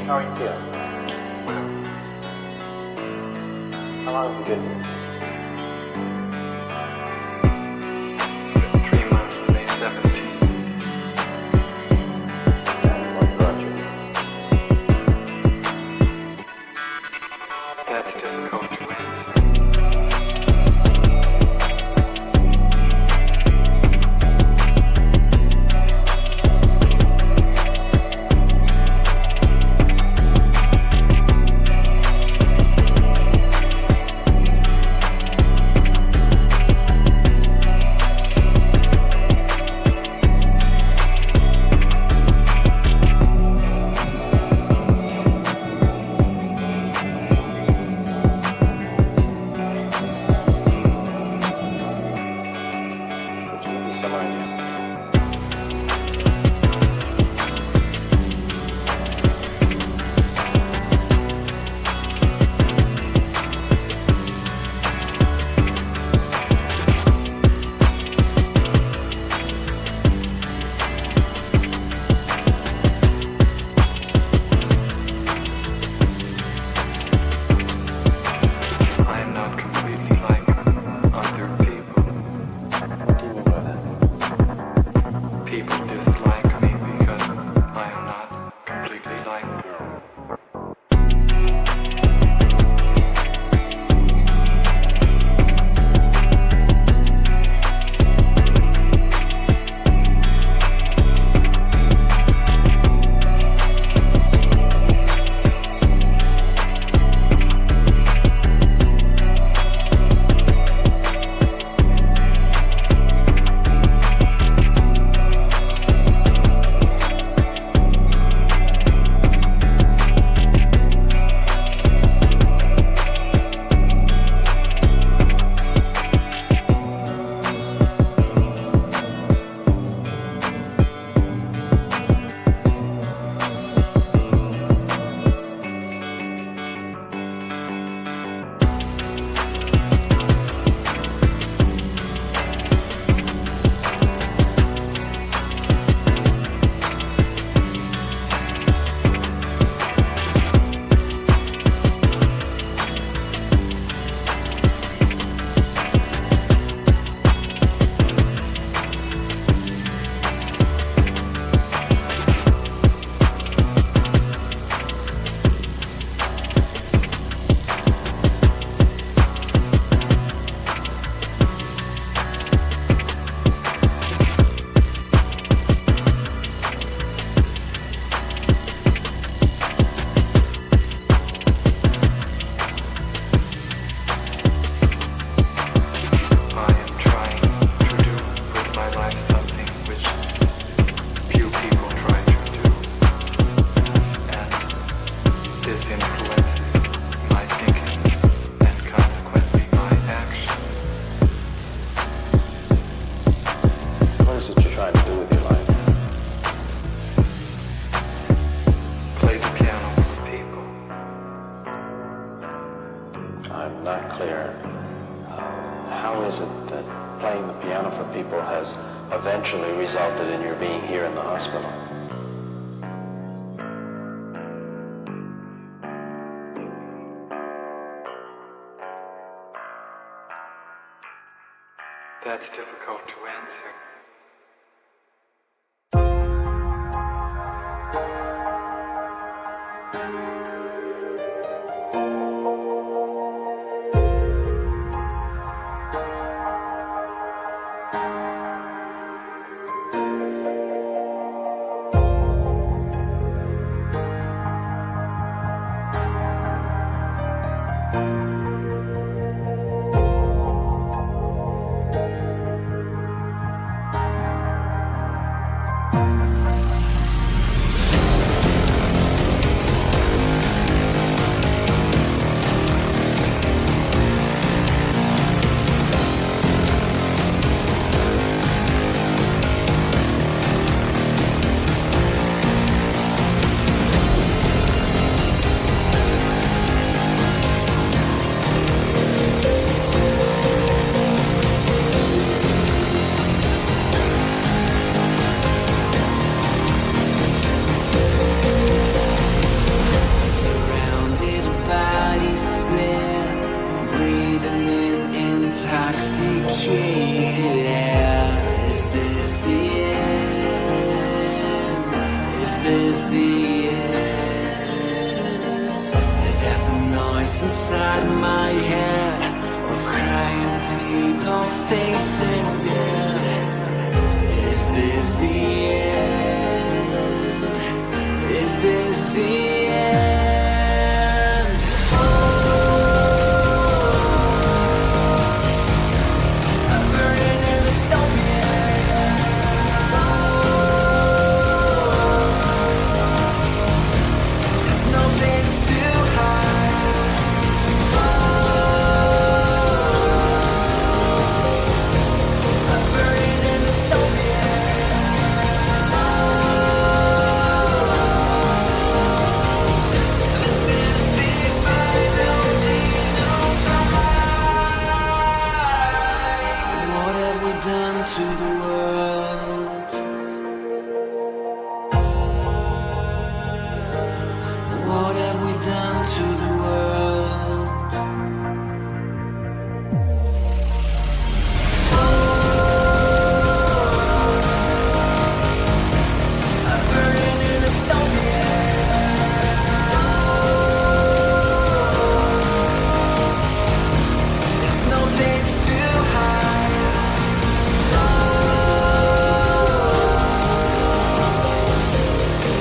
How are you feeling? How long have you been here? 3 months, May 17th. And what brought you? That's difficult to answer. Eventually resulted in your being here in the hospital. That's difficult to answer. the end. There's a noise inside my head of crying people facing death. Is this the end? Is this the end? I'm burning in the stone. There's no place to hide. I'm burning in the stone. This is the final fight. What have we done to the world? What have we done to the world? I'm burning in the stone. There's no place to hide.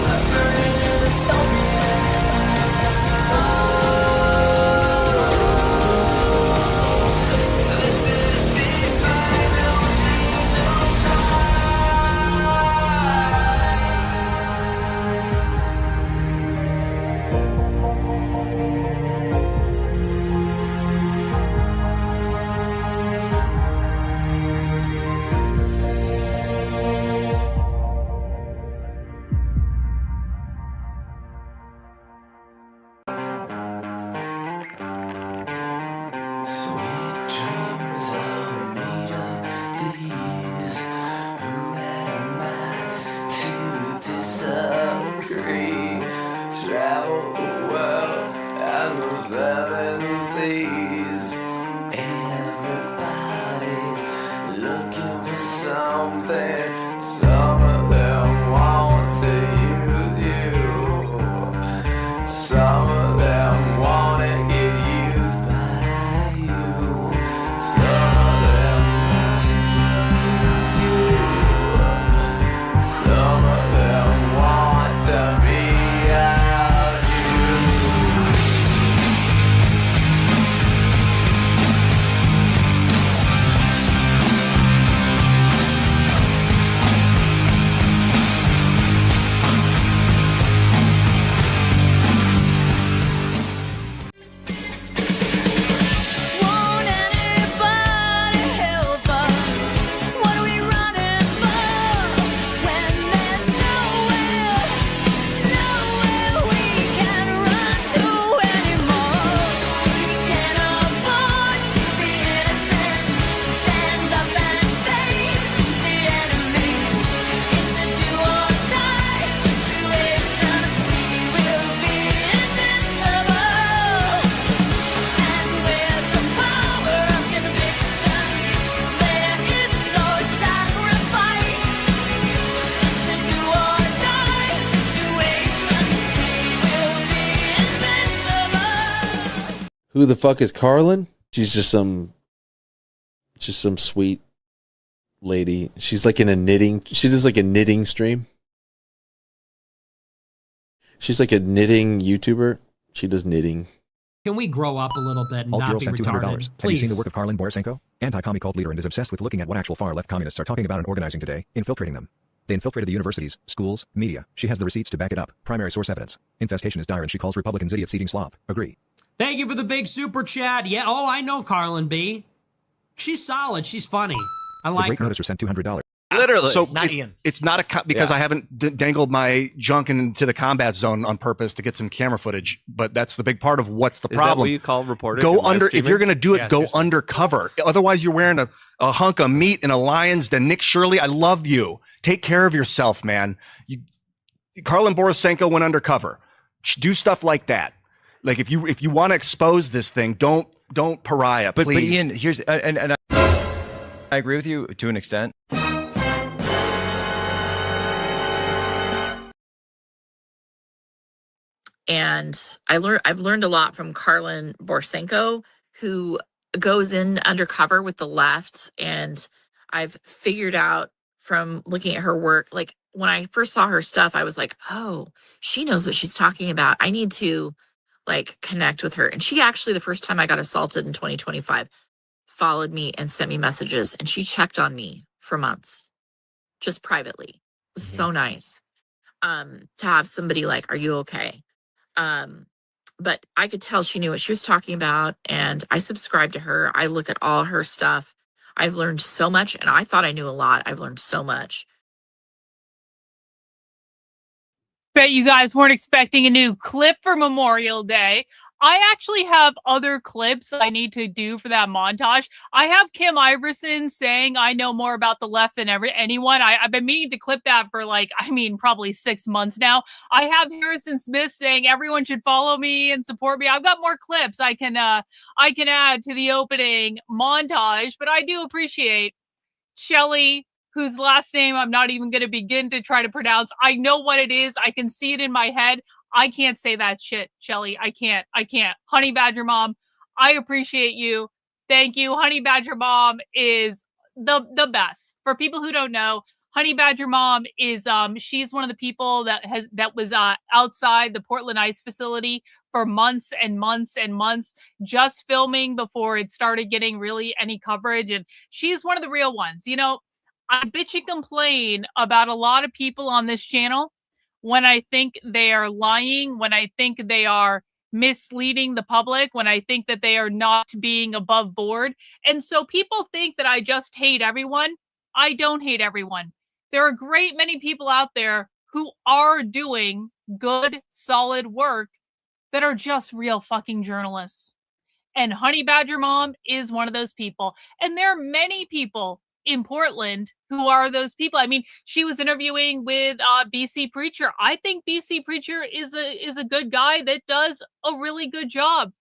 I'm burning in the stone. This is the final sweet dreams are made of these. Who am I to disagree? Travel the world and the seven seas. Everybody's looking for something. Some of them want to use you. Some of them want to get used by you. Some of them want to use you. Some of them want to be out you. Won't anybody help us? What are we running for? When there's nowhere we can run to anymore. We can't afford to be innocent. Stand up and face the enemy. It's a do or die situation. We will be invincible. And with the power of conviction, there is no sacrifice. It's a do or die situation. We will be invincible. Who the fuck is Karlyn? She's just some sweet lady. She's like in a knitting. She does like a knitting stream. She's like a knitting YouTuber. She does knitting. Can we grow up a little bit and Alt not Girl be sent $200. retarded? Have you Please. seen the work of Karlyn Borysenko? Anti-commie cult leader and is obsessed with looking at what actual far-left communists are talking about and organizing today, infiltrating them. They infiltrated the universities, schools, media. She has the receipts to back it up. Primary source evidence. Infestation is dire and she calls Republicans idiots eating slop. Agree. Thank you for the big super chat. Yeah, oh, I know Karlyn B. She's solid. She's funny. I The like great her. noticer sent $200. Literally, So not it's, Ian. it's not a because I haven't dangled my junk into the combat zone on purpose to get some camera footage. But that's the big part of what's the Is problem. that what you call reporting? Go and live under if streaming? you're going to do it. Yeah, go seriously. undercover. Otherwise, you're wearing a hunk of meat in a lion's den. Nick Shirley, I love you. Take care of yourself, man. Karlyn Borysenko went undercover. Do stuff like that. Like if you want to expose this thing, don't pariah. But Please. Ian, here's and I agree with you to an extent. And I've learned a lot from Karlyn Borysenko, who goes in undercover with the left. And I've figured out from looking at her work, like when I first saw her stuff, I was like, oh, she knows what she's talking about. I need to like connect with her. And she actually, the first time I got assaulted in 2025, followed me and sent me messages, and she checked on me for months, just privately. It was so nice to have somebody like, are you okay? But I could tell she knew what she was talking about, and I subscribe to her. I look at all her stuff. I've learned so much, and I thought I knew a lot. I've learned so much. Bet you guys weren't expecting a new clip for Memorial Day. I actually have other clips I need to do for that montage. I have Kim Iverson saying I know more about the left than anyone. I've been meaning to clip that for probably 6 months now. I have Harrison Smith saying everyone should follow me and support me. I've got more clips I can add to the opening montage, but I do appreciate Shelley, whose last name I'm not even going to begin to try to pronounce. I know what it is. I can see it in my head. I can't say that shit, Shelley. I can't. Honey Badger Mom, I appreciate you. Thank you. Honey Badger Mom is the best. For people who don't know, Honey Badger Mom is she's one of the people that was outside the Portland ICE facility for months and months and months, just filming before it started getting really any coverage. And she's one of the real ones. You know, I bitch and complain about a lot of people on this channel when I think they are lying, when I think they are misleading the public, when I think that they are not being above board. And so people think that I just hate everyone. I don't hate everyone. There are a great many people out there who are doing good, solid work that are just real fucking journalists. And Honey Badger Mom is one of those people. And there are many people in Portland who are those people. I mean, she was interviewing with BC Preacher. I think BC Preacher is a good guy that does a really good job.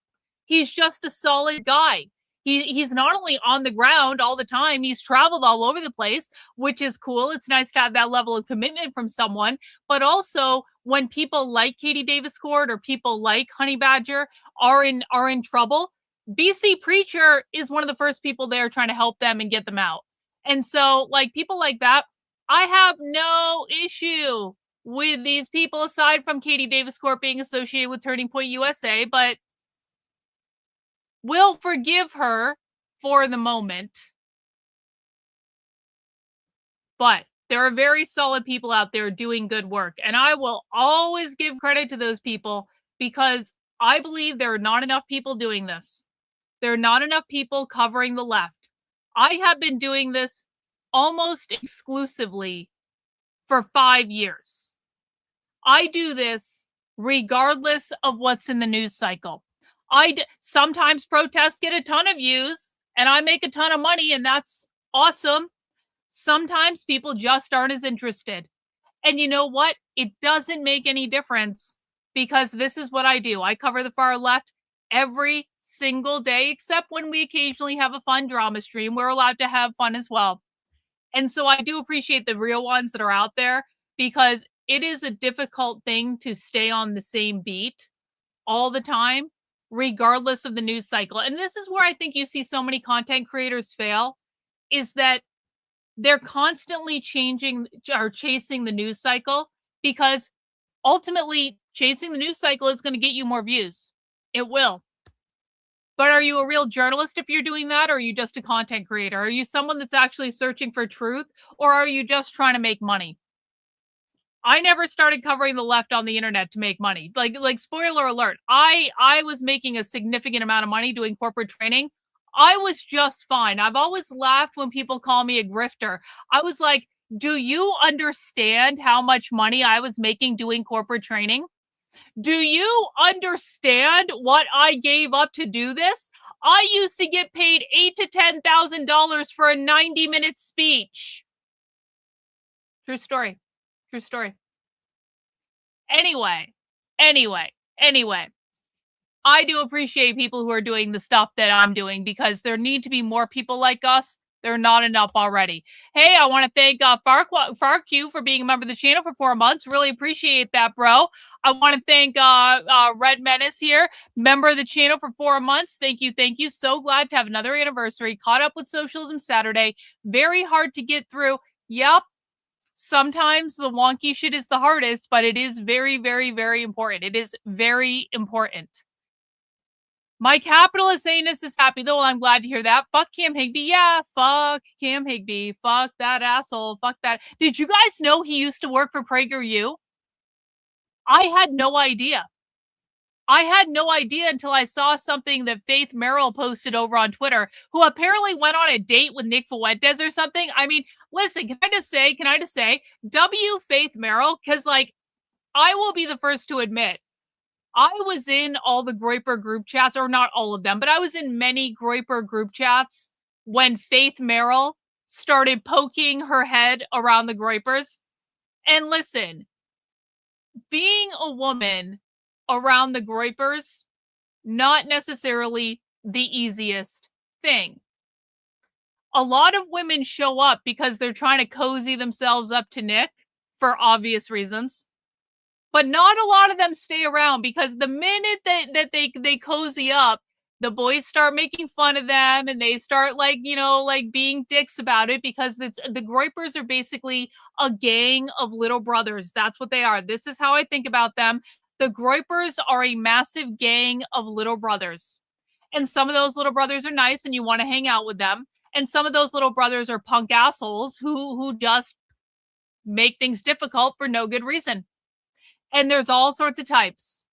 He's just a solid guy. He's not only on the ground all the time, he's traveled all over the place, which is cool. It's nice to have that level of commitment from someone. But also, when people like Katie Davis Court or people like Honey Badger are in trouble, BC Preacher is one of the first people there trying to help them and get them out. And so, like, people like that, I have no issue with these people aside from Katie Davis Court being associated with Turning Point USA, but we'll forgive her for the moment. But there are very solid people out there doing good work. And I will always give credit to those people because I believe there are not enough people doing this. There are not enough people covering the left. I have been doing this almost exclusively for 5 years. I do this regardless of what's in the news cycle. Sometimes protests get a ton of views and I make a ton of money, and that's awesome. Sometimes people just aren't as interested. And you know what? It doesn't make any difference because this is what I do. I cover the far left every single day, except when we occasionally have a fun drama stream. We're allowed to have fun as well. And so I do appreciate the real ones that are out there because it is a difficult thing to stay on the same beat all the time, regardless of the news cycle. And this is where I think you see so many content creators fail, is that they're constantly changing or chasing the news cycle because ultimately chasing the news cycle is going to get you more views. It will. But are you a real journalist if you're doing that, or are you just a content creator? Are you someone that's actually searching for truth, or are you just trying to make money? I never started covering the left on the internet to make money. Like spoiler alert, I was making a significant amount of money doing corporate training. I was just fine. I've always laughed when people call me a grifter. I was like, do you understand how much money I was making doing corporate training? Do you understand what I gave up to do this? I used to get paid $8,000 to $10,000 for a 90-minute speech. True story. True story. Anyway. I do appreciate people who are doing the stuff that I'm doing because there need to be more people like us They're not enough already. Hey, I want to thank FarQ for being a member of the channel for 4 months. Really appreciate that, bro. I want to thank Red Menace here, member of the channel for 4 months. Thank you, thank you. So glad to have another anniversary. Caught up with Socialism Saturday. Very hard to get through. Yep. Sometimes the wonky shit is the hardest, but it is very, very, very important. It is very important. My capitalist anus is happy, though. I'm glad to hear that. Fuck Cam Higbee. Yeah, fuck Cam Higbee. Fuck that asshole. Fuck that. Did you guys know he used to work for PragerU? I had no idea. I had no idea until I saw something that Faith Merrill posted over on Twitter, who apparently went on a date with Nick Fuentes or something. I mean, listen, can I just say, W Faith Merrill? Because, like, I will be the first to admit, I was in all the Groyper group chats, or not all of them, but I was in many Groyper group chats when Faith Merrill started poking her head around the Groypers. And listen, being a woman around the Groypers, not necessarily the easiest thing. A lot of women show up because they're trying to cozy themselves up to Nick for obvious reasons. But not a lot of them stay around, because the minute that they cozy up, the boys start making fun of them and they start, like, you know, like being dicks about it, because the Groypers are basically a gang of little brothers. That's what they are. This is how I think about them. The Groypers are a massive gang of little brothers. And some of those little brothers are nice and you want to hang out with them. And some of those little brothers are punk assholes who just make things difficult for no good reason. And there's all sorts of types.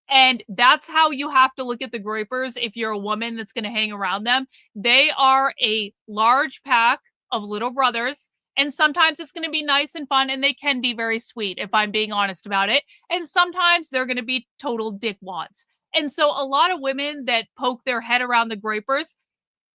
And that's how you have to look at the Groypers if you're a woman that's going to hang around them. They are a large pack of little brothers. And sometimes it's going to be nice and fun, and they can be very sweet, if I'm being honest about it. And sometimes they're going to be total dickwads. And so a lot of women that poke their head around the Groypers,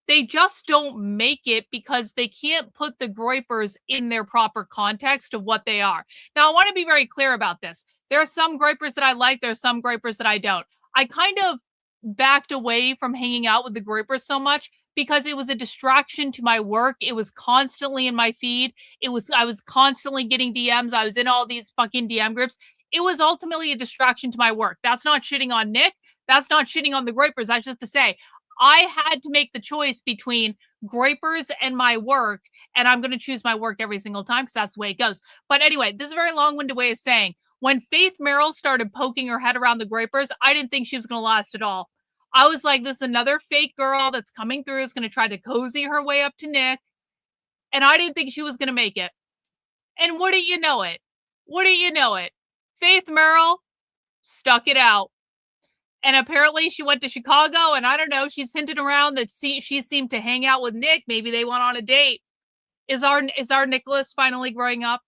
they just don't make it because they can't put the Groypers in their proper context of what they are. Now, I want to be very clear about this. There are some Groypers that I like. There are some Groypers that I don't. I kind of backed away from hanging out with the Groypers so much because it was a distraction to my work. It was constantly in my feed. I was constantly getting DMs. I was in all these fucking DM groups. It was ultimately a distraction to my work. That's not shitting on Nick. That's not shitting on the Groypers. That's just to say, I had to make the choice between Groypers and my work, and I'm going to choose my work every single time because that's the way it goes. But anyway, this is a very long-winded way of saying, when Faith Merrill started poking her head around the Groypers, I didn't think she was going to last at all. I was like, this is another fake girl that's coming through, is going to try to cozy her way up to Nick, and I didn't think she was going to make it. And wouldn't you know it? Wouldn't you know it? Faith Merrill stuck it out. And apparently she went to Chicago, and I don't know, she's hinted around that she seemed to hang out with Nick. Maybe they went on a date. Is our Nicholas finally growing up?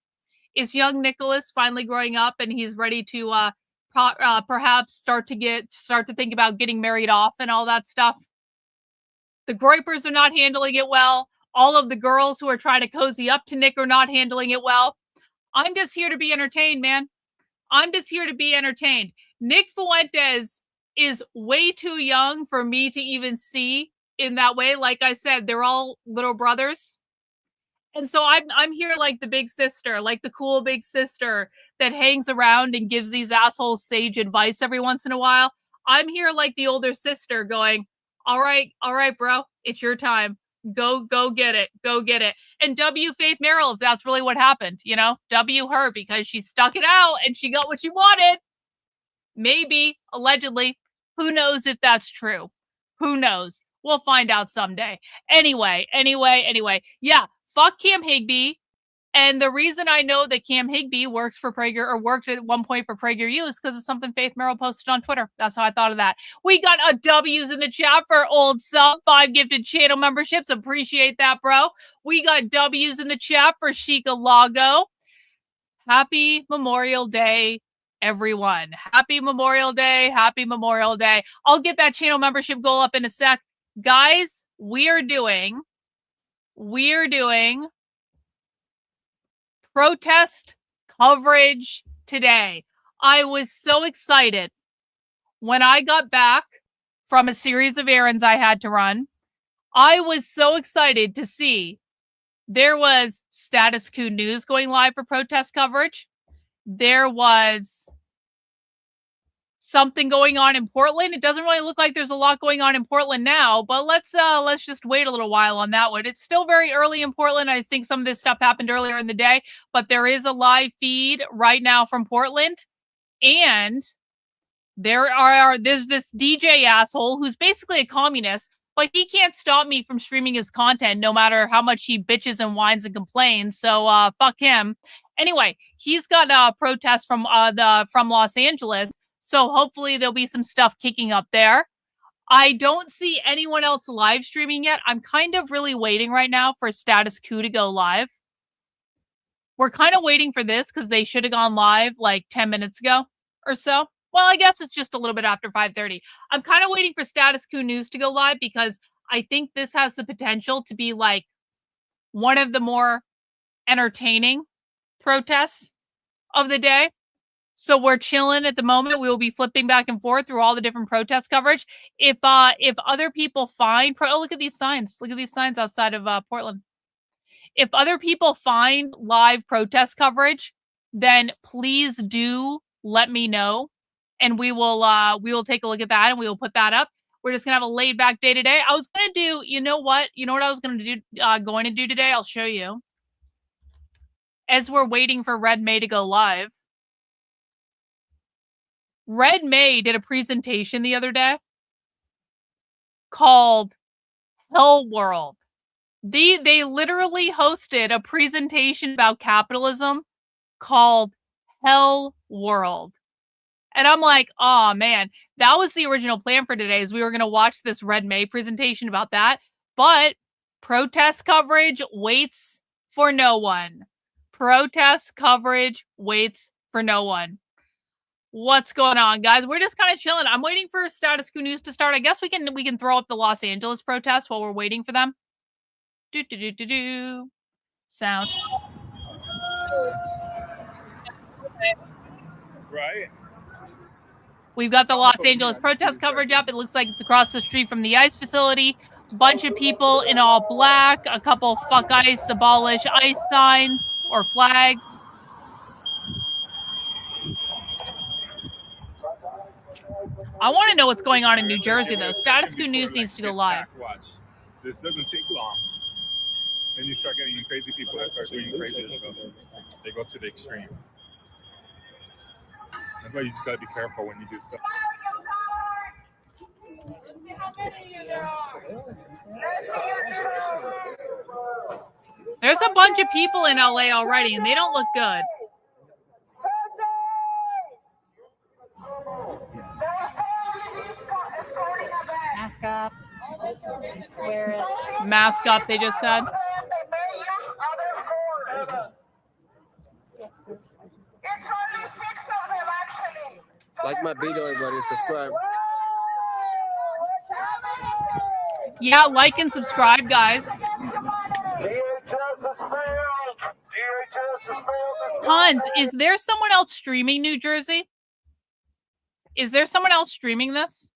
Is young Nicholas finally growing up and he's ready to perhaps start to think about getting married off and all that stuff? The Groypers are not handling it well. All of the girls who are trying to cozy up to Nick are not handling it well. I'm just here to be entertained, man. I'm just here to be entertained. Nick Fuentes is way too young for me to even see in that way. Like I said, they're all little brothers. And so I'm here like the big sister, like the cool big sister that hangs around and gives these assholes sage advice every once in a while. I'm here like the older sister going, all right, bro, it's your time. Go get it. Go get it. And W Faith Merrill, if that's really what happened, you know, W her, because she stuck it out and she got what she wanted. Maybe, allegedly. Who knows if that's true? Who knows? We'll find out someday. Anyway. Yeah, fuck Cam Higbee. And the reason I know that Cam Higbee works for Prager, or worked at one point for PragerU, is because of something Faith Merrill posted on Twitter. That's how I thought of that. We got a W's in the chat for old sub, 5 gifted channel memberships. Appreciate that, bro. We got W's in the chat for Sheikah Lago. Happy Memorial Day, everyone. Happy Memorial Day. Happy Memorial Day. I'll get that channel membership goal up in a sec. Guys, we're doing protest coverage today. I was so excited when I got back from a series of errands I had to run. I was so excited to see there was Status Quo News going live for protest coverage. There was something going on in Portland. It doesn't really look like there's a lot going on in Portland now, but let's just wait a little while on that one. It's still very early in Portland. I think some of this stuff happened earlier in the day, but there is a live feed right now from Portland, and there's this DJ asshole who's basically a communist, but he can't stop me from streaming his content no matter how much he bitches and whines and complains. So fuck him. Anyway, he's got a protest from Los Angeles. So hopefully there'll be some stuff kicking up there. I don't see anyone else live streaming yet. I'm kind of really waiting right now for Status Quo to go live. We're kind of waiting for this because they should have gone live like 10 minutes ago or so. Well, I guess it's just a little bit after 5:30. I'm kind of waiting for Status Quo News to go live because I think this has the potential to be like one of the more entertaining protests of the day. So we're chilling at the moment. We will be flipping back and forth through all the different protest coverage. If other people find, look at these signs. Look at these signs outside of Portland. If other people find live protest coverage, then please do let me know, and we will take a look at that and we will put that up. We're just gonna have a laid back day today. I was gonna do, you know what I was gonna do today. I'll show you. As we're waiting for Red May to go live. Red May did a presentation the other day called Hell World. They literally hosted a presentation about capitalism called Hell World. And I'm like, oh man, that was the original plan for today, is we were going to watch this Red May presentation about that. But protest coverage waits for no one. Protest coverage waits for no one. What's going on, guys? We're just kind of chilling. I'm waiting for Status Quo News to start. I guess we can throw up the Los Angeles protests while we're waiting for them. Sound. Right. We've got the Los Angeles protest coverage up. It looks like it's across the street from the ICE facility. Bunch of people in all black. A couple fuck ICE, abolish ICE signs or flags. I want to know what's going on in New Jersey, though. Status Quo News needs to go live. Watch. This doesn't take long. Then you start getting crazy people that start doing crazy stuff. They go to the extreme. That's why you just gotta be careful when you do stuff. There's a bunch of people in LA already, and they don't look good. Mask up. Wear it. Mask up, they just said. Like my video, everybody, subscribe. Yeah, like and subscribe, guys. Hans, is there someone else streaming New Jersey? Is there someone else streaming this?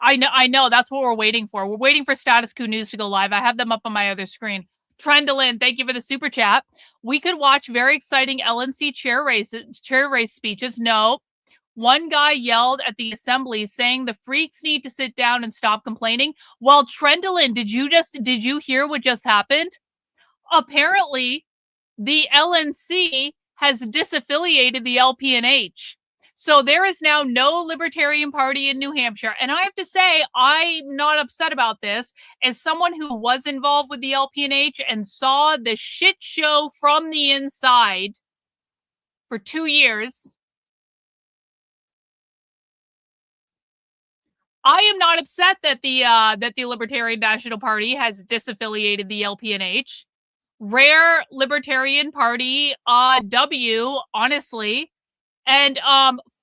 I know. That's what we're waiting for. We're waiting for Status Quo News to go live. I have them up on my other screen. Trendalin, thank you for the super chat. We could watch very exciting LNC chair race speeches. No. One guy yelled at the assembly saying the freaks need to sit down and stop complaining. Well, Trendalin, did you hear what just happened? Apparently, the LNC has disaffiliated the LPNH. So there is now no Libertarian Party in New Hampshire. And I have to say, I'm not upset about this. As someone who was involved with the LPNH and saw the shit show from the inside for 2 years, I am not upset that the Libertarian National Party has disaffiliated the LPNH. Rare Libertarian Party W, honestly. And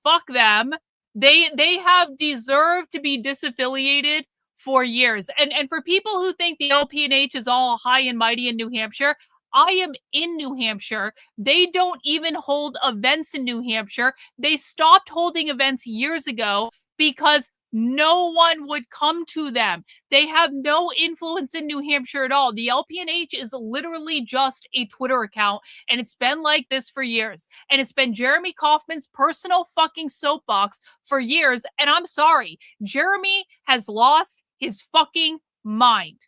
fuck them. They have deserved to be disaffiliated for years. And for people who think the LPNH is all high and mighty in New Hampshire, I am in New Hampshire. They don't even hold events in New Hampshire. They stopped holding events years ago because no one would come to them. They have no influence in New Hampshire at all. The LPNH is literally just a Twitter account, and it's been like this for years. And it's been Jeremy Kaufman's personal fucking soapbox for years. And I'm sorry, Jeremy has lost his fucking mind.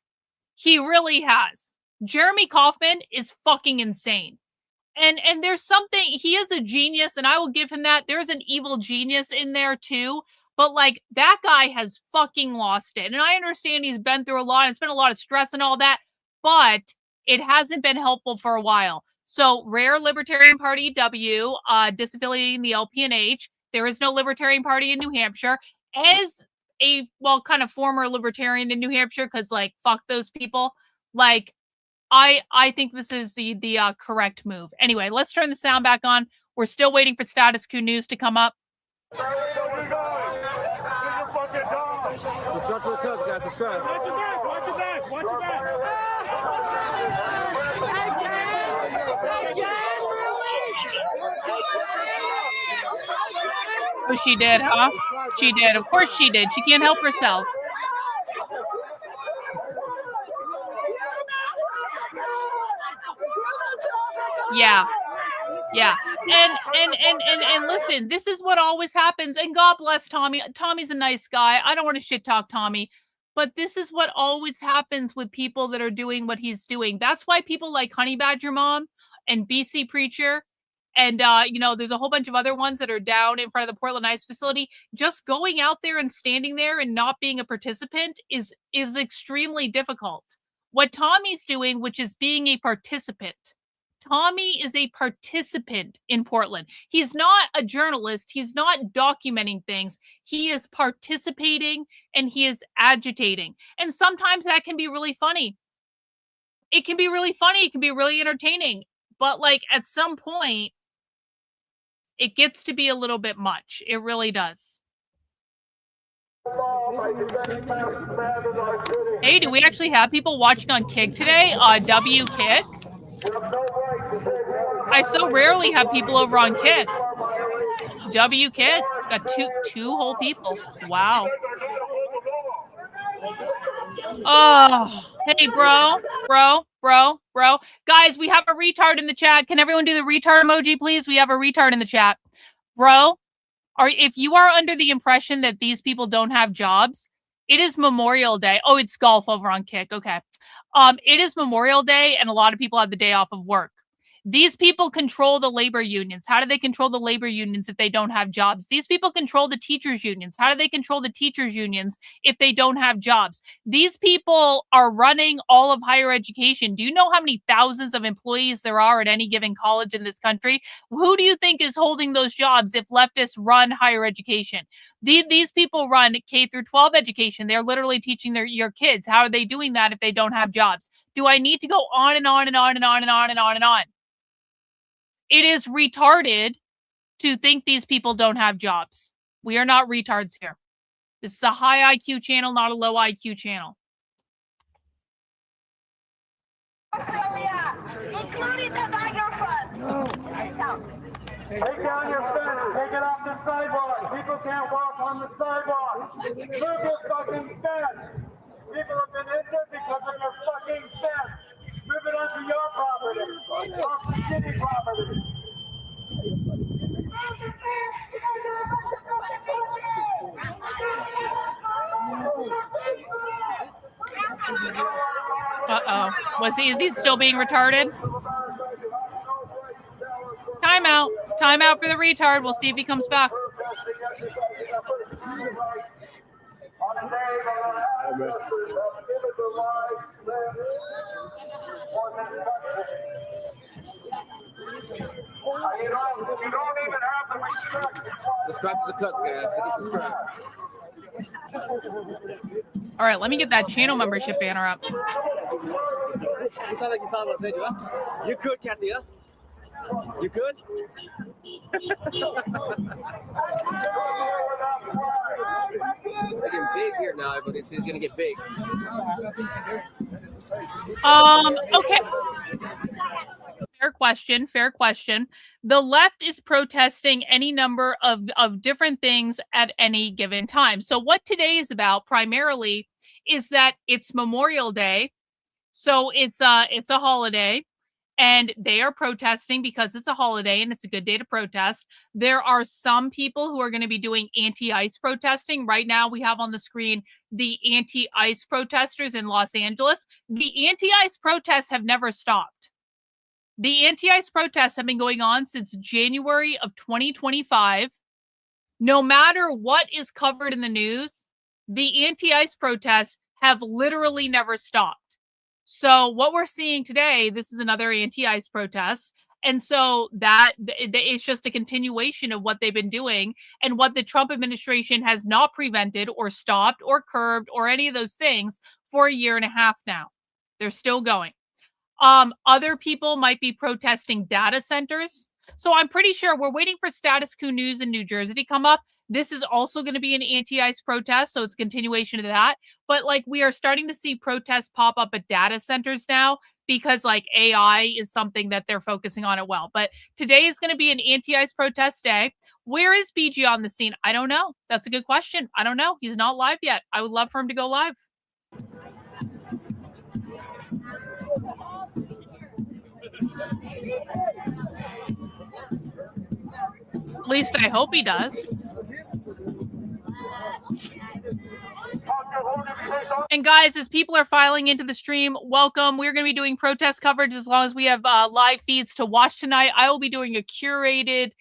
He really has. Jeremy Kaufman is fucking insane. And there's something, he is a genius, and I will give him that. There's an evil genius in there too. But like, that guy has fucking lost it. And I understand he's been through a lot, and it's been a lot of stress and all that, but it hasn't been helpful for a while. So Rare Libertarian Party W, disaffiliating the LPNH. There is no Libertarian Party in New Hampshire. As a, well, kind of former Libertarian in New Hampshire, because like, fuck those people. Like, I think this is the correct move. Anyway, let's turn the sound back on. We're still waiting for Status Quo News to come up. Subscribe to the cuz, guys. Subscribe. Watch your back. Watch your back. Watch your back. Oh, she did, huh? She did. Of course she did. She can't help herself. Yeah. Yeah. And listen, this is what always happens. And God bless Tommy. Tommy's a nice guy. I don't want to shit talk Tommy. But this is what always happens with people that are doing what he's doing. That's why people like Honey Badger Mom and BC Preacher and, you know, there's a whole bunch of other ones that are down in front of the Portland Ice facility. Just going out there and standing there and not being a participant is extremely difficult. What Tommy's doing, which is being a participant. Tommy is a participant in Portland. He's not a journalist. He's not documenting things. He is participating and he is agitating. And sometimes that can be really funny. It can be really funny. It can be really entertaining. But like at some point, it gets to be a little bit much. It really does. Hey, do we actually have people watching on Kick today? W Kick? I so rarely have people over on Kick. W Kick got two whole people. Wow. Oh, hey, bro. Guys, we have a retard in the chat. Can everyone do the retard emoji, please? We have a retard in the chat. Bro, if you are under the impression that these people don't have jobs, it is Memorial Day. Oh, it's golf over on Kick. Okay. It is Memorial Day, and a lot of people have the day off of work. These people control the labor unions. How do they control the labor unions if they don't have jobs? These people control the teachers' unions. How do they control the teachers' unions if they don't have jobs? These people are running all of higher education. Do you know how many thousands of employees there are at any given college in this country? Who do you think is holding those jobs if leftists run higher education? These people run K through 12 education. They're literally teaching your kids. How are they doing that if they don't have jobs? Do I need to go on and on and on and on and on and on and on? It is retarded to think these people don't have jobs. We are not retards here. This is a high IQ channel, not a low IQ channel. Including the microphone. Take down your fence. Take it off the sidewalk. People can't walk on the sidewalk. Move your fucking fence. People have been injured because of your fucking fence. Move it onto your property. Off the city property. Uh-oh. Is he still being retarded? Time out. Time out for the retard. We'll see if he comes back. Subscribe to the cut, guys. Hit the subscribe. All right, let me get that channel membership banner up. You sound like you're talking about Sadie, huh? You could, Kathy, huh? You could? They're getting big here now, but it's gonna get big. Okay. question. Fair question. The left is protesting any number of different things at any given time. So what today is about primarily is that it's Memorial Day. So it's a holiday. And they are protesting because it's a holiday and it's a good day to protest. There are some people who are going to be doing anti-ICE protesting. Right now, we have on the screen the anti-ICE protesters in Los Angeles. The anti-ICE protests have never stopped. The anti-ICE protests have been going on since January of 2025. No matter what is covered in the news, the anti-ICE protests have literally never stopped. So what we're seeing today, this is another anti-ICE protest. And so that it's just a continuation of what they've been doing and what the Trump administration has not prevented or stopped or curbed or any of those things for a year and a half now. They're still going. Other people might be protesting data centers. So I'm pretty sure we're waiting for Status Quo News in New Jersey to come up. This is also going to be an anti-ICE protest, so it's a continuation of that. But like we are starting to see protests pop up at data centers now because like AI is something that they're focusing on it well. But today is going to be an anti-ICE protest day. Where is BG on the scene? I don't know. That's a good question. I don't know. He's not live yet. I would love for him to go live. At least I hope he does. And guys, as people are filing into the stream, welcome. We're going to be doing protest coverage as long as we have live feeds to watch tonight. I will be doing a curated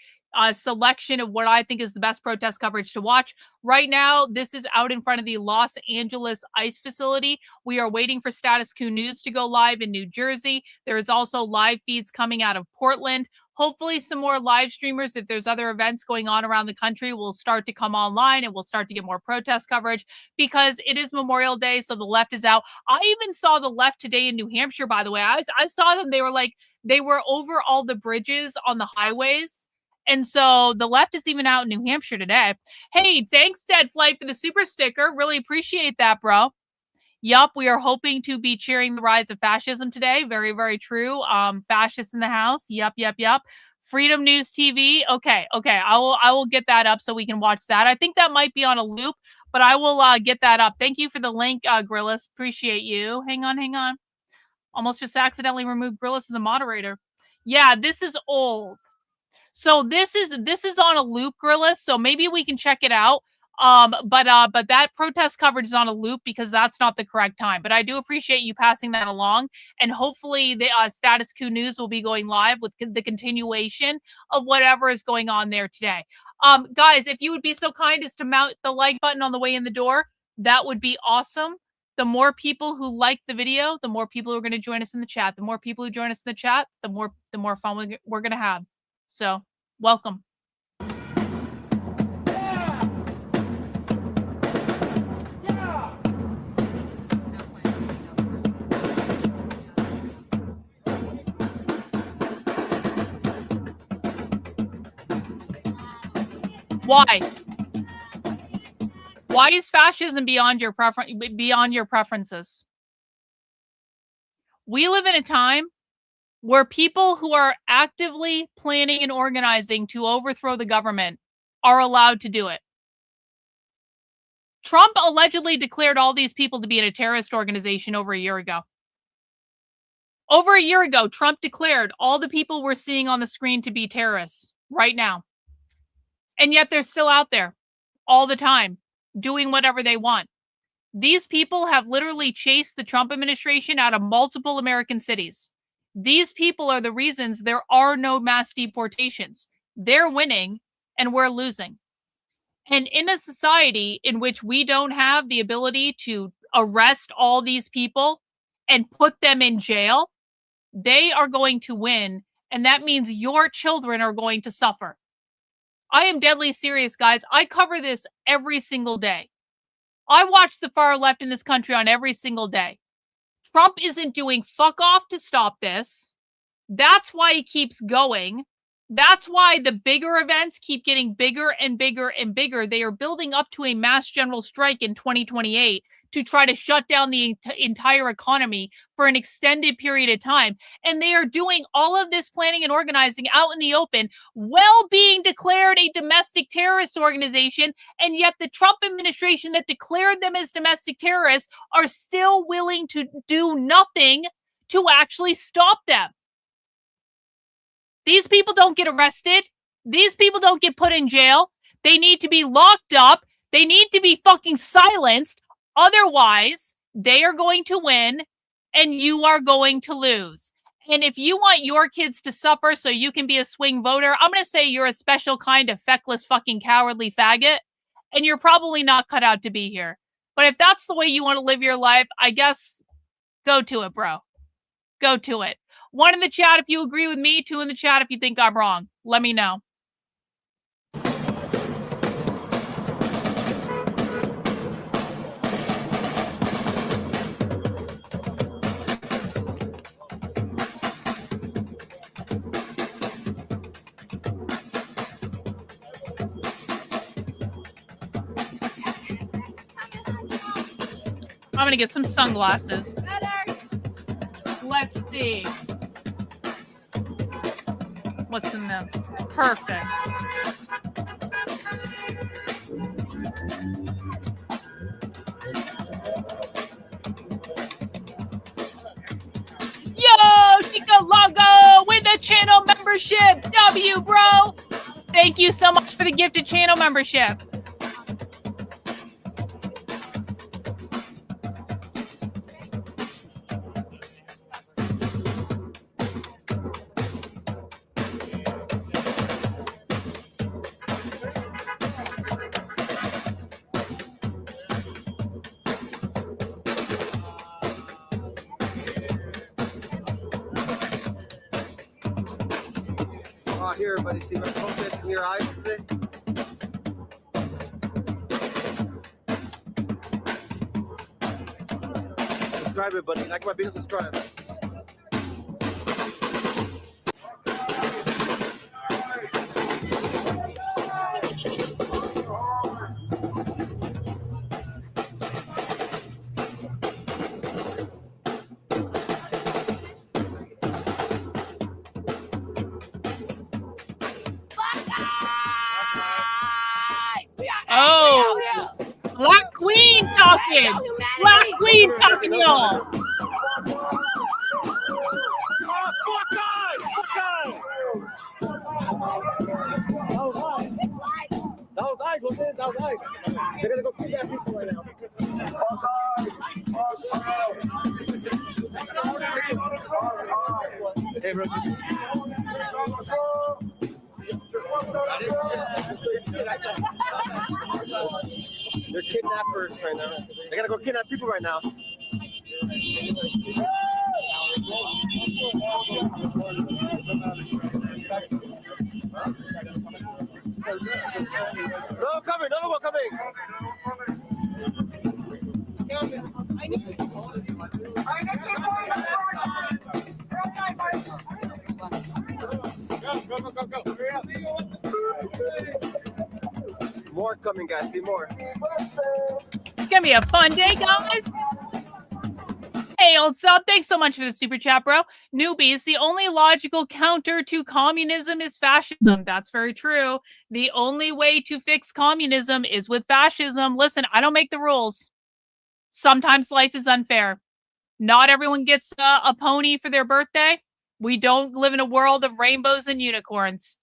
selection of what I think is the best protest coverage to watch. Right now, this is out in front of the Los Angeles ICE facility. We are waiting for Status Quo News to go live in New Jersey. There is also live feeds coming out of Portland. Hopefully some more live streamers, if there's other events going on around the country, will start to come online and we'll start to get more protest coverage because it is Memorial Day, so the left is out. I even saw the left today in New Hampshire, by the way. I saw them. They were over all the bridges on the highways. And so the left is even out in New Hampshire today. Hey, thanks, Dead Flight, for the super sticker. Really appreciate that, bro. Yup, we are hoping to be cheering the rise of fascism today. Very, very true. Fascists in the house. Yup. Freedom News TV. Okay. I will get that up so we can watch that. I think that might be on a loop, but I will get that up. Thank you for the link, Grillis. Appreciate you. Hang on. Almost just accidentally removed Grillis as a moderator. Yeah, this is old. So this is on a loop, Grillis. So maybe we can check it out. But that protest coverage is on a loop because that's not the correct time. But I do appreciate you passing that along, and hopefully the Status Quo News will be going live with the continuation of whatever is going on there today. Guys, if you would be so kind as to mount the like button on the way in the door, that would be awesome. The more people who like the video, the more people who are going to join us in the chat. The more people who join us in the chat, the more fun we're going to have. So, welcome. Why? Why is fascism beyond your preferences? We live in a time where people who are actively planning and organizing to overthrow the government are allowed to do it. Trump allegedly declared all these people to be in a terrorist organization over a year ago. Over a year ago, Trump declared all the people we're seeing on the screen to be terrorists right now. And yet they're still out there all the time doing whatever they want. These people have literally chased the Trump administration out of multiple American cities. These people are the reasons there are no mass deportations. They're winning and we're losing. And in a society in which we don't have the ability to arrest all these people and put them in jail, they are going to win. And that means your children are going to suffer. I am deadly serious, guys. I cover this every single day. I watch the far left in this country on every single day. Trump isn't doing fuck off to stop this. That's why he keeps going. That's why the bigger events keep getting bigger and bigger and bigger. They are building up to a mass general strike in 2028 to try to shut down the entire economy for an extended period of time. And they are doing all of this planning and organizing out in the open while being declared a domestic terrorist organization. And yet the Trump administration that declared them as domestic terrorists are still willing to do nothing to actually stop them. These people don't get arrested. These people don't get put in jail. They need to be locked up. They need to be fucking silenced. Otherwise, they are going to win and you are going to lose. And if you want your kids to suffer so you can be a swing voter, I'm going to say you're a special kind of feckless fucking cowardly faggot, and you're probably not cut out to be here. But if that's the way you want to live your life, I guess go to it, bro. Go to it. 1 in the chat if you agree with me, 2 in the chat if you think I'm wrong. Let me know. I'm gonna get some sunglasses. Let's see. What's in this? Perfect. Yo, Chica Logo with the channel membership. W, bro. Thank you so much for the gifted channel membership. Here, everybody, see my focus in your eyes today. Subscribe, everybody. Like my video, subscribe. Oh, Black Queen talking. Black Queen talking, y'all. That was ice, wasn't it? That was ice. They're gonna go kidnap people right now. Hey, bro. They're kidnappers right now. They're gonna go kidnap people right now. No coming, no one coming. Go. More coming, guys. See more. It's gonna be a fun day, guys. Hey, old sub, thanks so much for the super chat, bro. Newbies, the only logical counter to communism is fascism. That's very true. The only way to fix communism is with fascism. Listen, I don't make the rules. Sometimes life is unfair. Not everyone gets a pony for their birthday. We don't live in a world of rainbows and unicorns.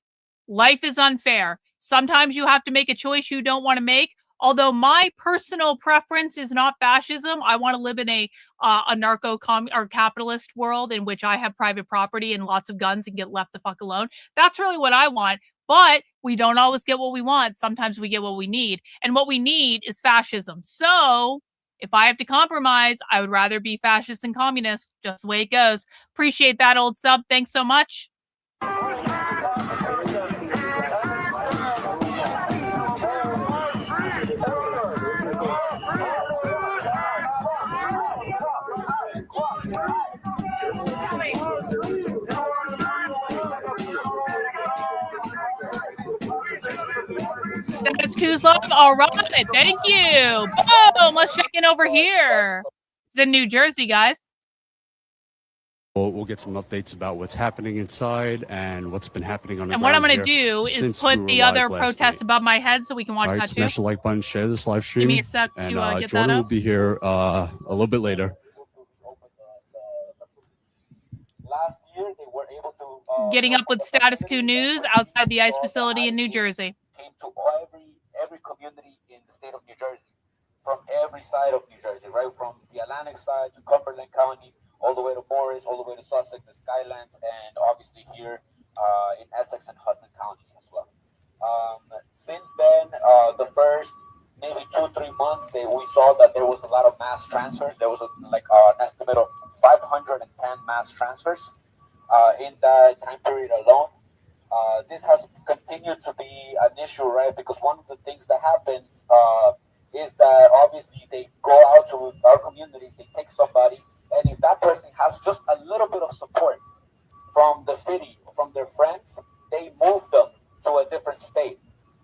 Life is unfair. Sometimes you have to make a choice you don't want to make. Although my personal preference is not fascism, I want to live in a or capitalist world in which I have private property and lots of guns and get left the fuck alone. That's really what I want. But we don't always get what we want. Sometimes we get what we need. And what we need is fascism. So if I have to compromise, I would rather be fascist than communist. Just the way it goes. Appreciate that, old sub. Thanks so much. That's Kuzlov. All right, thank you. Boom. Let's check in over here. It's in New Jersey, guys. We'll get some updates about what's happening inside and what's been happening on the And what I'm ground going to here do is since put we were the live other last protests night. above my head so we can watch All right, that too. smash the like button, share this live stream. Give me a sec to and get Jordan that will up. be here a little bit later. Last year, they were able to Getting up with Status Quo News outside the ICE facility in New Jersey. came to every community in the state of New Jersey, from every side of New Jersey, right from the Atlantic side to Cumberland County, all the way to Morris, all the way to Sussex, the Skylands, and obviously here in Essex and Hudson counties as well. Since then, the first maybe 2-3 months, we saw that there was a lot of mass transfers. There was an estimate of 510 mass transfers in that time period alone. This has continued to be an issue, right? Because one of the things that happens is that obviously they go out to our communities, they take somebody, and if that person has just a little bit of support from the city, from their friends, they move them to a different state.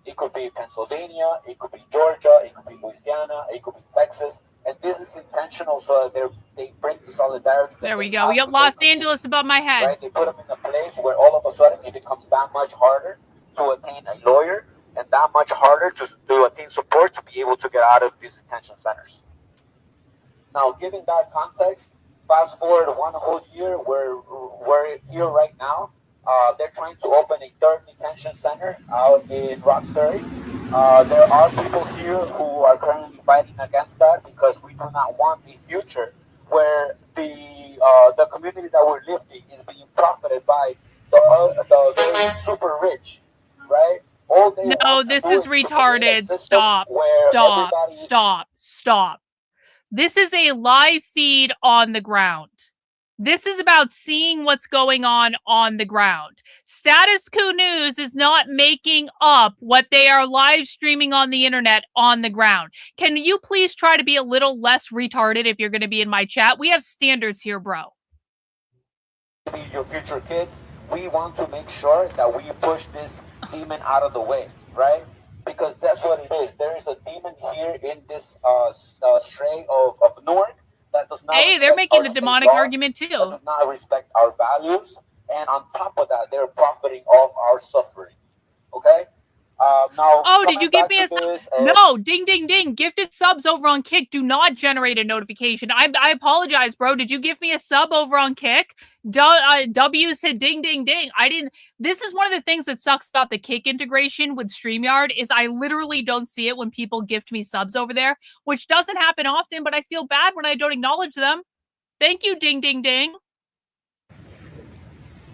It could be Pennsylvania, it could be Georgia, it could be Louisiana, it could be Texas, and this is intentional so that they bring the solidarity. There we go. We got Los Angeles above my head. Right? They put them in a place where all of a sudden it becomes that much harder to attain a lawyer and that much harder to attain support to be able to get out of these detention centers. Now, given that context, fast forward 1 whole year, we're here right now. They're trying to open a third detention center out in Roxbury. There are people here who are currently fighting against that because we do not want a future where the community that we're lifting is being profited by the super rich, right? All they No, this is retarded. Stop. This is a live feed on the ground. This is about seeing what's going on the ground. Status Quo News is not making up what they are live streaming on the internet on the ground. Can you please try to be a little less retarded if you're going to be in my chat? We have standards here, bro. Your future kids, we want to make sure that we push this demon out of the way, right? Because that's what it is. There is a demon here in this stray of Newark that does not. Hey, they're making the demonic argument too. That does not respect our values, and on top of that, they're profiting off our suffering. Okay. Now. Oh, did you give me a sub? No, ding, ding, ding. Gifted subs over on Kick do not generate a notification. I apologize, bro. Did you give me a sub over on Kick? W said ding, ding, ding. I didn't. This is one of the things that sucks about the Kick integration with StreamYard is I literally don't see it when people gift me subs over there, which doesn't happen often, but I feel bad when I don't acknowledge them. Thank you, ding, ding, ding.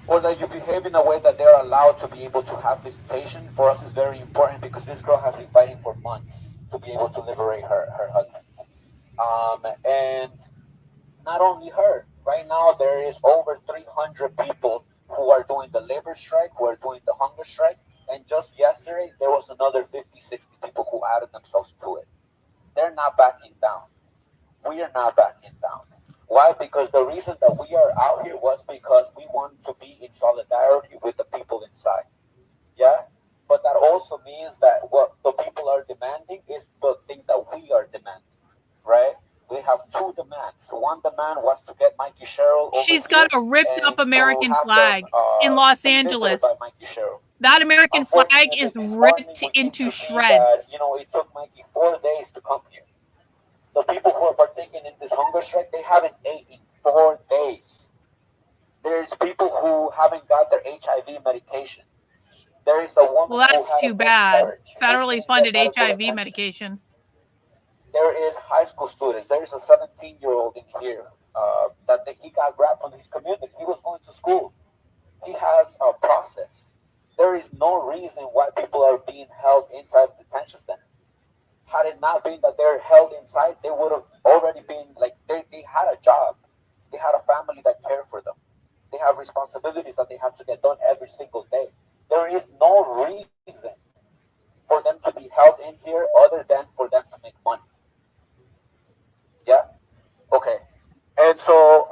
Or that you behave in a way that they're allowed to be able to have visitation. For us is very important because this girl has been fighting for months to be able to liberate her husband. And not only her, right now there is over 300 people who are doing the labor strike, who are doing the hunger strike, and just yesterday there was another 50, 60 people who added themselves to it. They're not backing down. We are not backing down. Why? Because the reason that we are out here was because we want to be in solidarity with the people inside. Yeah? But that also means that what the people are demanding is the thing that we are demanding. Right? We have two demands. One demand was to get Mikey Sherrill over. She's got a ripped up American flag in Los Angeles. That American flag is ripped into shreds. You know, it took Mikey 4 days to come here. The people who are partaking in this hunger strike, they haven't ate in 4 days. There's people who haven't got their HIV medication. There is a woman. Well, that's too bad. Federally funded HIV medication. There is high school students. There is a 17-year-old in here that he got grabbed from his community. He was going to school. He has a process. There is no reason why people are being held inside the detention center. Had it not been that they're held inside, they would have already been they had a job. They had a family that cared for them. They have responsibilities that they have to get done every single day. There is no reason for them to be held in here other than for them to make money. Yeah? Okay. And so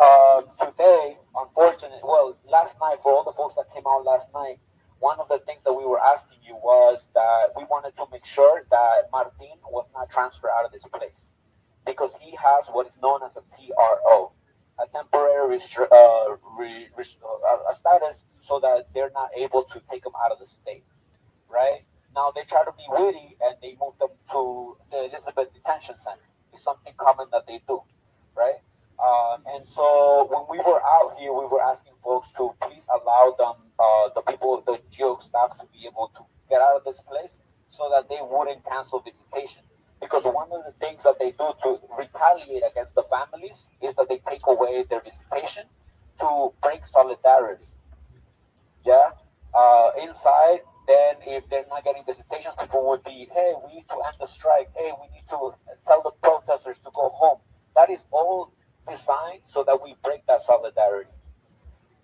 today, unfortunately, last night, for all the folks that came out last night, one of the things that we were asking asking you was that we wanted to make sure that Martin was not transferred out of this place because he has what is known as a TRO, a temporary a status, so that they're not able to take him out of the state, right? Now they try to be witty and they move them to the Elizabeth Detention Center. It's something common that they do, right? And so when we were out here, we were asking folks to please allow them, the people, the GEO staff, to be able to get out of this place so that they wouldn't cancel visitation. Because one of the things that they do to retaliate against the families is that they take away their visitation to break solidarity. Yeah? Inside, then if they're not getting visitations, people would be, hey, we need to end the strike. Hey, we need to tell the protesters to go home. That is all designed so that we break that solidarity.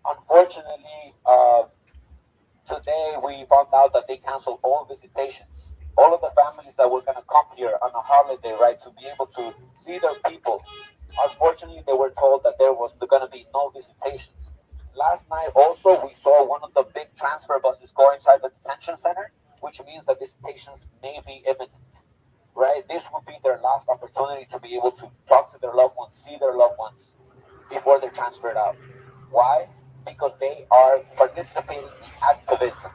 Unfortunately, today we found out that they canceled all visitations. All of the families that were going to come here on a holiday, right, to be able to see their people, unfortunately, they were told that there was going to be no visitations. Last night also, we saw one of the big transfer buses go inside the detention center, which means that visitations may be imminent, right? This would be their last opportunity to be able to talk to their loved ones, see their loved ones before they're transferred out. Why? Because they are participating in activism,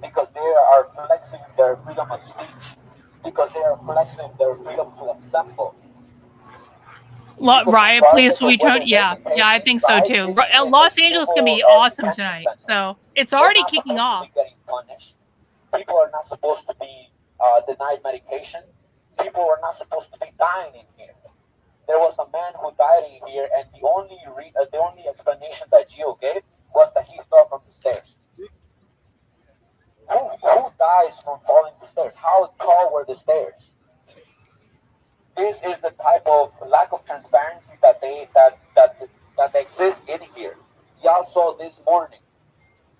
because they are flexing their freedom of speech, because they are flexing their freedom to assemble. Riot, please, we don't. Yeah, I think so too. Los Angeles can be awesome tonight, so it's already kicking off. People are not supposed to be denied medication. People are not supposed to be dying in here. There was a man who died in here, and the only explanation that Gio gave was that he fell from the stairs. Who dies from falling the stairs? How tall were the stairs? This is the type of lack of transparency that exists in here. Y'all saw this morning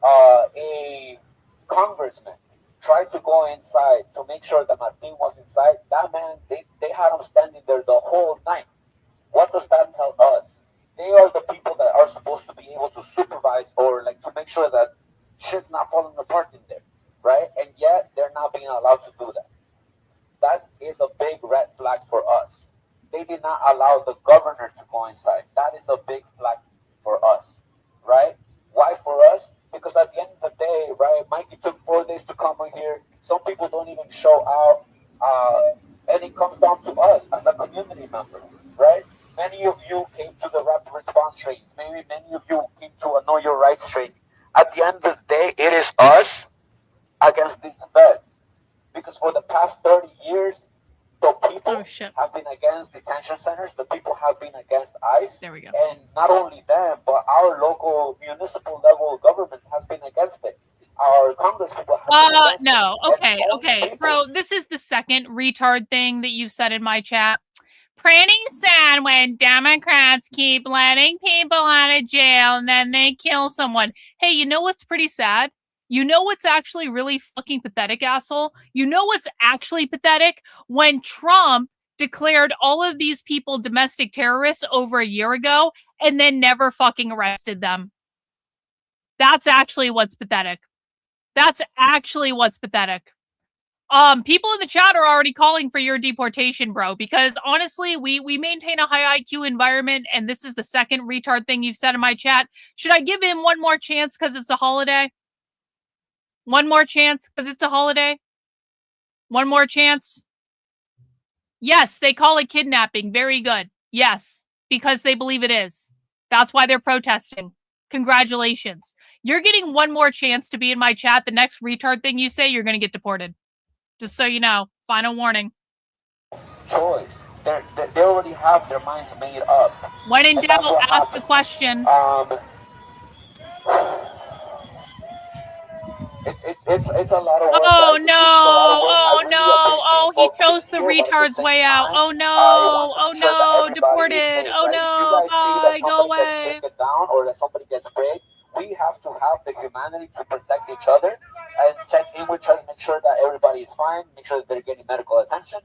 a congressman tried to go inside to make sure that Martin was inside. That man, they had him standing there the whole night. What does that tell us? They are the people that are supposed to be able to supervise or like to make sure that shit's not falling apart in there, right? And yet they're not being allowed to do that. That is a big red flag for us. They did not allow the governor to go inside. That is a big flag for us, right? Why for us? Because at the end of the day, right, Mikey took 4 days to come in here. Some people don't even show out. And it comes down to us as a community member, right? Many of you came to the rapid response trainings. Maybe many of you came to a Know Your Rights training. At the end of the day, it is us against these feds. Because for the past 30 years, the people have been against detention centers. The people have been against ICE. There we go. And not only them, but our local municipal level government has been against it. Our Congress people have been against it. No. Okay. Bro, this is the second retard thing that you've said in my chat. Pretty sad when Democrats keep letting people out of jail and then they kill someone. Hey, you know what's pretty sad? You know what's actually really fucking pathetic, asshole? You know what's actually pathetic? When Trump declared all of these people domestic terrorists over a year ago and then never fucking arrested them. That's actually what's pathetic. That's actually what's pathetic. People in the chat are already calling for your deportation, bro, because honestly, we maintain a high IQ environment, and this is the second retard thing you've said in my chat. Should I give him one more chance because it's a holiday? One more chance because it's a holiday? One more chance? Yes, they call it kidnapping. Very good. Yes, because they believe it is. That's why they're protesting. Congratulations. You're getting one more chance to be in my chat. The next retard thing you say, you're going to get deported. Just so you know. Final warning. Choice. They already have their minds made up. When in doubt, ask the question. It's a lot of work. Oh no! Oh, he chose the retard's way out. Oh no! Deported. Oh no! Bye. Go away. Down or that somebody gets paid. We have to have the humanity to protect each other and check in with each other, make sure that everybody is fine, make sure that they're getting medical attention.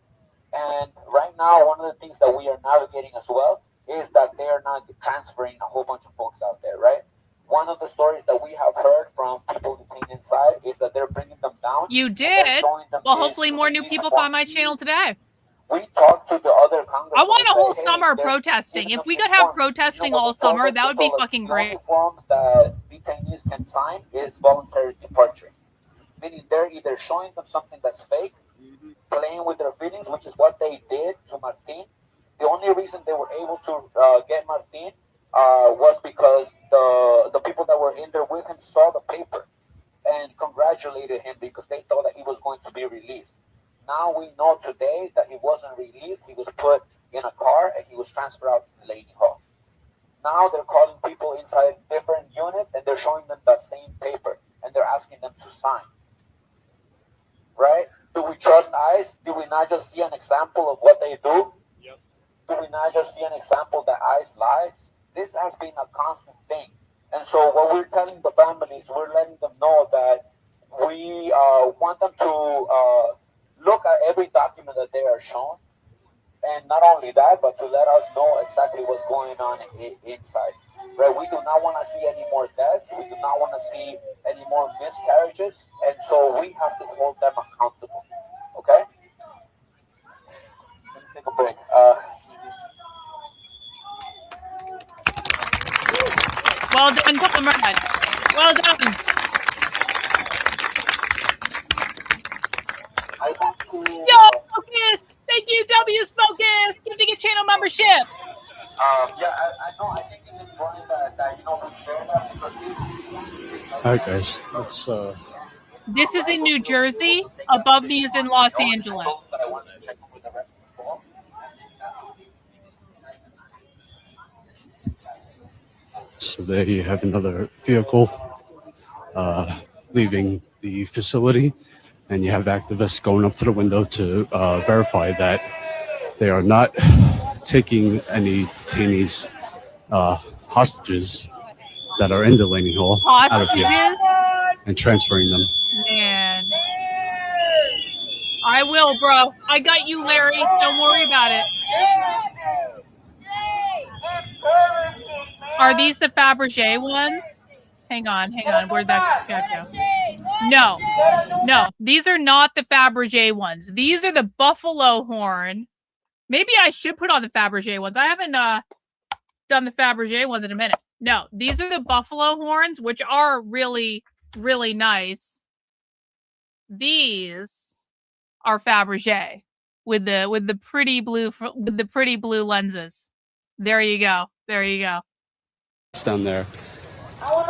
And right now, one of the things that we are navigating as well is that they are not transferring a whole bunch of folks out there, right? One of the stories that we have heard from people detained inside is that they're bringing them down. You did? Well, hopefully more new people find my channel today. We talked to the other congressmen. I want a whole say, hey, summer of they're protesting. giving If them we this could have form. protesting You know what all the form summer, is? that would They be told us fucking the only great. form that detainees can sign is voluntary departure. Meaning they're either showing them something that's fake, playing with their feelings, which is what they did to Martin. The only reason they were able to get Martin was because the people that were in there with him saw the paper and congratulated him because they thought that he was going to be released. Now we know today that he wasn't released. He was put in a car and he was transferred out to the Lady Hall. Now they're calling people inside different units and they're showing them the same paper and they're asking them to sign. Right? Do we trust ICE? Do we not just see an example of what they do? Yep. Do we not just see an example that ICE lies? This has been a constant thing. And so what we're telling the families, we're letting them know that we want them to look at every document that they are shown. And not only that, but to let us know exactly what's going on inside. Right? We do not want to see any more deaths. We do not want to see any more miscarriages. And so we have to hold them accountable. Okay? Let me take a break. Well done, comrade. Well done. Yo, Focus! Thank you, W's Focus! Giving a channel membership. Yeah, I know. I think it's important that you know, we share that because All right, guys. Let's. This is in New Jersey. Above me is in Los Angeles. So there you have another vehicle leaving the facility, and you have activists going up to the window to verify that they are not taking any detainees, hostages that are in Delaney Hall out of here and transferring them. Man. I will, bro. I got you, Larry. Don't worry about it. Are these the Fabergé ones? Hang on. Where'd that go? No. These are not the Fabergé ones. These are the buffalo horn. Maybe I should put on the Fabergé ones. I haven't done the Fabergé ones in a minute. No, these are the buffalo horns, which are really, really nice. These are Fabergé with the pretty blue lenses. There you go. It's down there.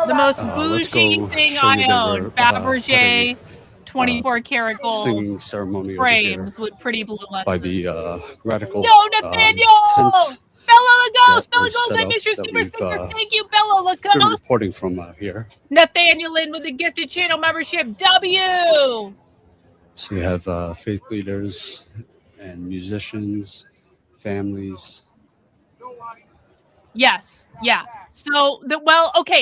The most Let's bougie go thing show you I that own. we're, Fabergé 24 karat gold singing ceremony frames with pretty blue lenses. by the radical Yo, Nathaniel! tent Bella Lagos! that Bella was Lagos, set I up miss your that super we've, sticker. Thank you, Bella been Lagos. reporting from here. Nathaniel in with the gifted channel membership. W! So you have faith leaders and musicians, families. Yes. Yeah. So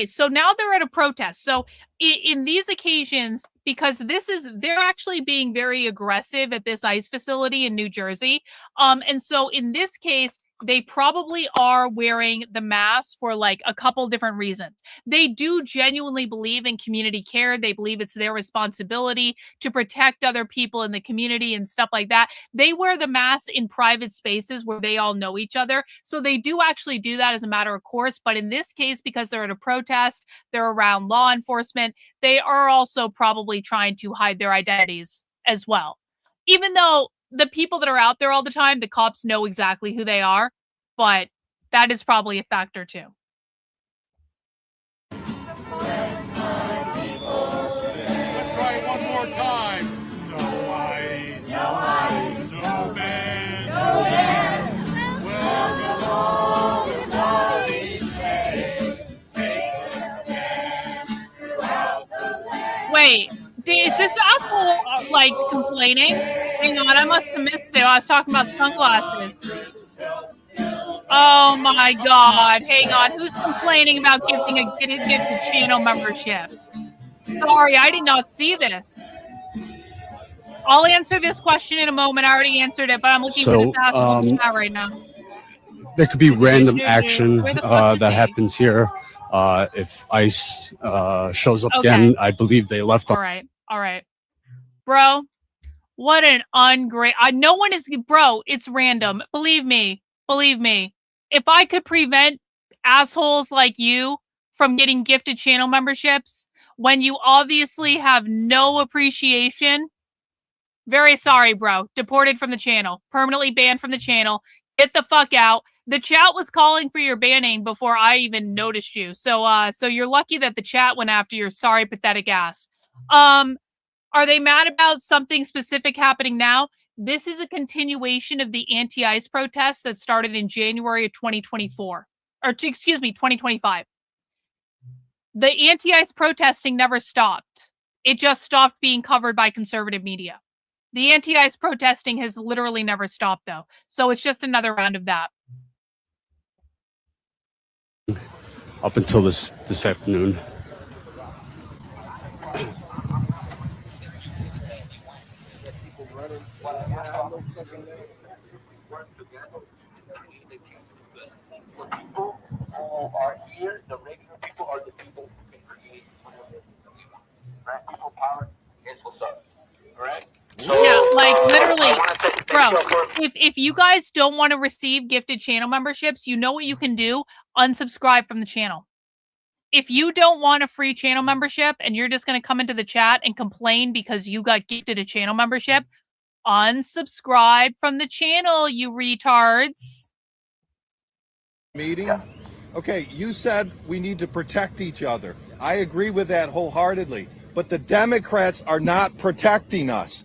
so now they're at a protest. So in these occasions, because they're actually being very aggressive at this ICE facility in New Jersey. And so in this case, they probably are wearing the mask for like a couple different reasons. They do genuinely believe in community care. They believe it's their responsibility to protect other people in the community and stuff like that. They wear the mask in private spaces where they all know each other. So they do actually do that as a matter of course. But in this case, because they're at a protest, they're around law enforcement, they are also probably trying to hide their identities as well. Even though the people that are out there all the time, the cops know exactly who they are, but that is probably a factor too. Let's try it one more time. No ice, no ice, no man, no man. Welcome home with Bobby Shea. Take a stand throughout the land. Wait, is this asshole like complaining? Hang on, I must have missed it. I was talking about sunglasses. Oh my god, hang on. Who's complaining about gifting a gifted channel membership? Sorry, I did not see this. I'll answer this question in a moment. I already answered it, but I'm looking for this asshole in the chat right now. There could be random action that happens here. If ICE shows up Okay. again, I believe they left All right. All right. Bro, what an ungreat. No one is, bro, it's random. Believe me. Believe me. If I could prevent assholes like you from getting gifted channel memberships when you obviously have no appreciation, very sorry, bro. Deported from the channel. Permanently banned from the channel. Get the fuck out. The chat was calling for your banning before I even noticed you. So you're lucky that the chat went after your sorry, pathetic ass. Are they mad about something specific happening now? This is a continuation of the anti-ICE protests that started in January of 2024. Or, excuse me, 2025. The anti-ICE protesting never stopped. It just stopped being covered by conservative media. The anti-ICE protesting has literally never stopped, though. So it's just another round of that. up until this afternoon. People who are here, the regular people, are the people who can create whatever we want. Right? People power is what's up. Alright? So, yeah, like literally, bro, if you guys don't want to receive gifted channel memberships, you know what you can do? Unsubscribe from the channel. If you don't want a free channel membership and you're just going to come into the chat and complain because you got gifted a channel membership, unsubscribe from the channel, you retards. Meeting? Okay, you said we need to protect each other. I agree with that wholeheartedly. But the Democrats are not protecting us.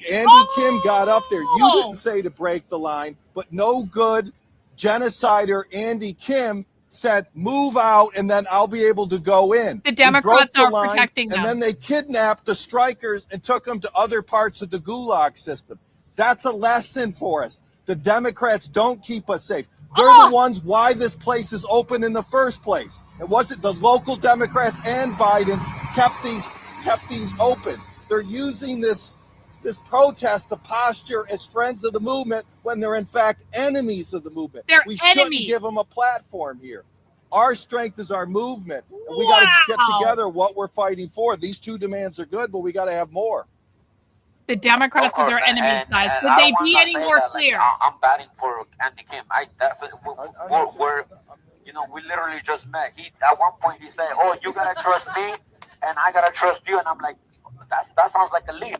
Andy Kim got up there. You didn't say to break the line, but no good genocider Andy Kim said, move out and then I'll be able to go in. The Democrats are protecting them. And then they kidnapped the strikers and took them to other parts of the gulag system. That's a lesson for us. The Democrats don't keep us safe. They're the ones why this place is open in the first place. It wasn't the local Democrats and Biden kept these open. They're using this protest to posture as friends of the movement when they're in fact enemies of the movement. We shouldn't give them a platform here. Our strength is our movement. And we got to get together what we're fighting for. These two demands are good, but we got to have more. The Democrats are their enemies, guys. Would they be any more clear? I'm batting for Andy Kim. I definitely, we're we literally just met. At one point he said, "Oh, you gotta trust me, and I gotta trust you," and I'm like, that sounds like a leap.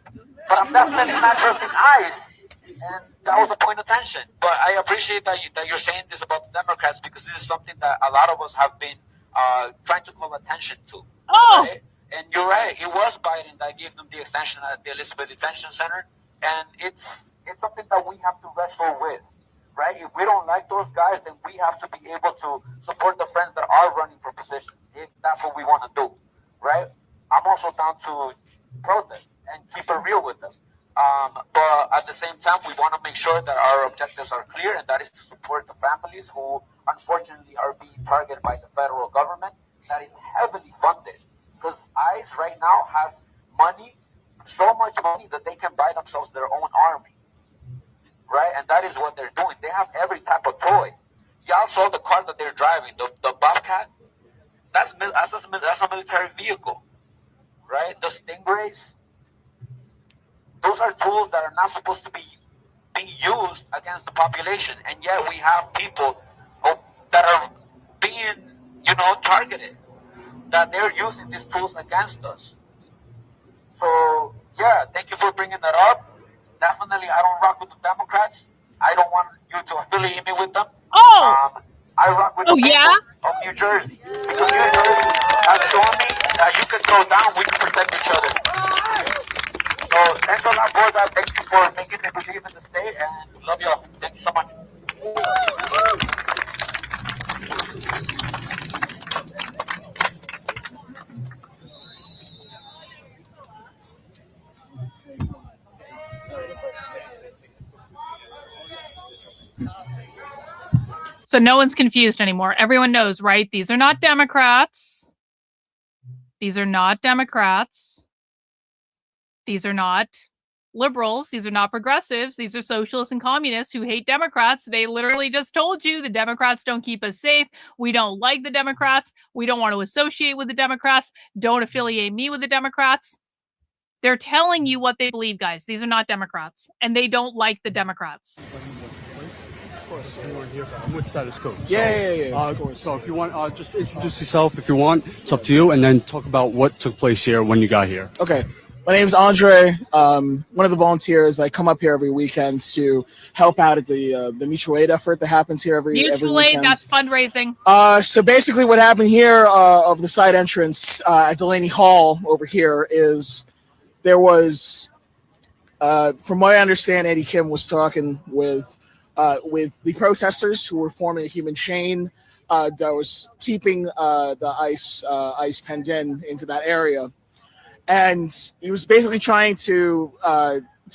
But I'm definitely not trusting ICE, and that was the point of tension. But I appreciate that you're saying this about the Democrats, because this is something that a lot of us have been trying to call attention to. Right? And you're right, it was Biden that gave them the extension at the Elizabeth Detention Center, and it's something that we have to wrestle with, right? If we don't like those guys, then we have to be able to support the friends that are running for positions, if that's what we want to do, right? I'm also down to protest and keep it real with us. But at the same time, we want to make sure that our objectives are clear, and that is to support the families who unfortunately are being targeted by the federal government that is heavily funded. Because ICE right now has money, so much money that they can buy themselves their own army, right? And that is what they're doing. They have every type of toy. Y'all saw the car that they're driving, the Bobcat. That's a military vehicle, right? The Stingrays. Those are tools that are not supposed to be used against the population, and yet we have people that are being, targeted. That they're using these tools against us. So, yeah, thank you for bringing that up. Definitely, I don't rock with the Democrats. I don't want you to affiliate me with them. I rock with the people of New Jersey. Because New Jersey has shown me that you can throw down, we can protect each other. So, thanks a lot for that. Thank you for making me believe in the state, and love y'all. Thank you so much. So no one's confused anymore. Everyone knows, right? These are not Democrats. These are not Democrats. These are not liberals. These are not progressives. These are socialists and communists who hate Democrats. They literally just told you the Democrats don't keep us safe. We don't like the Democrats. We don't want to associate with the Democrats. Don't affiliate me with the Democrats. They're telling you what they believe, guys. These are not Democrats, and they don't like the Democrats. Of course, you weren't here, but I'm with Status Code. Yeah. Of course. So if you want, just introduce yourself if you want. It's up to you, and then talk about what took place here when you got here. Okay. My name's Andre. One of the volunteers. I come up here every weekend to help out at the mutual aid effort that happens here every Mutual aid, weekend. that's fundraising. So basically what happened here of the side entrance at Delaney Hall over here is there was, from what I understand, Eddie Kim was talking with the protesters who were forming a human chain that was keeping the ICE penned into that area. And he was basically trying to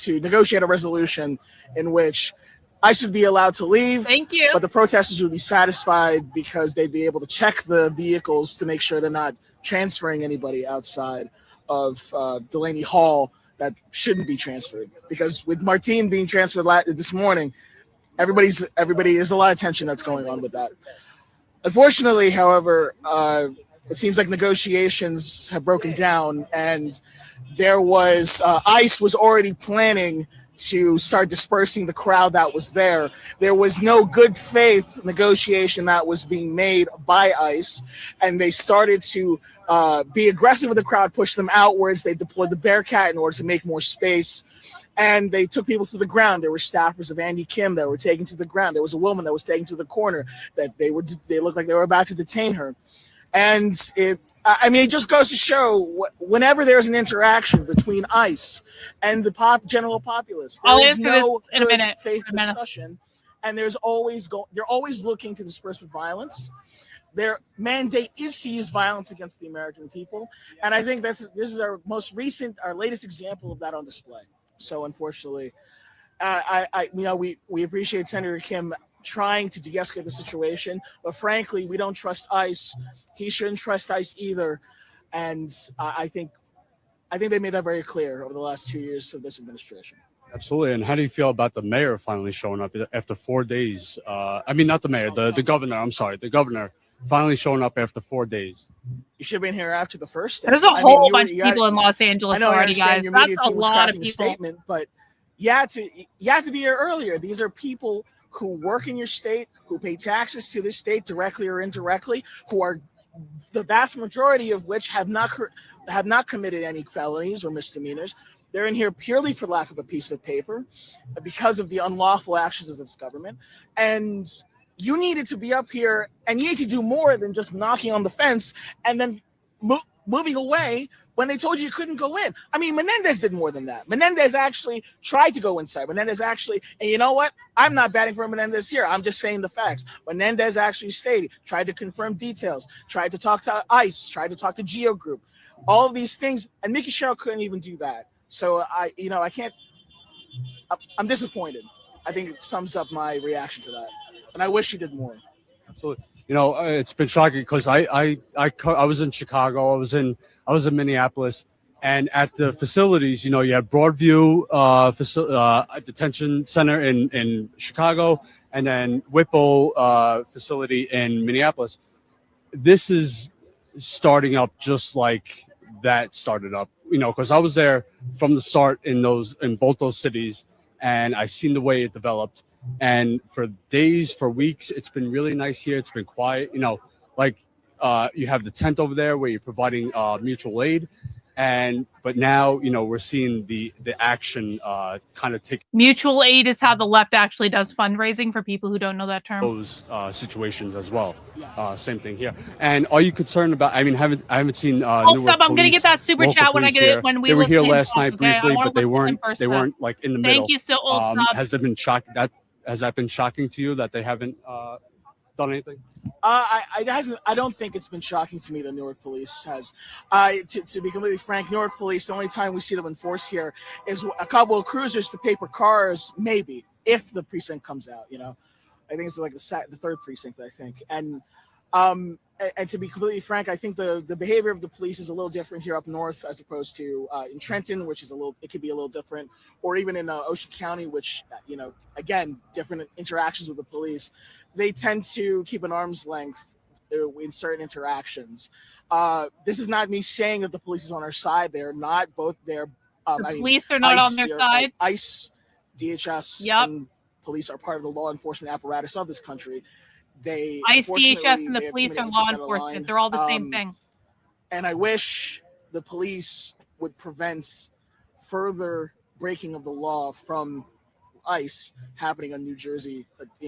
negotiate a resolution in which ICE would be allowed to leave. Thank you. But the protesters would be satisfied because they'd be able to check the vehicles to make sure they're not transferring anybody outside of Delaney Hall that shouldn't be transferred. Because with Martine being transferred this morning, everybody, there's a lot of tension that's going on with that. Unfortunately, however, it seems like negotiations have broken down, and there was ICE was already planning to start dispersing the crowd that was there. There was no good faith negotiation that was being made by ICE, and they started to be aggressive with the crowd, push them outwards. They deployed the Bearcat in order to make more space, and they took people to the ground. There were staffers of Andy Kim that were taken to the ground. There was a woman that was taken to the corner that they looked like they were about to detain her. And it just goes to show whenever there's an interaction between ICE and the general populace, I'll there is answer no this in a minute. faith discussion, and they're always looking to disperse with violence. Their mandate is to use violence against the American people, and I think this is our latest example of that on display. So unfortunately, we appreciate Senator Kim trying to de-escalate the situation, but frankly, we don't trust ICE. He shouldn't trust ICE either, and I think they made that very clear over the last 2 years of this administration. Absolutely. And how do you feel about the mayor finally showing up after 4 days? Not the mayor, the governor. I'm sorry, the governor finally showing up after 4 days. You should have been here after the first day. There's a whole bunch of people in Los Angeles already, guys. Your That's media a team was lot of crafting a people. statement, but you had to be here earlier. These are people who work in your state, who pay taxes to this state directly or indirectly, who are the vast majority of which have not committed any felonies or misdemeanors. They're in here purely for lack of a piece of paper because of the unlawful actions of this government. And you needed to be up here, and you need to do more than just knocking on the fence and then moving away when they told you couldn't go in. I mean, Menendez did more than that. Menendez actually tried to go inside. And you know what? I'm not batting for Menendez here. I'm just saying the facts. Menendez actually stayed, tried to confirm details, tried to talk to ICE, tried to talk to Geo Group, all of these things. And Mickey Sherrill couldn't even do that. So I'm disappointed. I think it sums up my reaction to that. And I wish he did more. Absolutely. It's been shocking because I was in Chicago, I was in Minneapolis, and at the facilities, you have Broadview detention center in Chicago, and then Whipple facility in Minneapolis. This is starting up just like that started up, because I was there from the start in both those cities, and I seen the way it developed. And for days, for weeks, it's been really nice here. It's been quiet. You have the tent over there where you're providing mutual aid. But now, we're seeing the action kind of take Mutual aid is how the left actually does fundraising for people who don't know that term. those situations as well. Same thing here. And are you concerned about? I haven't seen. I'm gonna get that super chat when I get it when we. They were here listen last night okay? briefly, but they weren't. They weren't like in the middle. Thank you, still old sub. Has that been shocking to you that they haven't done anything? I don't think it's been shocking to me that Newark Police has. To be completely frank, Newark Police, the only time we see them enforce here is a couple of cruisers to paper cars, maybe, if the precinct comes out, I think it's like the third precinct, I think. And and to be completely frank, I think the behavior of the police is a little different here up north as opposed to in Trenton, which is it could be a little different, or even in Ocean County, which, again, different interactions with the police. They tend to keep an arm's length in certain interactions. This is not me saying that the police is on our side. They're not. Both they're. Police are not on their side. ICE, DHS, and police are part of the law enforcement apparatus of this country. ICE, DHS, and the police are law enforcement. They're all the same thing. And I wish the police would prevent further breaking of the law from ICE happening on New Jersey,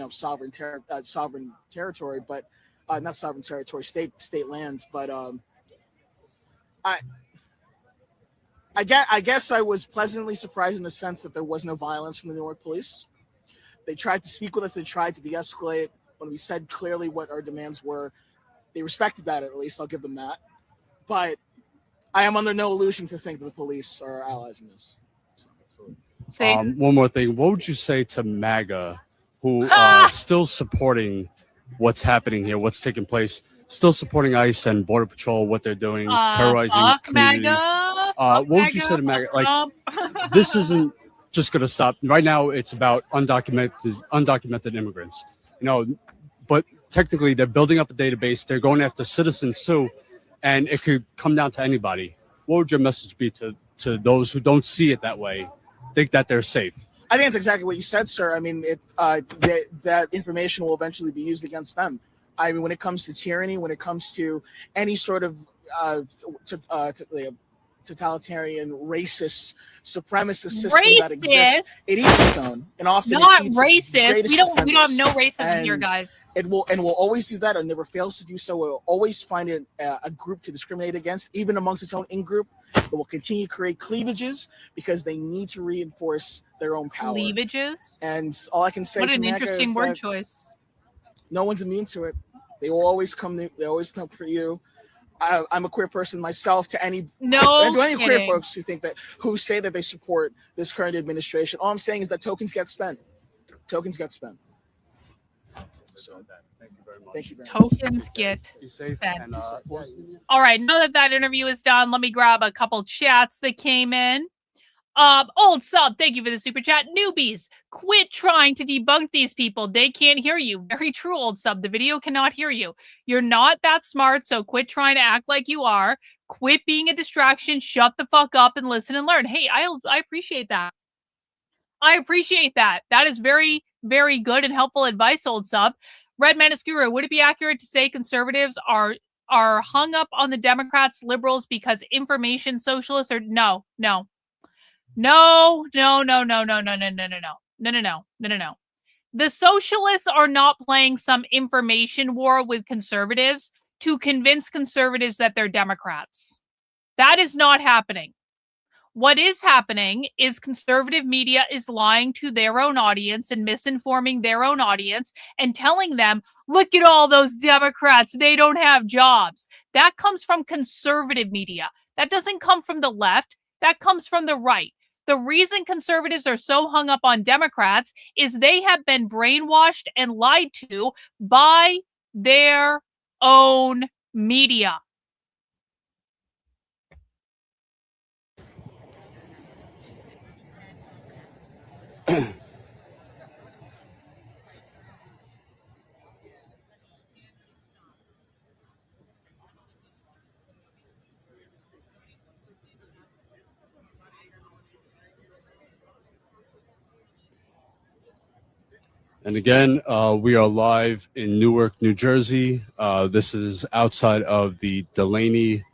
sovereign territory, but not sovereign territory, state lands. But I guess I was pleasantly surprised in the sense that there was no violence from the Newark police. They tried to speak with us. They tried to de-escalate. When we said clearly what our demands were, they respected that, at least. I'll give them that. But I am under no illusion to think that the police are our allies in this. One more thing. What would you say to MAGA, who are still supporting what's happening here, what's taking place, still supporting ICE and Border Patrol, what they're doing, terrorizing communities? What would you say to MAGA? Like, this isn't just going to stop. Right now, it's about undocumented immigrants. But technically, they're building up a database. They're going after citizens too, and it could come down to anybody. What would your message be to those who don't see it that way, think that they're safe? I think that's exactly what you said, sir. I mean, that information will eventually be used against them. I mean, when it comes to tyranny, when it comes to any sort of totalitarian, racist, supremacist system that exists, it eats its own, and often not it eats racist. Its we don't have no racism and here, guys. It will always do that, and never fails to do so. It will always find a group to discriminate against, even amongst its own in-group. It will continue to create cleavages because they need to reinforce their own power. Cleavages? And all I can say what to an MAGA interesting is word that choice. no one's immune to it. They will always come. They always come for you. I'm a queer person myself. To any queer folks who say that they support this current administration, all I'm saying is that tokens get spent. Tokens get spent. So thank you very much. Thank you very much. Tokens get spent. All right, now that interview is done, let me grab a couple chats that came in. Old sub, thank you for the super chat. Newbies, quit trying to debunk these people. They can't hear you. Very true, old sub. The video cannot hear you. You're not that smart, so quit trying to act like you are. Quit being a distraction. Shut the fuck up and listen and learn. Hey, I appreciate that. I appreciate that. That is very, very good and helpful advice, old sub. Red Manus Guru, would it be accurate to say conservatives are hung up on the Democrats, liberals because information socialists are No. The socialists are not playing some information war with conservatives to convince conservatives that they're Democrats. That is not happening. What is happening is conservative media is lying to their own audience and misinforming their own audience and telling them, look at all those Democrats, they don't have jobs. That comes from conservative media. That doesn't come from the left. That comes from the right. The reason conservatives are so hung up on Democrats is they have been brainwashed and lied to by their own media. And again, we are live in Newark, New Jersey. This is outside of the Delaney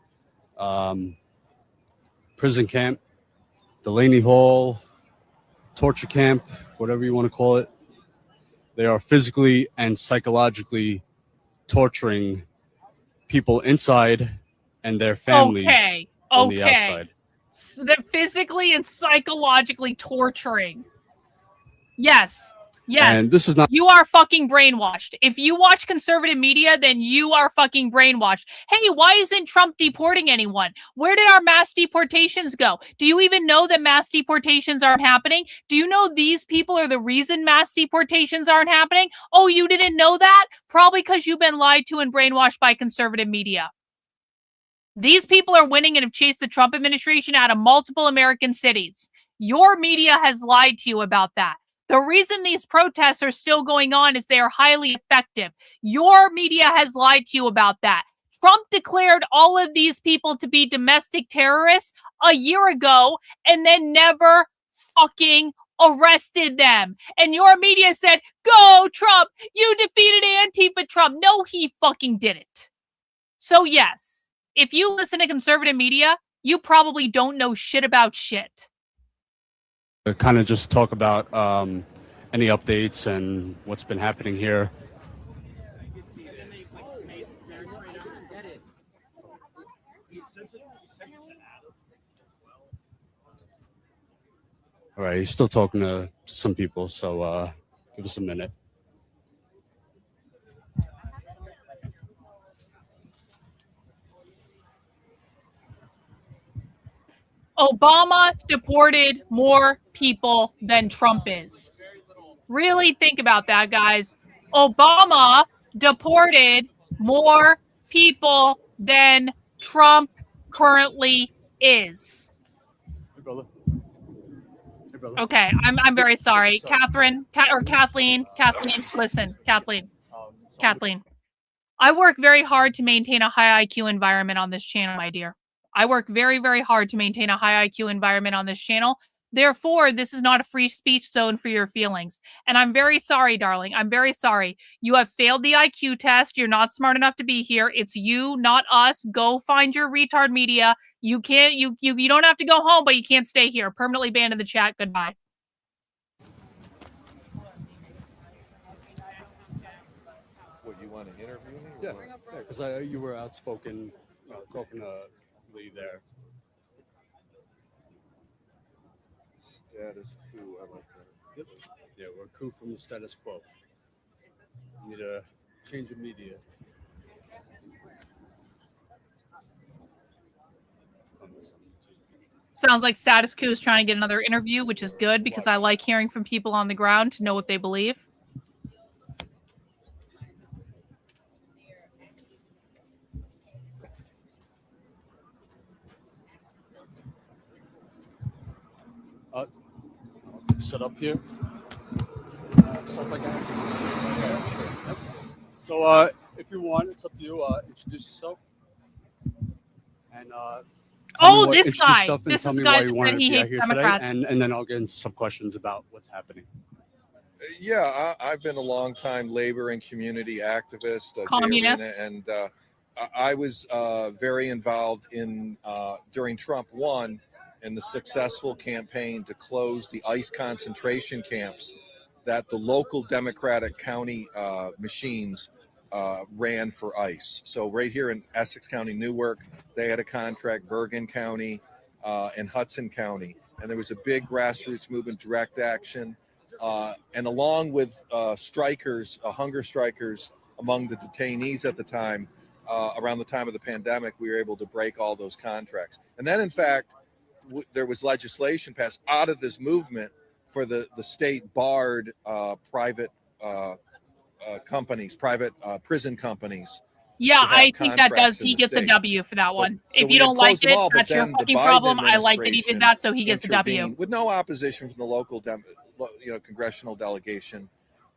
prison camp, Delaney Hall, torture camp, whatever you want to call it. They are physically and psychologically torturing people inside and their families on the outside. So they're physically and psychologically torturing. Yes. Yes. And this is not. You are fucking brainwashed. If you watch conservative media, then you are fucking brainwashed. Hey, why isn't Trump deporting anyone? Where did our mass deportations go? Do you even know that mass deportations aren't happening? Do you know these people are the reason mass deportations aren't happening? Oh, you didn't know that? Probably because you've been lied to and brainwashed by conservative media. These people are winning and have chased the Trump administration out of multiple American cities. Your media has lied to you about that. The reason these protests are still going on is they are highly effective. Your media has lied to you about that. Trump declared all of these people to be domestic terrorists a year ago and then never fucking arrested them. And your media said, go Trump, you defeated Antifa Trump. No, he fucking didn't. So yes, if you listen to conservative media, you probably don't know shit about shit. Kind of just talk about any updates and what's been happening here. All right, he's still talking to some people, so give us a minute. Obama deported more people than Trump is. Really think about that, guys. Obama deported more people than Trump currently is. Hey, brother. Hey, brother. Okay, I'm very sorry. Kathleen, listen, Kathleen. I work very hard to maintain a high IQ environment on this channel, my dear. I work very, very hard to maintain a high IQ environment on this channel. Therefore, this is not a free speech zone for your feelings. And I'm very sorry, darling. I'm very sorry. You have failed the IQ test. You're not smart enough to be here. It's you, not us. Go find your retard media. You can't, you don't have to go home, but you can't stay here. Permanently banned in the chat. Goodbye. What, you want to interview me? Yeah, because you were outspoken talking to Lee there. Status quo, I like that. Yep. Yeah, we're a coup from the status quo. We need a change of media. Sounds like Status Quo is trying to get another interview, which is good because I like hearing from people on the ground to know what they believe. Set up here. Stuff like that. Yeah, sure. Yep. So, if you want, it's up to you. Introduce yourself. And this guy. This is the guy that said he hates Democrats. And then I'll get into some questions about what's happening. Yeah, I've been a long time labor and community activist, Communist. and I was very involved in during Trump 1 in the successful campaign to close the ICE concentration camps that the local Democratic county machines ran for ICE. So right here in Essex County, Newark, they had a contract, Bergen County and Hudson County. And there was a big grassroots movement, direct action. And along with strikers, hunger strikers among the detainees at the time, around the time of the pandemic, we were able to break all those contracts. And then, in fact, there was legislation passed out of this movement for the state barred private companies, private prison companies. Yeah, I think that does. He gets a W for that one. If you don't like it, that's your fucking problem. I like that he did that, so he gets a W. With no opposition from the local, congressional delegation,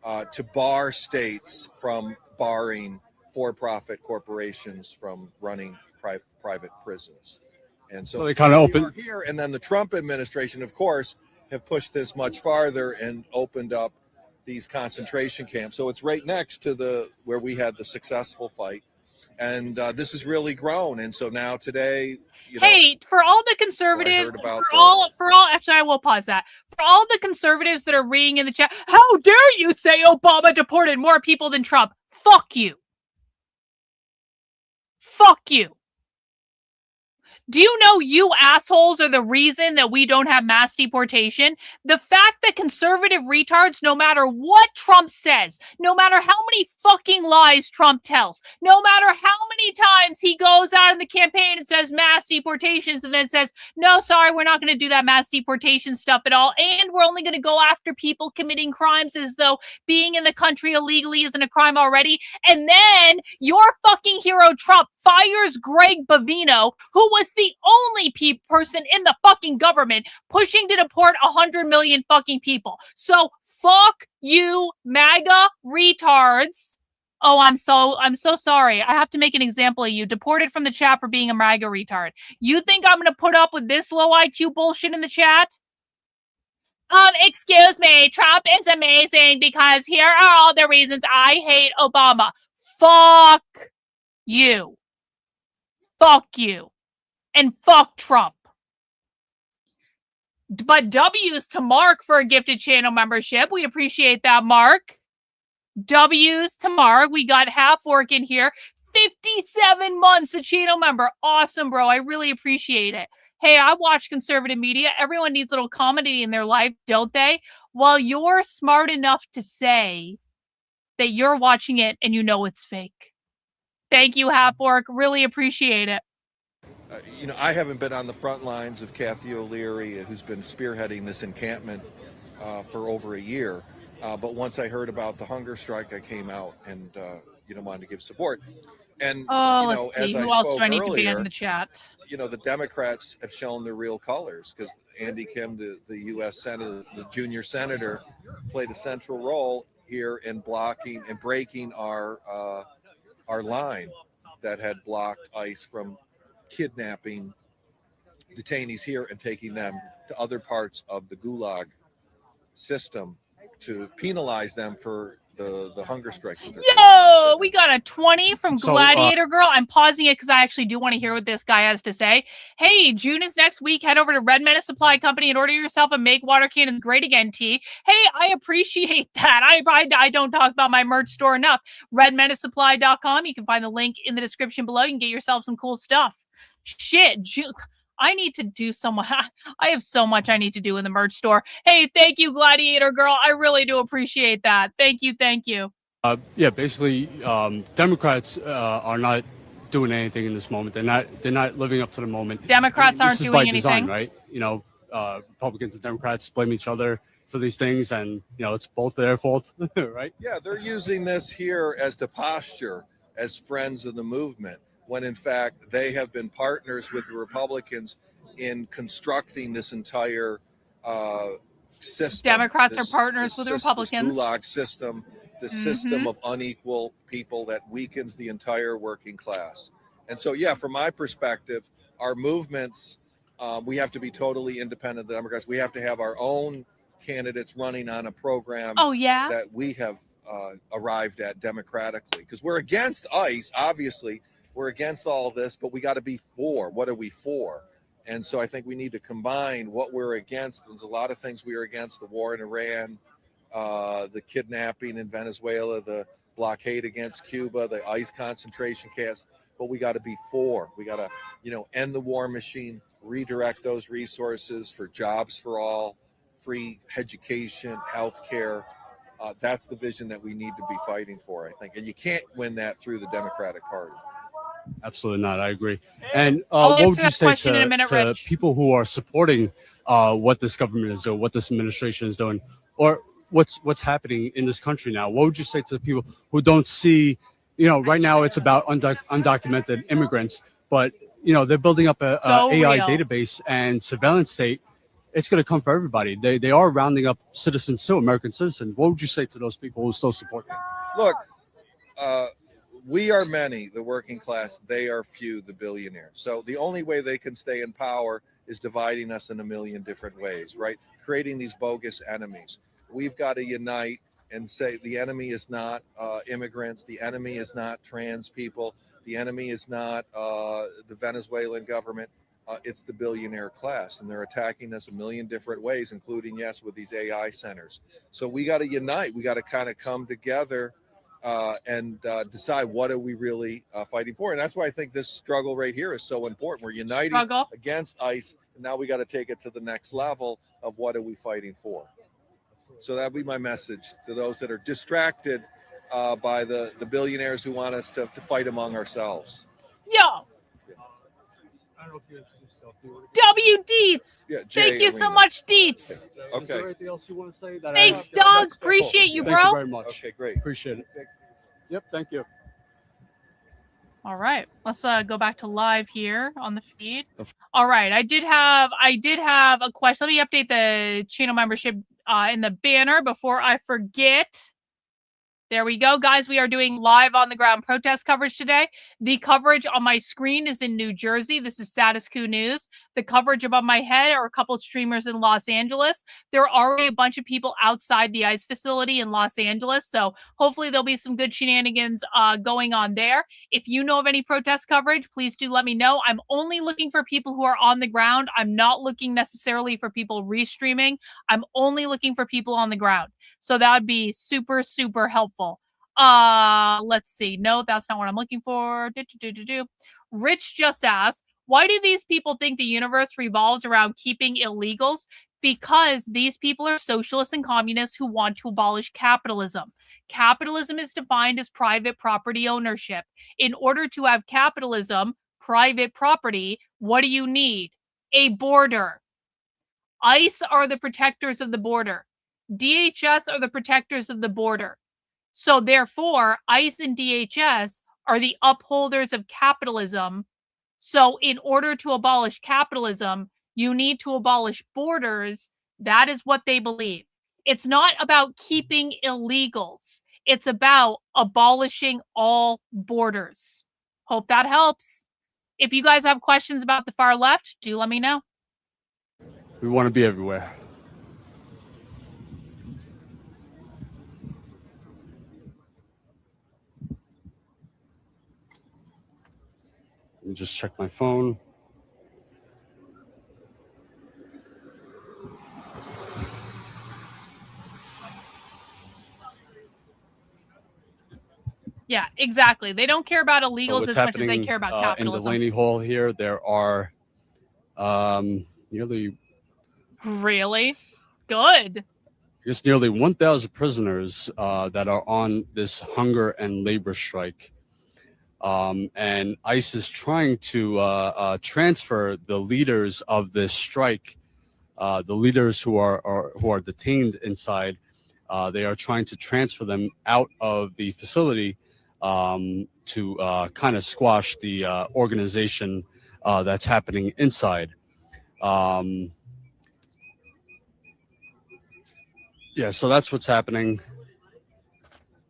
to bar states from barring for-profit corporations from running private prisons. And so they kind of opened here, and then the Trump administration, of course, have pushed this much farther and opened up these concentration camps. So it's right next to where we had the successful fight, and this has really grown. And so now today, hey, for all the conservatives, actually, I will pause that. For all the conservatives that are reading in the chat, how dare you say Obama deported more people than Trump? Fuck you. Fuck you. Do you know you assholes are the reason that we don't have mass deportation? The fact that conservative retards, no matter what Trump says, no matter how many fucking lies Trump tells, no matter how many times he goes out in the campaign and says mass deportations and then says, no, sorry, we're not going to do that mass deportation stuff at all. And we're only going to go after people committing crimes as though being in the country illegally isn't a crime already. And then your fucking hero Trump fires Greg Bavino, who was the only person in the fucking government pushing to deport 100 million fucking people. So fuck you, MAGA retards. Oh, I'm so sorry. I have to make an example of you. Deported from the chat for being a MAGA retard. You think I'm gonna put up with this low IQ bullshit in the chat? Excuse me, Trump is amazing because here are all the reasons I hate Obama. Fuck you. Fuck you. And fuck Trump. But W's to Mark for a gifted channel membership. We appreciate that, Mark. W's to Mark. We got half work in here. 57 months a channel member. Awesome, bro. I really appreciate it. Hey, I watch conservative media. Everyone needs a little comedy in their life, don't they? Well, you're smart enough to say that you're watching it and you know it's fake. Thank you, half work. Really appreciate it. You know, I haven't been on the front lines of Kathy O'Leary, who's been spearheading this encampment for over a year. But once I heard about the hunger strike, I came out and wanted to give support. And Let's see. Who else do I need to be in the chat? You know, the Democrats have shown their real colors because Andy Kim, the U.S. Senator, the junior senator, played a central role here in blocking and breaking our line that had blocked ICE from kidnapping detainees here and taking them to other parts of the Gulag system to penalize them for the hunger strike. Yo, we got a 20 from Gladiator Girl. I'm pausing it because I actually do want to hear what this guy has to say. Hey, June is next week. Head over to Red Menace Supply Company and order yourself a Make Water Cannons Great Again tee. Hey, I appreciate that. I don't talk about my merch store enough. RedMenaceSupply.com. You can find the link in the description below. You can get yourself some cool stuff. Shit, I need to do so much. I have so much I need to do in the merch store. Hey, thank you, Gladiator Girl. I really do appreciate that. Thank you. Thank you. Yeah, basically, Democrats are not doing anything in this moment. They're not living up to the moment. Democrats aren't doing anything. This is by design, right? You know, Republicans and Democrats blame each other for these things, and it's both their fault, right? Yeah, they're using this here as to posture as friends of the movement, when in fact they have been partners with the Republicans in constructing this entire system. Democrats are partners with the Republicans. This Gulag system, the system of unequal people that weakens the entire working class. And so, yeah, from my perspective, our movements, we have to be totally independent of the Democrats. We have to have our own candidates running on a program that we have arrived at democratically. Because we're against ICE, obviously. We're against all of this, but we got to be for. What are we for? And so I think we need to combine what we're against. There's a lot of things we are against: the war in Iran, the kidnapping in Venezuela, the blockade against Cuba, the ICE concentration camps. But we got to be for. We got to, end the war machine, redirect those resources for jobs for all, free education, health care. That's the vision that we need to be fighting for, I think. And you can't win that through the Democratic Party. Absolutely not. I agree. And what would you say to people who are supporting what this government is doing, what this administration is doing, or what's happening in this country now? What would you say to the people who don't see, right now it's about undocumented immigrants, but they're building up a AI database and surveillance state. It's going to come for everybody. They are rounding up citizens too, American citizens. What would you say to those people who still support them? Look, we are many, the working class. They are few, the billionaires. So the only way they can stay in power is dividing us in a million different ways, right? Creating these bogus enemies. We've got to unite and say the enemy is not immigrants. The enemy is not trans people. The enemy is not the Venezuelan government. It's the billionaire class, and they're attacking us a million different ways, including, yes, with these AI centers. So we got to unite. We got to kind of come together and decide what are we really fighting for. And that's why I think this struggle right here is so important. We're uniting against ICE, and now we got to take it to the next level of what are we fighting for. So that'd be my message to those that are distracted by the billionaires who want us to fight among ourselves. Yo. I don't know if you introduced yourself. W Deets. Yeah, Thank you so Arena. much, Deets. Okay. Is there anything else you want to say? Thanks, Doug. Appreciate you, Thank bro. you very much. Okay, great. Appreciate it. Yep, thank you. All right, let's go back to live here on the feed. All right, I did have a question. Let me update the channel membership in the banner before I forget. There we go, guys. We are doing live on the ground protest coverage today. The coverage on my screen is in New Jersey. This is Status Quo News. The coverage above my head are a couple streamers in Los Angeles. There are already a bunch of people outside the ICE facility in Los Angeles, so hopefully there'll be some good shenanigans going on there. If you know of any protest coverage, please do let me know. I'm only looking for people who are on the ground. I'm not looking necessarily for people restreaming. I'm only looking for people on the ground. So that would be super, super helpful. Let's see. No, that's not what I'm looking for. Rich just asked, why do these people think the universe revolves around keeping illegals? Because these people are socialists and communists who want to abolish capitalism. Capitalism is defined as private property ownership. In order to have capitalism, private property, what do you need? A border. ICE are the protectors of the border. DHS are the protectors of the border. So therefore, ICE and DHS are the upholders of capitalism. So in order to abolish capitalism, you need to abolish borders. That is what they believe. It's not about keeping illegals. It's about abolishing all borders. Hope that helps. If you guys have questions about the far left, do let me know. We want to be everywhere. Let me just check my phone. Yeah, exactly. They don't care about So illegals what's as much as they happening care about in capitalism. Delaney Hall here, there are nearly Good. There's nearly 1,000 prisoners that are on this hunger and labor strike. And ICE is trying to transfer the leaders of this strike, the leaders who are detained inside. They are trying to transfer them out of the facility to kind of squash the organization that's happening inside. Yeah, so that's what's happening.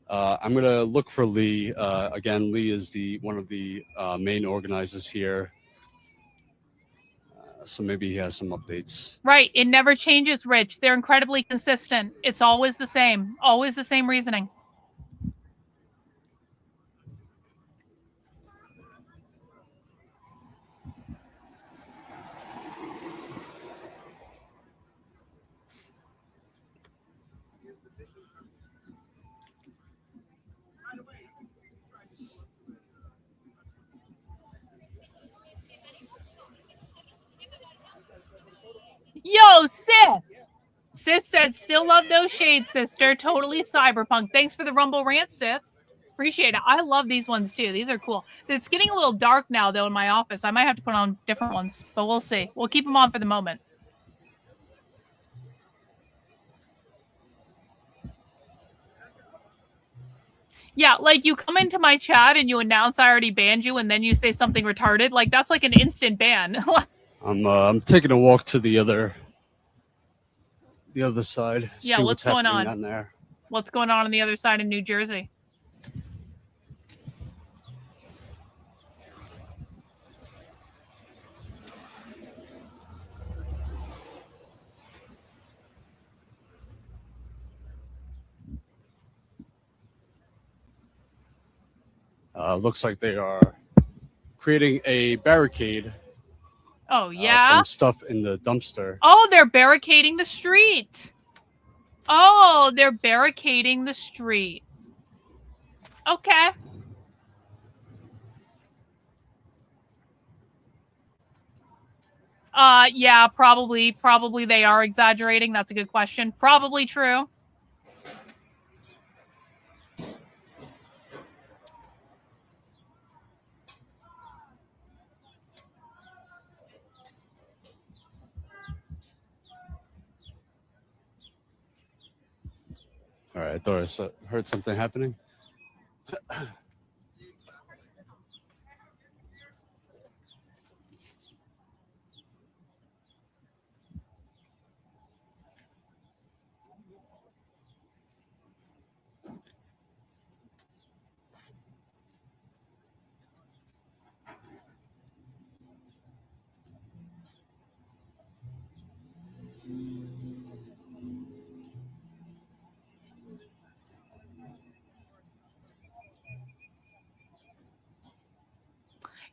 I'm gonna look for Lee again. Lee is one of the main organizers here, so maybe he has some updates. Right. It never changes, Rich. They're incredibly consistent. It's always the same. Always the same reasoning. Yo, Sith! Sith said, still love those shades, sister. Totally cyberpunk. Thanks for the Rumble rant, Sith. Appreciate it. I love these ones, too. These are cool. It's getting a little dark now, though, in my office. I might have to put on different ones, but we'll see. We'll keep them on for the moment. Yeah, like you come into my chat and you announce I already banned you and then you say something retarded. Like, that's like an instant ban. I'm taking a walk to the other side. Yeah, see what's going happening on? down there. What's going on the other side in New Jersey? Looks like they are creating a barricade. Oh, yeah? From stuff in the dumpster. Oh, they're barricading the street. Oh, they're barricading the street. Okay. Yeah, probably they are exaggerating. That's a good question. Probably true. All right, I thought I heard something happening.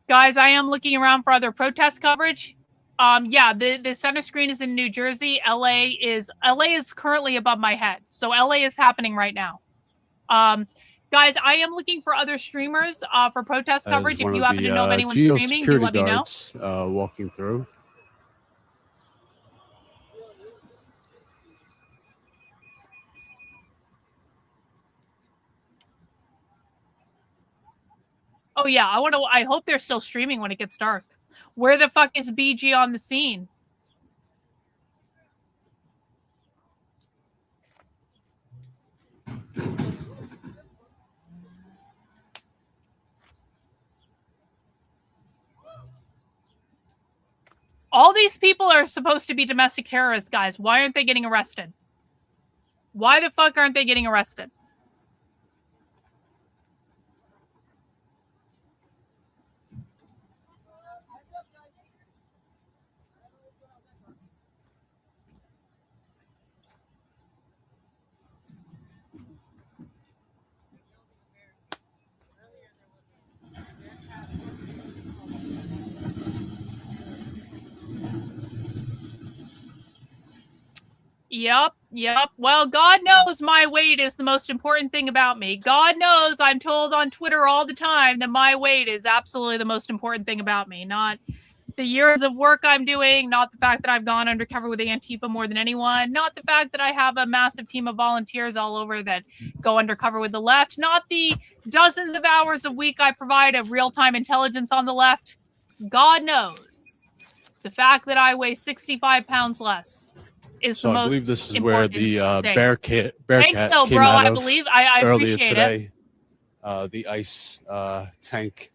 Guys, I am looking around for other protest coverage. Yeah, the center screen is in New Jersey. LA is currently above my head. So LA is happening right now. Guys, I am looking for other streamers for protest coverage. If you happen to know of anyone streaming, do let me know. Guards walking through. Oh yeah, I hope they're still streaming when it gets dark. Where the fuck is BG on the scene? All these people are supposed to be domestic terrorists, guys. Why aren't they getting arrested? Why the fuck aren't they getting arrested? Yep. Well, God knows my weight is the most important thing about me. God knows I'm told on Twitter all the time that my weight is absolutely the most important thing about me. Not the years of work I'm doing, not the fact that I've gone undercover with Antifa more than anyone, not the fact that I have a massive team of volunteers all over that go undercover with the left, not the dozens of hours a week I provide of real-time intelligence on the left. God knows. The fact that I weigh 65 pounds less is So the most I believe this is where the thing. Bearcat Thanks, though, came bro. out I of believe I earlier appreciate today. it. The ice tank.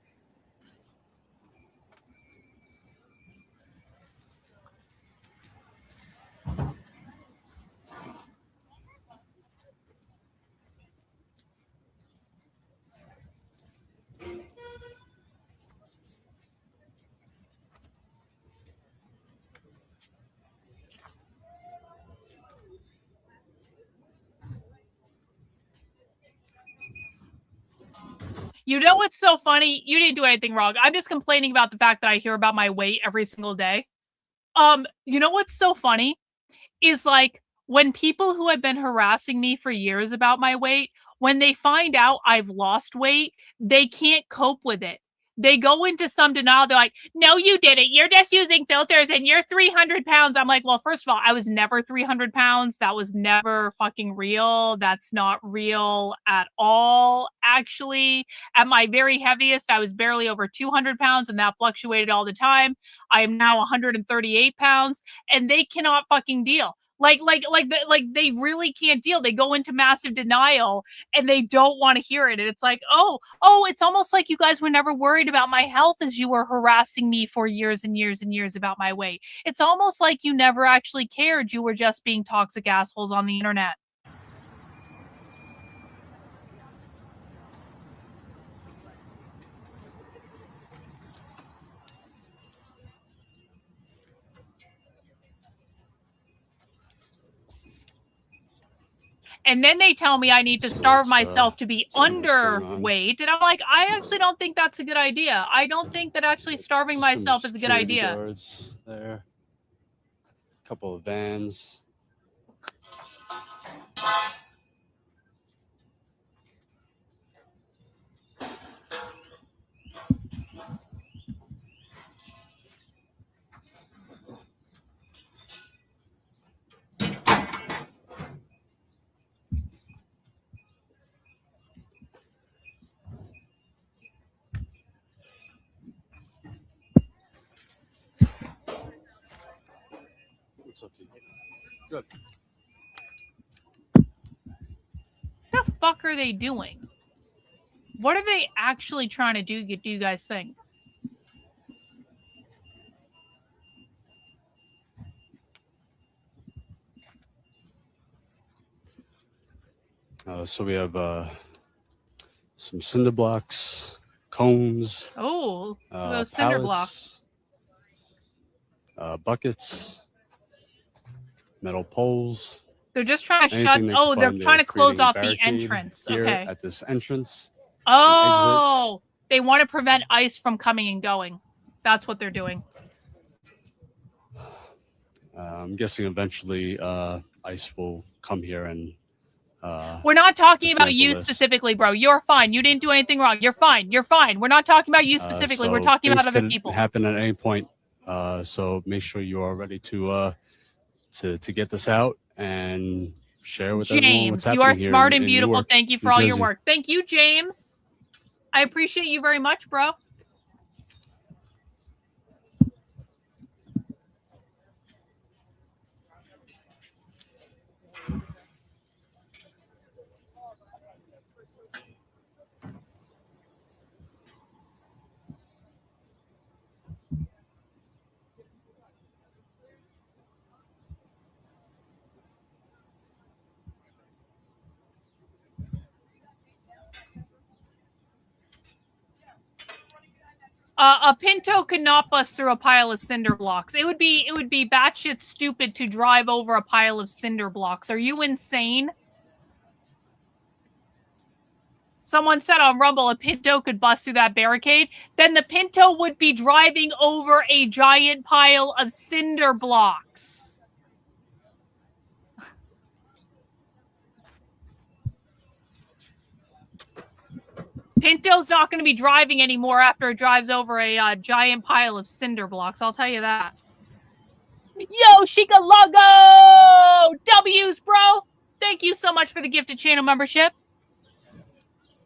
You know what's so funny? You didn't do anything wrong. I'm just complaining about the fact that I hear about my weight every single day. You know what's so funny? Is like when people who have been harassing me for years about my weight, when they find out I've lost weight, they can't cope with it. They go into some denial. They're like, no, you didn't. You're just using filters and you're 300 pounds. I'm like, well, first of all, I was never 300 pounds. That was never fucking real. That's not real at all. Actually, at my very heaviest, I was barely over 200 pounds and that fluctuated all the time. I am now 138 pounds and they cannot fucking deal. Like they really can't deal. They go into massive denial and they don't want to hear it. And it's like, oh, it's almost like you guys were never worried about my health as you were harassing me for years and years and years about my weight. It's almost like you never actually cared. You were just being toxic assholes on the internet. And then they tell me I need to starve myself to be underweight. And I'm like, I actually don't think that's a good idea. I don't think that actually starving myself is a good idea. Guards there. A couple of vans. It's up to you. Good. What the fuck are they doing? What are they actually trying to do you guys think? So we have some cinder blocks, cones. Oh, those cinder blocks. Buckets, metal poles. They're just trying to Anything they can they're find. trying to close Creating a off the barricade entrance. here Okay. At this entrance. Oh, they want to prevent ICE from coming and going. That's what they're doing. I'm guessing eventually ICE will come here and. We're not talking about you this. specifically, bro. You're fine. You didn't do anything wrong. You're fine. You're fine. We're not talking about you specifically. So We're talking about things other could people. happen at any point. So make sure you are ready to get this out and share with everyone what's James, you happening are here smart in and beautiful. Newark, Thank you for New all your Jersey. work. Thank you, James. I appreciate you very much, bro. A Pinto could not bust through a pile of cinder blocks. It would be batshit stupid to drive over a pile of cinder blocks. Are you insane? Someone said on Rumble a Pinto could bust through that barricade. Then the Pinto would be driving over a giant pile of cinder blocks. Pinto's not going to be driving anymore after it drives over a giant pile of cinder blocks. I'll tell you that. Yo, Shika Logo! W's, bro! Thank you so much for the gifted channel membership.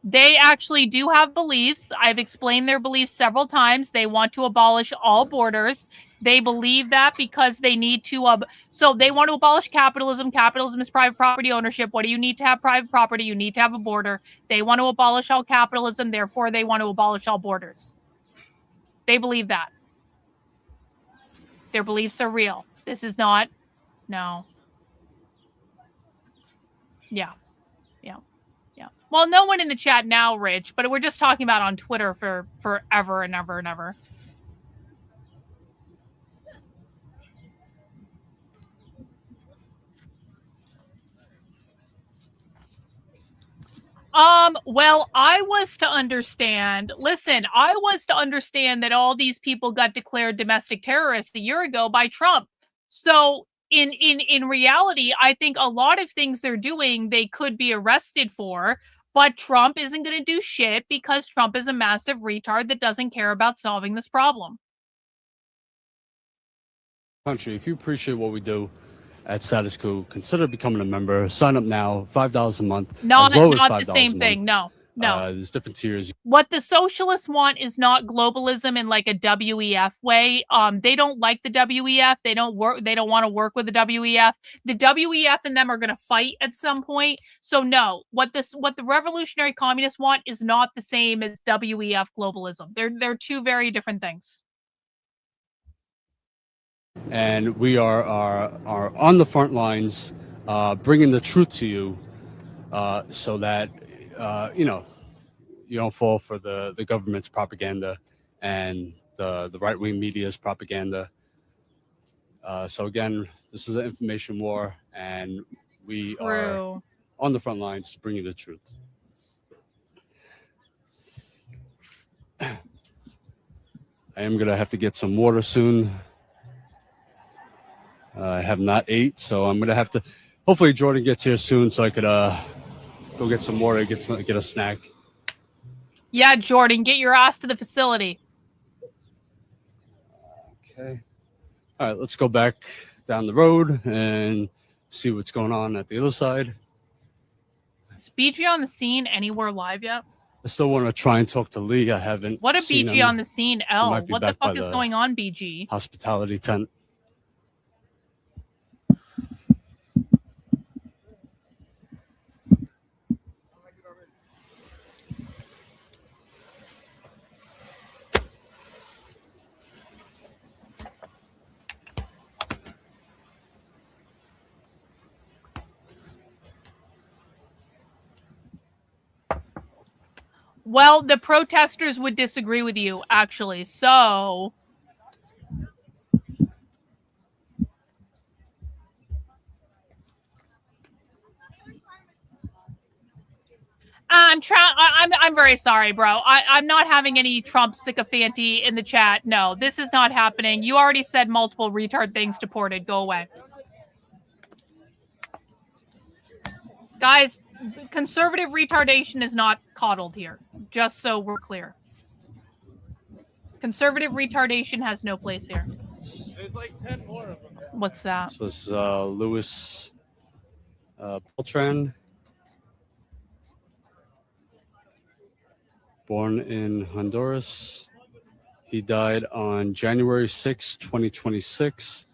They actually do have beliefs. I've explained their beliefs several times. They want to abolish all borders. They believe that because they need to... so they want to abolish capitalism. Capitalism is private property ownership. What do you need to have private property? You need to have a border. They want to abolish all capitalism. Therefore, they want to abolish all borders. They believe that. Their beliefs are real. This is not... No. Yeah. Yeah. Yeah. Well, no one in the chat now, Rich, but we're just talking about on Twitter for forever and ever and ever. Well, I was to understand that all these people got declared domestic terrorists a year ago by Trump. So in reality, I think a lot of things they're doing, they could be arrested for, but Trump isn't going to do shit because Trump is a massive retard that doesn't care about solving this problem. Country, if you appreciate what we do at Status Quo, consider becoming a member. Sign up now, $5 a month. Not as low as $5 the same thing. No. There's different tiers. What the socialists want is not globalism in like a WEF way. They don't like the WEF. They don't want to work with the WEF. The WEF and them are going to fight at some point. So no, what the revolutionary communists want is not the same as WEF globalism. They're two very different things. And we are on the front lines, bringing the truth to you, so that you don't fall for the government's propaganda and the right-wing media's propaganda. So again, this is an information war, and we are on the front lines to bring you the truth. I am gonna have to get some water soon. I have not ate, so I'm gonna have to. Hopefully, Jordan gets here soon, so I could go get some water, get a snack. Yeah, Jordan, get your ass to the facility. Okay. All right, let's go back down the road and see what's going on at the other side. Is BG on the scene anywhere live yet? I still want to try and talk to Lee. I haven't. What a seen BG him. on the scene, L. Might be What the back by fuck is going on, BG? Hospitality tent. Well, the protesters would disagree with you, actually. So I'm very sorry, bro. I'm not having any Trump sycophancy in the chat. No, this is not happening. You already said multiple retard things to Ported. Go away. Guys, conservative retardation is not coddled here. Just so we're clear. Conservative retardation has no place here. There's like 10 more of them. What's that? So this is Louis Beltran, born in Honduras. He died on January 6, 2026,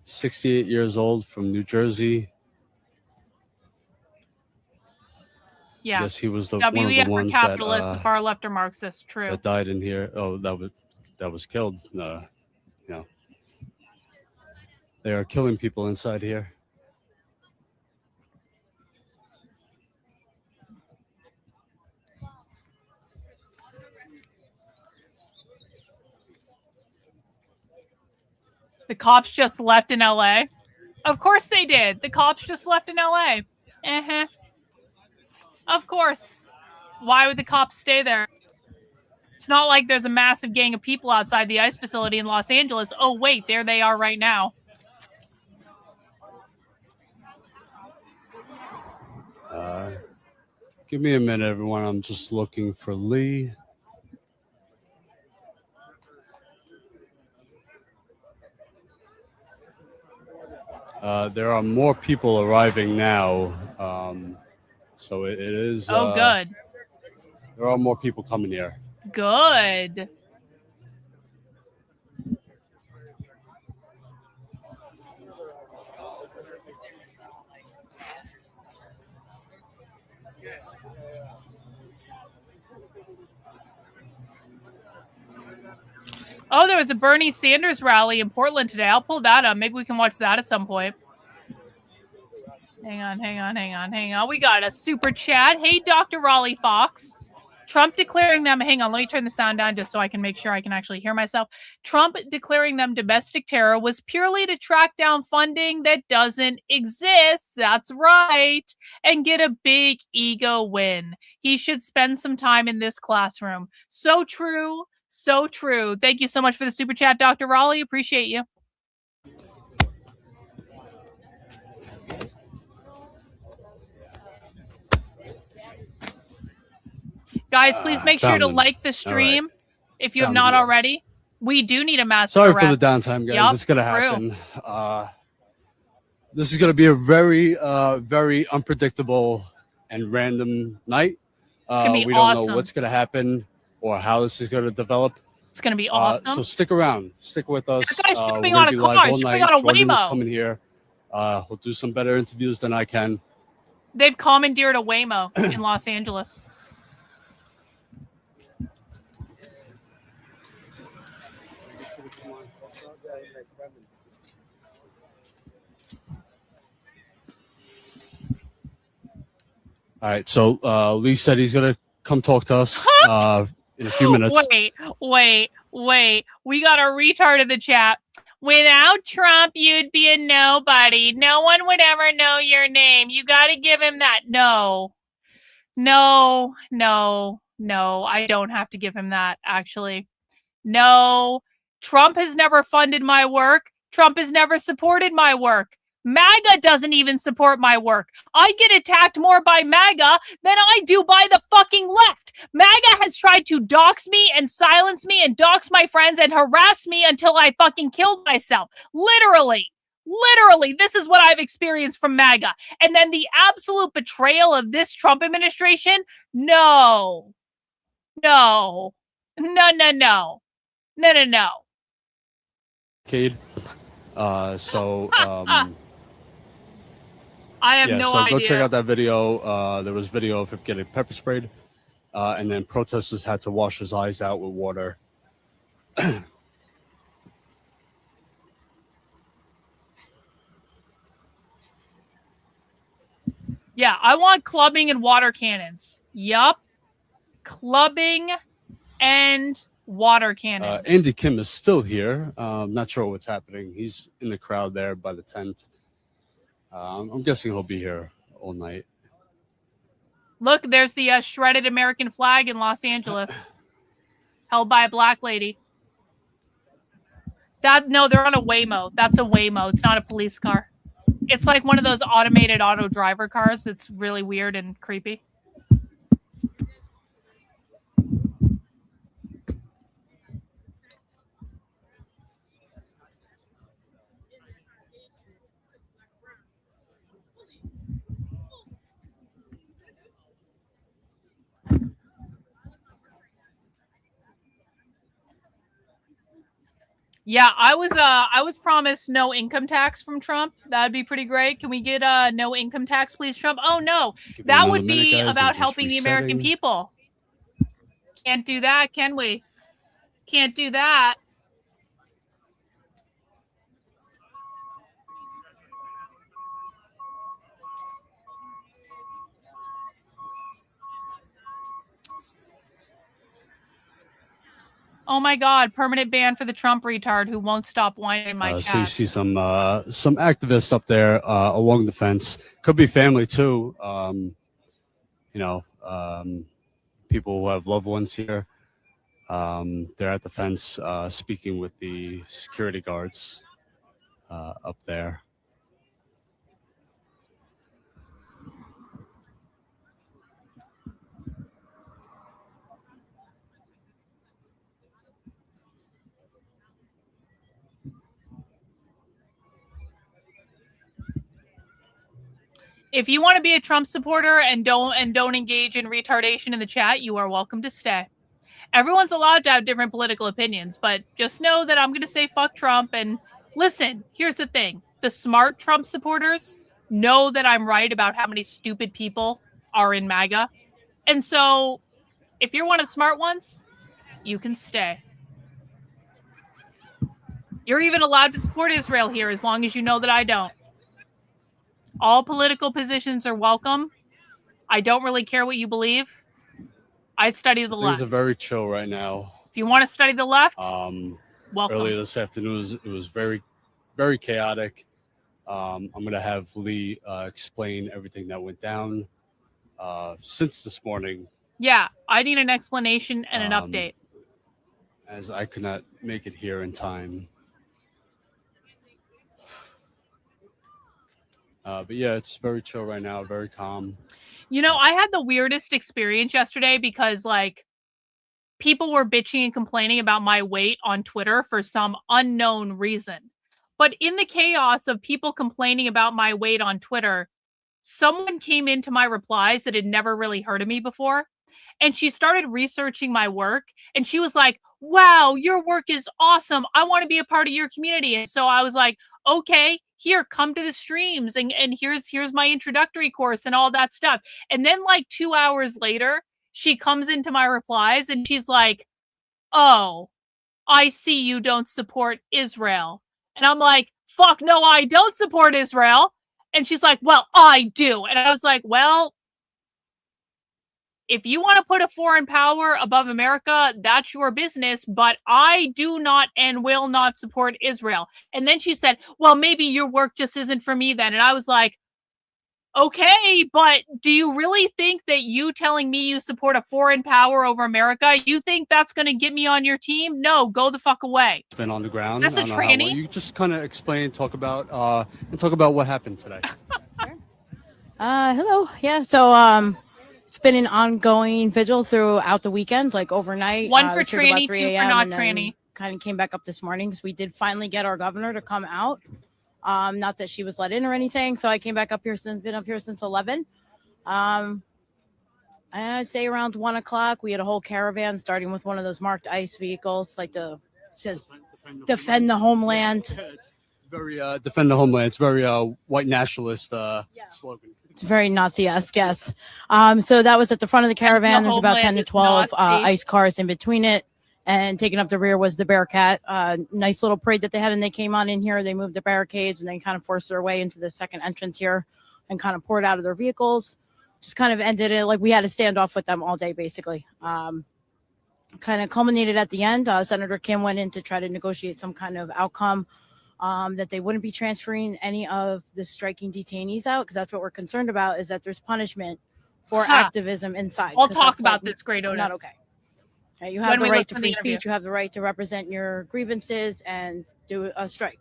68 years old, from New Jersey. Yeah. Yes, he was one of WEF the ones for capitalists, that the far left are Marxist. True. that died in here. Oh, that was killed. They are killing people inside here. The cops just left in LA. Of course they did. The cops just left in LA. Uh-huh. Of course. Why would the cops stay there? It's not like there's a massive gang of people outside the ICE facility in Los Angeles. Oh, wait, there they are right now. Give me a minute, everyone. I'm just looking for Lee. There are more people arriving now. So it is... Oh, good. There are more people coming here. Good. Oh, there was a Bernie Sanders rally in Portland today. I'll pull that up. Maybe we can watch that at some point. Hang on. We got a super chat. Hey, Dr. Raleigh Fox. Trump declaring them, hang on, let me turn the sound down just so I can make sure I can actually hear myself. Trump declaring them domestic terror was purely to track down funding that doesn't exist. That's right. And get a big ego win. He should spend some time in this classroom. So true. So true. Thank you so much for the super chat, Dr. Raleigh. Appreciate you. Guys, please make sure to like the stream if you have not already. We do need a massive Sorry arrest. for the downtime, guys. Yep, it's going to happen. This is going to be a very, very unpredictable and random night. It's gonna be we don't awesome. know what's going to happen or how this is going to develop. It's going to be awesome. So stick around. Stick with us. Yeah, guys, we're jumping gonna on a be car, live all jumping night. on a Jordan is Waymo. coming here. He'll do some better interviews than I can. They've commandeered a Waymo in Los Angeles. All right. So Lee said he's going to come talk to us in a few minutes. Wait. We got a retard in the chat. Without Trump, you'd be a nobody. No one would ever know your name. You got to give him that. No. I don't have to give him that, actually. No. Trump has never funded my work. Trump has never supported my work. MAGA doesn't even support my work. I get attacked more by MAGA than I do by the fucking left. MAGA has tried to dox me and silence me and dox my friends and harass me until I fucking killed myself. Literally, this is what I've experienced from MAGA. And then the absolute betrayal of this Trump administration? No. Cade. I have no idea. Go check out that video. There was video of him getting pepper sprayed, and then protesters had to wash his eyes out with water. Yeah, I want clubbing and water cannons. Yup. clubbing, and water cannons. Andy Kim is still here. Not sure what's happening. He's in the crowd there by the tent. I'm guessing he'll be here all night. Look, there's the shredded American flag in Los Angeles, held by a black lady. No, they're on a Waymo. That's a Waymo. It's not a police car. It's like one of those automated auto driver cars that's really weird and creepy. Yeah, I was promised no income tax from Trump. That'd be pretty great. Can we get no income tax, please, Trump? Oh no, that would be about helping the American people. Can't do that, can we? Can't do that. Oh my God! Permanent ban for the Trump retard who won't stop whining in my chat. So you see some activists up there along the fence. Could be family too. People who have loved ones here. They're at the fence speaking with the security guards up there. If you want to be a Trump supporter and don't engage in retardation in the chat, you are welcome to stay. Everyone's allowed to have different political opinions, but just know that I'm going to say fuck Trump. And listen, here's the thing. The smart Trump supporters know that I'm right about how many stupid people are in MAGA. And so if you're one of the smart ones, you can stay. You're even allowed to support Israel here as long as you know that I don't. All political positions are welcome. I don't really care what you believe. I study the left. Things are very chill right now. If you want to study the left, welcome. Earlier this afternoon, it was very, very chaotic. I'm going to have Lee explain everything that went down since this morning. Yeah, I need an explanation and an update. As I could not make it here in time. But yeah, it's very chill right now, very calm. You know, I had the weirdest experience yesterday because, like, people were bitching and complaining about my weight on Twitter for some unknown reason. But in the chaos of people complaining about my weight on Twitter, someone came into my replies that had never really heard of me before. And she started researching my work. And she was like, wow, your work is awesome. I want to be a part of your community. And so I was like, okay, here, come to the streams. And here's my introductory course and all that stuff. And then like 2 hours later, she comes into my replies and she's like, oh, I see you don't support Israel. And I'm like, fuck no, I don't support Israel. And she's like, well, I do. And I was like, well, if you want to put a foreign power above America, that's your business, but I do not and will not support Israel. And then she said, well, maybe your work just isn't for me then. And I was like, okay, but do you really think that you telling me you support a foreign power over America, you think that's going to get me on your team? No, go the fuck away. It's been on the ground. Is this a tranny? You just kind of explain, talk about what happened today. Hello. Yeah, so it's been an ongoing vigil throughout the weekend, like overnight. One for tranny, 2 for not tranny. Kind of came back up this morning because we did finally get our governor to come out. Not that she was let in or anything. So I came back up here been up here since 11. And I'd say around 1 o'clock, we had a whole caravan starting with one of those marked ICE vehicles, like says defend the homeland. It's very defend the homeland. It's very white nationalist slogan. It's very Nazi-esque, yes. So that was at the front of the caravan. There's about 10 to 12 ICE cars in between it. And taking up the rear was the Bearcat. Nice little parade that they had. And they came on in here. They moved the barricades and they kind of forced their way into the second entrance here and kind of poured out of their vehicles. just kind of ended it like we had a standoff with them all day, basically. Kind of culminated at the end. Senator Kim went in to try to negotiate some kind of outcome that they wouldn't be transferring any of the striking detainees out, because that's what we're concerned about, is that there's punishment for activism inside. I'll 'cause talk that's, about like, this, Great Oda. not okay. You have When the we right listen to to free the interview. speech. You have the right to represent your grievances and do a strike.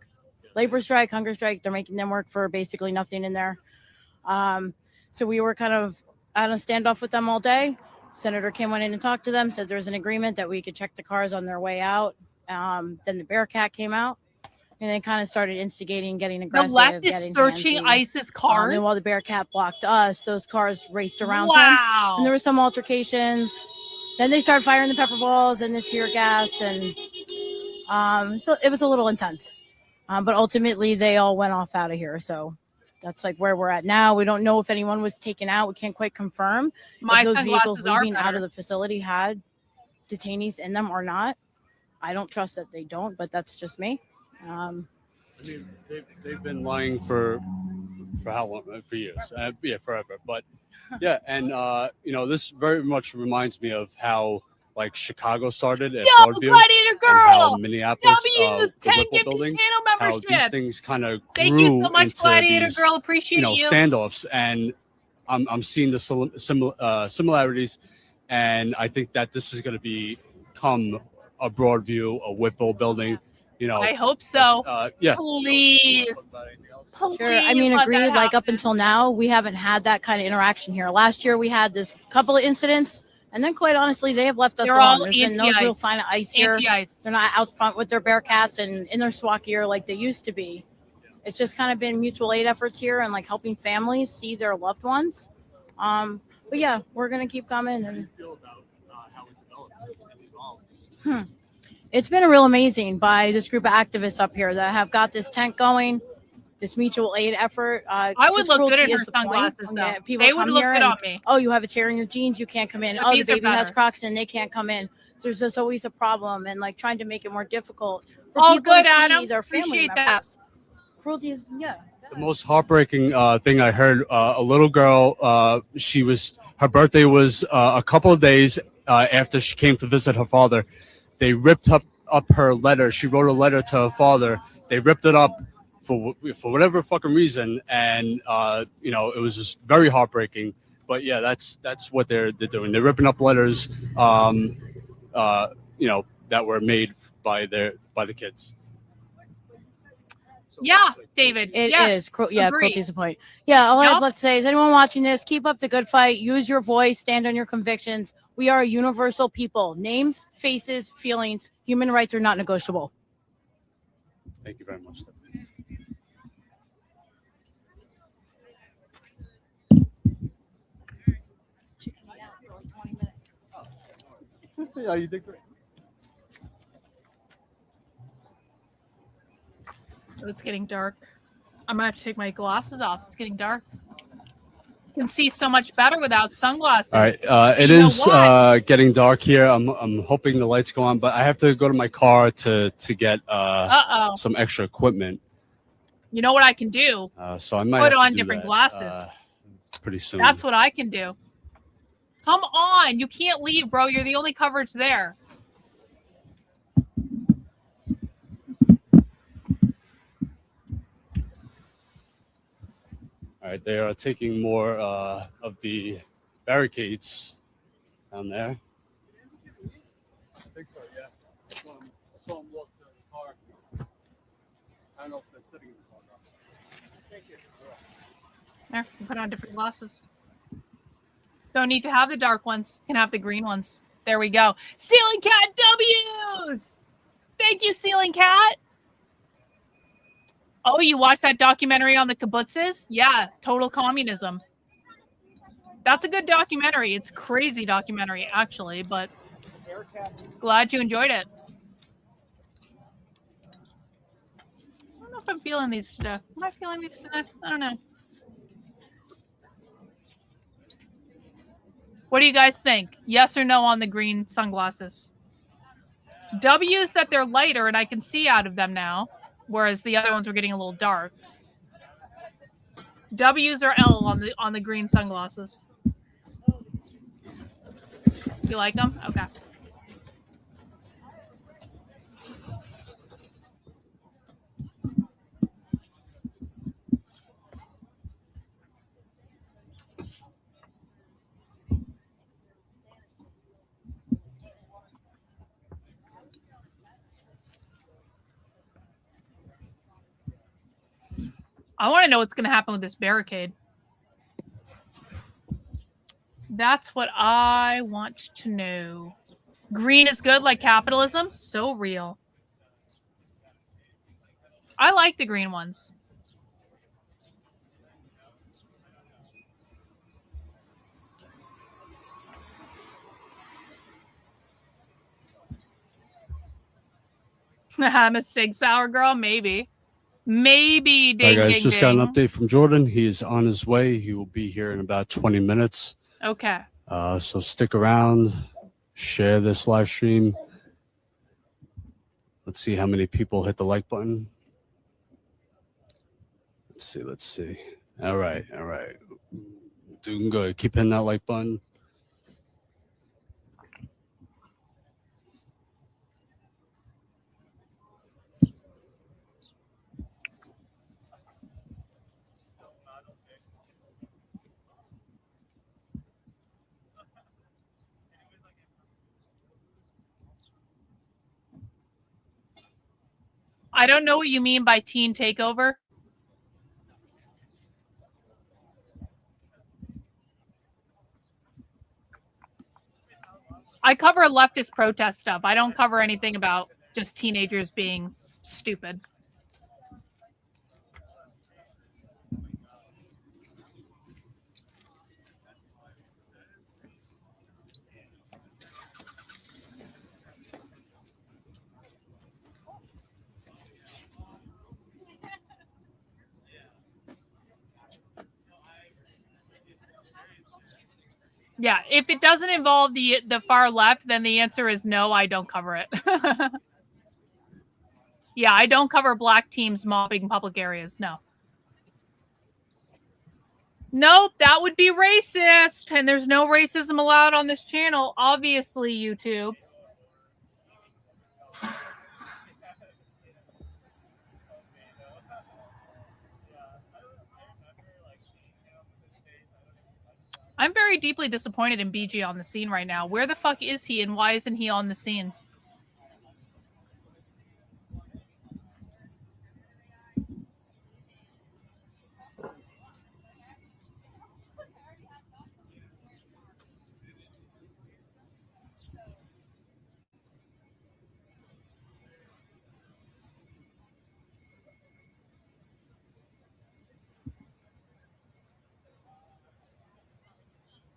Labor strike, hunger strike. They're making them work for basically nothing in there. So we were kind of on a standoff with them all day. Senator Kim went in and talked to them, said there was an agreement that we could check the cars on their way out. Then the Bearcat came out, and they kind of started instigating, getting aggressive. The left is getting searching handsy. ISIS cars. And while the Bearcat blocked us, those cars raced around Wow. him. And there were some altercations. Then they started firing the pepper balls and the tear gas. And so it was a little intense. But ultimately, they all went off out of here. So that's like where we're at now. We don't know if anyone was taken out. We can't quite confirm My if those vehicles sunglasses are leaving out better. of the facility had detainees in them or not. I don't trust that they don't, but that's just me. I mean, they've been lying for how long? For years. Yeah, forever. But yeah, and this very much reminds me of how like Chicago started at Yo, Broadview, Gladiator and how Girl! Minneapolis, W's, the 10 Whipple give me building, channel how membership. these things kind of Thank grew you so much, into Gladiator these, Girl. Appreciate you. standoffs, and I'm seeing the similarities, and I think that this is going to become a Broadview, a Whipple building. I hope so. Yeah. Please. Sure. I mean, let that agreed. Like happen. up until now, we haven't had that kind of interaction here. Last year, we had this couple of incidents, and then quite honestly, they have left us They're alone. all There's been no anti-ice. real sign of ice here. Anti-ice. They're not out front with their Bearcats and in their SWAT gear like they used to be. It's just kind of been mutual aid efforts here and like helping families see their loved ones. But yeah, we're gonna keep coming. And it's been real amazing by this group of activists up here that have got this tent going, this mutual aid effort. I would look good in her sunglasses, though. People They would come look here good and, on me. oh, you have a tear in your jeans, you can't come in. But Oh, the these are baby has better. Crocs and they can't come in. So there's just always a problem, and like trying to make it more difficult for Oh, people good, to see Adam. their family Appreciate that. members. Cruelty is, yeah. The most heartbreaking thing I heard, a little girl, her birthday was a couple of days after she came to visit her father. They ripped up her letter. She wrote a letter to her father. They ripped it up for whatever fucking reason, and it was just very heartbreaking. But yeah, that's what they're doing. They're ripping up letters, that were made by the kids. Yeah, David. It yes, is. Yeah, agreed. cruelty is the point. Yeah, all I Yep. have left to say is anyone watching this, keep up the good fight. Use your voice. Stand on your convictions. We are a universal people. Names, faces, feelings. Human rights are not negotiable. Thank you very much. Yeah, you did great. Oh, it's getting dark. I'm gonna have to take my glasses off. It's getting dark. You can see so much better without sunglasses. All right, it You know is what? getting dark here. I'm hoping the lights go on, but I have to go to my car to get Uh-oh. some extra equipment. You know what I can do? So I might Put have to on do different that, glasses. pretty soon. That's what I can do. Come on, you can't leave, bro. You're the only coverage there. All right, they are taking more of the barricades down there. I think so, yeah. I saw them walk to the car. I don't know if they're sitting in the car now. Thank you. There, you put on different glasses. Don't need to have the dark ones. You can have the green ones. There we go. Ceiling Cat W's! Thank you, Ceiling Cat. Oh, you watched that documentary on the kibbutzes? Yeah, total communism. That's a good documentary. It's a crazy documentary, actually, but glad you enjoyed it. I don't know if I'm feeling these today. Am I feeling these today? I don't know. What do you guys think? Yes or no on the green sunglasses? W's that they're lighter and I can see out of them now, whereas the other ones were getting a little dark. W's or L on the green sunglasses? You like them? Okay. I want to know what's going to happen with this barricade. That's what I want to know. Green is good like capitalism? So real. I like the green ones. I'm a Sig Sauer girl? Maybe. Maybe. All Ding, right, guys, ding, just got an ding. update from Jordan. He's on his way. He will be here in about 20 minutes. Okay. So stick around, share this live stream. Let's see how many people hit the like button. Let's see. All right. Doing good. Keep hitting that like button. I don't know what you mean by teen takeover. I cover leftist protest stuff. I don't cover anything about just teenagers being stupid. Yeah, if it doesn't involve the far left, then the answer is no, I don't cover it. Yeah, I don't cover black teams mobbing public areas. No. Nope, that would be racist. And there's no racism allowed on this channel, obviously, YouTube. I'm very deeply disappointed in BG on the scene right now. Where the fuck is he and why isn't he on the scene?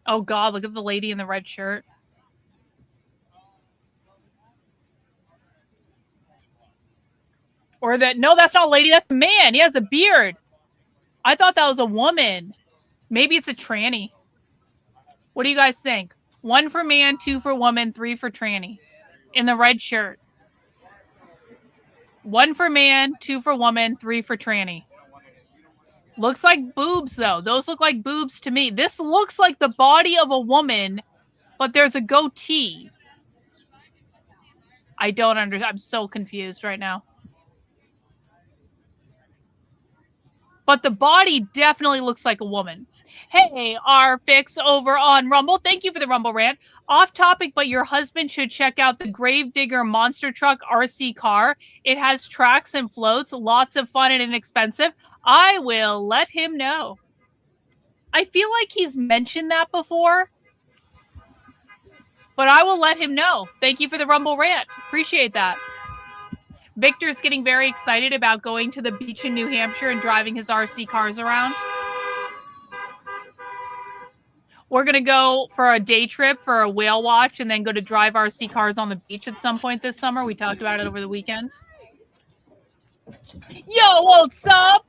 Oh God, look at the lady in the red shirt. Or that, no, that's not a lady, that's a man. He has a beard. I thought that was a woman. Maybe it's a tranny. What do you guys think? 1 for man, 2 for woman, 3 for tranny. In the red shirt. 1 for man, 2 for woman, 3 for tranny. Looks like boobs, though. Those look like boobs to me. This looks like the body of a woman, but there's a goatee. I don't understand. I'm so confused right now. But the body definitely looks like a woman. Hey, R-Fix over on Rumble. Thank you for the Rumble rant. Off topic, but your husband should check out the Gravedigger Monster Truck RC car. It has tracks and floats. Lots of fun and inexpensive. I will let him know. I feel like he's mentioned that before. But I will let him know. Thank you for the Rumble rant. Appreciate that. Victor's getting very excited about going to the beach in New Hampshire and driving his RC cars around. We're going to go for a day trip for a whale watch and then go to drive RC cars on the beach at some point this summer. We talked about it over the weekend. Yo, old sub.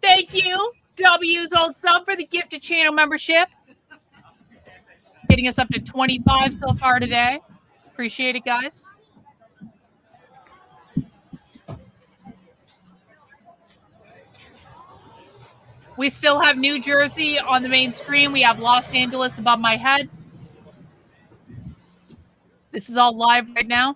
Thank you. W's old sub for the gifted channel membership. Getting us up to 25 so far today. Appreciate it, guys. We still have New Jersey on the main screen. We have Los Angeles above my head. This is all live right now.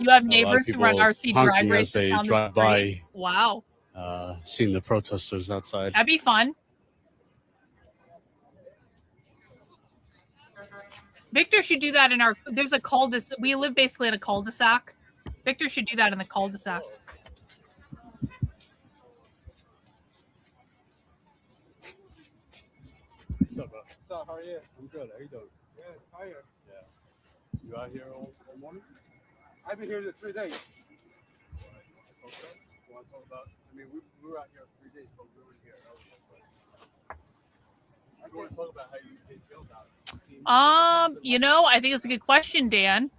You have A lot of neighbors who people run RC drag honking as races they down the drive street. by. Wow, Seeing the protesters outside. that'd be fun. Victor should do that in our. There's a cul-de-sac. We live basically in a cul-de-sac. Victor should do that in the cul-de-sac. What's up, bro? What's up? How are you? I'm good. How you doing? Good. Tired. Yeah. You out here all morning? I've been here 3 days. You want to talk about? I mean, we were out here 3 days, but we were here. You want to talk about how you feel about it? You know, I think it's a good question, Dan.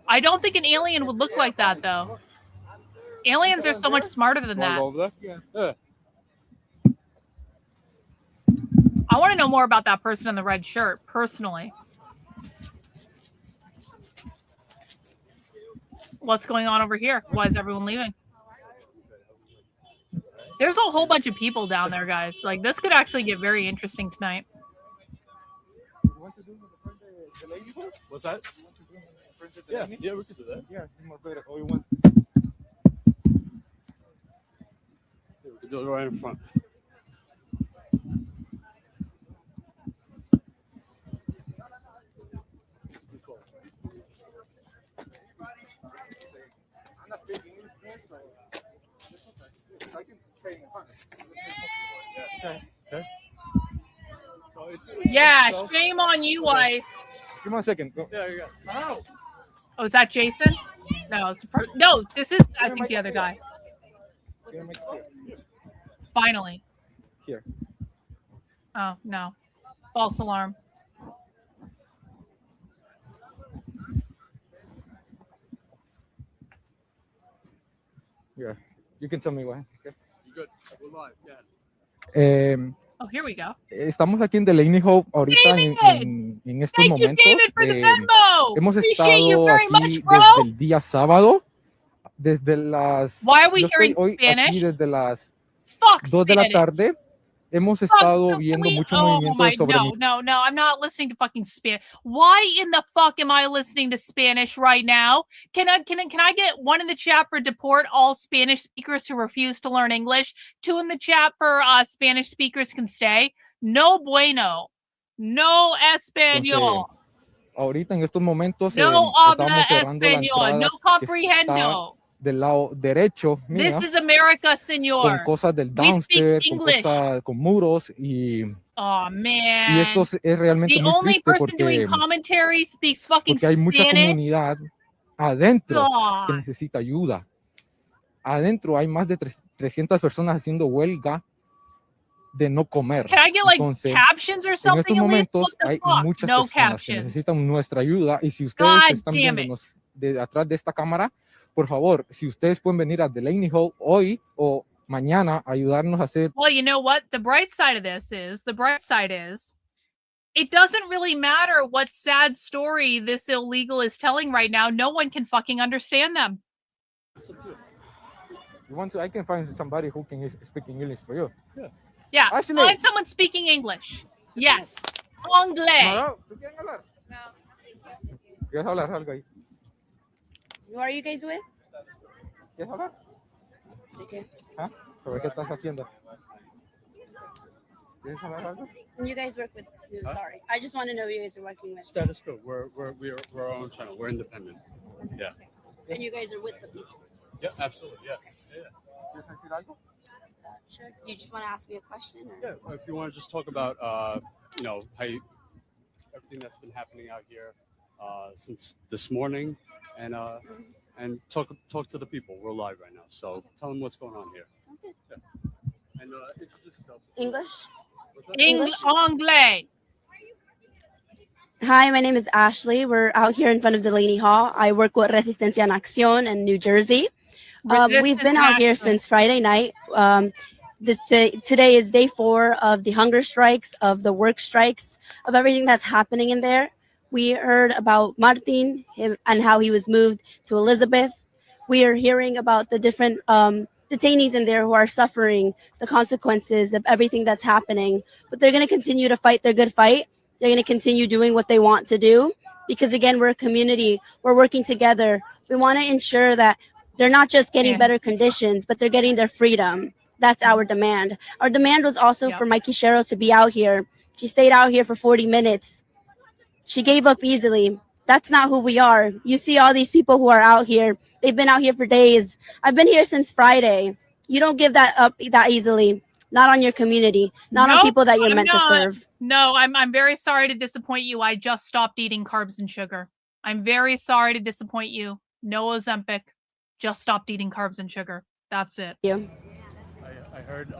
I don't think an alien would look like that, though. Aliens are so much smarter than that. Over there? Yeah. I want to know more about that person in the red shirt, personally. What's going on over here? Why is everyone leaving? There's a whole bunch of people down there, guys. Like, this could actually get very interesting tonight. What's that? Yeah, we could do that. Yeah, we want. We could do it right in front. I'm not speaking English, so I can trade in front. Okay. Yeah, shame on you, Ice. Give me a second. Go. Yeah, you got it. Oh, is that Jason? No, it's no. This is, I think, the other guy. Finally. Here. Oh no, false alarm. Yeah. You can tell me why. Okay. You good? We're live. Yeah. Oh, here we go. Estamos aquí en Delaney Hope ahorita en estos Thank you, momentos. David, for the memo. Hemos Appreciate you estado very aquí much, bro. desde el día sábado, desde las. Why are we yo here in estoy hoy Spanish? aquí desde las Fuck 2 de la Spanish. tarde. Hemos Fuck, estado no, can viendo we- mucho oh movimiento my, sobre mi. no, I'm not listening to fucking Spanish. Why in the fuck am I listening to Spanish right now? Can I get one in the chat for deport all Spanish speakers who refuse to learn English? 2 in the chat for Spanish speakers can stay. No bueno. No español. Ahorita en estos momentos No estamos habla cerrando la español. entrada No que comprehendo. está del lado derecho mía, This is America, con señor. cosas del We speak downstairs, con English. cosas, con muros y Oh man. esto es realmente The muy only triste person doing commentary speaks fucking porque hay mucha Spanish. comunidad adentro God. que necesita ayuda. Adentro hay más de 300 personas haciendo huelga de no comer. Can I get like Entonces, captions or en something? estos At least? momentos What the hay fuck? muchas No personas que captions. necesitan nuestra ayuda y si ustedes God están damn it. viéndonos de atrás de esta cámara, por favor, si ustedes pueden venir a Delaney Hall hoy o mañana a ayudarnos a hacer. Well, you know what? The bright side is, it doesn't really matter what sad story this illegal is telling right now. No one can fucking understand them. You want to? I can find somebody who can speak English for you. Yeah. Yeah, Actually- find someone speaking English. Yes. Anglais. No, ¿tú quieres hablar? ¿Quieres hablar algo ahí? Who are you guys with? ¿Quieres hablar? Okay. ¿Ah? ¿Sobre qué estás haciendo? ¿Quieres hablar algo? And you guys work with who? Huh? Sorry. I just want to know who you guys are working with. Status quo. We're our own channel. We're independent. Yeah. And you guys are with the people. Yeah, absolutely. Yeah. ¿Quieres decir algo? Sure. You just want to ask me a question? Or? Yeah. If you want to just talk about, you know, everything that's been happening out here since this morning, and and talk to the people. We're live right now, so tell them what's going on here. Sounds good. Yeah. And introduce yourself. English? What's that? Anglais. Hi, my name is Ashley. We're out here in front of Delaney Hall. I work with Resistencia en Acción in New Jersey. We've been out here since Friday night. Today is day 4 of the hunger strikes, of the work strikes, of everything that's happening in there. We heard about Martin and how he was moved to Elizabeth. We are hearing about the different detainees in there who are suffering the consequences of everything that's happening. But they're going to continue to fight their good fight. They're going to continue doing what they want to do. Because again, we're a community. We're working together. We want to ensure that they're not just getting better conditions, but they're getting their freedom. That's our demand. Our demand was also for Mikey Sherrill to be out here. She stayed out here for 40 minutes. She gave up easily. That's not who we are. You see all these people who are out here. They've been out here for days. I've been here since Friday. You don't give that up that easily. Not on your community. Not on people that you're meant to serve. No, I'm very sorry to disappoint you. I just stopped eating carbs and sugar. I'm very sorry to disappoint you. No Ozempic. Just stopped eating carbs and sugar. That's it. Yeah. I heard,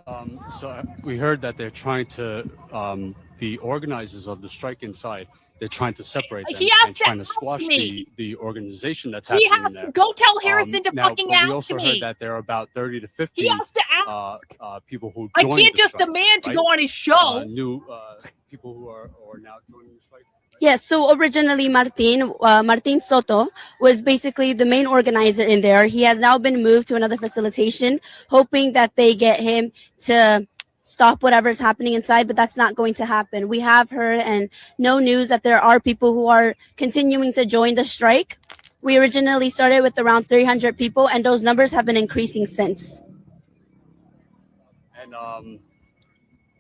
we heard that they're trying to, the organizers of the strike inside, they're trying to separate them and trying to squash the organization that's happening He has there. to go tell Harrison to fucking but ask me. we also heard that there are about 30 to 50 He has to ask. people who I joined can't the just strike, demand to right? go on his show. New people who are now joining the strike. Yes, so originally Martin Soto was basically the main organizer in there. He has now been moved to another facilitation, hoping that they get him to stop whatever's happening inside, but that's not going to happen. We have heard and no news that there are people who are continuing to join the strike. We originally started with around 300 people, and those numbers have been increasing since. And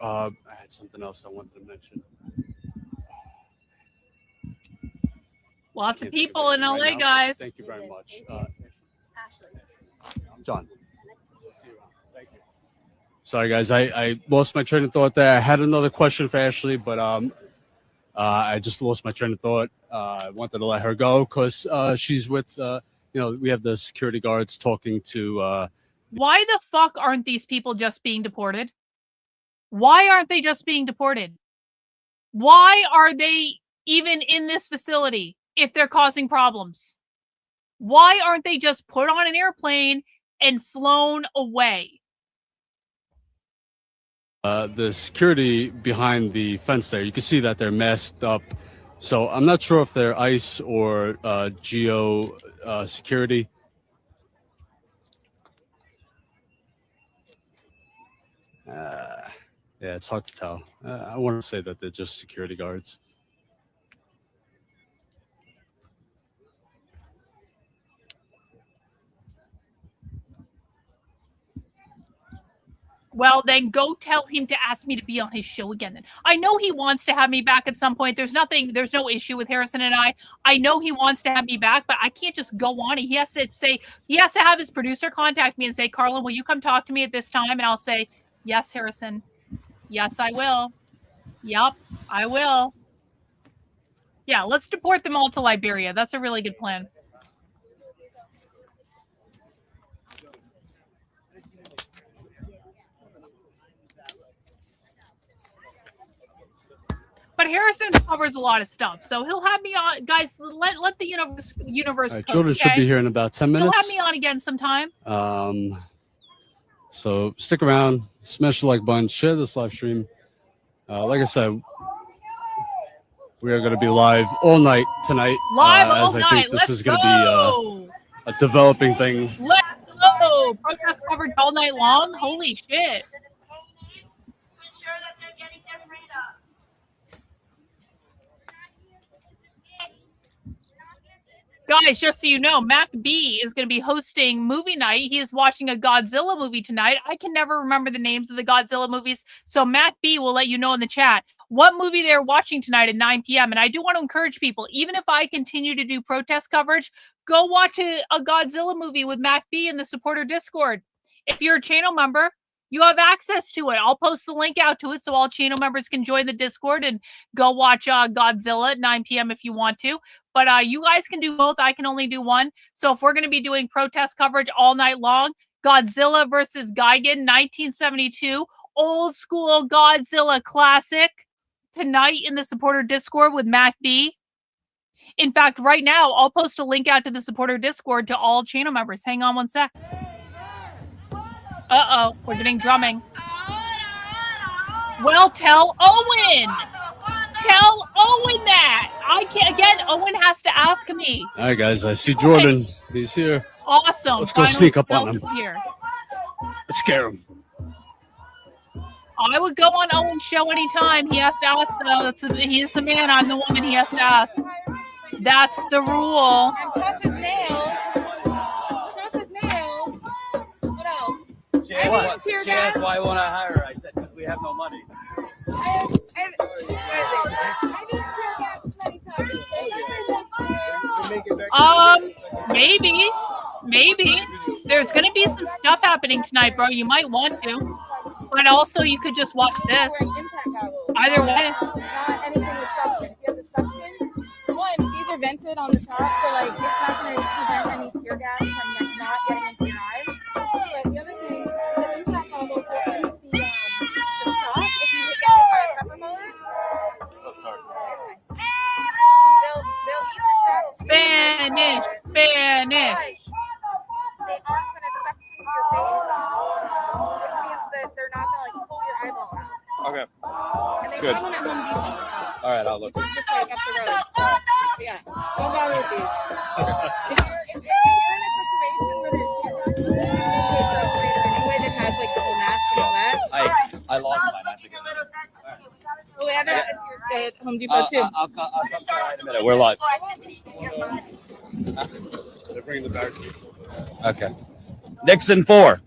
I had something else I wanted to mention. Lots of people in LA, guys. Thank you very much. I'm John. Thank you. Sorry, guys. I lost my train of thought there. I had another question for Ashley, but I just lost my train of thought. I wanted to let her go because she's with, we have the security guards talking to. Why the fuck aren't these people just being deported? Why aren't they just being deported? Why are they even in this facility if they're causing problems? Why aren't they just put on an airplane and flown away? The security behind the fence there, you can see that they're masked up. So I'm not sure if they're ICE or geo security. Yeah, it's hard to tell. I want to say that they're just security guards. Well, then go tell him to ask me to be on his show again. Then I know he wants to have me back at some point. There's no issue with Harrison and I. I know he wants to have me back, but I can't just go on it. He has to have his producer contact me and say, Karlyn, will you come talk to me at this time? And I'll say, yes, Harrison. Yes, I will. Yep, I will. Yeah, let's deport them all to Liberia. That's a really good plan. But Harrison covers a lot of stuff, so he'll have me on. Guys, let the universe. All right, cook, Jordan should be here in about 10 minutes. He'll have me on again sometime. So stick around, smash the like button, share this live stream. Like I said, we are going to be live all night tonight. Live all as I night. think this Let's is going to be a developing thing. Let's go. Protest coverage all night long. Holy shit. Guys, just so you know, Mac B is going to be hosting movie night. He is watching a Godzilla movie tonight. I can never remember the names of the Godzilla movies, so Mac B will let you know in the chat what movie they're watching tonight at 9 p.m. And I do want to encourage people, even if I continue to do protest coverage, go watch a Godzilla movie with Mac B in the supporter Discord. If you're a channel member, you have access to it. I'll post the link out to it so all channel members can join the Discord and go watch Godzilla at 9 p.m. if you want to. But you guys can do both. I can only do one. So if we're going to be doing protest coverage all night long, Godzilla versus Gigan, 1972, old school Godzilla classic, tonight in the supporter Discord with Mac B. In fact, right now, I'll post a link out to the supporter Discord to all channel members. Hang on one sec. Uh-oh, we're getting drumming. Well, tell Owen. Tell Owen that. I I can't again. Owen has to ask me. All right, guys. I see Jordan. He's here. Awesome. Let's go Finally, sneak up on Ralph him. is here. Let's scare him. I would go on Owen's show anytime. He has to ask, though. He is the man. I'm the woman. He has to ask. That's the rule. And plus his nails. Plus his nails. What else? She asked why won't I hire her? I said, because we have no money. Maybe. There's gonna be some stuff happening tonight, bro. You might want to, but also you could just watch this. Either way. Not anything with suction. If you have the suction, one, these are vented on the top, so like it's not going to prevent any tear gas from like not getting into your eyes. But the other thing, the impact goggles will see the top if you get hit by a pepper motor. They'll eat the straps. Spanish. They aren't going to suction to your face, which means that they're not going to like pull your eyeball out. Okay. And they Good. have them at Home Depot. All right, I'll look. Just like up the road. Yeah. Don't bother with these. If you're in a situation where there's tear gas, you need to go for a operator anyway that has like the whole mask and all that. I lost mine. I have to get it. Oh, we have that at Home Depot too. I'll come in a minute. We're live. They're bringing the bag. Okay. Nixon 4.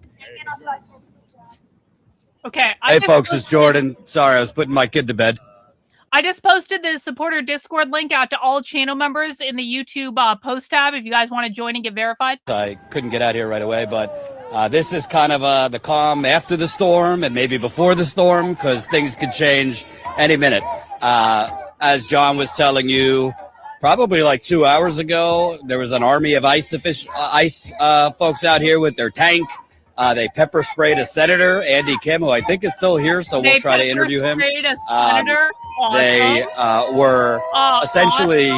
Okay. Hey, folks, it's Jordan. Sorry, I was putting my kid to bed. I just posted the supporter Discord link out to all channel members in the YouTube post tab if you guys want to join and get verified. I couldn't get out here right away, but this is kind of the calm after the storm and maybe before the storm because things could change any minute. As John was telling you, probably like 2 hours ago, there was an army of ICE folks out here with their tank. They pepper sprayed a senator, Andy Kim, who I think is still here, so we'll try to interview him. They were essentially,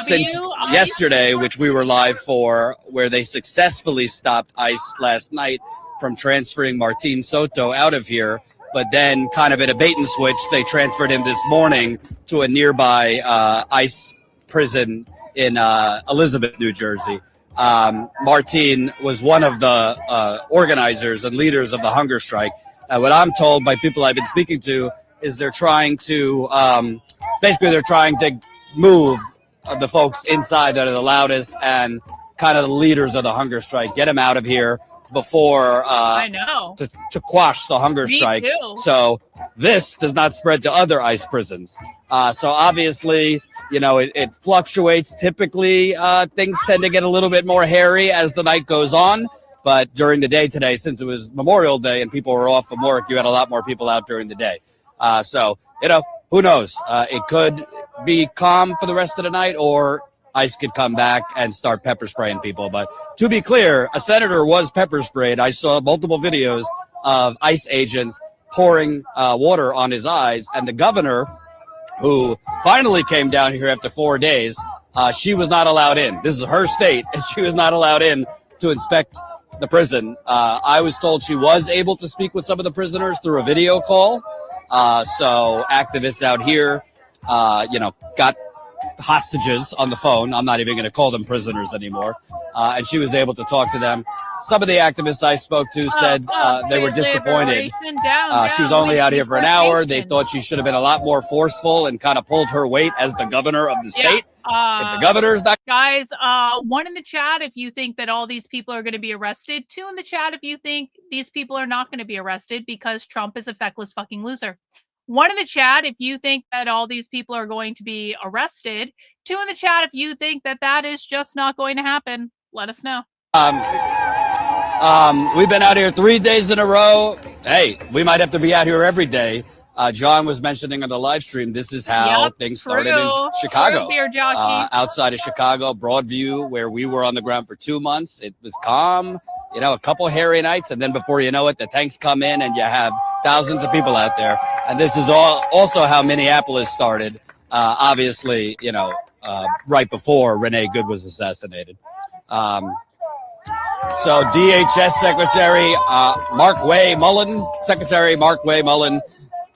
since yesterday, which we were live for, where they successfully stopped ICE last night from transferring Martin Soto out of here, but then kind of in a bait and switch, they transferred him this morning to a nearby ICE prison in Elizabeth, New Jersey. Martin was one of the organizers and leaders of the hunger strike. And what I'm told by people I've been speaking to is they're trying to, basically they're trying to move the folks inside that are the loudest and kind of the leaders of the hunger strike, get them out of here before I know to quash the hunger Me strike. too. So this does not spread to other ICE prisons. So obviously, you know, it fluctuates. Typically, things tend to get a little bit more hairy as the night goes on. But during the day today, since it was Memorial Day and people were off from work, you had a lot more people out during the day. So, you know, who knows? It could be calm for the rest of the night, or ICE could come back and start pepper spraying people. But to be clear, a senator was pepper sprayed. I saw multiple videos of ICE agents pouring water on his eyes. And the governor, who finally came down here after 4 days, she was not allowed in. This is her state, and she was not allowed in to inspect the prison. I was told she was able to speak with some of the prisoners through a video call. So activists out here, you know, got hostages on the phone. I'm not even going to call them prisoners anymore. And she was able to talk to them. Some of the activists I spoke to said they were disappointed. She was only out here for an hour. They thought she should have been a lot more forceful and kind of pulled her weight as the governor of the state. If the governor's not... Guys, 1 in the chat if you think that all these people are going to be arrested. 2 in the chat if you think these people are not going to be arrested because Trump is a feckless fucking loser. 1 in the chat if you think that all these people are going to be arrested. 2 in the chat if you think that that is just not going to happen. Let us know. We've been out here 3 days in a row. Hey, we might have to be out here every day. John was mentioning on the live stream, this is how things started in Chicago. Outside of Chicago, Broadview, where we were on the ground for 2 months. It was calm, you know, a couple hairy nights. And then before you know it, the tanks come in and you have thousands of people out there. And this is also how Minneapolis started, obviously, you know, right before Renee Good was assassinated. So DHS Secretary Mark Way Mullen, Secretary Mark Way Mullen,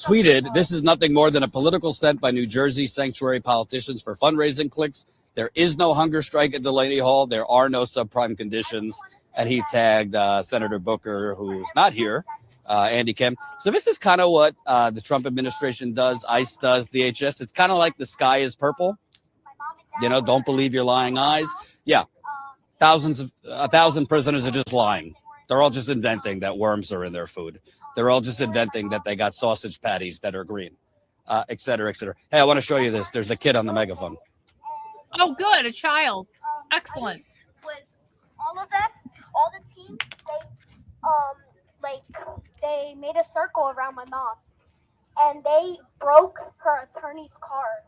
tweeted, "This is nothing more than a political stunt by New Jersey sanctuary politicians for fundraising clicks. There is no hunger strike at Delaney Hall. There are no subprime conditions." And he tagged Senator Booker, who's not here, Andy Kim. So this is kind of what the Trump administration does, ICE does, DHS. It's kind of like the sky is purple. You know, don't believe your lying eyes. Yeah, 1,000 prisoners are just lying. They're all just inventing that worms are in their food. They're all just inventing that they got sausage patties that are green, et cetera, et cetera. Hey, I want to show you this. There's a kid on the megaphone. Oh, good. A child. Excellent. With all of them, all the teams, they made a circle around my mom, and they broke her attorney's car.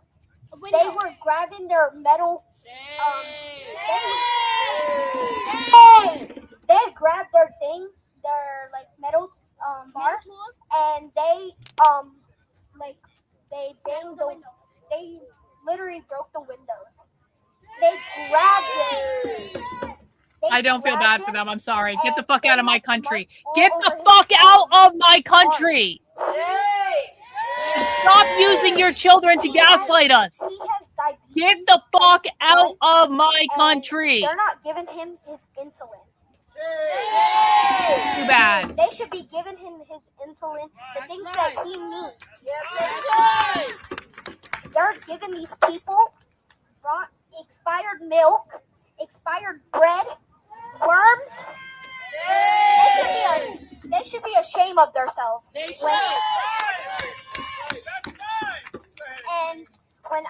They were grabbing their metal. They grabbed their things, their like metal bar, and they banged the. They literally broke the windows. They grabbed it. I don't feel bad for them. I'm sorry. Get the fuck out of my country. Get the fuck out of my country. And stop using your children to gaslight us. Get the fuck out of my country. They're not giving him his insulin. Too bad. They should be giving him his insulin, the things that he needs. They're giving these people expired milk, expired bread, worms. They should be ashamed of themselves. And when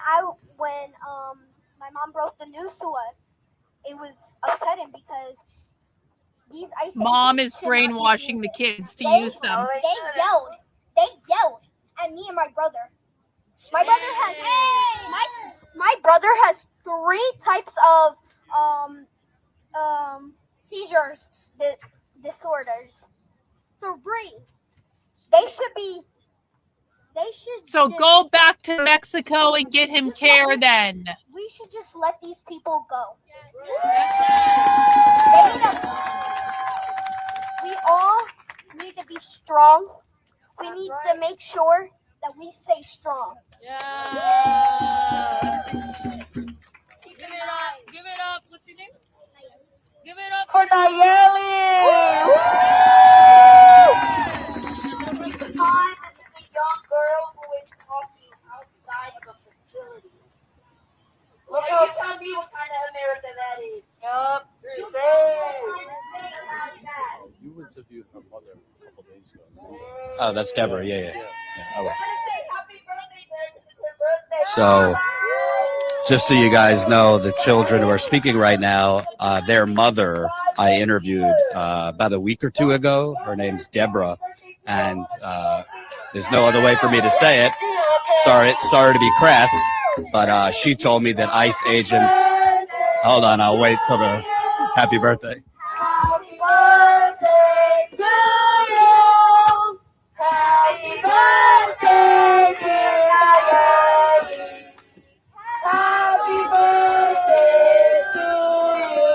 my mom broke the news to us, it was upsetting because these ICE Mom is agents cannot brainwashing the kids to use them. They yelled at me and my brother. My brother has 3 types of seizures, disorders. 3. They should So just, go back to Mexico and get him care then. We should just let these people go. We all need to be strong. We need to make sure that we stay strong. Give it up. What's your name? Give it up for Nayeli. This is a young girl who is talking outside of a facility. Look, you tell me what kind of America that is. Yup. You interviewed her mother a couple days ago. Oh, that's Deborah. Yeah. All right. So, just so you guys know, the children who are speaking right now, their mother I interviewed about a week or 2 ago. Her name's Deborah, and there's no other way for me to say it. Sorry to be crass, but she told me that ICE agents. Hold on, I'll wait till the happy birthday. Happy birthday to you. Happy birthday, dear Nayeli. Happy birthday to you.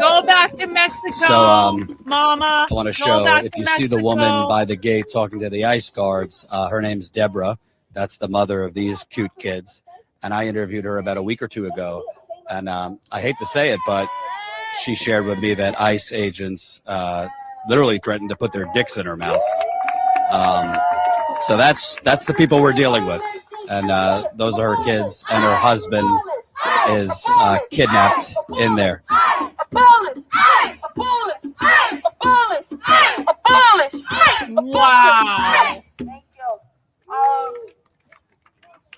Go back to Mexico, So, Mama. I want to Go show, back if to you see the woman Mexico. by the gate talking to the ICE guards, her name's Deborah. That's the mother of these cute kids. And I interviewed her about a week or 2 ago. And I hate to say it, but she shared with me that ICE agents literally threatened to put their dicks in her mouth. So that's the people we're dealing with. And those are her kids, and her husband is kidnapped in there. Wow. Thank you.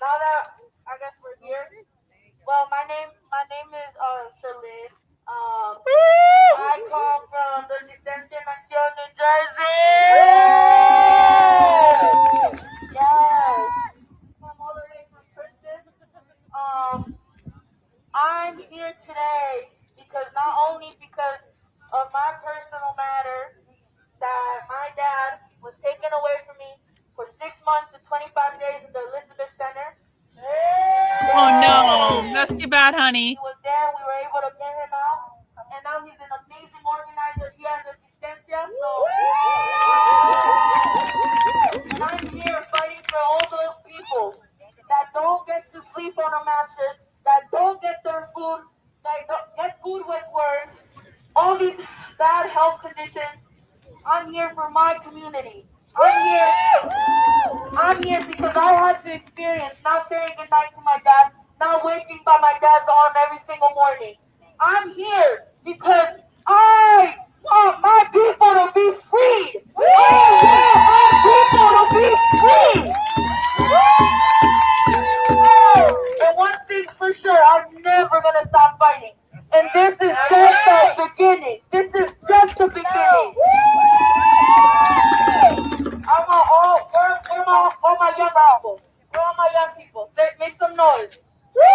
Now that I guess we're here, well, my name is Charlene. I come from the Resistencia Nación, New Jersey. Yes. I'm all the way from Princeton. I'm here today because not only because of my personal matter that my dad was taken away from me for 6 months to 25 days in the Elizabeth Center. Oh no, that's too bad, honey. He was there. We were able to get him out, and now he's an amazing organizer. He has Resistencia. So I'm here because I had to experience not saying goodnight to my dad, not waking by my dad's arm every single morning. I'm here because I want my people to be free. I want my people to be free. And one thing's for sure, I'm never gonna stop fighting. And this is just the beginning. This is just the beginning. I want all my young people. Where are my young people? Make some noise. Yes.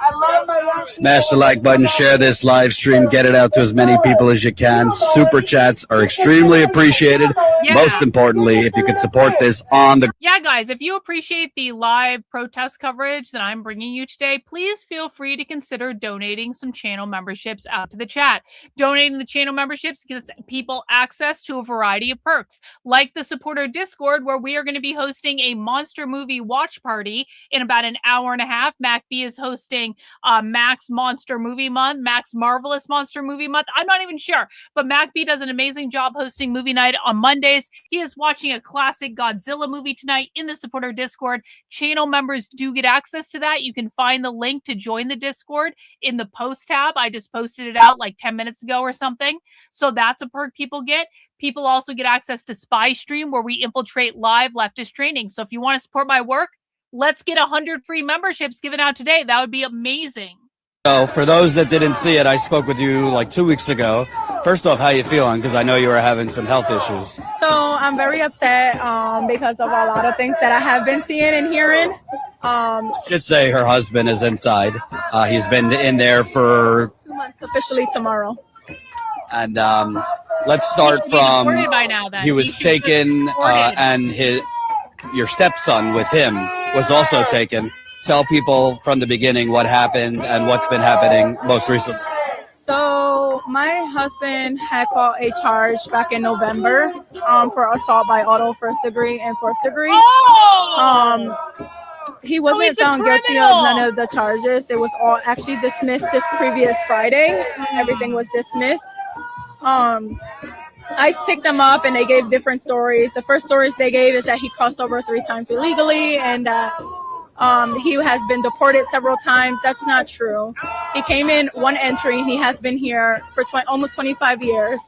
I love my young people. Smash the like button, share this live stream, get it out to as many people as you can. Super chats are extremely appreciated. Yeah. Most importantly, if you could support this on the Yeah, guys, if you appreciate the live protest coverage that I'm bringing you today, please feel free to consider donating some channel memberships out to the chat. Donating the channel memberships gives people access to a variety of perks, like the supporter Discord, where we are going to be hosting a monster movie watch party in about an hour and a half. MacB is hosting Max Monster Movie Month, Max Marvelous Monster Movie Month. I'm not even sure, but MacB does an amazing job hosting movie night on Mondays. He is watching a classic Godzilla movie tonight in the supporter Discord. Channel members do get access to that. You can find the link to join the Discord in the post tab. I just posted it out like 10 minutes ago or something. So that's a perk people get. People also get access to Spy Stream, where we infiltrate live leftist training. So if you want to support my work, let's get 100 free memberships given out today. That would be amazing. So for those that didn't see it, I spoke with you like 2 weeks ago. First off, how you feeling? Because I know you were having some health issues. So I'm very upset because of a lot of things that I have been seeing and hearing. Should say her husband is inside. He's been in there for 2 months officially tomorrow. And let's start from By now, then. he was taken and your stepson with him was also taken. Tell people from the beginning what happened and what's been happening most recently. So my husband had caught a charge back in November for assault by auto, 1st degree and 4th degree. He wasn't found guilty of none of the charges. It was all actually dismissed this previous Friday. Everything was dismissed. ICE picked them up and they gave different stories. The first stories they gave is that he crossed over 3 times illegally and he has been deported several times. That's not true. He came in one entry. He has been here for almost 25 years.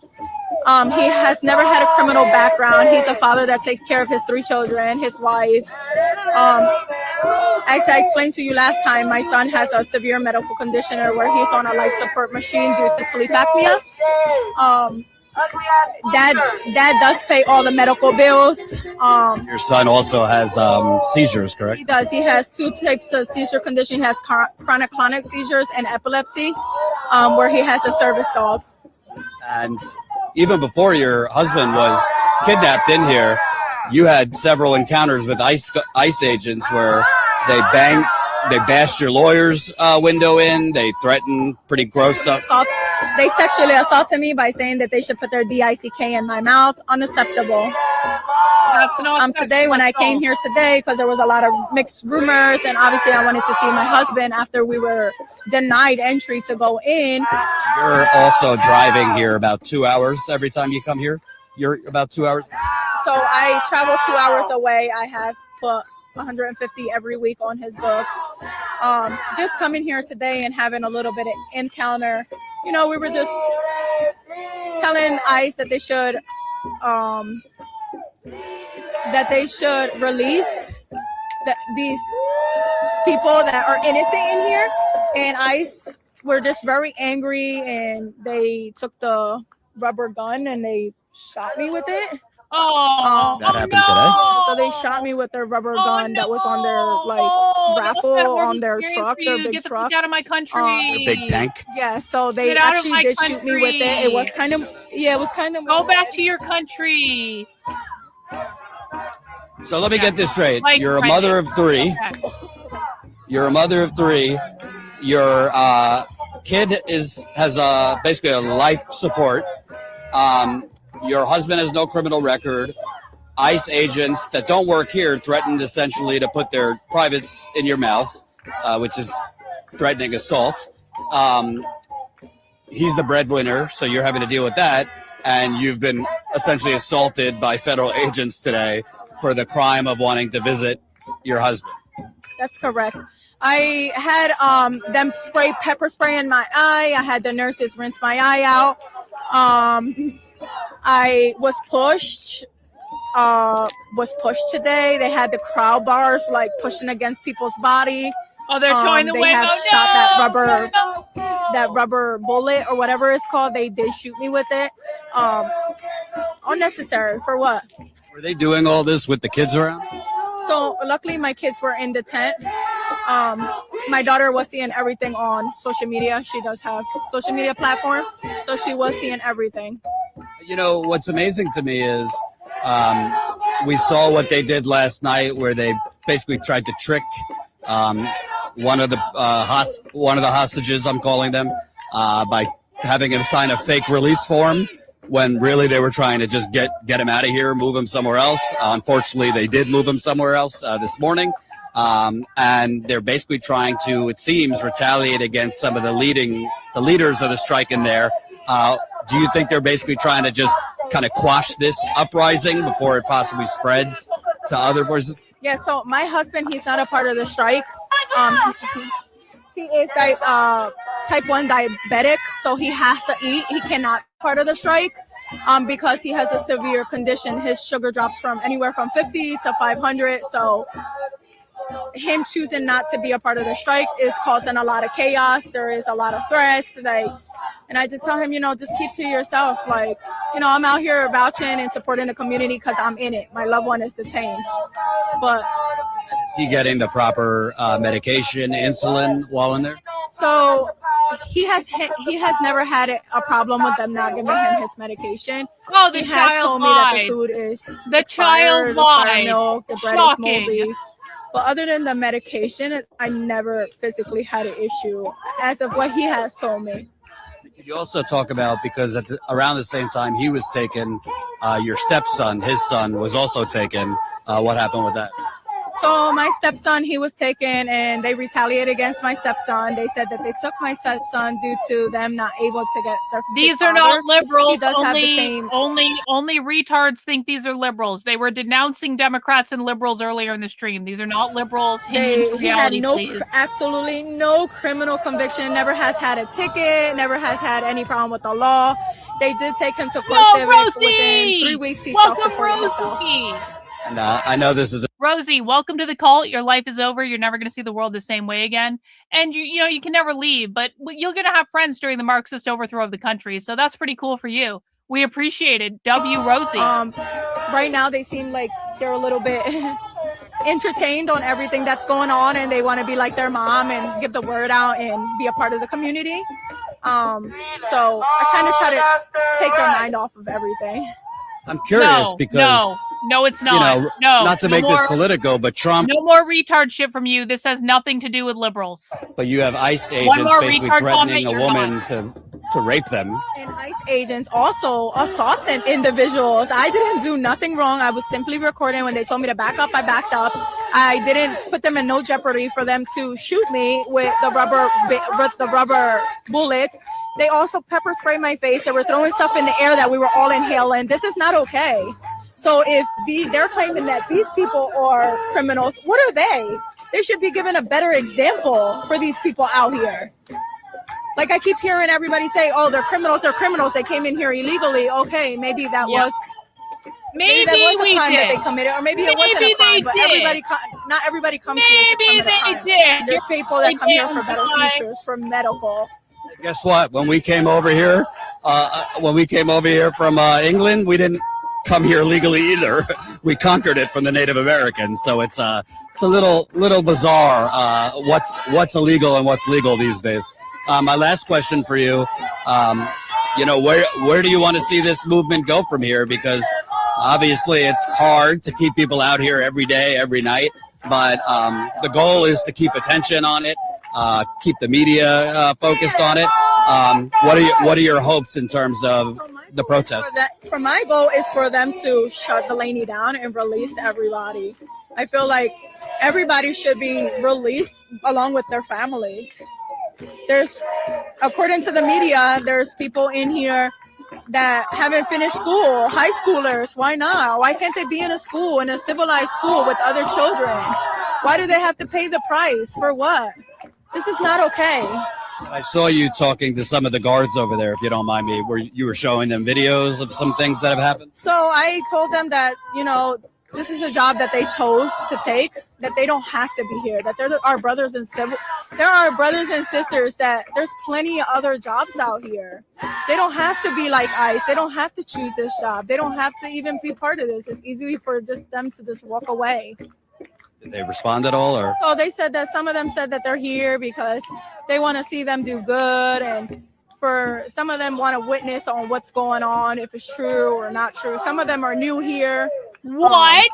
He has never had a criminal background. He's a father that takes care of his 3 children, his wife. As I explained to you last time, my son has a severe medical condition where he's on a life support machine due to sleep apnea. Dad does pay all the medical bills. Your son also has seizures, correct? He does. He has 2 types of seizure condition. He has chronic clonic seizures and epilepsy, where he has a service dog. And even before your husband was kidnapped in here, you had several encounters with ICE agents where they bashed your lawyer's window in. They threatened pretty gross stuff. They sexually assaulted me by saying that they should put their DICK in my mouth. Unacceptable. That's not today, when I came here today, because there was a lot of mixed rumors, and obviously I wanted to see my husband after we were denied entry to go in. You're also driving here about 2 hours every time you come here? You're about 2 hours? So I travel 2 hours away. I have put 150 every week on his books. Just coming here today and having a little bit of encounter. You know, we were just telling ICE that they should release these people that are innocent in here. And ICE were just very angry, and they took the rubber gun and they shot me with it. That happened today? So they shot me with their rubber gun that was on their raffle on their truck, their big Get the truck. fuck out of my country. Their big tank? Yeah, so they Get out of actually my did shoot me with it. It was kind of, Go back to your country. So let me get this straight. Like, You're a right mother there. of 3. Okay. You're a mother of 3. Your kid has basically a life support. Your husband has no criminal record. ICE agents that don't work here threatened essentially to put their privates in your mouth, which is threatening assault. he's the breadwinner, so you're having to deal with that, and you've been essentially assaulted by federal agents today for the crime of wanting to visit your husband. That's correct. I had them spray pepper spray in my eye. I had the nurses rinse my eye out. I was pushed today. They had the crowd bars like pushing against people's body. Oh, they're throwing the They way. have Oh, shot no! that rubber bullet or whatever it's called. They did shoot me with it. Unnecessary for what? Were they doing all this with the kids around? So luckily my kids were in the tent. My daughter was seeing everything on social media. She does have social media platform, so she was seeing everything. You know, what's amazing to me is we saw what they did last night, where they basically tried to trick one of the hostages, I'm calling them, by having him sign a fake release form, when really they were trying to just get him out of here, move him somewhere else. Unfortunately, they did move him somewhere else this morning. And they're basically trying to, it seems, retaliate against some of the leaders of the strike in there. Do you think they're basically trying to just kind of quash this uprising before it possibly spreads to other persons? Yeah, so my husband, he's not a part of the strike. He is type 1 diabetic, so he has to eat. He cannot be part of the strike because he has a severe condition. His sugar drops from anywhere from 50 to 500. So him choosing not to be a part of the strike is causing a lot of chaos. There is a lot of threats. And I just tell him, just keep to yourself. I'm out here vouching and supporting the community because I'm in it. My loved one is detained. But is he getting the proper medication, insulin while in there? So he has never had a problem with them not giving him his medication. Oh, the he has child told me lied. that the food is The expired, child lied. milk, the bread Shocking. is moldy. But other than the medication, I never physically had an issue as of what he has told me. Could you also talk about, because around the same time he was taken, your stepson, his son, was also taken. What happened with that? So my stepson, he was taken and they retaliated against my stepson. They said that they took my stepson due to them not able to get These his are father. not liberals. He does have the same. Only retards think these are liberals. They were denouncing Democrats and liberals earlier in the stream. These are not liberals. He had Reality, please. absolutely no criminal conviction, never has had a ticket, never has had any problem with the law. They did take him to court civic. Within 3 weeks, he self-reported himself. And I know this is Rosie, welcome to the cult. Your life is over. You're never going to see the world the same way again. And you can never leave, but you're going to have friends during the Marxist overthrow of the country. So that's pretty cool for you. We appreciate it. W. Rosie. Right now, they seem like they're a little bit entertained on everything that's going on, and they want to be like their mom and give the word out and be a part of the community. So I kind of try to take their mind off of everything. I'm curious because no, it's not. Not to make this political, but Trump. No more retard shit from you. This has nothing to do with liberals. But you have ICE One agents more basically retard threatening comment, a you're woman done. to rape them. And ICE agents also assaulting individuals. I didn't do nothing wrong. I was simply recording. When they told me to back up, I backed up. I didn't put them in no jeopardy for them to shoot me with the rubber bullets. They also pepper sprayed my face. They were throwing stuff in the air that we were all inhaling. This is not okay. So if they're claiming that these people are criminals, what are they? They should be given a better example for these people out here. Like I keep hearing everybody say, oh, they're criminals. They came in here illegally. Okay, maybe that was... Maybe that was a crime that they committed, or maybe it wasn't a crime, but not everybody comes here to commit a crime. There's people that come here for better futures, for medical. Guess what? When we came over here, from England, we didn't come here legally either. We conquered it from the Native Americans. So it's a little bizarre what's illegal and what's legal these days. My last question for you, where do you want to see this movement go from here? Because obviously it's hard to keep people out here every day, every night. But the goal is to keep attention on it. Keep the media focused on it. What are your hopes in terms of the protest? For my goal is for them to shut Delaney down and release everybody. I feel like everybody should be released along with their families. there's, according to the media, there's people in here that haven't finished school, high schoolers. Why not? Why can't they be in a school, in a civilized school with other children? Why do they have to pay the price? For what? This is not okay. I saw you talking to some of the guards over there, if you don't mind me, where you were showing them videos of some things that have happened. So I told them that, you know, this is a job that they chose to take, that they don't have to be here, that they're our brothers and there are brothers and sisters, that there's plenty of other jobs out here. They don't have to be like ICE. They don't have to choose this job. They don't have to even be part of this. It's easy for just them to just walk away. Did they respond at all, or? So they said that some of them said that they're here because they want to see them do good, and for some of them want to witness on what's going on, if it's true or not true. Some of them are new here. What?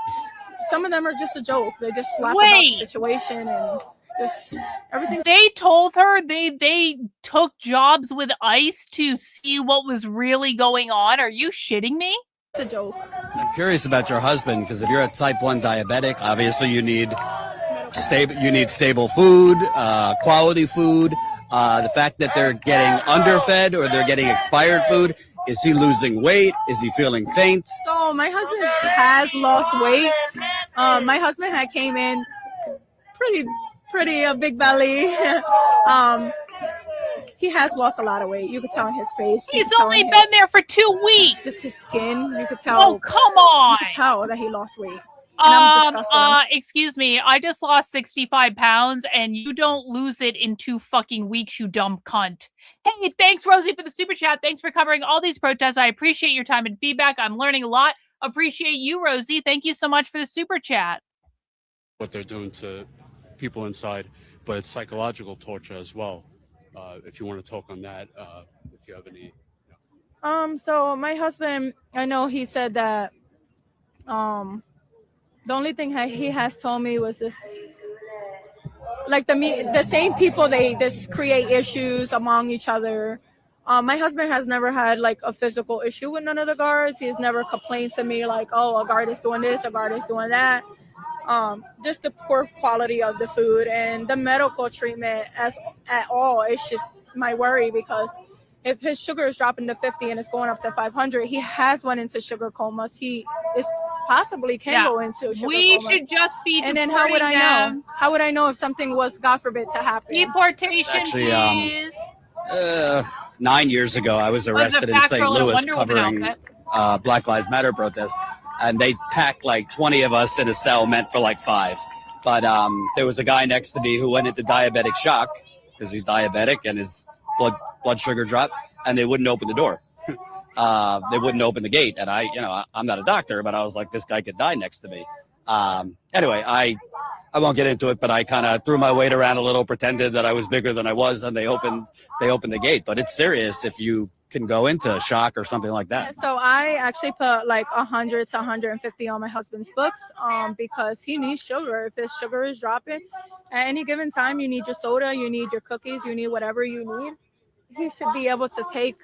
Some of them are just a joke. They just laugh about the situation and just everything. They told her they took jobs with ICE to see what was really going on. Are you shitting me? It's a joke. I'm curious about your husband, because if you're a type 1 diabetic, obviously you need stable food, quality food. The fact that they're getting underfed or they're getting expired food, is he losing weight? Is he feeling faint? So my husband has lost weight. My husband had came in pretty a big belly. He has lost a lot of weight. You could tell in his face. He's only been there for 2 weeks. Just his skin. You could tell. Oh, come on. You could tell that he lost weight. And I'm disgusted. Excuse me. I just lost 65 pounds and you don't lose it in 2 fucking weeks, you dumb cunt. Hey, thanks, Rosie, for the super chat. Thanks for covering all these protests. I appreciate your time and feedback. I'm learning a lot. Appreciate you, Rosie. Thank you so much for the super chat. What they're doing to people inside, but it's psychological torture as well. If you want to talk on that, if you have any. So my husband, I know he said that the only thing he has told me was this, like the same people, they just create issues among each other. My husband has never had like a physical issue with none of the guards. He's never complained to me like, oh, a guard is doing this, a guard is doing that. Just the poor quality of the food and the medical treatment at all. It's just my worry, because if his sugar is dropping to 50 and it's going up to 500, he has went into sugar comas. He is possibly can go into sugar comas. Should just be. And then how would I know? How would I know if something was, God forbid, to happen? Deportation, Actually, please. 9 years ago, I was arrested in St. Louis covering Black Lives Matter protests, and they packed like 20 of us in a cell meant for like 5. But there was a guy next to me who went into diabetic shock because he's diabetic and his blood sugar dropped, and they wouldn't open the door. They wouldn't open the gate, and I'm not a doctor, but I was like, this guy could die next to me. Anyway, I won't get into it, but I kind of threw my weight around a little, pretended that I was bigger than I was, and they opened the gate. But it's serious if you can go into shock or something like that. So I actually put like 100 to 150 on my husband's books because he needs sugar. If his sugar is dropping at any given time, you need your soda, you need your cookies, you need whatever you need. He should be able to take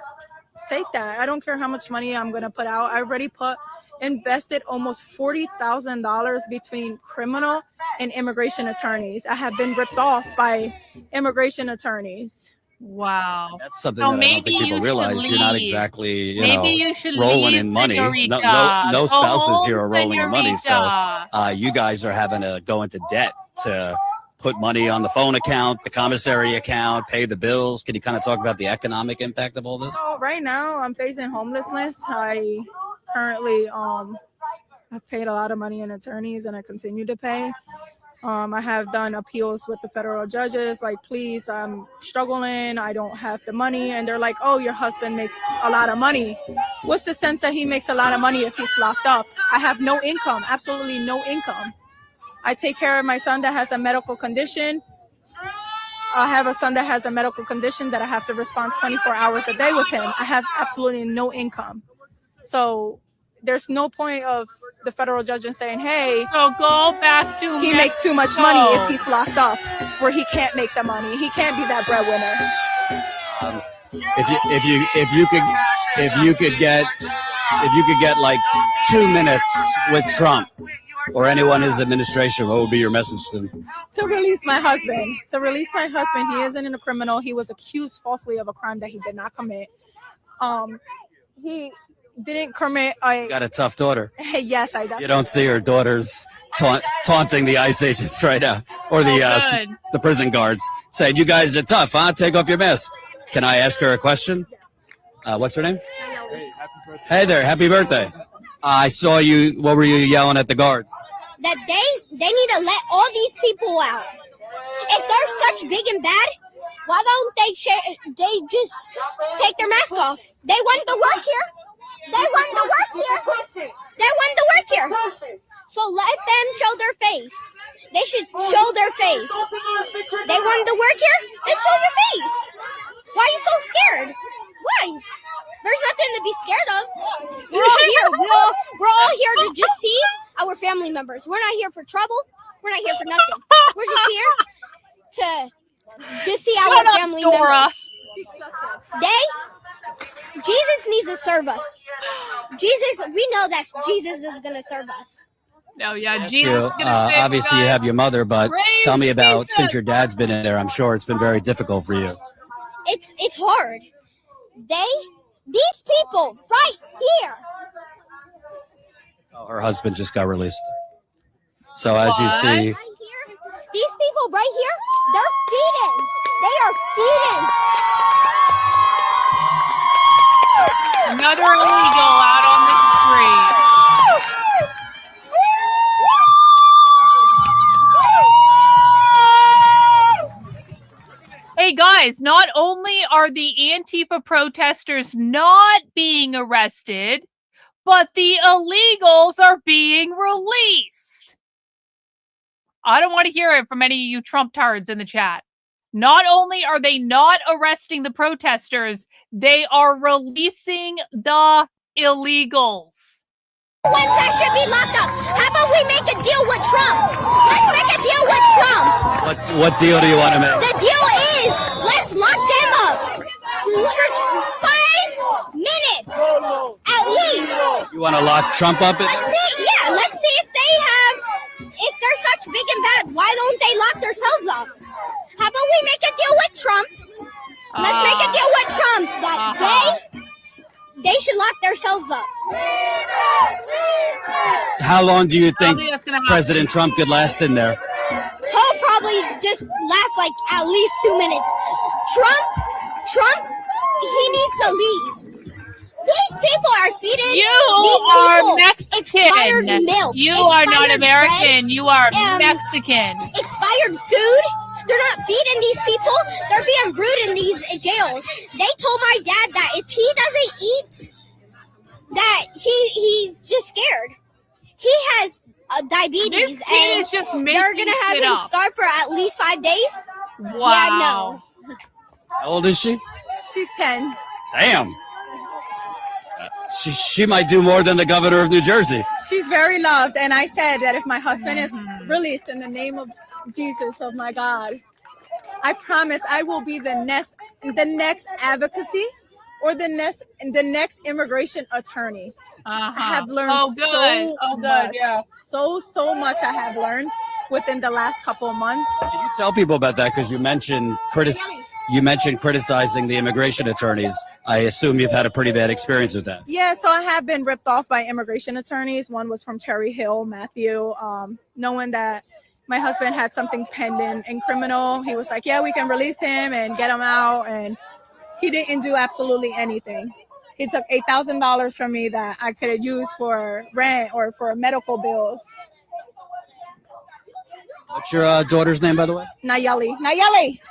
that. I don't care how much money I'm going to put out. I already invested almost $40,000 between criminal and immigration attorneys. I have been ripped off by immigration attorneys. Wow. That's something that I don't think people realize. You're not exactly, you should rolling in money. No spouses here are rolling in money. So you guys are having to go into debt to put money on the phone account, the commissary account, pay the bills. Can you kind of talk about the economic impact of all this? So right now I'm facing homelessness. I currently I've paid a lot of money in attorneys and I continue to pay. I have done appeals with the federal judges, like, please, I'm struggling, I don't have the money. And they're like, oh, your husband makes a lot of money. What's the sense that he makes a lot of money if he's locked up? I have no income, absolutely no income. I take care of my son that has a medical condition. I have a son that has a medical condition that I have to respond 24 hours a day with him. I have absolutely no income. So there's no point of the federal judge saying, hey, so go back to he makes too much money if he's locked up, where he can't make the money. He can't be that breadwinner. If you could get like 2 minutes with Trump, or anyone in his administration, what would be your message to them? To release my husband. To release my husband. He isn't a criminal. He was accused falsely of a crime that he did not commit. He didn't commit You got a tough daughter. Yes, I do. You don't see her daughters taunting the ICE agents right now, or the prison guards, saying, "You guys are tough, huh? Take off your mask." Can I ask her a question? What's her name? Hey there, happy birthday. I saw you. What were you yelling at the guards? That they need to let all these people out. If they're such big and bad, why don't they just take their mask off? They want to work here. They want to work here. They want to work here. So let them show their face. They should show their face. They want to work here? Then show your face. Why are you so scared? Why? There's nothing to be scared of. We're all here. We're all here to just see our family members. We're not here for trouble. We're not here for nothing. We're just here to just see our family members. Jesus needs to serve us. Jesus, we know that Jesus is going to serve us. No, yeah, Yes, Jesus. you, obviously, you have your mother, but tell me about, since your dad's been in there, I'm sure it's been very difficult for you. It's hard. These people right here. Her husband just got released. So as you see, These people right here, they're feeding. They are feeding. Another illegal out on the street. Hey guys, not only are the Antifa protesters not being arrested, but the illegals are being released. I don't want to hear it from any of you Trump tards in the chat. Not only are they not arresting the protesters, they are releasing the illegals. Ones that should be locked up. How about we make a deal with Trump? Let's make a deal with Trump. what deal do you want to make? The deal is, let's lock them up for 5 minutes at least. You want to lock Trump up? Let's see if they're such big and bad. Why don't they lock themselves up? How about we make a deal with Trump? Let's make a deal with Trump that they should lock themselves up. How long do you think President Trump could last in there? He'll probably just last like at least 2 minutes. Trump, he needs to leave. These people are feeding. You are Mexican. Expired milk. You are not expired American. bread, You are Mexican. Expired food. They're not feeding these people. They're being rude in these jails. They told my dad that if he doesn't eat, that he's just scared. He has diabetes, and is just they're making gonna have shit him up. starve for at least 5 days. Wow. Yeah, no. How old is she? She's 10. Damn. She might do more than the governor of New Jersey. She's very loved, and I said that if my husband is released in the name of Jesus, of my God, I promise I will be the next advocacy or the next immigration attorney. I have learned so much I have learned within the last couple of months. Can you tell people about that? Because you mentioned criticizing the immigration attorneys. I assume you've had a pretty bad experience with that. Yeah, so I have been ripped off by immigration attorneys. One was from Cherry Hill, Matthew, knowing that my husband had something pending in criminal. He was like, yeah, we can release him and get him out. And he didn't do absolutely anything. He took $8,000 from me that I could have used for rent or for medical bills. What's your daughter's name, by the way? Nayeli.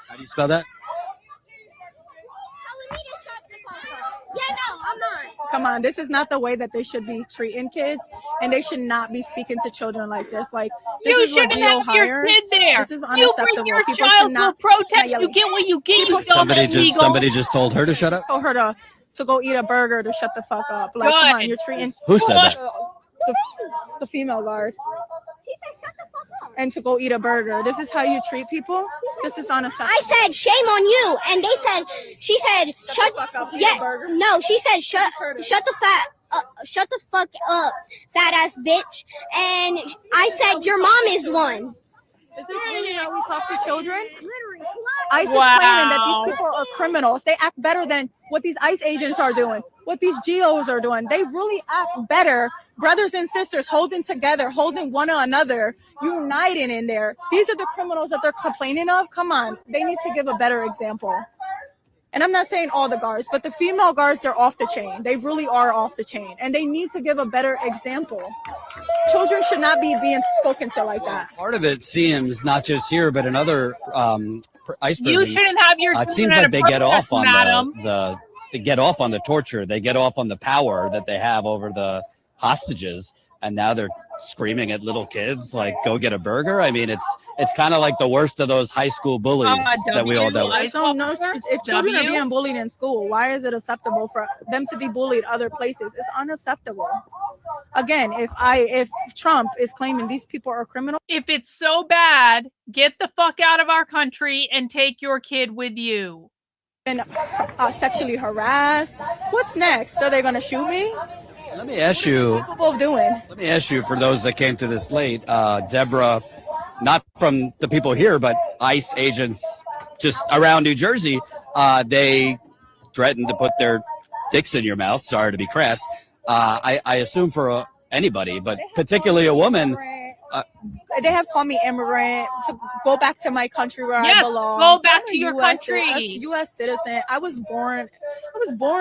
How do you spell that? Yeah, no, I'm not. Come on, this is not the way that they should be treating kids, and they should not be speaking to children like this. Like, this You is what shouldn't Geo have your hires. kid there. This is You unacceptable. bring your People child should not to a protest. Nayeli. You get what you get. You Somebody just somebody just told her to. to go eat a burger to shut the fuck up. Like, Good. come on, you're treating. Who said that? The female guard. And to go eat a burger. This is how you treat people? This is unacceptable. I said, shame on you. And she said, shut the fuck up. Yeah, no, she said, shut the shut the fuck up, fat ass bitch. And I said, your mom is one. Is this really how we talk to children? ICE is claiming that these people are criminals. They act better than what these ICE agents are doing, what these GOs are doing. They really act better. Brothers and sisters holding together, holding one another, uniting in there. These are the criminals that they're complaining of. Come on. They need to give a better example. And I'm not saying all the guards, but the female guards, they're off the chain. They really are off the chain. And they need to give a better example. Children should not be being spoken to like that. Part of it seems, not just here, but in other ICE prisons, You shouldn't have your it seems children like at a they get off protest, on madam. they get off on the torture. They get off on the power that they have over the hostages. And now they're screaming at little kids, like, go get a burger. I mean, it's kind of like the worst of those high school bullies that we all dealt with. I don't know if children are being bullied in school, why is it acceptable for them to be bullied other places? It's unacceptable. Again, if Trump is claiming these people are criminals, If it's so bad, get the fuck out of our country and take your kid with you. and sexually harassed, what's next? So they're gonna shoot me? Let me ask you. Capable of doing? Let me ask you, for those that came to this late, Deborah, not from the people here, but ICE agents just around New Jersey, they threatened to put their dicks in your mouth. Sorry to be crass. I assume for anybody, but particularly a woman. They have called me immigrant, to go back to my country where I belong. Go back I'm to a your US country. U.S. citizen. I was born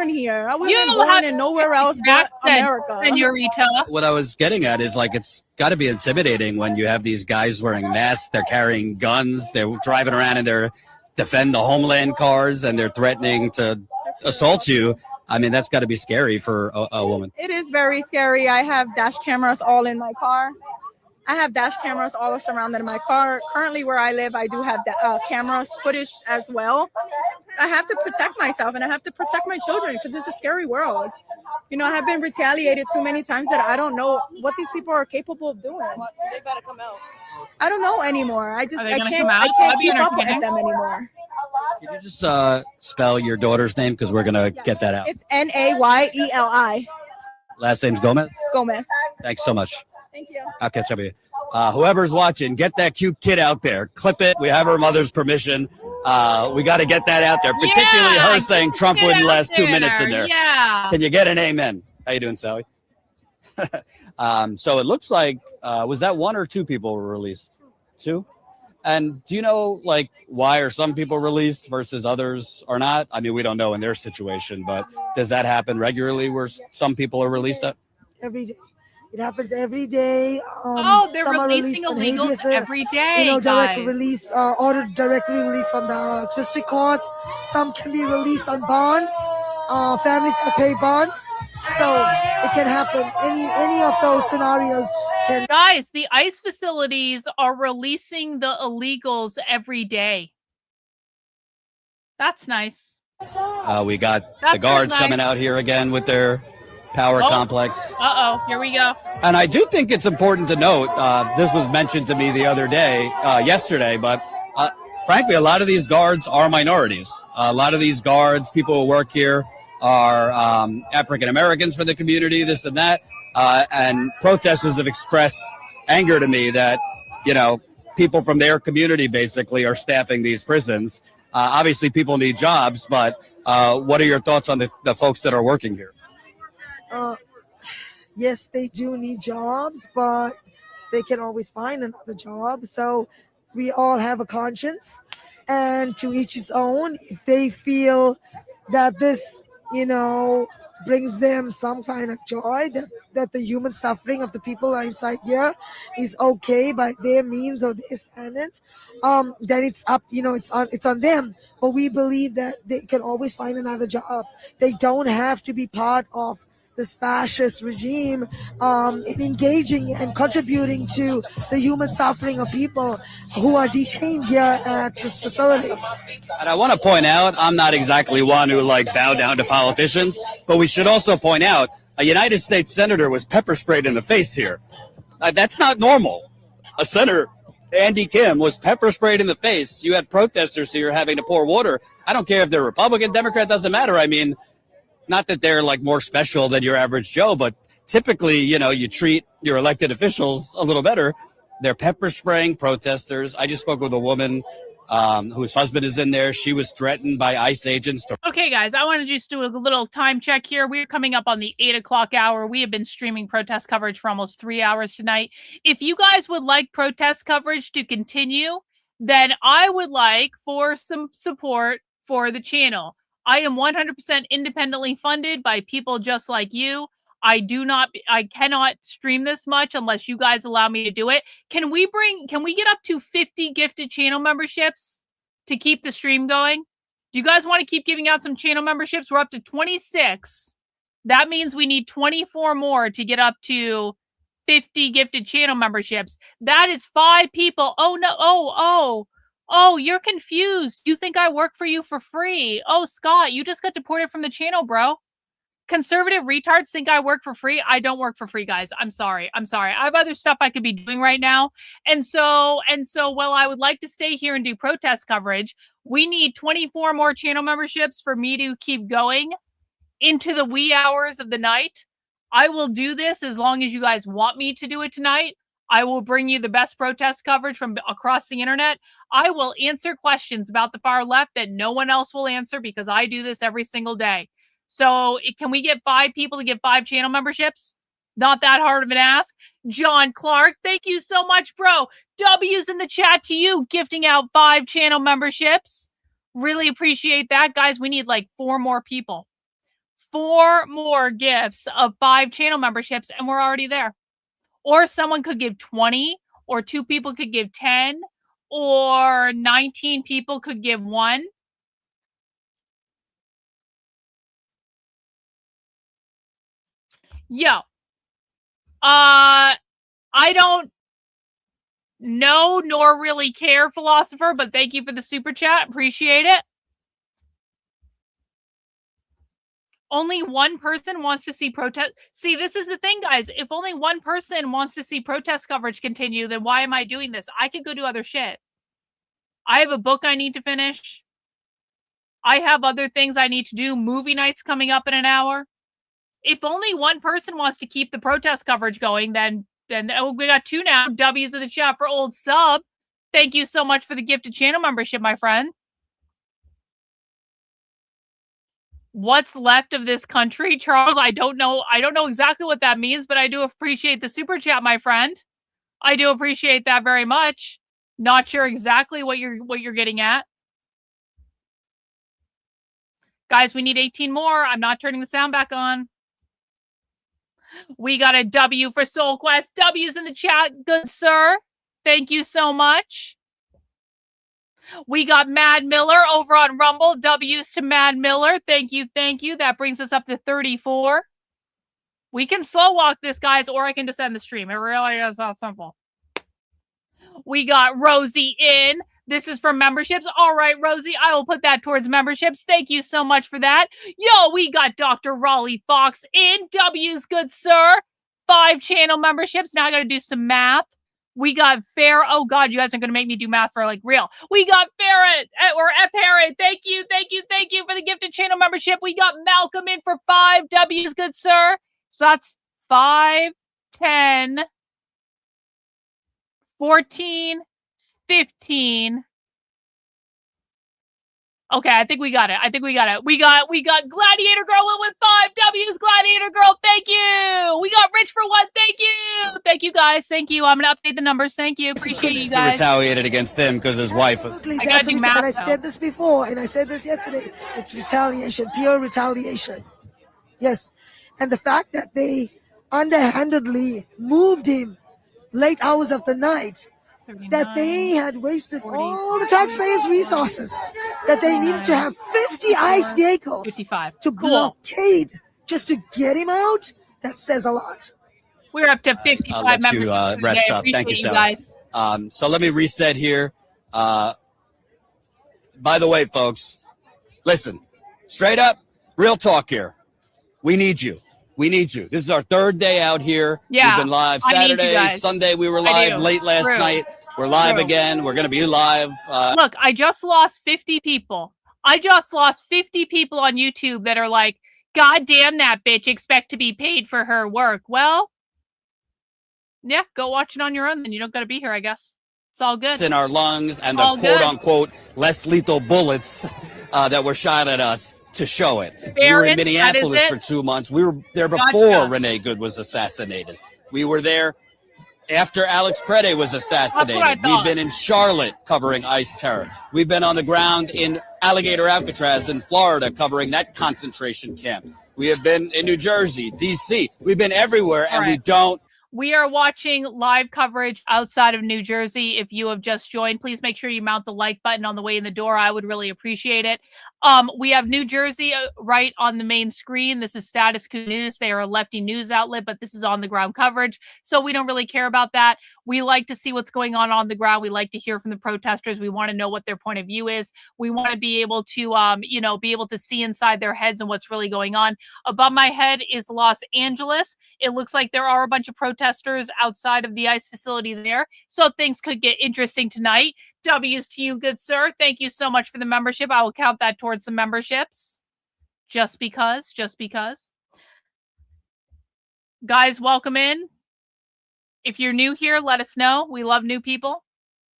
here. I You wasn't don't born have in nowhere else but America. Senorita. What I was getting at is, like, it's got to be intimidating when you have these guys wearing masks, they're carrying guns, they're driving around in their defend the homeland cars, and they're threatening to assault you. I mean, that's got to be scary for a woman. It is very scary. I have dash cameras all in my car. I have dash cameras all surrounded in my car. Currently, where I live, I do have cameras footage as well. I have to protect myself and I have to protect my children because it's a scary world. You know, I have been retaliated too many times that I don't know what these people are capable of doing. They better come out. I don't know anymore. I Are they can't gonna come out? keep up with entertaining. them anymore. Can you just spell your daughter's name, because we're gonna get that out? It's Nayeli. Last name's Gomez. Gomez. Thanks so much. Thank you. I'll catch up with you. Whoever's watching, get that cute kid out there. Clip it. We have her mother's permission. We got to get that out there, particularly her saying Trump get wouldn't out last 2 minutes in there. Yeah. Can you get an amen? How you doing, Sally? So it looks like, was that one or two people were released? Two? And do you know, like, why are some people released versus others are not? I mean, we don't know in their situation, but does that happen regularly where some people are released? Every day. It happens every day. They're some are releasing released on illegals habeas, every day, direct guys. release, ordered directly released from the district courts. Some can be released on bonds. Families can pay bonds. So it can happen. Any of those scenarios can. Guys, the ICE facilities are releasing the illegals every day. That's nice. We got That's the guards real nice. coming out here again with their power complex. Here we go. And I do think it's important to note, this was mentioned to me the other day, yesterday, but frankly, a lot of these guards are minorities. A lot of these guards, people who work here, are African Americans for the community, this and that. And protesters have expressed anger to me that, you know, people from their community basically are staffing these prisons. Obviously, people need jobs, but what are your thoughts on the folks that are working here? Yes, they do need jobs, but they can always find another job. So we all have a conscience, and to each his own. If they feel that this, brings them some kind of joy, that the human suffering of the people inside here is okay by their means or their standards, then it's up, it's on them. But we believe that they can always find another job. They don't have to be part of this fascist regime in engaging and contributing to the human suffering of people who are detained here at this facility. And I want to point out, I'm not exactly one who bow down to politicians, but we should also point out a United States senator was pepper sprayed in the face here. That's not normal. A senator, Andy Kim, was pepper sprayed in the face. You had protesters here having to pour water. I don't care if they're Republican, Democrat, doesn't matter. I mean, not that they're like more special than your average Joe, but typically, you know, you treat your elected officials a little better. They're pepper spraying protesters. I just spoke with a woman whose husband is in there. She was threatened by ICE agents to Okay, guys, I want to just do a little time check here. We're coming up on the 8 o'clock hour. We have been streaming protest coverage for almost 3 hours tonight. If you guys would like protest coverage to continue, then I would like for some support for the channel. I am 100% independently funded by people just like you. I cannot stream this much unless you guys allow me to do it. Can we get up to 50 gifted channel memberships to keep the stream going? Do you guys want to keep giving out some channel memberships? We're up to 26. That means we need 24 more to get up to 50 gifted channel memberships. That is 5 people. Oh, no. Oh, you're confused. You think I work for you for free. Oh, Scott, you just got deported from the channel, bro. Conservative retards think I work for free. I don't work for free, guys. I'm sorry. I have other stuff I could be doing right now. And so while I would like to stay here and do protest coverage, we need 24 more channel memberships for me to keep going into the wee hours of the night. I will do this as long as you guys want me to do it tonight. I will bring you the best protest coverage from across the internet. I will answer questions about the far left that no one else will answer because I do this every single day. So can we get 5 people to get 5 channel memberships? Not that hard of an ask. John Clark, thank you so much, bro. W's in the chat to you, gifting out 5 channel memberships. Really appreciate that. Guys, we need like 4 more people. 4 more gifts of 5 channel memberships, and we're already there. Or someone could give 20, or 2 people could give 10, or 19 people could give 1. Yo, I don't know nor really care, philosopher, but thank you for the super chat. Appreciate it. Only one person wants to see protest. See, this is the thing, guys. If only one person wants to see protest coverage continue, then why am I doing this? I could go do other shit. I have a book I need to finish. I have other things I need to do. Movie night's coming up in an hour. If only one person wants to keep the protest coverage going, then we got 2 now. W's in the chat for old sub. Thank you so much for the gifted channel membership, my friend. What's left of this country, Charles? I don't know exactly what that means, but I do appreciate the super chat, my friend. I do appreciate that very much. Not sure exactly what you're getting at. Guys, we need 18 more. I'm not turning the sound back on. We got a W for Soul Quest. W's in the chat, good sir. Thank you so much. We got Mad Miller over on Rumble. W's to Mad Miller. Thank you. That brings us up to 34. We can slow walk this, guys, or I can just end the stream. It really is that simple. We got Rosie in. This is for memberships. All right, Rosie, I will put that towards memberships. Thank you so much for that. Yo, we got Dr. Raleigh Fox in. W's, good sir. 5 channel memberships. Now I got to do some math. We got Fair. Oh, God, you guys are going to make me do math for, like, real. We got Farrett, or F. Harrod. Thank you for the gifted channel membership. We got Malcolm in for 5 W's, good sir. So that's 5, 10, 14, 15. Okay, I think we got it. We got Gladiator Girl with 5 W's. Gladiator Girl, thank you. We got Rich for 1. Thank you. Thank you, guys. Thank you. I'm gonna update the numbers. Thank you. Appreciate you guys. retaliated against him because his wife. I gotta do math. And I said this before, and I said this yesterday. It's retaliation, pure retaliation. Yes, and the fact that they underhandedly moved him late hours of the night, that they had wasted all the taxpayers' resources, that they needed to have 50 ICE vehicles 55. to blockade just to get him out, that says a lot. We're up to 55 I'll let members. you rest up. Thank you, Sally. So let me reset here. By the way, folks, listen, straight up, real talk here. We need you. This is our 3rd day out here. Yeah, we've been live Saturday, Sunday. We were live late last night. We're live again. We're going to be live. Look, I just lost 50 people. I just lost 50 people on YouTube that are like, God damn that bitch expect to be paid for her work. Well, yeah, go watch it on your own then. You don't gotta be here, I guess. It's all good. in our lungs and the All quote good. unquote less lethal bullets that were shot at us to show it. We were in Barron, that is Minneapolis it. for 2 months. We were there Gotcha. before Renee Good was assassinated. We were there after Alex Crede was assassinated. thought. We've been in Charlotte covering ICE terror. We've been on the ground in Alligator Alcatraz in Florida covering that concentration camp. We have been in New Jersey, D.C. We've been everywhere, and we don't. We are watching live coverage outside of New Jersey. If you have just joined, please make sure you mount the like button on the way in the door. I would really appreciate it. We have New Jersey right on the main screen. This is Status Quo News. They are a lefty news outlet, but this is on the ground coverage. So we don't really care about that. We like to see what's going on the ground. We like to hear from the protesters. We want to know what their point of view is. We want to be able to, be able to see inside their heads and what's really going on. Above my head is Los Angeles. It looks like there are a bunch of protesters outside of the ICE facility there. So things could get interesting tonight. W's to you, good sir. Thank you so much for the membership. I will count that towards the memberships. Just because. Guys, welcome in. If you're new here, let us know. We love new people.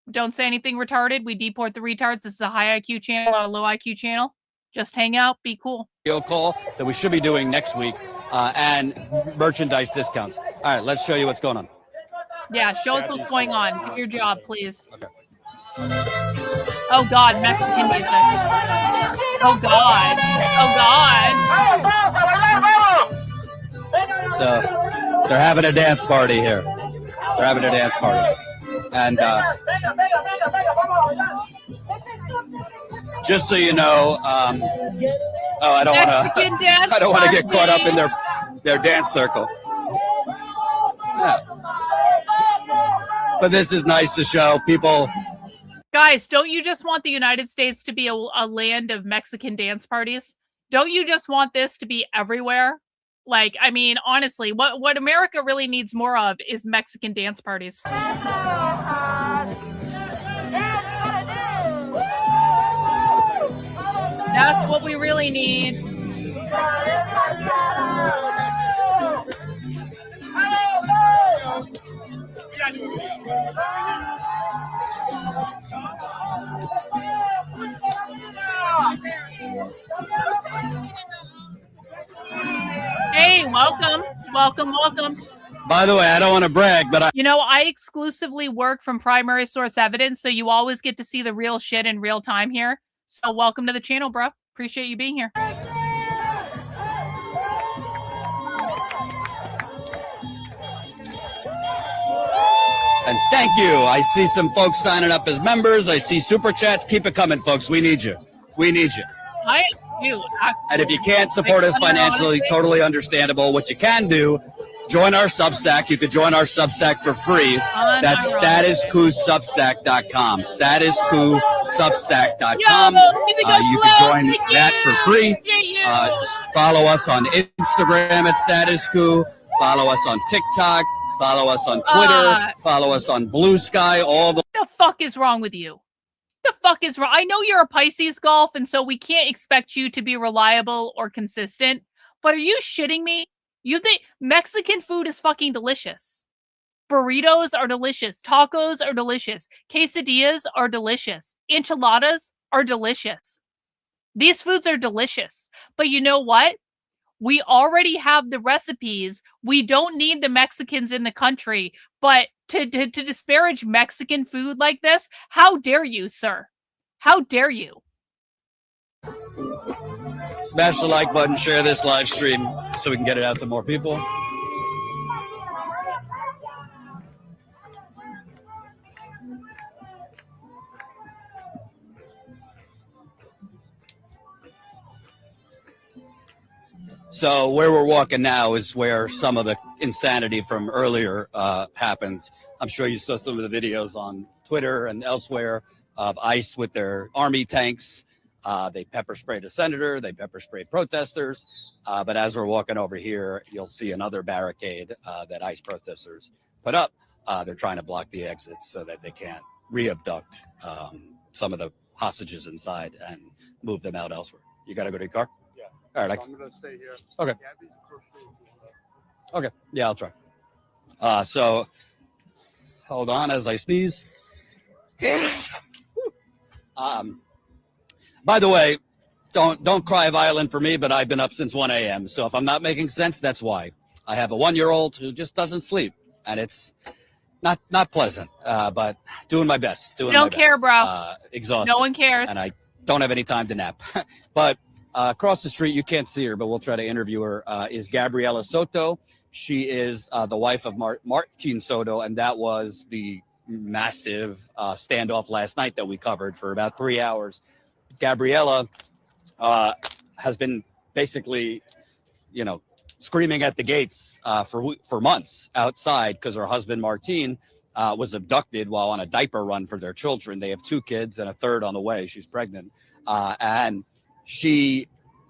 Don't say anything retarded. We deport the retards. This is a high IQ channel, not a low IQ channel. Just hang out, be cool. Call that we should be doing next week and merchandise discounts. All right, let's show you what's going on. Yeah, show us what's going on. Do your job, please. Okay. Oh, God, Mexican music. Oh, God. So they're having a dance party here. And just so you know, I don't want to get caught up in their dance circle. Yeah. But this is nice to show people. Guys, don't you just want the United States to be a land of Mexican dance parties? Don't you just want this to be everywhere? Like, I mean, honestly, what America really needs more of is Mexican dance parties. That's what we really need. Hey, welcome. By the way, I don't want to brag, but I exclusively work from primary source evidence, so you always get to see the real shit in real time here. So welcome to the channel, bro. Appreciate you being here. And thank you. I see some folks signing up as members. I see super chats. Keep it coming, folks. We need you. I do. And if you can't support us financially, totally understandable. What you can do, join our Substack. You could join our Substack for free. That's statusquosubstack.com. Statusquosubstack.com. You can join that for free. Follow us on Instagram at Status Quo. Follow us on TikTok. Follow us on Twitter. Follow us on Blue Sky. The fuck is wrong with you? The fuck is wrong? I know you're a Pisces Golf, and so we can't expect you to be reliable or consistent. But are you shitting me? You think Mexican food is fucking delicious? Burritos are delicious. Tacos are delicious. Quesadillas are delicious. Enchiladas are delicious. These foods are delicious. But you know what? We already have the recipes. We don't need the Mexicans in the country. But to disparage Mexican food like this, how dare you, sir? How dare you? Smash the like button, share this live stream so we can get it out to more people. So where we're walking now is where some of the insanity from earlier happened. I'm sure you saw some of the videos on Twitter and elsewhere of ICE with their army tanks. They pepper sprayed a senator. They pepper sprayed protesters. But as we're walking over here, you'll see another barricade that ICE protesters put up. They're trying to block the exits so that they can't re-abduct some of the hostages inside and move them out elsewhere. You got to go to your car? All right. So I'm going to stay here. Okay. Gabby's crocheting. Okay. Yeah, I'll try. So hold on as I sneeze. By the way, don't cry violent for me, but I've been up since 1 a.m. So if I'm not making sense, that's why. I have a 1-year-old who just doesn't sleep, and it's not pleasant, but doing my best. You don't care, bro. Exhausted. No one cares. And I don't have any time to nap. But across the street, you can't see her, but we'll try to interview her, is Gabriela Soto. She is the wife of Martin Soto, and that was the massive standoff last night that we covered for about 3 hours. Gabriela has been basically, screaming at the gates for months outside because her husband, Martin, was abducted while on a diaper run for their children. They have 2 kids and a third on the way. She's pregnant. And she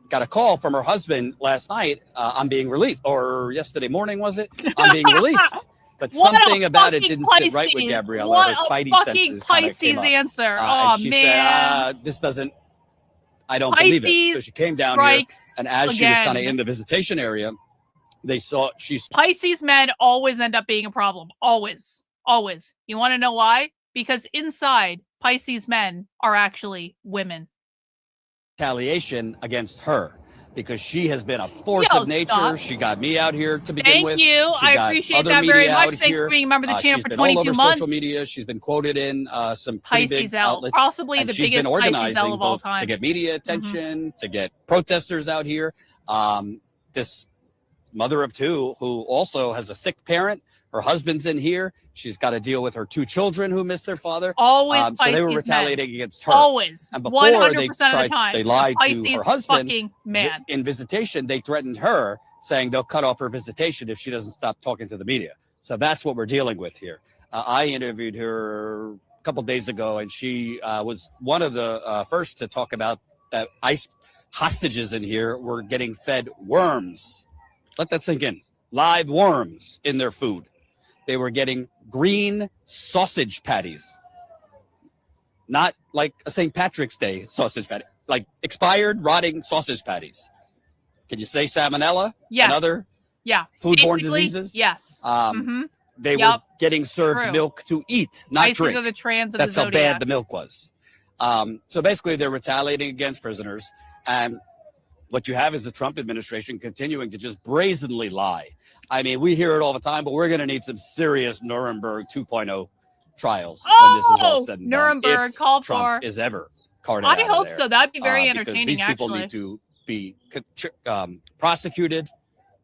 got a call from her husband last night. I'm being released, or yesterday morning, was it? I'm being released. But something about it didn't sit right with Gabriela. What her spidey a fucking senses kind of Pisces came up. answer. And she man. said, this doesn't, I don't believe it. So she came down here, and as she was kind of in the visitation area, they saw Pisces men always end up being a problem. Always. You want to know why? Because inside, Pisces men are actually women. retaliation against her because she has been a force of nature. Stop. She got me out here to begin Thank with. you. She I got appreciate other that very media much. out Thanks here. for being a member of the channel She's for been all 22 over months. social media. She's been quoted in some pretty big Pisces L, outlets. possibly and the she's biggest been Pisces organizing L of all both time. to get media attention, to get protesters out here. This mother of 2 who also has a sick parent. Her husband's in here. She's got to deal with her 2 children who miss their father. Always so they were Pisces retaliating men. against her. Always. And before 100% they of the tried, time. they lied to Pisces her husband. fucking man. In visitation, they threatened her, saying they'll cut off her visitation if she doesn't stop talking to the media. So that's what we're dealing with here. I interviewed her a couple days ago, and she was one of the first to talk about that ICE hostages in here were getting fed worms. Let that sink in. Live worms in their food. They were getting green sausage patties. Not like a St. Patrick's Day sausage patty, like expired, rotting sausage patties. Can you say salmonella Yeah. and other Basically, foodborne diseases? Yes. They were getting served True. milk to eat, not Pisces drink. are the trans of That's the how zodiac. bad the milk was. So basically, they're retaliating against prisoners. And what you have is the Trump administration continuing to just brazenly lie. I mean, we hear it all the time, but we're going to need some serious Nuremberg 2.0 trials when this is all said and Nuremberg done. If called Trump for. is ever carted I out of hope there. so. That'd be very Because entertaining, these people actually. need to be prosecuted,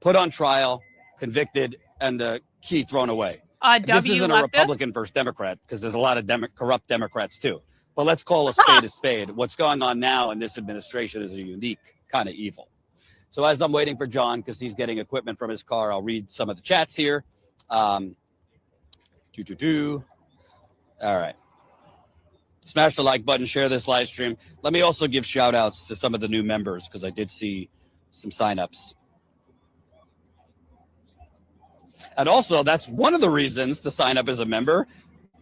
put on trial, convicted, and the key thrown away. This W isn't a leftist? Republican versus Democrat, because there's a lot of corrupt Democrats too. But let's call a spade a spade. What's going on now in this administration is a unique kind of evil. So as I'm waiting for John, because he's getting equipment from his car, I'll read some of the chats here. All right. Smash the like button, share this live stream. Let me also give shout outs to some of the new members, because I did see some signups. And also, that's one of the reasons to sign up as a member,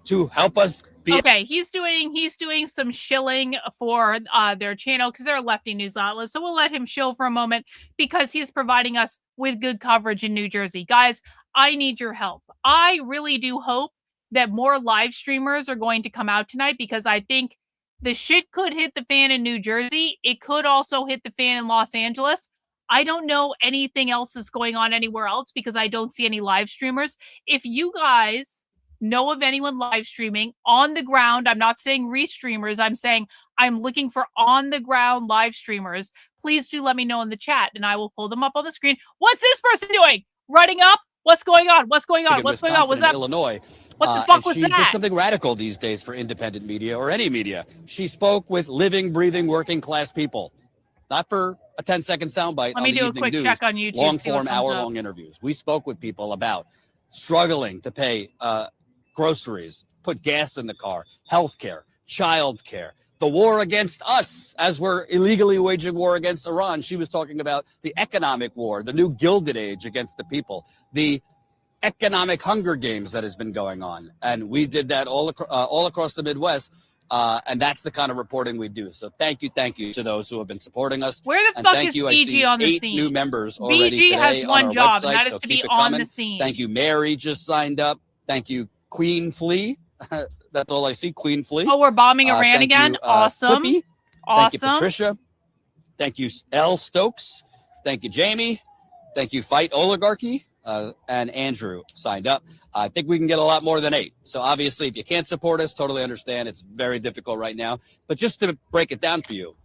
to help us be. Okay, he's doing some shilling for their channel because they're a lefty news outlet. So we'll let him shill for a moment because he's providing us with good coverage in New Jersey. Guys, I need your help. I really do hope that more live streamers are going to come out tonight, because I think the shit could hit the fan in New Jersey. It could also hit the fan in Los Angeles. I don't know anything else that's going on anywhere else because I don't see any live streamers. If you guys know of anyone live streaming on the ground, I'm not saying restreamers, I'm saying I'm looking for on the ground live streamers, please do let me know in the chat and I will pull them up on the screen. What's this person doing? Running up? What's going on? What's going on? What's going on? What's that? Illinois. What the fuck was she that? did something radical these days for independent media or any media. She spoke with living, breathing, working class people. Not for a 10-second soundbite. Let me do a quick check on YouTube. Long see what form, comes up. hour-long interviews. We spoke with people about struggling to pay groceries, put gas in the car, healthcare, childcare, the war against us as we're illegally waging war against Iran. She was talking about the economic war, the new Gilded Age against the people, the economic Hunger Games that has been going on. And we did that all across the Midwest. And that's the kind of reporting we do. So thank you to those who have been supporting us. Where the and fuck thank is you. I BG see on the 8 scene? new members already BG today has on one our job, website, and that is so to keep be it on coming. the scene. Thank you, Mary just signed up. Thank you, Queen Flea. That's all I see, Queen Flea. Oh, we're bombing Iran thank again? You, Awesome. Clippy. Awesome. Thank you, Patricia. Thank you, L. Stokes. Thank you, Jamie. Thank you, Fight Oligarchy. And Andrew signed up. I think we can get a lot more than 8. So obviously, if you can't support us, totally understand. It's very difficult right now. But just to break it down for you,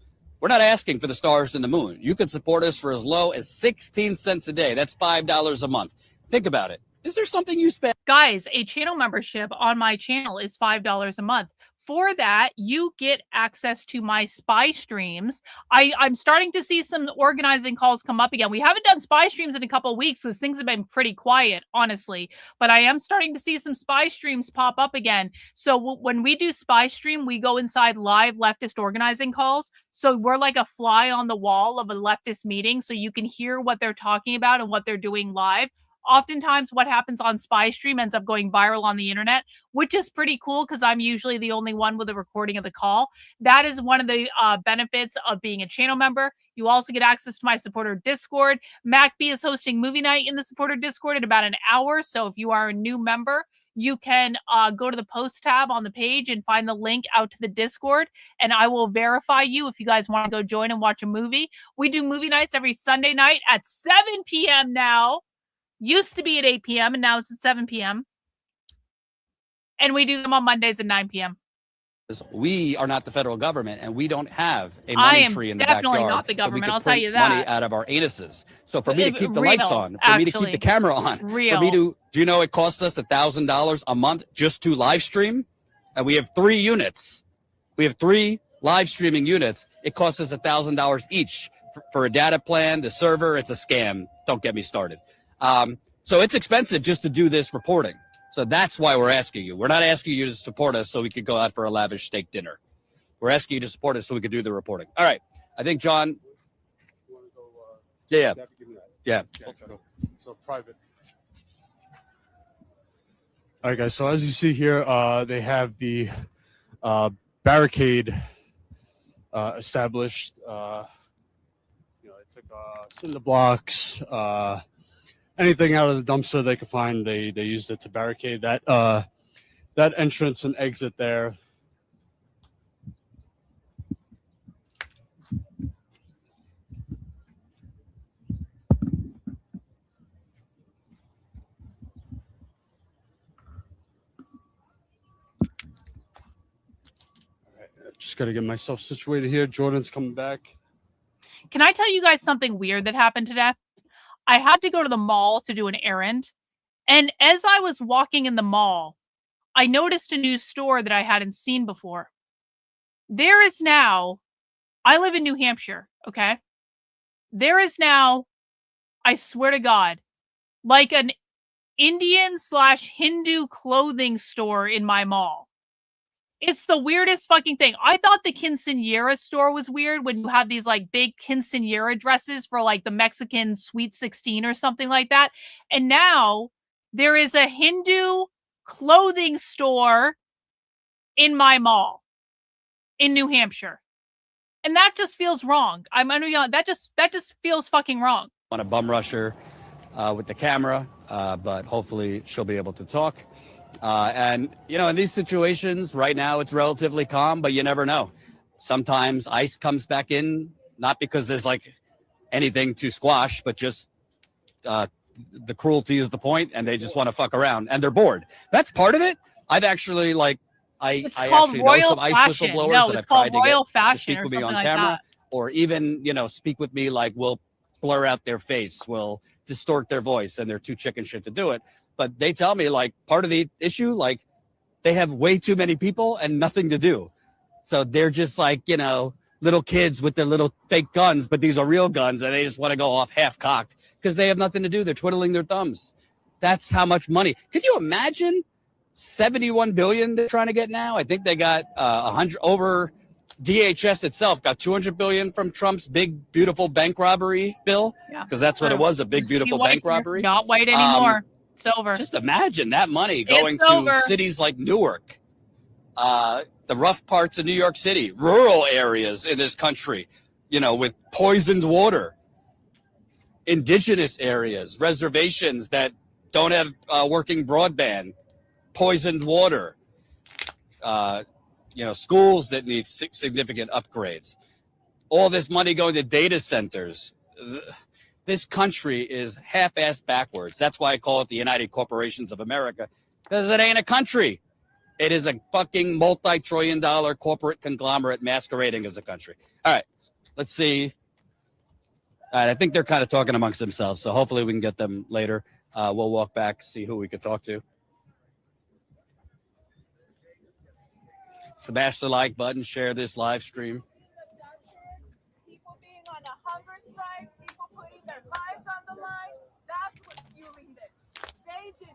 we're not asking for the stars and the moon. You can support us for as low as 16 cents a day. That's $5 a month. Think about it. Is there something you spend? Guys, a channel membership on my channel is $5 a month. For that, you get access to my spy streams. I'm starting to see some organizing calls come up again. We haven't done spy streams in a couple of weeks because things have been pretty quiet, honestly. But I am starting to see some spy streams pop up again. So when we do spy stream, we go inside live leftist organizing calls. So we're like a fly on the wall of a leftist meeting, so you can hear what they're talking about and what they're doing live. Oftentimes what happens on spy stream ends up going viral on the internet, which is pretty cool because I'm usually the only one with a recording of the call. That is one of the benefits of being a channel member. You also get access to my supporter Discord. MacB is hosting movie night in the supporter Discord in about an hour. So if you are a new member, you can go to the post tab on the page and find the link out to the Discord, and I will verify you if you guys want to go join and watch a movie. We do movie nights every Sunday night at 7 p.m. now. Used to be at 8 p.m. and now it's at 7 p.m. And we do them on Mondays at 9 p.m. We are not the federal government, and we don't have a I money am tree in the definitely backyard. not the that we government, could I'll tell print you that. money out of our anuses. So for me to keep the lights Real, on, for me to keep actually. the camera on, Real. for me to, do you know it costs us $1,000 a month just to live stream? And we have 3 units. We have 3 live streaming units. It costs us $1,000 each for a data plan, the server. It's a scam. Don't get me started. So it's expensive just to do this reporting. So that's why we're asking you. We're not asking you to support us so we could go out for a lavish steak dinner. We're asking you to support us so we could do the reporting. All right. I think, John. Yeah. So private. All right, guys. So as you see here, they have the barricade established. They took cinder blocks, anything out of the dumpster they could find. They used it to barricade that entrance and exit there. Just got to get myself situated here. Jordan's coming back. Can I tell you guys something weird that happened today? I had to go to the mall to do an errand. And as I was walking in the mall, I noticed a new store that I hadn't seen before. There is now, I live in New Hampshire, okay? There is now, I swear to God, like an Indian/Hindu clothing store in my mall. It's the weirdest fucking thing. I thought the quinceañera store was weird when you have these like big quinceañera dresses for like the Mexican Sweet 16 or something like that. And now there is a Hindu clothing store in my mall in New Hampshire. And that just feels wrong. I'm that just feels fucking wrong. On a bum rusher with the camera, but hopefully she'll be able to talk. And, in these situations right now, it's relatively calm, but you never know. Sometimes ICE comes back in, not because there's like anything to squash, but just the cruelty is the point, and they just want to fuck around and they're bored. That's part of it. I've actually I actually know some ICE whistleblowers that I've tried to get to speak with me on camera, or even, speak with me, like we'll blur out their face, will distort their voice, and they're too chicken shit to do it. But they tell me, like, part of the issue, like, they have way too many people and nothing to do. So they're just like, little kids with their little fake guns, but these are real guns, and they just want to go off half-cocked because they have nothing to do. They're twiddling their thumbs. That's how much money. Could you imagine $71 billion they're trying to get now? I think they got 100 over. DHS itself got $200 billion from Trump's big, beautiful bank robbery bill, because that's what it was, a big, beautiful bank robbery. Not white anymore. It's over. Just imagine that money going to cities like Newark. the rough parts of New York City, rural areas in this country, with poisoned water, indigenous areas, reservations that don't have working broadband, poisoned water, schools that need significant upgrades. All this money going to data centers. This country is half-assed backwards. That's why I call it the United Corporations of America, because it ain't a country. It is a fucking multi-trillion-dollar corporate conglomerate masquerading as a country. All right, let's see. All right, I think they're kind of talking amongst themselves, so hopefully we can get them later. We'll walk back, see who we could talk to. Smash the like button, share this live stream. People being on a hunger strike, people putting their lives on the line, that's what's fueling this. They did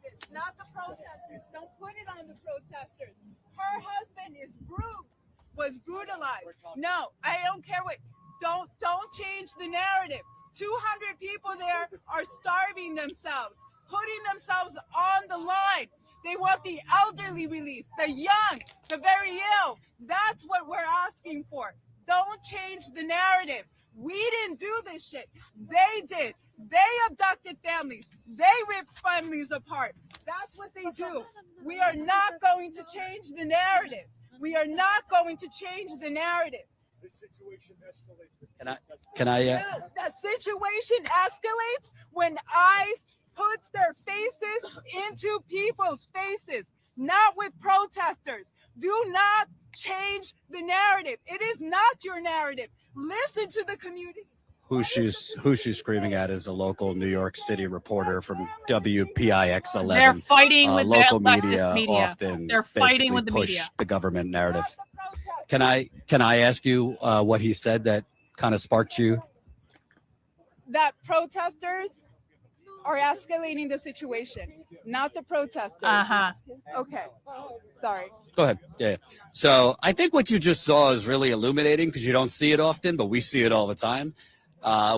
this, not the protesters. Don't put it on the protesters. Her husband is bruised, was brutalized. No, I don't care what, don't change the narrative. 200 people there are starving themselves, putting themselves on the line. They want the elderly released, the young, the very ill. That's what we're asking for. Don't change the narrative. We didn't do this shit. They did. They abducted families. They ripped families apart. That's what they do. We are not going to change the narrative. We are not going to change the narrative. This situation escalates. That situation escalates when ICE puts their faces into people's faces, not with protesters. Do not change the narrative. It is not your narrative. Listen to the community. Who she's screaming at is a local New York City reporter from WPIX 11. They're fighting with local the leftist media. Often They're fighting with the push media. the government narrative. Can I ask you what he said that kind of sparked you? That protesters are escalating the situation, not the protesters. Okay. Sorry. Go ahead. Yeah. So I think what you just saw is really illuminating because you don't see it often, but we see it all the time.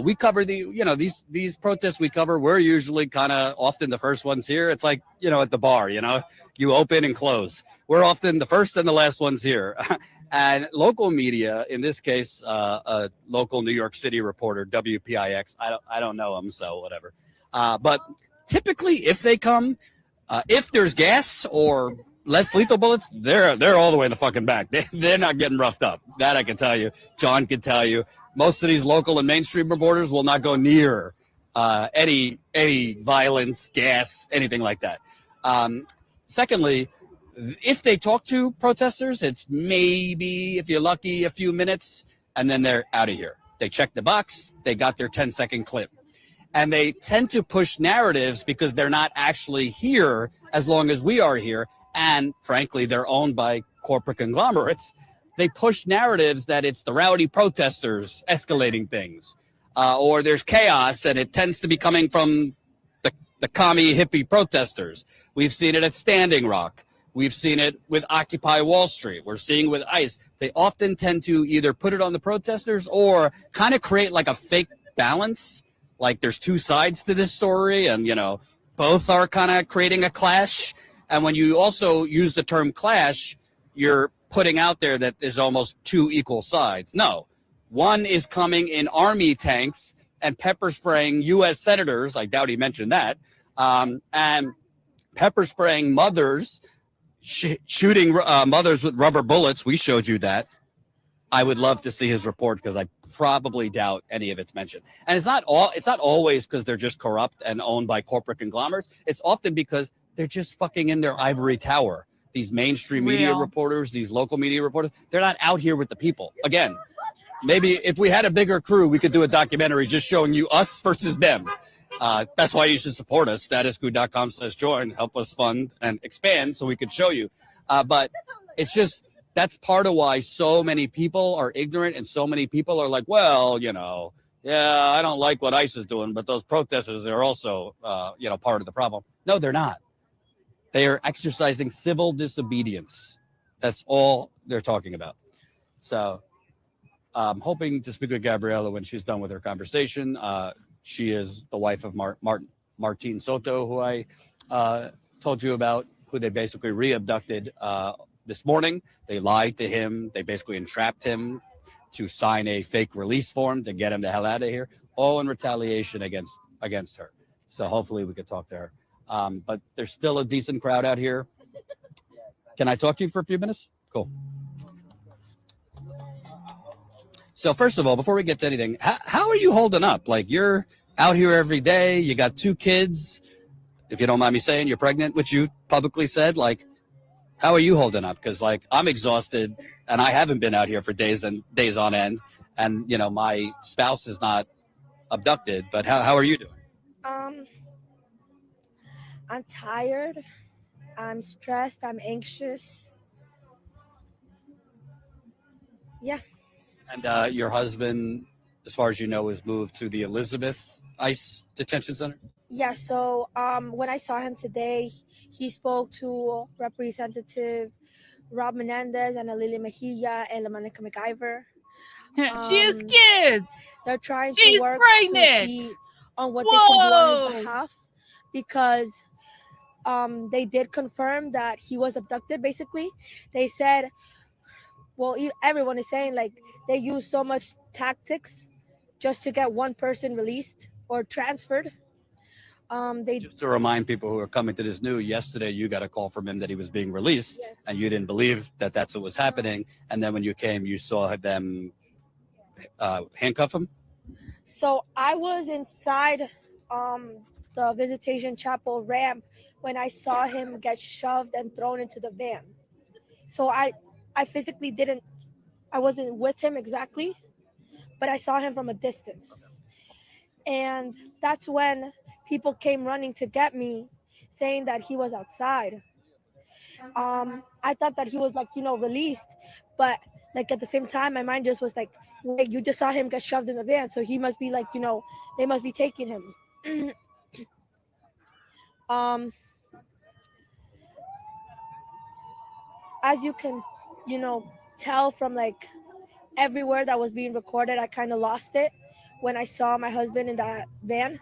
We cover these protests we cover. We're usually kind of often the first ones here. It's like, at the bar, you open and close. We're often the first and the last ones here. And local media, in this case, a local New York City reporter, WPIX, I don't know him, so whatever. But typically if they come, if there's gas or less lethal bullets, they're all the way in the fucking back. They're not getting roughed up. That I can tell you. John can tell you. Most of these local and mainstream reporters will not go near any violence, gas, anything like that. Secondly, if they talk to protesters, it's maybe, if you're lucky, a few minutes, and then they're out of here. They check the box. They got their 10-second clip. And they tend to push narratives because they're not actually here as long as we are here. And frankly, they're owned by corporate conglomerates. They push narratives that it's the rowdy protesters escalating things, or there's chaos, and it tends to be coming from the commie hippie protesters. We've seen it at Standing Rock. We've seen it with Occupy Wall Street. We're seeing with ICE. They often tend to either put it on the protesters or kind of create like a fake balance. Like there's two sides to this story, and both are kind of creating a clash. And when you also use the term clash, you're putting out there that there's almost two equal sides. No, one is coming in army tanks and pepper spraying U.S. senators. I doubt he mentioned that. And pepper spraying mothers, shooting mothers with rubber bullets. We showed you that. I would love to see his report because I probably doubt any of it's mentioned. And it's not always because they're just corrupt and owned by corporate conglomerates. It's often because they're just fucking in their ivory tower. These mainstream media reporters, these local media reporters, they're not out here with the people. Again, maybe if we had a bigger crew, we could do a documentary just showing you us versus them. That's why you should support us. Statusquo.com/join. Help us fund and expand so we could show you. But it's just, that's part of why so many people are ignorant and so many people are like, well, I don't like what ICE is doing, but those protesters are also, part of the problem. No, they're not. They are exercising civil disobedience. That's all they're talking about. So I'm hoping to speak with Gabriella when she's done with her conversation. She is the wife of Martin Soto, who I told you about, who they basically re-abducted this morning. They lied to him. They basically entrapped him to sign a fake release form to get him the hell out of here, all in retaliation against her. So hopefully we could talk to her. But there's still a decent crowd out here. Can I talk to you for a few minutes? Cool. So first of all, before we get to anything, how are you holding up? Like, you're out here every day. You got 2 kids. If you don't mind me saying, you're pregnant, which you publicly said. Like, how are you holding up? Because, like, I'm exhausted, and I haven't been out here for days and days on end. And, you know, my spouse is not abducted. But how are you doing? I'm tired. I'm stressed. I'm anxious. Yeah. And your husband, as far as you know, is moved to the Elizabeth ICE Detention Center? Yeah, so when I saw him today, he spoke to Representative Rob Menendez and Lily Mejia and LaMonica McIver. She has kids. They're trying She's to work pregnant. to see on what they can do on his behalf, because they did confirm that he was abducted. Basically, they said, well, everyone is saying, like, they use so much tactics just to get one person released or transferred. Just to remind people who are coming to this news, yesterday you got a call from him that he was being released, yes, and you didn't believe that that's what was happening. And then when you came, you saw them handcuff him? So I was inside the Visitation Chapel ramp when I saw him get shoved and thrown into the van. So I physically I wasn't with him exactly, but I saw him from a distance. And that's when people came running to get me, saying that he was outside. I thought that he was, like, released, but, like, at the same time, my mind just was like, wait, you just saw him get shoved in the van, so he must be, like, they must be taking him. As you can, tell from, like, everywhere that was being recorded, I kind of lost it when I saw my husband in that van.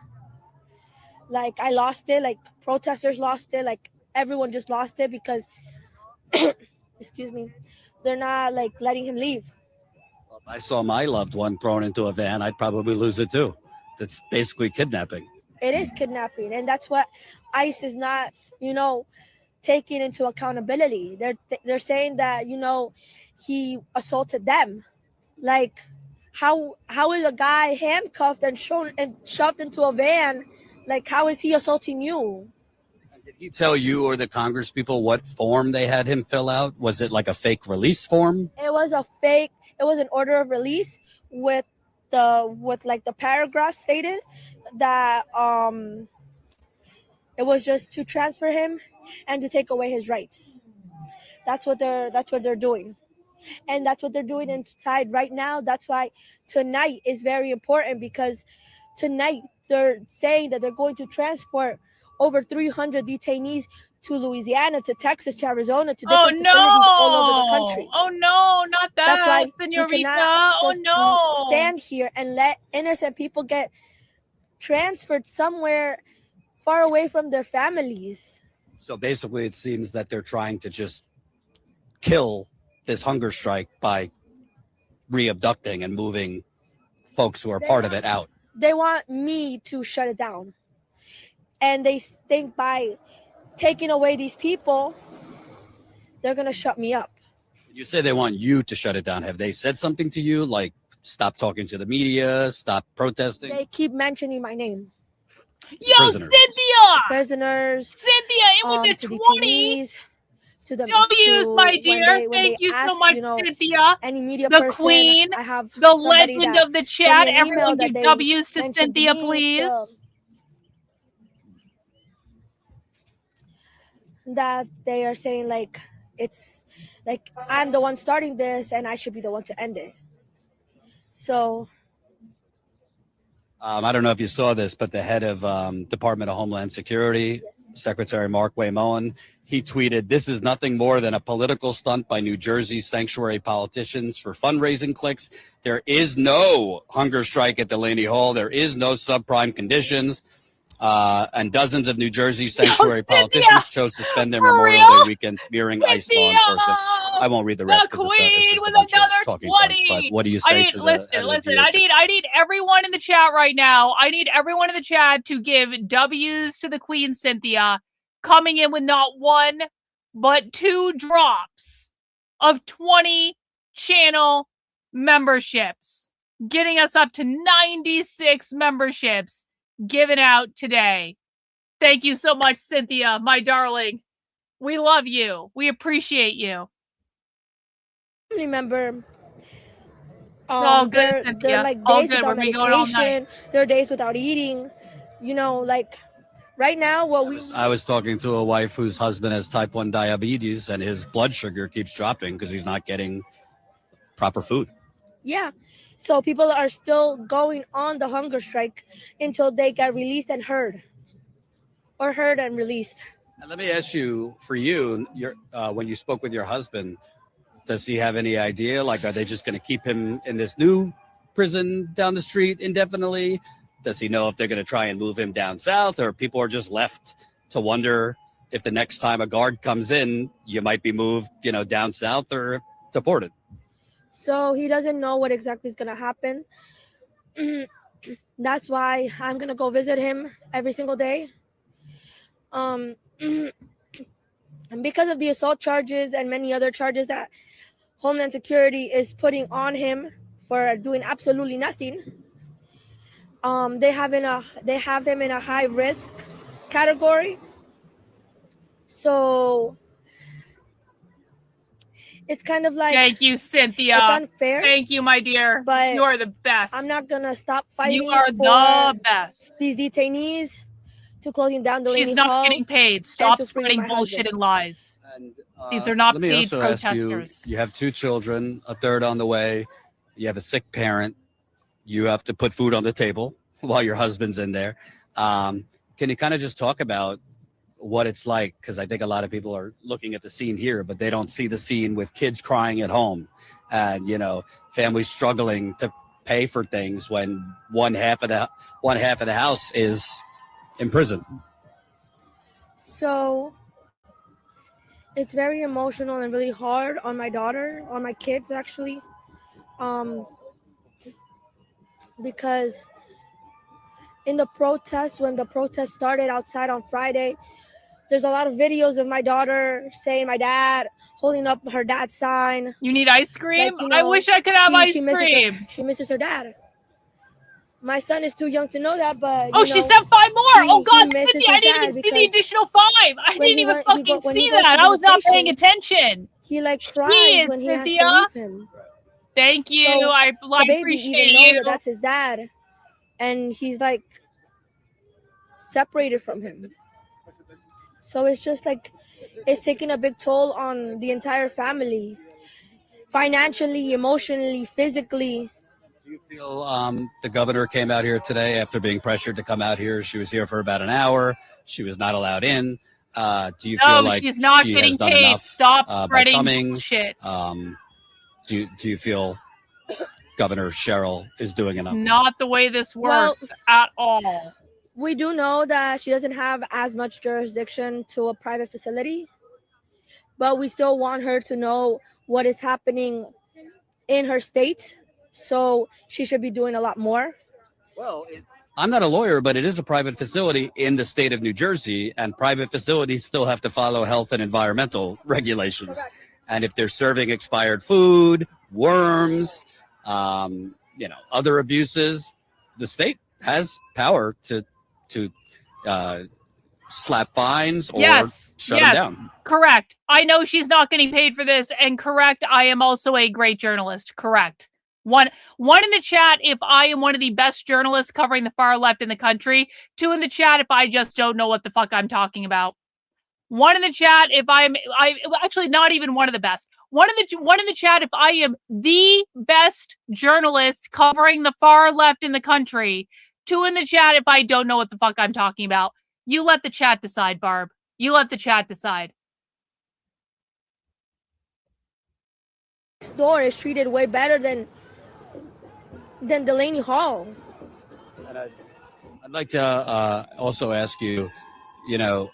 Like, I lost it, like, protesters lost it, like, everyone just lost it because, excuse me, they're not, like, letting him leave. If I saw my loved one thrown into a van, I'd probably lose it too. That's basically kidnapping. It is kidnapping, and that's what ICE is not, taking into accountability. They're saying that, he assaulted them. Like, how is a guy handcuffed and shoved into a van? Like, how is he assaulting you? Did he tell you or the Congress people what form they had him fill out? Was it like a fake release form? It was an order of release with the paragraph stated that it was just to transfer him and to take away his rights. That's what they're doing. And that's what they're doing inside right now. That's why tonight is very important, because tonight they're saying that they're going to transport over 300 detainees to Louisiana, to Texas, to Arizona, to different facilities all over the country. Oh no, not that, That's why senorita. we cannot just no. stand here and let innocent people get transferred somewhere far away from their families. So basically it seems that they're trying to just kill this hunger strike by re-abducting and moving folks who are part of it out. They want me to shut it down. And they think by taking away these people, they're going to shut me up. You say they want you to shut it down. Have they said something to you, like stop talking to the media, stop protesting? They keep mentioning my name. Yo, Prisoners. Cynthia! Prisoners. Cynthia, in with the to 20. detainees, to the W's, my dear. Thank you so much, Cynthia. Any media the person, queen, I have the legend of the chat. sent me an email Everyone that give they W's to mentioned Cynthia, me please. That they are saying, like, it's like I'm the one starting this and I should be the one to end it. So I don't know if you saw this, but the head of Department of Homeland Security, Secretary Mark Waymoen, he tweeted, "This is nothing more than a political stunt by New Jersey's sanctuary politicians for fundraising clicks. There is no hunger strike at Delaney Hall. There is no subprime conditions." And dozens of New Jersey sanctuary Cynthia! politicians chose to spend their For Memorial real? Day weekend smearing ICE law Cynthia! enforcement. I won't read the rest The because queen it's just a with bunch of another talking points. But 20. what do you I say need to the listen. head of the I DHS? need everyone in the chat right now. I need everyone in the chat to give W's to the Queen Cynthia, coming in with not one but 2 drops of 20 channel memberships, getting us up to 96 memberships given out today. Thank you so much, Cynthia, my darling. We love you. We appreciate you. Remember, All good, they're Cynthia. like All days good. without We're gonna be going all night. medication. There are days without eating. You know, like right now, I was talking to a wife whose husband has type 1 diabetes and his blood sugar keeps dropping because he's not getting proper food. yeah. So people are still going on the hunger strike until they get released and heard, or heard and released. And let me ask you, for you, when you spoke with your husband, does he have any idea? Like, are they just going to keep him in this new prison down the street indefinitely? Does he know if they're going to try and move him down south, or people are just left to wonder if the next time a guard comes in, you might be moved, down south or deported? So he doesn't know what exactly is going to happen. That's why I'm going to go visit him every single day. And because of the assault charges and many other charges that Homeland Security is putting on him for doing absolutely nothing, they have him in a high risk category. So it's kind of like, thank you, Cynthia. It's unfair. Thank you, my dear. But you are the best. I'm not gonna stop fighting. You are the best. These detainees to closing down the She's not getting paid. Stop spreading bullshit and lies. These are not Let me paid also ask protesters. you have 2 children, a third on the way. You have a sick parent. You have to put food on the table while your husband's in there. Can you kind of just talk about what it's like? Because I think a lot of people are looking at the scene here, but they don't see the scene with kids crying at home and, families struggling to pay for things when one half of the house is in prison. So it's very emotional and really hard on my daughter, on my kids actually, because in the protest, when the protest started outside on Friday, there's a lot of videos of my daughter saying my dad, holding up her dad's sign. You need ice cream? I wish I could have ice cream. She misses her dad. My son is too young to know that, but she sent 5 more. Oh God, misses Cynthia, I his didn't dad even see the additional 5. I didn't even fucking when he see goes that. to I was not paying visitation, attention. He like Jeez, cries when he has Cynthia. to leave him. Thank you. So I the baby appreciate even knows you. that that's his dad, and he's like separated from him. So it's just like it's taking a big toll on the entire family, financially, emotionally, physically. Do you feel the governor came out here today after being pressured to come out here? She was here for about an hour. She was not allowed in. Do you feel like she's not she getting has done paid. enough Stop by spreading coming? shit. Do you feel Governor Cheryl is doing enough? Not the way this works at all. We do know that she doesn't have as much jurisdiction to a private facility, but we still want her to know what is happening in her state. So she should be doing a lot more. Well, I'm not a lawyer, but it is a private facility in the state of New Jersey, and private facilities still have to follow health and environmental regulations. Correct. And if they're serving expired food, worms, other abuses, the state has power to slap fines or shut them down. Correct. I know she's not getting paid for this, and correct, I am also a great journalist. Correct. One in the chat if I am one of the best journalists covering the far left in the country. 2 in the chat if I just don't know what the fuck I'm talking about. 1 in the chat if I actually not even one of the best. 1 in the chat if I am the best journalist covering the far left in the country. 2 in the chat if I don't know what the fuck I'm talking about. You let the chat decide, Barb. You let the chat decide. Next door is treated way better than Delaney Hall. I'd like to also ask you, you know,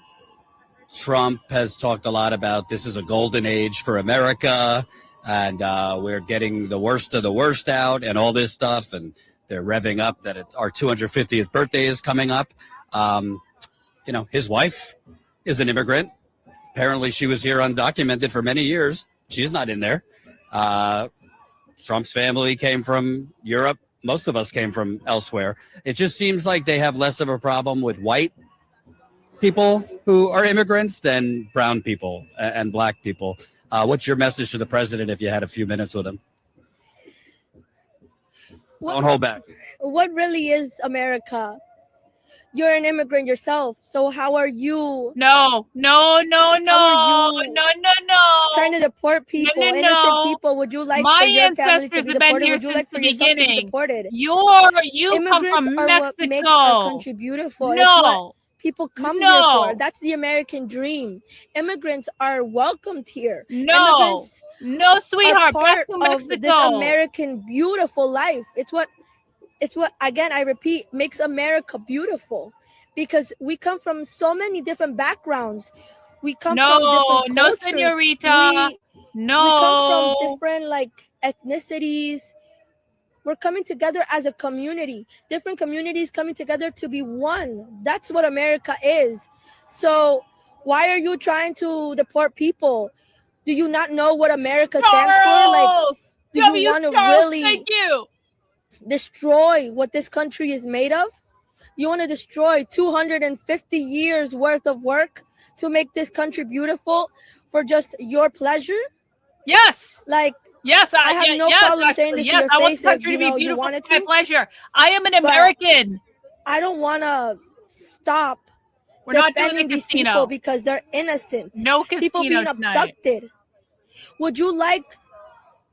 Trump has talked a lot about this is a golden age for America, and we're getting the worst of the worst out and all this stuff, and they're revving up that our 250th birthday is coming up. You know, his wife is an immigrant. Apparently she was here undocumented for many years. She's not in there. Trump's family came from Europe. Most of us came from elsewhere. It just seems like they have less of a problem with white people who are immigrants than brown people and black people. What's your message to the president if you had a few minutes with him? Don't hold back. What really is America? You're an immigrant yourself, so how are you? No. Trying to deport people, innocent people. Would you like My for your family ancestors to be have been deported? here Would you since like for the yourself to be beginning. deported? You come Immigrants from are what makes Mexico. our country beautiful. It's No. what people come here for. That's the American dream. Immigrants are welcomed here. No. Immigrants No, sweetheart. are Back part to of Mexico. this American beautiful life. It's what again, I repeat, makes America beautiful, because we come from so many different backgrounds. We come from different No, cultures. señorita. We come from No. different ethnicities. We're coming together as a community, different communities coming together to be one. That's what America is. So why are you trying to deport people? Do you not know what America stands Charles! for? Do you want to Charles, really thank you. destroy what this country is made of? You want to destroy 250 years worth of work to make this country beautiful for just your pleasure? Yes. Yes, I have no problem actually, saying this yes, to I your want face the country if to be you beautiful wanted for my to. pleasure. I am an But American. I don't want to stop We're not doing defending the these casino. people because they're innocent. No People casino being tonight. abducted. Would you like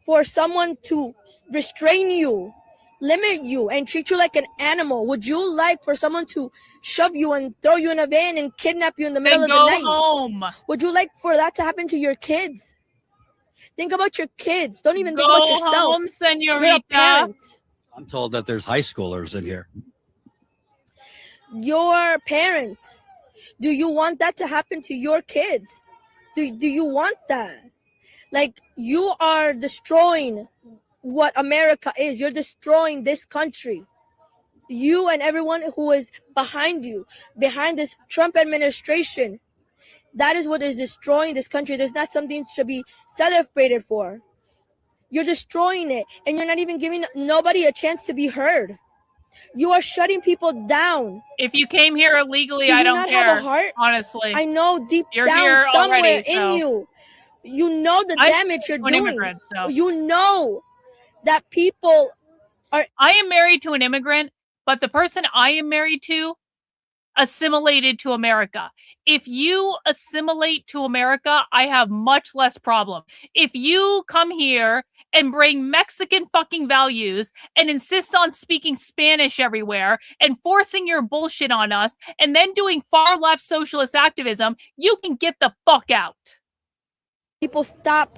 for someone to restrain you, limit you, and treat you like an animal? Would you like for someone to shove you and throw you in a van and kidnap you in the middle Then of the go night? home. Would you like for that to happen to your kids? Think about your kids. Don't even think Go about yourself. home, You're a señorita. parent. I'm told that there's high schoolers in here. Your parents. Do you want that to happen to your kids? Do you want that? You are destroying what America is. You're destroying this country. You and everyone who is behind you, behind this Trump administration. That is what is destroying this country. There's not something to be celebrated for. You're destroying it, and you're not even giving nobody a chance to be heard. You are shutting people down. If you came here illegally, Do I you don't not care. have a heart? Honestly. I know deep You're down here somewhere already, in so. you, you know the I'm damage you're an doing. immigrant, so. You know that people are. I am married to an immigrant, but the person I am married to assimilated to America. If you assimilate to America, I have much less problem. If you come here and bring Mexican fucking values and insist on speaking Spanish everywhere and forcing your bullshit on us and then doing far left socialist activism, you can get the fuck out. People stop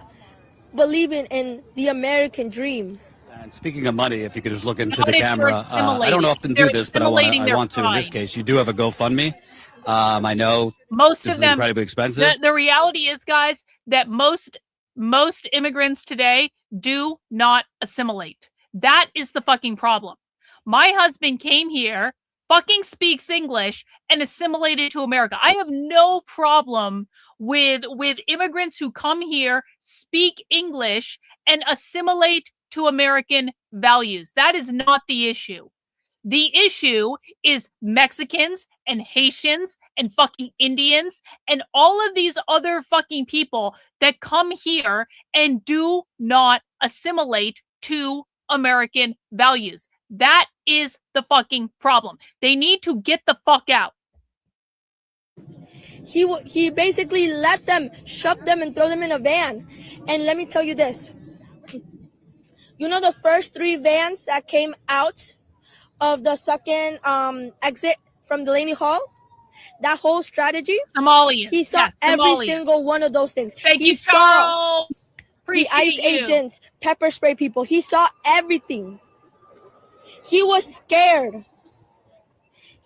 believing in the American dream. And speaking of money, if you could just look into Not the if you're camera. I don't often do They're this, but I assimilating want their to in this pride. case. You do have a GoFundMe. I know Most this of is them incredibly expensive. The reality is, guys, that most immigrants today do not assimilate. That is the fucking problem. My husband came here, fucking speaks English, and assimilated to America. I have no problem with immigrants who come here, speak English, and assimilate to American values. That is not the issue. The issue is Mexicans and Haitians and fucking Indians and all of these other fucking people that come here and do not assimilate to American values. That is the fucking problem. They need to get the fuck out. He basically let them, shove them, and throw them in a van. And let me tell you this. You know the first 3 vans that came out of the second exit from Delaney Hall? That whole strategy? Somalians. He saw every Somalians. single one of those things. Thank He you, saw Charles. the ICE agents, pepper spray people. He saw everything. He was scared.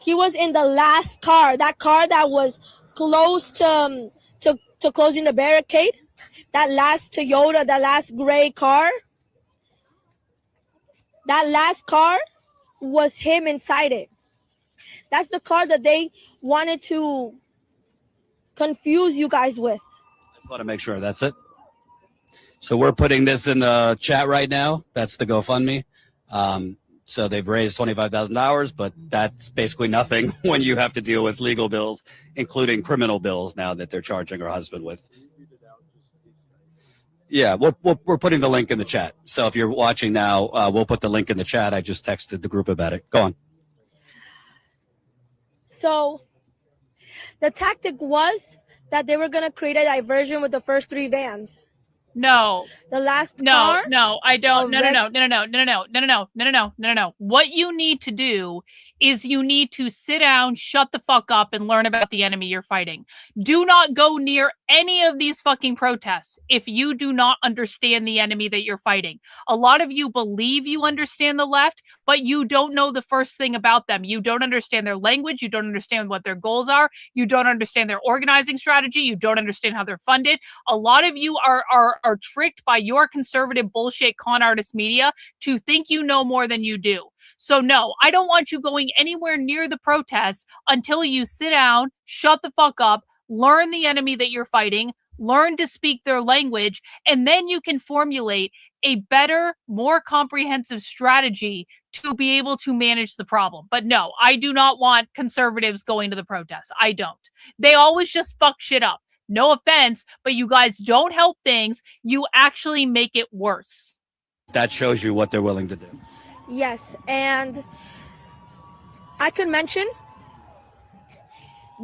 He was in the last car, that car that was close to closing the barricade. That last Toyota, that last gray car. That last car was him inside it. That's the car that they wanted to confuse you guys with. I just want to make sure that's it. So we're putting this in the chat right now. That's the GoFundMe. So they've raised $25,000, but that's basically nothing when you have to deal with legal bills, including criminal bills now that they're charging her husband with. Yeah, we're putting the link in the chat. So if you're watching now, we'll put the link in the chat. I just texted the group about it. Go on. So the tactic was that they were going to create a diversion with the first 3 vans. No. The last No, car? no, I don't. No. What you need to do is you need to sit down, shut the fuck up, and learn about the enemy you're fighting. Do not go near any of these fucking protests if you do not understand the enemy that you're fighting. A lot of you believe you understand the left, but you don't know the first thing about them. You don't understand their language. You don't understand what their goals are. You don't understand their organizing strategy. You don't understand how they're funded. A lot of you are tricked by your conservative bullshit con artist media to think you know more than you do. So no, I don't want you going anywhere near the protests until you sit down, shut the fuck up, learn the enemy that you're fighting, learn to speak their language, and then you can formulate a better, more comprehensive strategy to be able to manage the problem. But no, I do not want conservatives going to the protests. I don't. They always just fuck shit up. No offense, but you guys don't help things. You actually make it worse. That shows you what they're willing to do. Yes, and I could mention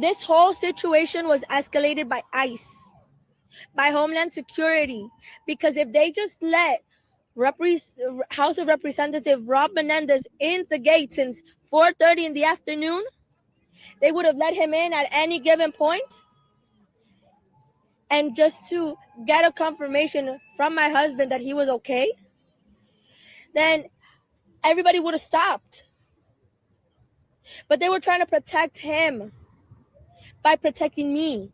this whole situation was escalated by ICE, by Homeland Security, because if they just let House of Representative Rob Menendez in the gate since 4:30 in the afternoon, they would have let him in at any given point. And just to get a confirmation from my husband that he was okay, then everybody would have stopped. But they were trying to protect him by protecting me.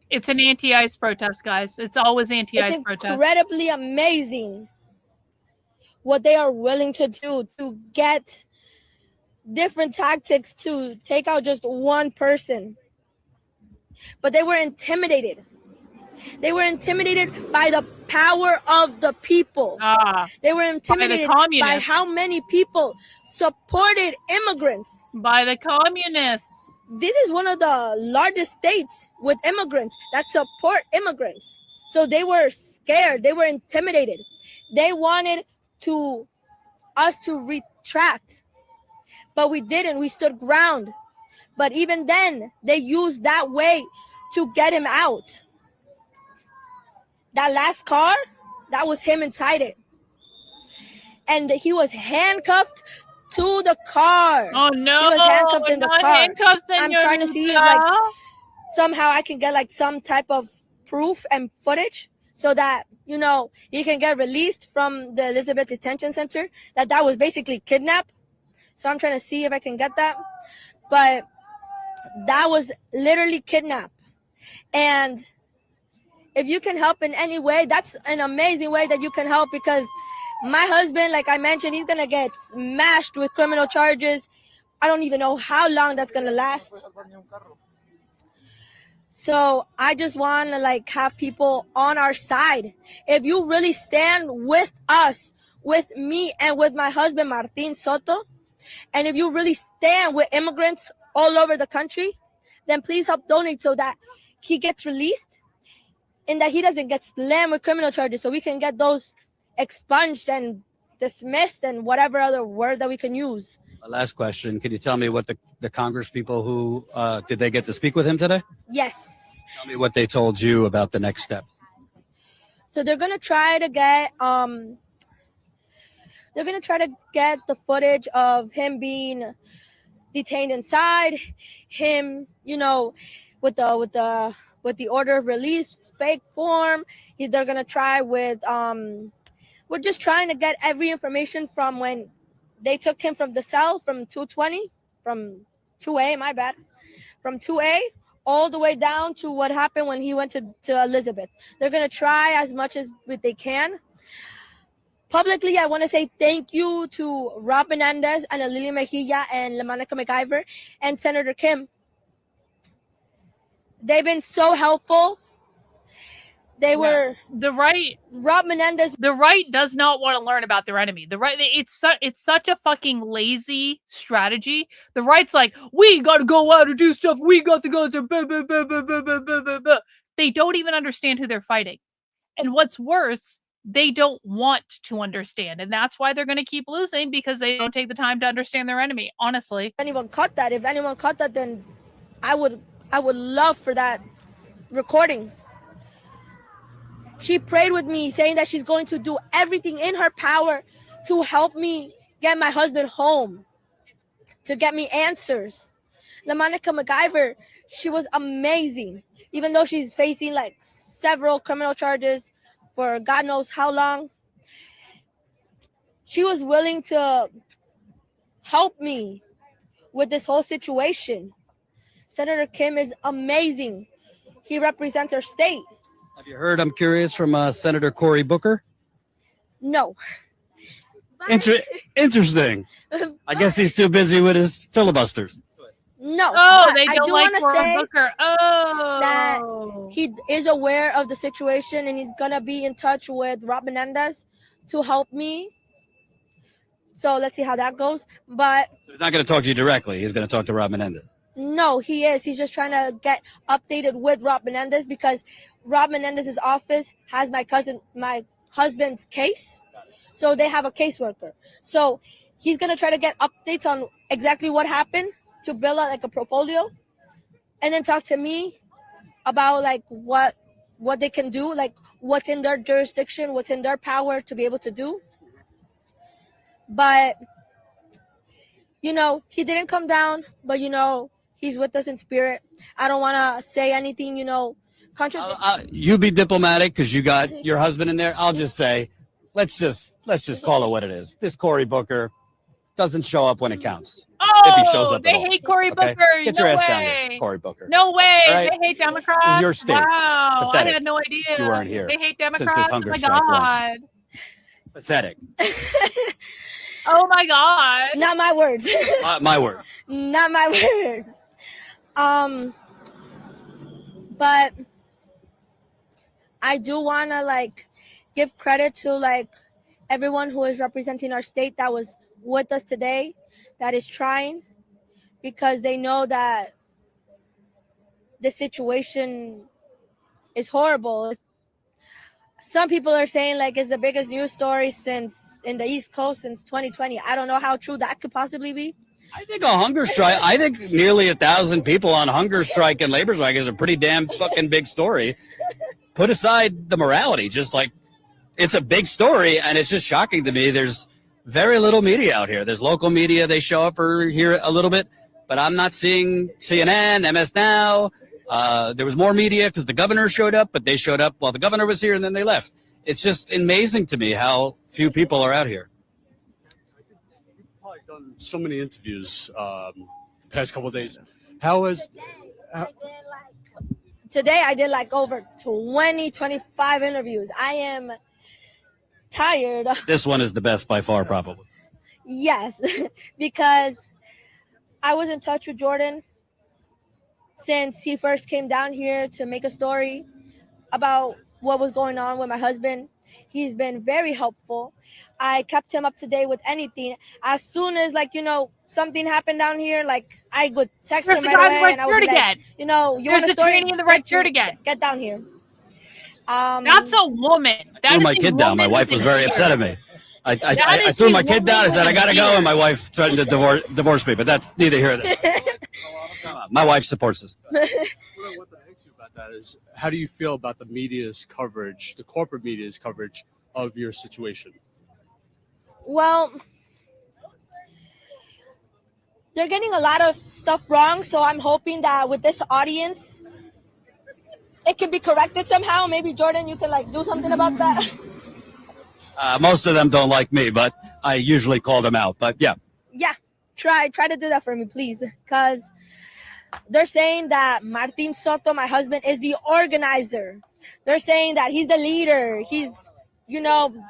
It's an anti-ICE protest, guys. It's always anti-ICE protest. It's incredibly amazing what they are willing to do to get different tactics to take out just one person. But they were intimidated. They were intimidated by the power of the people. They were intimidated by how many people supported immigrants. By the communists. This is one of the largest states with immigrants that support immigrants. So they were scared. They were intimidated. They wanted us to retract. But we didn't. We stood ground. But even then, they used that way to get him out. That last car, that was him inside it. And he was handcuffed to the car. Oh no. He was handcuffed in the car. Handcuffs in I'm your trying to see if somehow I can get some type of proof and footage so that, he can get released from the Elizabeth Detention Center. That was basically kidnapped. So I'm trying to see if I can get that. But that was literally kidnapped. And if you can help in any way, that's an amazing way that you can help, because my husband, like I mentioned, he's going to get smashed with criminal charges. I don't even know how long that's going to last. So I just want to have people on our side. If you really stand with us, with me and with my husband, Martin Soto, and if you really stand with immigrants all over the country, then please help donate so that he gets released and that he doesn't get slammed with criminal charges, so we can get those expunged and dismissed and whatever other word that we can use. Last question. Can you tell me what the Congress people who, did they get to speak with him today? Yes. Tell me what they told you about the next steps. So they're going to try to get, the footage of him being detained inside, him, with the order of release fake form. They're gonna try with we're just trying to get every information from when they took him from the cell from 220, from 2A, my bad. From 2A all the way down to what happened when he went to Elizabeth. They're going to try as much as they can. Publicly, I want to say thank you to Rob Menendez and Lilia Mejia and LaMonica McIver and Senator Kim. They've been so helpful. They were the right. Rob Menendez. The right does not want to learn about their enemy. The right, it's such a fucking lazy strategy. The right's like, we got to go out and do stuff. We got to go to blah, blah, blah, blah, blah, blah, blah, blah. They don't even understand who they're fighting. And what's worse, they don't want to understand. And that's why they're going to keep losing, because they don't take the time to understand their enemy, honestly. If anyone caught that, then I would love for that recording. She prayed with me, saying that she's going to do everything in her power to help me get my husband home, to get me answers. LaMonica McIver, she was amazing. Even though she's facing like several criminal charges for God knows how long, she was willing to help me with this whole situation. Senator Kim is amazing. He represents her state. Have you heard, I'm curious, from Senator Cory Booker? No. Interesting. I guess he's too busy with his filibusters. No. Oh, they don't I do like want to Cory say Booker. Oh. that he is aware of the situation and he's going to be in touch with Rob Menendez to help me. So let's see how that goes. But So he's not going to talk to you directly. He's going to talk to Rob Menendez. no, he is. He's just trying to get updated with Rob Menendez because Rob Menendez's office has my husband's case. So they have a caseworker. So he's going to try to get updates on exactly what happened to build out like a portfolio, and then talk to me about like what they can do, like what's in their jurisdiction, what's in their power to be able to do. But, you know, he didn't come down, but, you know, he's with us in spirit. I don't want to say anything, you know, contradictory. You be diplomatic because you got your husband in there. I'll just say, let's just call it what it is. This Cory Booker doesn't show up when it counts. Oh, if he shows up they at all. hate Cory Okay? Booker. Get No your ass way. down here, Cory Booker. No way. All right? They hate Democrats. This is your state. Wow. Pathetic. I had no idea. You weren't here They hate since this Democrats. Oh hunger my strike God. launched. Pathetic. Oh my God. Not my words. My word. Not my words. But I do want to like give credit to like everyone who is representing our state that was with us today, that is trying, because they know that the situation is horrible. Some people are saying like it's the biggest news story since in the East Coast since 2020. I don't know how true that could possibly be. I think a hunger strike, I think nearly 1,000 people on hunger strike and labor strike is a pretty damn fucking big story. Put aside the morality, just like it's a big story, and it's just shocking to me. There's very little media out here. There's local media. They show up or here a little bit, but I'm not seeing CNN, MS Now. There was more media because the governor showed up, but they showed up while the governor was here and then they left. It's just amazing to me how few people are out here. You've probably done so many interviews the past couple of days. How has... Today I did like over 25 interviews. I am tired. This one is the best by far, probably. Yes, because I was in touch with Jordan since he first came down here to make a story about what was going on with my husband. He's been very helpful. I kept him up to date with anything. As soon as, like, you know, something happened down here, like, I would text him right away, and I would be like, you know, you want a story? in the right shirt again. Get down here. That's a woman. I threw my kid down. My wife was very upset at me. I threw my kid down. I said, I got to go. And my wife threatened to divorce me. But that's neither here nor there. My wife supports this. What I ask you about that is, how do you feel about the media's coverage, the corporate media's coverage of your situation? Well, they're getting a lot of stuff wrong. So I'm hoping that with this audience, it can be corrected somehow. Maybe, Jordan, you can like do something about that. Most of them don't like me, but I usually call them out. But yeah. Yeah. try to do that for me, please, because they're saying that Martin Soto, my husband, is the organizer. They're saying that he's the leader. He's,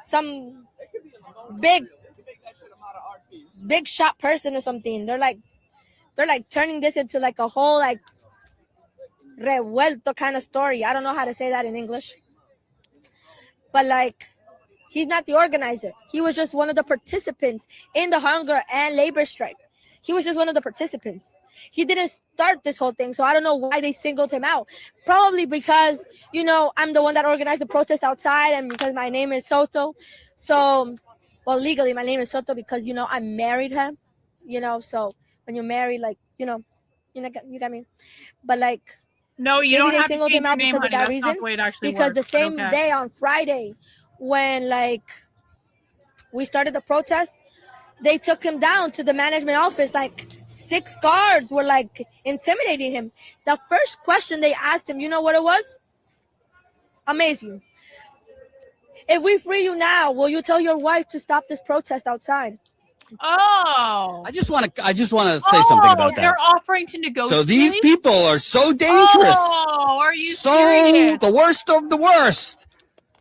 some big shot person or something. They're like turning this into like a whole like revuelto kind of story. I don't know how to say that in English, but like, he's not the organizer. He was just one of the participants in the hunger and labor strike. He was just one of the participants. He didn't start this whole thing, so I don't know why they singled him out. Probably because, I'm the one that organized the protest outside, and because my name is Soto. So, well, legally, my name is Soto because, I married him. So when you're married, like, you got me. But like, No, you don't maybe they have to singled change him your out name, because of honey. that That's not reason. the way it actually Because the works, but same okay. day on Friday, when like we started the protest, they took him down to the management office. Like 6 guards were like intimidating him. The first question they asked him, you know what it was? Amazing. If we free you now, will you tell your wife to stop this protest outside? Oh. I just want to say something about that. They're offering to negotiate. So these people are so dangerous. Oh, are you so serious? The worst of the worst.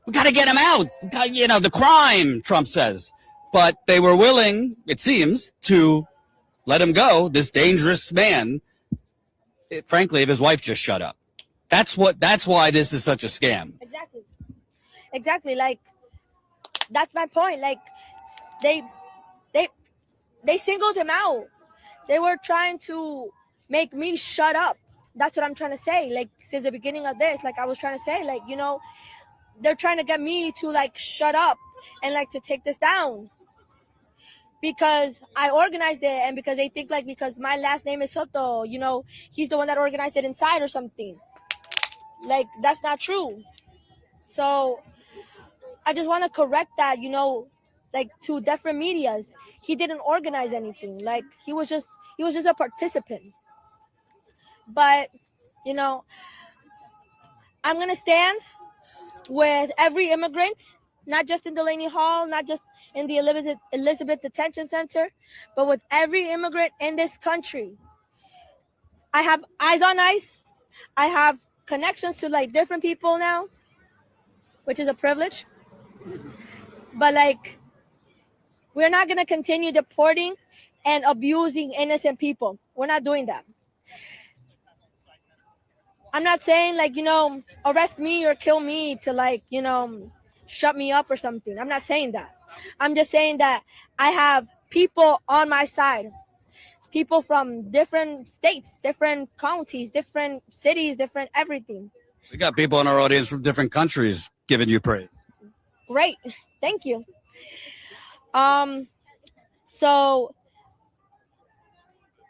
We got to get them out. The crime, Trump says. But they were willing, it seems, to let him go, this dangerous man, frankly, if his wife just shut up. That's why this is such a scam. Exactly. Like, that's my point. Like, they singled him out. They were trying to make me shut up. That's what I'm trying to say. Like, since the beginning of this, like I was trying to say, like, they're trying to get me to like shut up and like to take this down because I organized it, and because they think like because my last name is Soto, he's the one that organized it inside or something. Like, that's not true. So I just want to correct that, like to different medias. He didn't organize anything. Like, he was just a participant. But, I'm going to stand with every immigrant, not just in Delaney Hall, not just in the Elizabeth Detention Center, but with every immigrant in this country. I have eyes on ice. I have connections to like different people now, which is a privilege. But like, we're not going to continue deporting and abusing innocent people. We're not doing that. I'm not saying like, arrest me or kill me to like, shut me up or something. I'm not saying that. I'm just saying that I have people on my side, people from different states, different counties, different cities, different everything. We got people in our audience from different countries giving you praise. Great. Thank you. So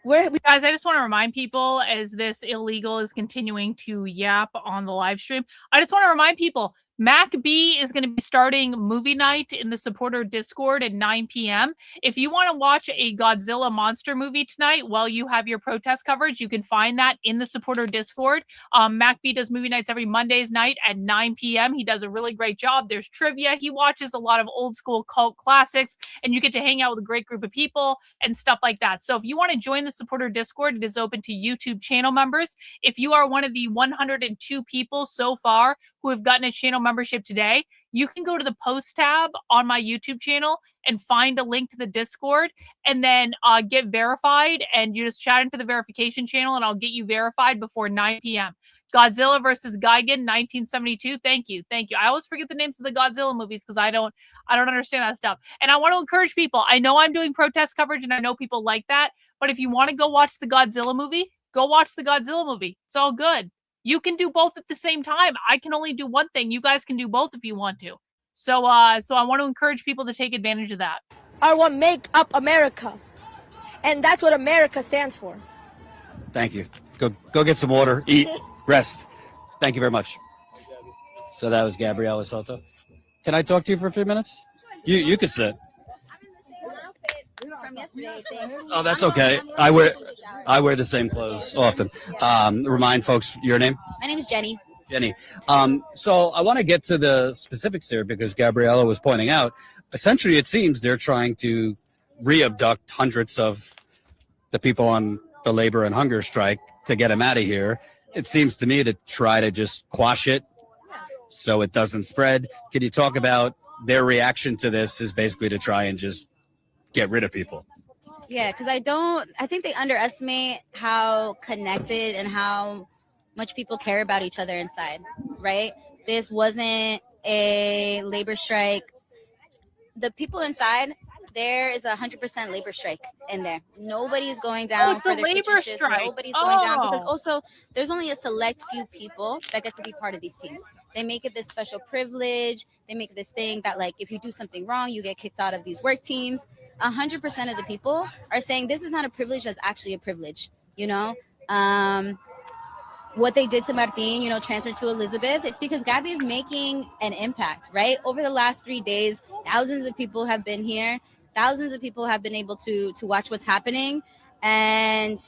guys, I just want to remind people, as this illegal is continuing to yap on the live stream, I just want to remind people, Mac B is going to be starting movie night in the supporter Discord at 9 p.m. If you want to watch a Godzilla monster movie tonight while you have your protest coverage, you can find that in the supporter Discord. Mac B does movie nights every Mondays night at 9 p.m. He does a really great job. There's trivia. He watches a lot of old school cult classics, and you get to hang out with a great group of people and stuff like that. So if you want to join the supporter Discord, it is open to YouTube channel members. If you are one of the 102 people so far who have gotten a channel membership today, you can go to the post tab on my YouTube channel and find a link to the Discord, and then get verified, and you just chat into the verification channel and I'll get you verified before 9 p.m. Godzilla versus Gigan 1972. Thank you. I always forget the names of the Godzilla movies because I don't understand that stuff. And I want to encourage people. I know I'm doing protest coverage and I know people like that, but if you want to go watch the Godzilla movie, go watch the Godzilla movie. It's all good. You can do both at the same time. I can only do one thing. You guys can do both if you want to. So I want to encourage people to take advantage of that. Are what make up America. And that's what America stands for. Thank you. Go get some water, eat, rest. Thank you very much. So that was Gabriela Soto. Can I talk to you for a few minutes? You could sit. From yesterday, I think. Oh, that's okay. I wear the same clothes often. Remind folks your name. My name is Jenny. Jenny. So I want to get to the specifics here because Gabriella was pointing out, essentially it seems they're trying to re-abduct hundreds of the people on the labor and hunger strike to get them out of here. It seems to me to try to just quash it so it doesn't spread. Can you talk about their reaction to this is basically to try and just get rid of people? Yeah, because I think they underestimate how connected and how much people care about each other inside, right? This wasn't a labor strike. The people inside, there is 100% labor strike in there. Nobody's going down it's a for their kitchen labor shifts. strike. Nobody's going down because Oh. also there's only a select few people that get to be part of these teams. They make it this special privilege. They make it this thing that, like, if you do something wrong, you get kicked out of these work teams. 100% of the people are saying this is not a privilege, that's actually a privilege, you know? What they did to Martin, you know, transferred to Elizabeth, it's because Gabby is making an impact, right? Over the last 3 days, thousands of people have been here. Thousands of people have been able to watch what's happening. And,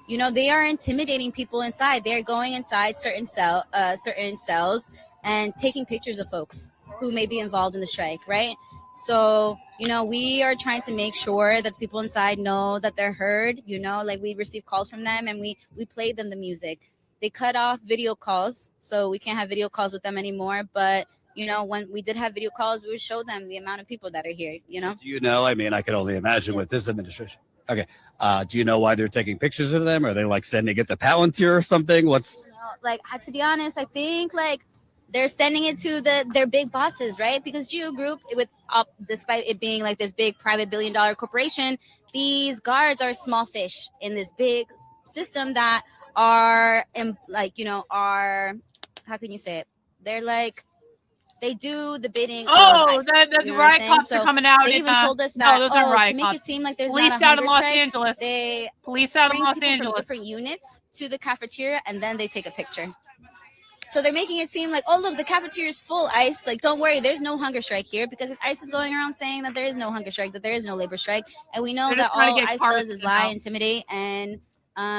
you know, they are intimidating people inside. They're going inside certain cells and taking pictures of folks who may be involved in the strike, right? So, you know, we are trying to make sure that the people inside know that they're heard, you know, like we receive calls from them and we played them the music. They cut off video calls, so we can't have video calls with them anymore. But, you know, when we did have video calls, we would show them the amount of people that are here, you know? Do you know, I mean, I can only imagine with this administration. Okay. Do you know why they're taking pictures of them? Are they like sending it to Palantir or something? What's... Like, to be honest, I think like they're sending it to their big bosses, right? Because Geo Group, despite it being like this big private billion-dollar corporation, these guards are small fish in this big system that are like, you know, are, how can you say it? They're like, they do the bidding. Oh, the riot cops are coming out. They even told us that, those are riot to make cops. it seem like there's Police not a out of hunger Los strike, Angeles. they Police out of bring Los people from Angeles. different units to the cafeteria and then they take a picture. So they're making it seem like, oh, look, the cafeteria is full, ICE. Like, don't worry, there's no hunger strike here because ICE is going around saying that there is no hunger strike, that there is no labor strike. And we know They're that just trying all to get ICE cars does is in lie, now. intimidate, and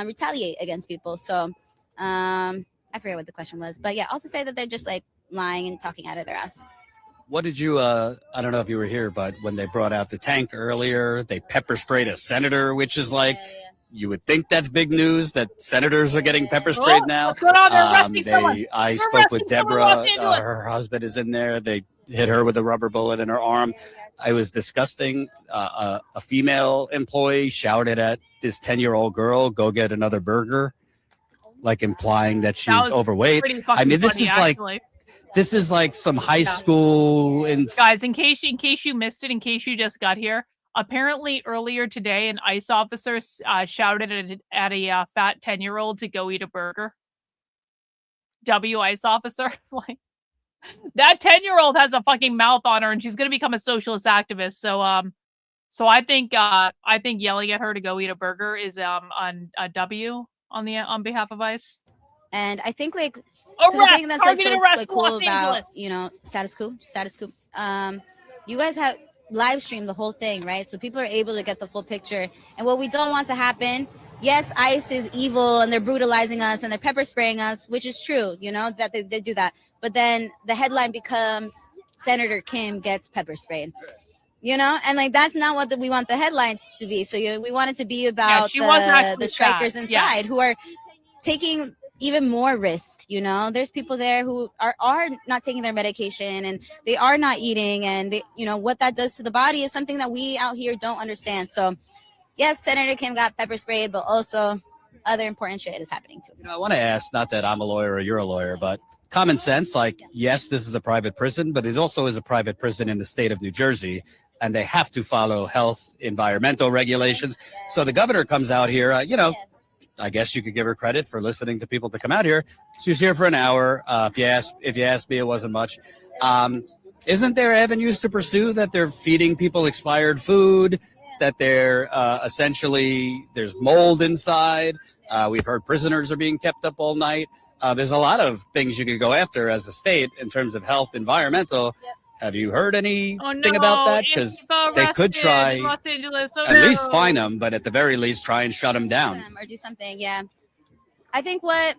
retaliate against people. So I forget what the question was. But yeah, all to say that they're just like lying and talking out of their ass. What did you, I don't know if you were here, but when they brought out the tank earlier, they pepper sprayed a senator, which is like, you would think that's big news that senators are getting pepper sprayed now. What's going on? They're arresting someone. I They're spoke with arresting someone in Deborah. Los Angeles. Her husband is in there. They hit her with a rubber bullet in her arm. It was disgusting. A female employee shouted at this 10-year-old girl, "Go get another burger," like implying that she's was overweight. pretty fucking I mean, this funny, is like actually. this is like some high school. Guys, in case you missed it, in case you just got here, apparently earlier today, an ICE officer shouted at a fat 10-year-old to go eat a burger. ICE officer, like that 10-year-old has a fucking mouth on her, and she's gonna become a socialist activist. So I think yelling at her to go eat a burger is on a W on behalf of ICE. And I think like the thing that's like so like cool about, you know, status quo. You guys have live streamed the whole thing, right? So people are able to get the full picture. And what we don't want to happen, yes, ICE is evil and they're brutalizing us and they're pepper spraying us, which is true, you know, that they do that. But then the headline becomes Senator Kim gets pepper sprayed. You know, and like that's not what we want the headlines to be. So we want it to be about the strikers inside who are taking even more risk. You know, there's people there who are not taking their medication and they are not eating, and they, you know, what that does to the body is something that we out here don't understand. So yes, Senator Kim got pepper sprayed, but also other important shit is happening too. You know, I want to ask, not that I'm a lawyer or you're a lawyer, but common sense, like, yes, this is a private prison, but it also is a private prison in the state of New Jersey, and they have to follow health, environmental regulations. So the governor comes out here, you know, I guess you could give her credit for listening to people to come out here. She was here for an hour. If you ask me, it wasn't much. Isn't there avenues to pursue that they're feeding people expired food, that they're essentially, there's mold inside? We've heard prisoners are being kept up all night. There's a lot of things you could go after as a state in terms of health, environmental. Have you heard anything about that? Because they could try Los Angeles. at least fine them, but at the very least try and shut them down. Or do something, yeah. I think what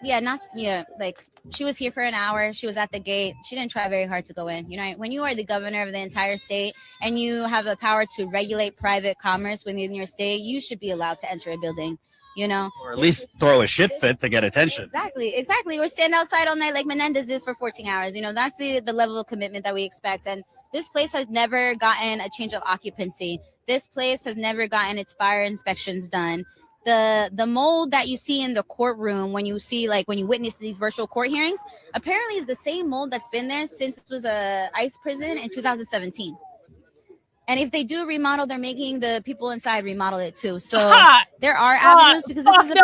like she was here for an hour. She was at the gate. She didn't try very hard to go in. You know, when you are the governor of the entire state and you have the power to regulate private commerce within your state, you should be allowed to enter a building, you know, Or at least throw a shit fit to get attention. Exactly. Or stand outside all night like Menendez is for 14 hours. You know, that's the level of commitment that we expect. And this place has never gotten a change of occupancy. This place has never gotten its fire inspections done. The mold that you see in the courtroom when you witness these virtual court hearings, apparently is the same mold that's been there since it was a ICE prison in 2017. And if they do remodel, they're making the people inside remodel it too. So there are avenues because this is a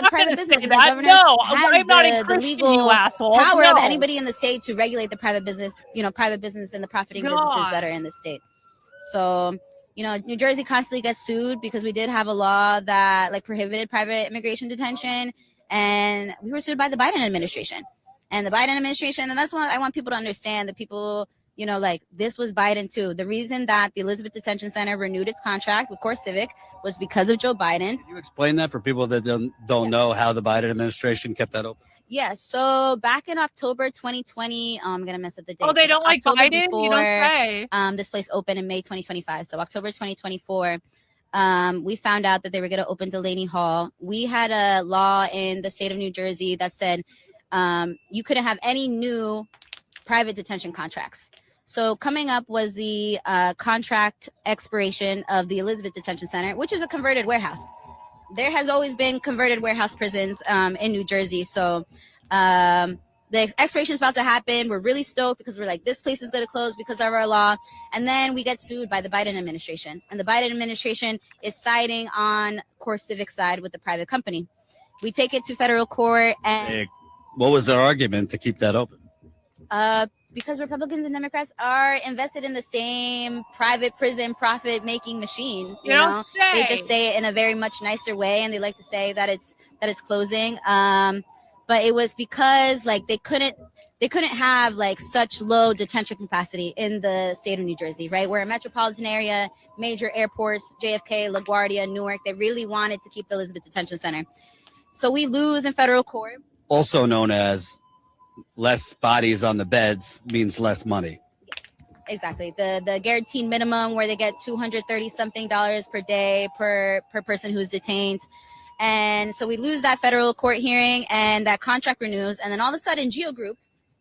private business. The governor has the legal power of anybody in the state to regulate the private business, private business and the profiting businesses that are in the state. So, New Jersey constantly gets sued because we did have a law that prohibited private immigration detention, and we were sued by the Biden administration. And the Biden administration, and that's what I want people to understand, that people, this was Biden too. The reason that the Elizabeth Detention Center renewed its contract with Core Civic was because of Joe Biden. Can you explain that for people that don't know how the Biden administration kept that open? Yeah, so back in October 2020, I'm going to mess up the date. Oh, they don't like October Biden? Before, you don't say. This place opened in May 2025. So October 2024, we found out that they were going to open Delaney Hall. We had a law in the state of New Jersey that said you couldn't have any new private detention contracts. So coming up was the contract expiration of the Elizabeth Detention Center, which is a converted warehouse. There has always been converted warehouse prisons in New Jersey. So the expiration is about to happen. We're really stoked because we're like, this place is going to close because of our law. And then we get sued by the Biden administration. And the Biden administration is siding on Core Civic side with the private company. We take it to federal court. And what was their argument to keep that open? Because Republicans and Democrats are invested in the same private prison profit-making machine. You know, they just say it in a very much nicer way, and they like to say that it's closing. But it was because they couldn't have such low detention capacity in the state of New Jersey, right? We're a metropolitan area, major airports, JFK, LaGuardia, Newark. They really wanted to keep the Elizabeth Detention Center. So we lose in federal court. Also known as less bodies on the beds means less money. Yes, exactly. The guaranteed minimum where they get $230 something per day per person who's detained. And so we lose that federal court hearing and that contract renews. And then all of a sudden Geo Group,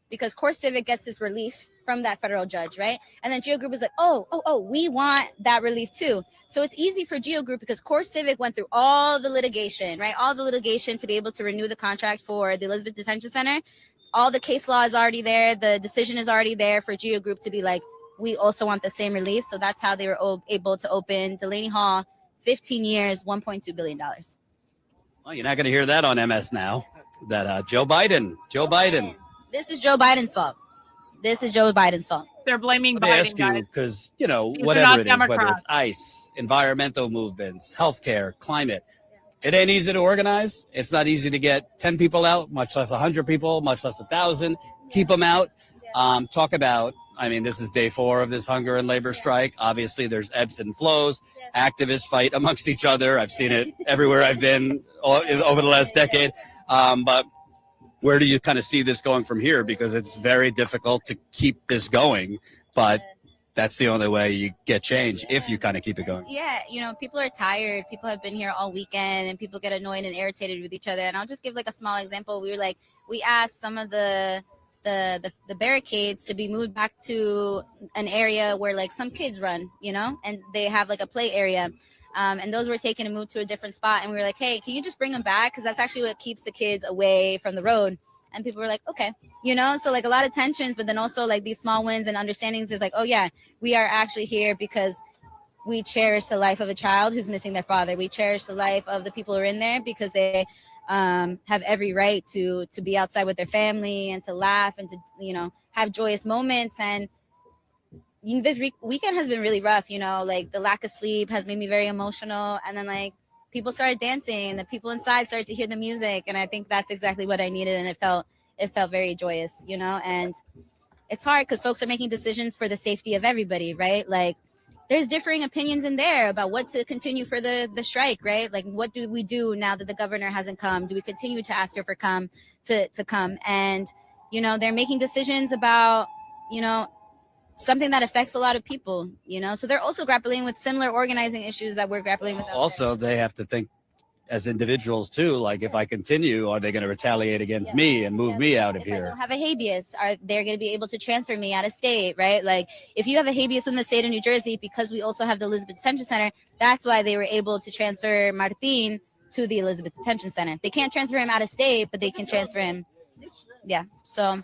because Core Civic gets this relief from that federal judge, right? And then Geo Group is like, oh, we want that relief too. So it's easy for Geo Group because Core Civic went through all the litigation, right? All the litigation to be able to renew the contract for the Elizabeth Detention Center. All the case law is already there. The decision is already there for Geo Group to be like, we also want the same relief. So that's how they were able to open Delaney Hall, 15 years, $1.2 billion. Well, you're not going to hear that on MS now. That Joe Biden. This is Joe Biden's fault. They're blaming Let me Biden, ask you, guys. because, They're whatever not it is, whether Democrats. it's ICE, environmental movements, healthcare, climate, it ain't easy to organize. It's not easy to get 10 people out, much less 100 people, much less 1,000. Keep them out. Talk about, this is day 4 of this hunger and labor strike. Obviously, there's ebbs and flows. Activists fight amongst each other. I've seen it everywhere I've been over the last decade. But where do you kind of see this going from here? Because it's very difficult to keep this going. But that's the only way you get change, if you kind of keep it going. Yeah, people are tired. People have been here all weekend, and people get annoyed and irritated with each other. And I'll just give a small example. We asked some of the barricades to be moved back to an area where some kids run, and they have a play area. And those were taken and moved to a different spot. And we were like, hey, can you just bring them back? Because that's actually what keeps the kids away from the road. And people were like, okay, so a lot of tensions, but then also these small wins and understandings is oh yeah, we are actually here because we cherish the life of a child who's missing their father. We cherish the life of the people who are in there because they have every right to be outside with their family and to laugh and to, have joyous moments. And this weekend has been really rough, the lack of sleep has made me very emotional. And then people started dancing and the people inside started to hear the music. And I think that's exactly what I needed. And it felt very joyous, and it's hard because folks are making decisions for the safety of everybody, right? there's differing opinions in there about what to continue for the strike, right? Like, what do we do now that the governor hasn't come? Do we continue to ask her for come? And, you know, they're making decisions about, you know, something that affects a lot of people, you know? So they're also grappling with similar organizing issues that we're grappling with. Also, they have to think as individuals too, like if I continue, are they going to retaliate against me and move me out of If I here? don't have a habeas, are they going to be able to transfer me out of state, right? Like, if you have a habeas in the state of New Jersey, because we also have the Elizabeth Detention Center, that's why they were able to transfer Martin to the Elizabeth Detention Center. They can't transfer him out of state, but they can transfer him. Yeah. So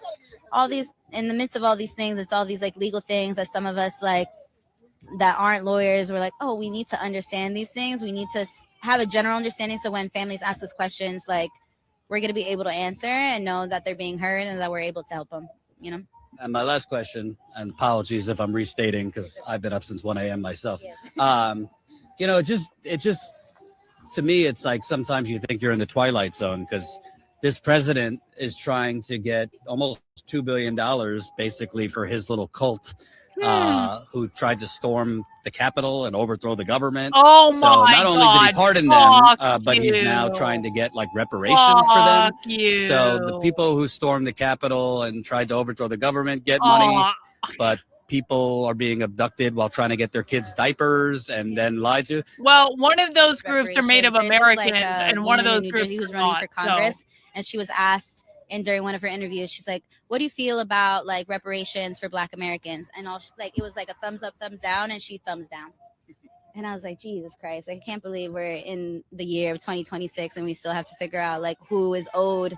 all these, in the midst of all these things, it's all these like legal things that some of us like that aren't lawyers, we're like, oh, we need to understand these things. We need to have a general understanding. So when families ask us questions, like, we're going to be able to answer and know that they're being heard and that we're able to help them, you know? And my last question, and apologies if I'm restating because I've been up since 1 a.m. myself. You know, it just, to me, it's like sometimes you think you're in the twilight zone because this president is trying to get almost $2 billion basically for his little cult who tried to storm the Capitol and overthrow the government. Oh so my not only did he pardon them, but he's now trying to get like reparations for them. So the people who stormed the Capitol and tried to overthrow the government get money, but people are being abducted while trying to get their kids diapers and then lied to. Well, one of those groups are made of There's this, Americans, like, and one of woman in those New groups Jersey who's is running not, for Congress, and she was asked, and during one of her interviews, she's like, "What do you feel about like reparations for Black Americans?" And all like it was like a thumbs up, thumbs down, and she thumbs down. And I was like, Jesus Christ, I can't believe we're in the year of 2026 and we still have to figure out like who is owed.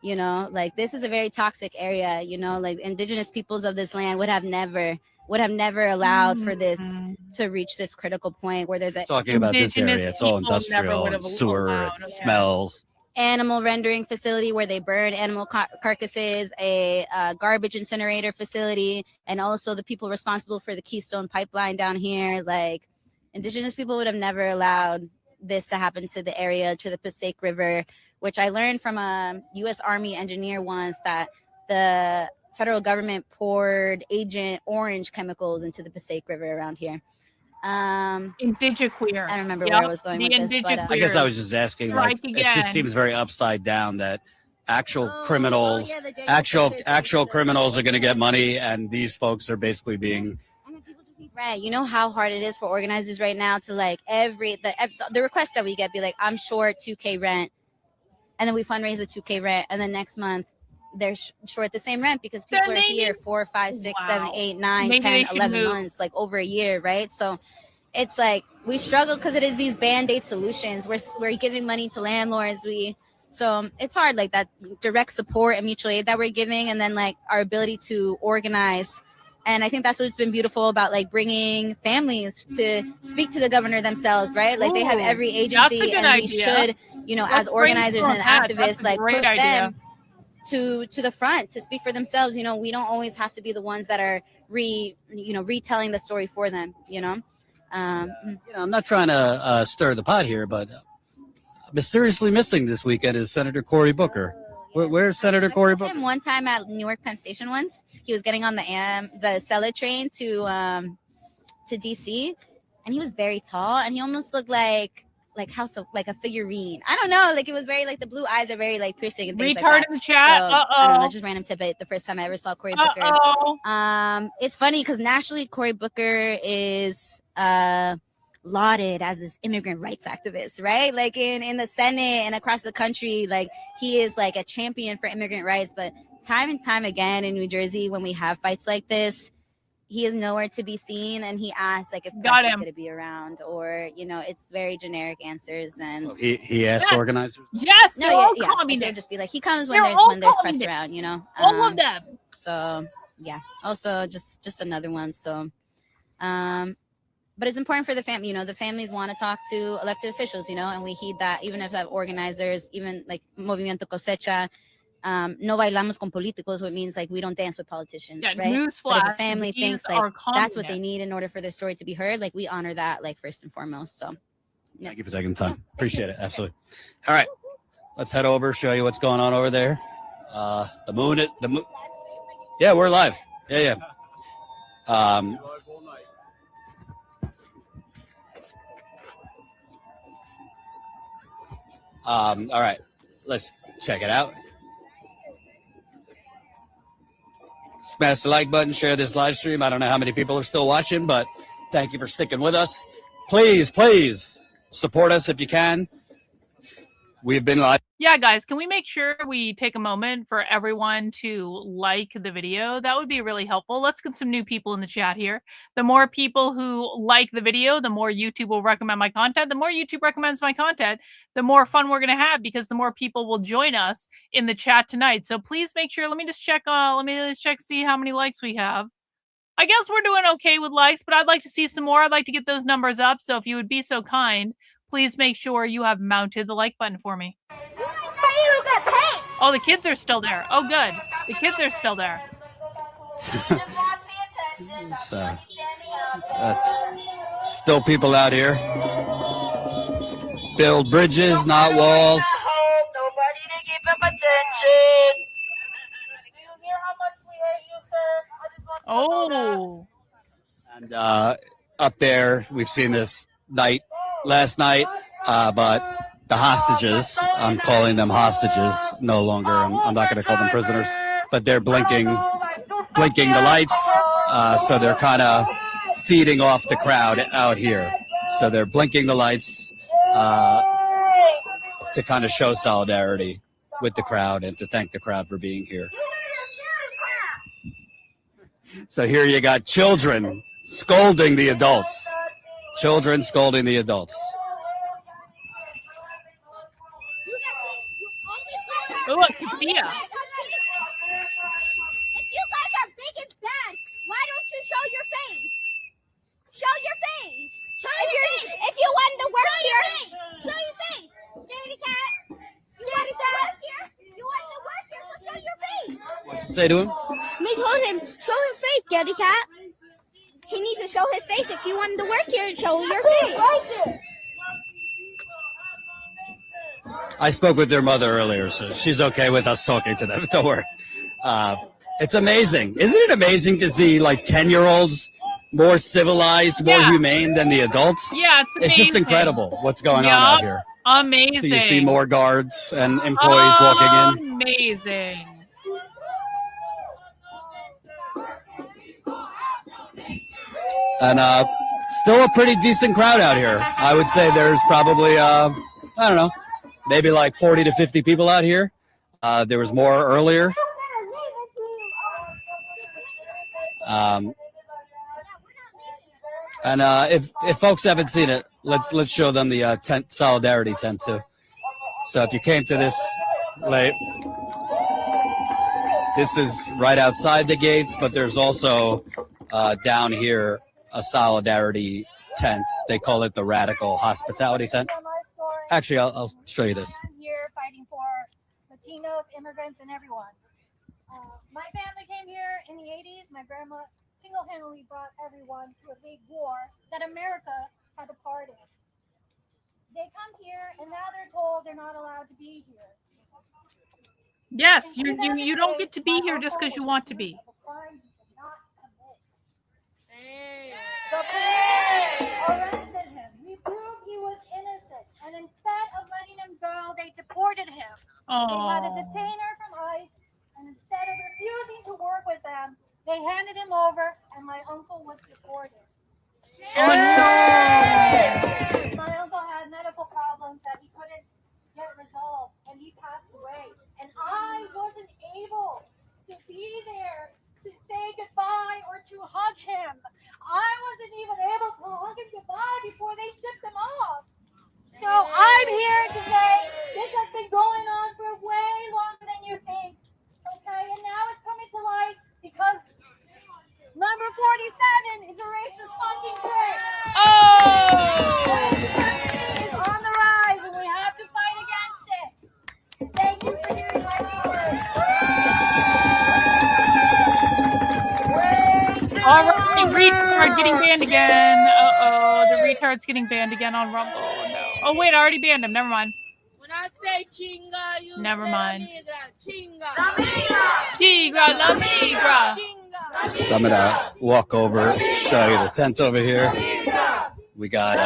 You know, like this is a very toxic area. You know, like indigenous peoples of this land would have never allowed for this to reach this critical point where there's a Talking about this area, it's all industrial and sewer and smells. Animal rendering facility where they burn animal carcasses, a garbage incinerator facility, and also the people responsible for the Keystone Pipeline down here. Like, indigenous people would have never allowed this to happen to the area, to the Passaic River, which I learned from a U.S. Army engineer once, that the federal government poured Agent Orange chemicals into the Passaic River around here. Indigiqueer. I don't remember where I was going with this, but I guess I was just asking, like, it just seems very upside down that actual criminals, actual criminals are going to get money, and these folks are basically being. Right, you know how hard it is for organizers right now to like the request that we get be like, I'm short $2K rent, and then we fundraise the $2K rent, and then next month they're short the same rent because people are here 4, 5, 6, 7, 8, 9, Maybe 10, 11 months, like over a year, right? So it's like we struggle because it is these band-aid solutions. We're giving money to landlords. So it's hard, like that direct support and mutual aid that we're giving, and then like our ability to organize. And I think that's what's been beautiful about like bringing families to speak to the governor themselves, right? Like they have every agency, and we should, you know, as organizers and activists, like push them to the front to speak for themselves. You know, we don't always have to be the ones that are retelling the story for them. You know, I'm not trying to stir the pot here, but mysteriously missing this weekend is Senator Cory Booker. Where's Senator Cory Booker? Him one time at Newark Penn Station once. He was getting on the Acela train to DC, and he was very tall, and he almost looked like a figurine. I don't know, like it was very like the blue eyes are very like piercing and things Retard like that. in the chat. So, I don't know, just random tidbit. The first time I ever saw Cory Booker. It's funny because nationally Cory Booker is lauded as this immigrant rights activist, right? Like in the Senate and across the country, like he is like a champion for immigrant rights. But time and time again in New Jersey, when we have fights like this, he is nowhere to be seen, and he asks like if press is going to be around, or you know, it's very generic answers. And he asks organizers. Yes, no, they're all he'll communists. just be like, he comes when there's press around, you know. All of them. So yeah. Also, just another one. So, but it's important for the family. You know, the families want to talk to elected officials. You know, and we heed that, even if that organizers, even like Movimiento Cosecha. No bailamos con políticos, which means like we don't dance with politicians, right? Newsflash, but if a family these thinks like are that's what they need in order for their story to be heard, like we honor that like first and foremost. So yeah. Thank you for taking the time. Appreciate it. Absolutely. All right, let's head over, show you what's going on over there. The moon. Yeah, we're live. Yeah. All right, let's check it out. Smash the like button, share this live stream. I don't know how many people are still watching, but thank you for sticking with us. Please, please support us if you can. We've been live. Yeah, guys, can we make sure we take a moment for everyone to like the video? That would be really helpful. Let's get some new people in the chat here. The more people who like the video, the more YouTube will recommend my content. The more YouTube recommends my content, the more fun we're going to have because the more people will join us in the chat tonight. So please make sure, let me just check, see how many likes we have. I guess we're doing okay with likes, but I'd like to see some more. I'd like to get those numbers up. So if you would be so kind, please make sure you have mounted the like button for me. Oh, the kids are still there. Oh, good. The kids are still there. So, that's still people out here. Build bridges, not walls. Nobody to give him attention. Do you hear how much we hate you, sir? I just want you to know that. And up there, we've seen this last night, but the hostages, I'm calling them hostages no longer. I'm not going to call them prisoners, but they're blinking the lights. So they're kind of feeding off the crowd out here. So they're blinking the lights to kind of show solidarity with the crowd and to thank the crowd for being here. So here you got children scolding the adults. Children scolding the adults. Oh, look, Sophia. If you guys are big and bad, why don't you show your face? Show your face. Show your face. If you want to work here, show your face. Daddy cat. You want to work here? You want to work here, so show your face. What'd you say to him? Me told him, show your face, Daddy cat. He needs to show his face. If you want to work here, show your face. I spoke with their mother earlier, so she's okay with us talking to them. Don't worry. It's amazing. Isn't it amazing to see like 10-year-olds more civilized, more humane than the adults? Yeah, it's amazing. It's just incredible what's going on out here. Amazing. So you see more guards and employees walking in. Amazing. And still a pretty decent crowd out here. I would say there's probably, I don't know, maybe like 40 to 50 people out here. There was more earlier. And if folks haven't seen it, let's show them the tent, solidarity tent too. So if you came to this late, this is right outside the gates, but there's also down here a solidarity tent. They call it the Radical Hospitality Tent. Actually, I'll show you this. I'm here fighting for Latinos, immigrants, and everyone. My family came here in the 80s. My grandma single-handedly brought everyone to a big war that America had a part in. They come here, and now they're told they're not allowed to be here. Yes, you don't get to be here just because you want to be. Arrested him. We proved he was innocent, and instead of letting him go, they deported him. They had a detainer from ICE, and instead of refusing to work with them, they handed him over, and my uncle was deported. Oh, no. My uncle had medical problems that he couldn't get resolved, and he passed away. And I wasn't able to be there to say goodbye or to hug him. I wasn't even able to hug him goodbye before they shipped him off. So I'm here to say this has been going on for way longer than you think. Okay, and now it's coming to light because number 47 is a racist fucking prick. Oh! It's on the rise, and we have to fight against it. Thank you for hearing my story. All right, retard getting banned again. Uh-oh, the retard's getting banned again on Rumble. Oh, no. Oh, wait, I already banned him. Never mind. When I say chinga, you Never say mind. chinga. La migra. Chigra, la migra. So I'm gonna walk over, show you the tent over here. We got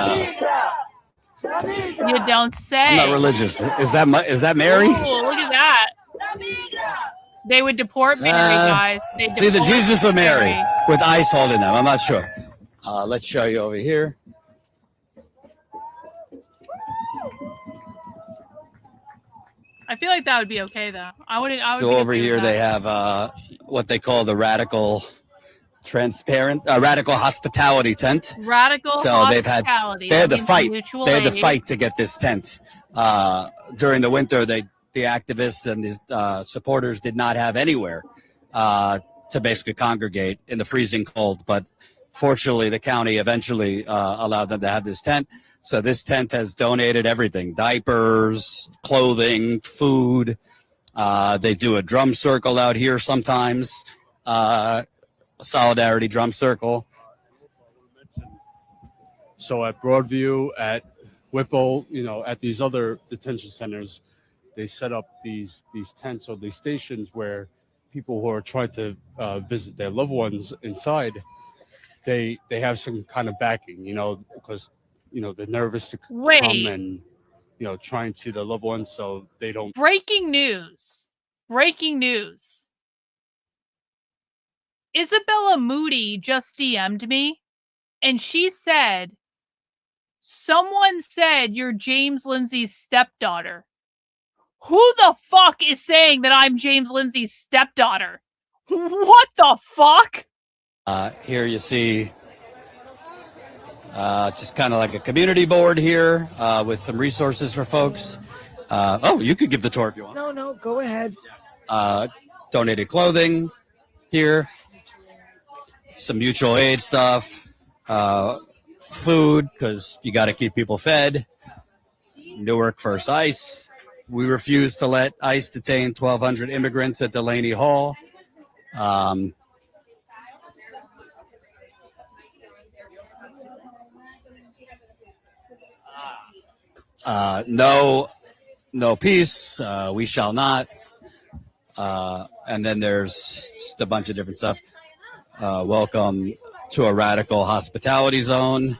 You don't say. I'm not religious. Is that Mary? Ooh, look at that. They would deport Mary, guys. They'd It's either deport Jesus or Mary with ICE holding them. I'm not sure. Let's show you over here. I feel like that would be okay, though. I would. So be over okay with here that. they have what they call the radical hospitality tent. Radical So hospitality. they had to That means fight. mutual They had to aid. fight to get this tent. During the winter, the activists and the supporters did not have anywhere to basically congregate in the freezing cold. But fortunately, the county eventually allowed them to have this tent. So this tent has donated everything: diapers, clothing, food. They do a drum circle out here sometimes. Solidarity drum circle. So at Broadview, at Whipple, at these other detention centers, they set up these tents or these stations where people who are trying to visit their loved ones inside, they have some kind of backing, because they're nervous to come and try and see their loved ones, so they don't. Breaking news. Breaking news. Isabella Moody just DM'd me, and she said, someone said you're James Lindsay's stepdaughter. Who the fuck is saying that I'm James Lindsay's stepdaughter? What the fuck? Here you see just kind of like a community board here with some resources for folks. You could give the tour if you want. No, go ahead. Donated clothing here. Some mutual aid stuff. Food, because you got to keep people fed. Newark First ICE. We refuse to let ICE detain 1,200 immigrants at Delaney Hall. No peace. We shall not. And then there's just a bunch of different stuff. Welcome to a radical hospitality zone.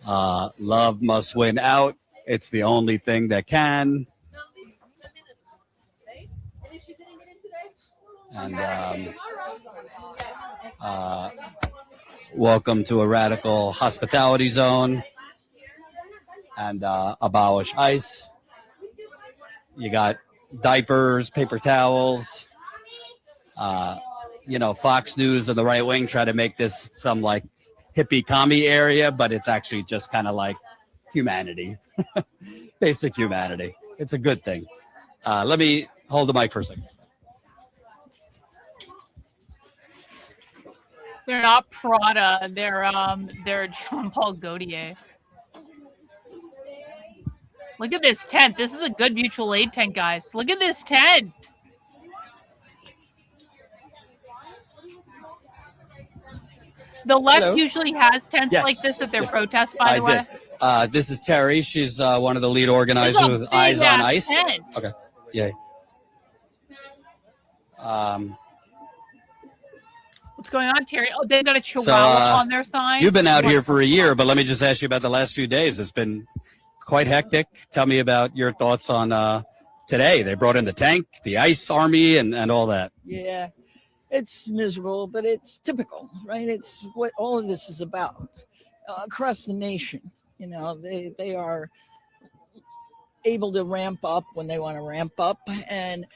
Love must win out. It's the only thing that can. And welcome to a radical hospitality zone. And abolish ICE. You got diapers, paper towels. Fox News and the right wing try to make this some like hippie commie area, but it's actually just kind of like humanity, basic humanity. It's a good thing. Let me hold the mic for a second. They're not Prada. They're Jean Paul Gaultier. Look at this tent. This is a good mutual aid tent, guys. Look at this tent. The left usually has tents like this at their protests, by the way. This is Terry. She's one of the lead organizers with Eyes on Ice. Tent. Okay. Yay. What's going on, Terry? Oh, they've got a chihuahua on their sign. You've been out here for a year, but let me just ask you about the last few days. It's been quite hectic. Tell me about your thoughts on today. They brought in the tank, the ICE army, and all that. Yeah, it's miserable, but it's typical, right? It's what all of this is about across the nation. They are able to ramp up when they want to ramp up. And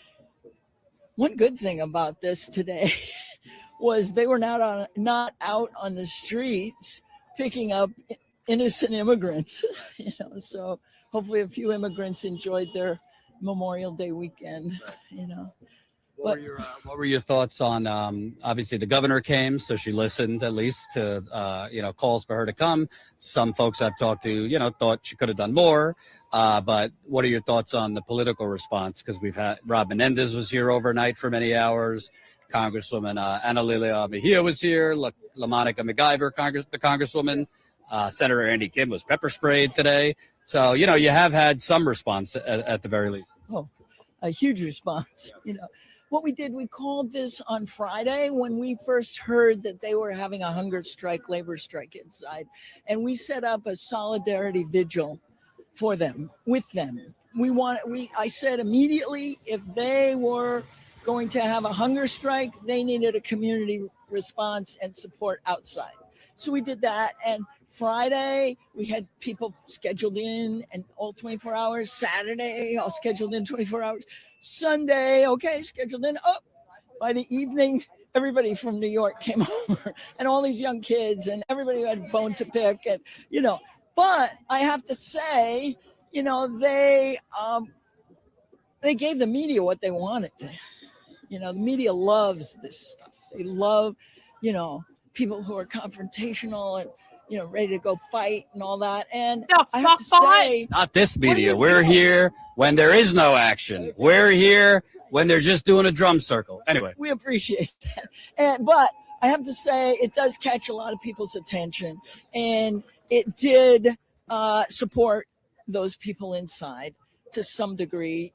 one good thing about this today was they were not out on the streets picking up innocent immigrants. So hopefully a few immigrants enjoyed their Memorial Day weekend. What were your thoughts on obviously the governor came, so she listened at least to calls for her to come. Some folks I've talked to thought she could have done more, but what are your thoughts on the political response? Because we've had Rob Menendez was here overnight for many hours. Congresswoman Ana Lilia Mejia was here. LaMonica McIver, the congresswoman. Senator Andy Kim was pepper sprayed today. So, you have had some response at the very least. Oh, a huge response. What we did, we called this on Friday when we first heard that they were having a hunger strike, labor strike inside. And we set up a solidarity vigil for them, with them. I said immediately, if they were going to have a hunger strike, they needed a community response and support outside. So we did that. And Friday, we had people scheduled in and all 24 hours. Saturday, all scheduled in 24 hours. Sunday, okay, scheduled in. Oh, by the evening, everybody from New York came over and all these young kids and everybody had a bone to pick. And, but I have to say, they gave the media what they wanted. The media loves this stuff. They love, people who are confrontational and, ready to go fight and all that. And I have to say, not this media. We're here when there is no action. We're here when they're just doing a drum circle. Anyway, we appreciate that. But I have to say, it does catch a lot of people's attention, and it did support those people inside to some degree.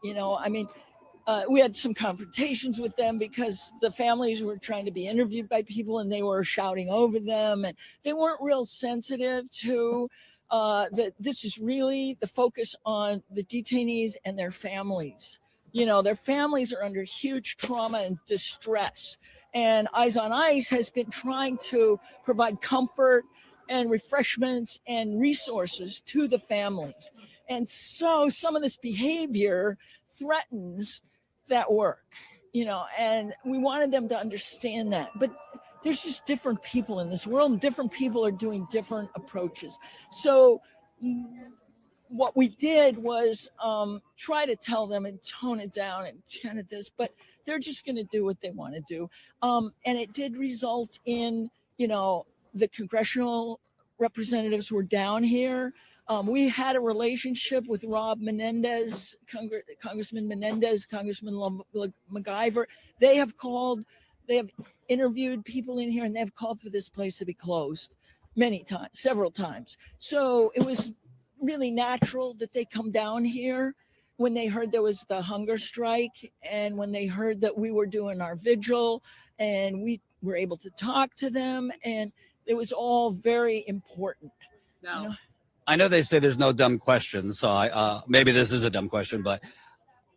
We had some confrontations with them because the families were trying to be interviewed by people and they were shouting over them, and they weren't real sensitive to that this is really the focus on the detainees and their families. Their families are under huge trauma and distress. And Eyes on Ice has been trying to provide comfort and refreshments and resources to the families. And so some of this behavior threatens that work, and we wanted them to understand that. But there's just different people in this world, and different people are doing different approaches. So what we did was try to tell them and tone it down and kind of this, but they're just going to do what they want to do. And it did result in, the congressional representatives were down here. We had a relationship with Rob Menendez, Congressman Menendez, Congressman MacGyver. They have interviewed people in here, and they've called for this place to be closed several times. So it was really natural that they come down here when they heard there was the hunger strike, and when they heard that we were doing our vigil, and we were able to talk to them, and it was all very important. Now, I know they say there's no dumb questions, so maybe this is a dumb question, but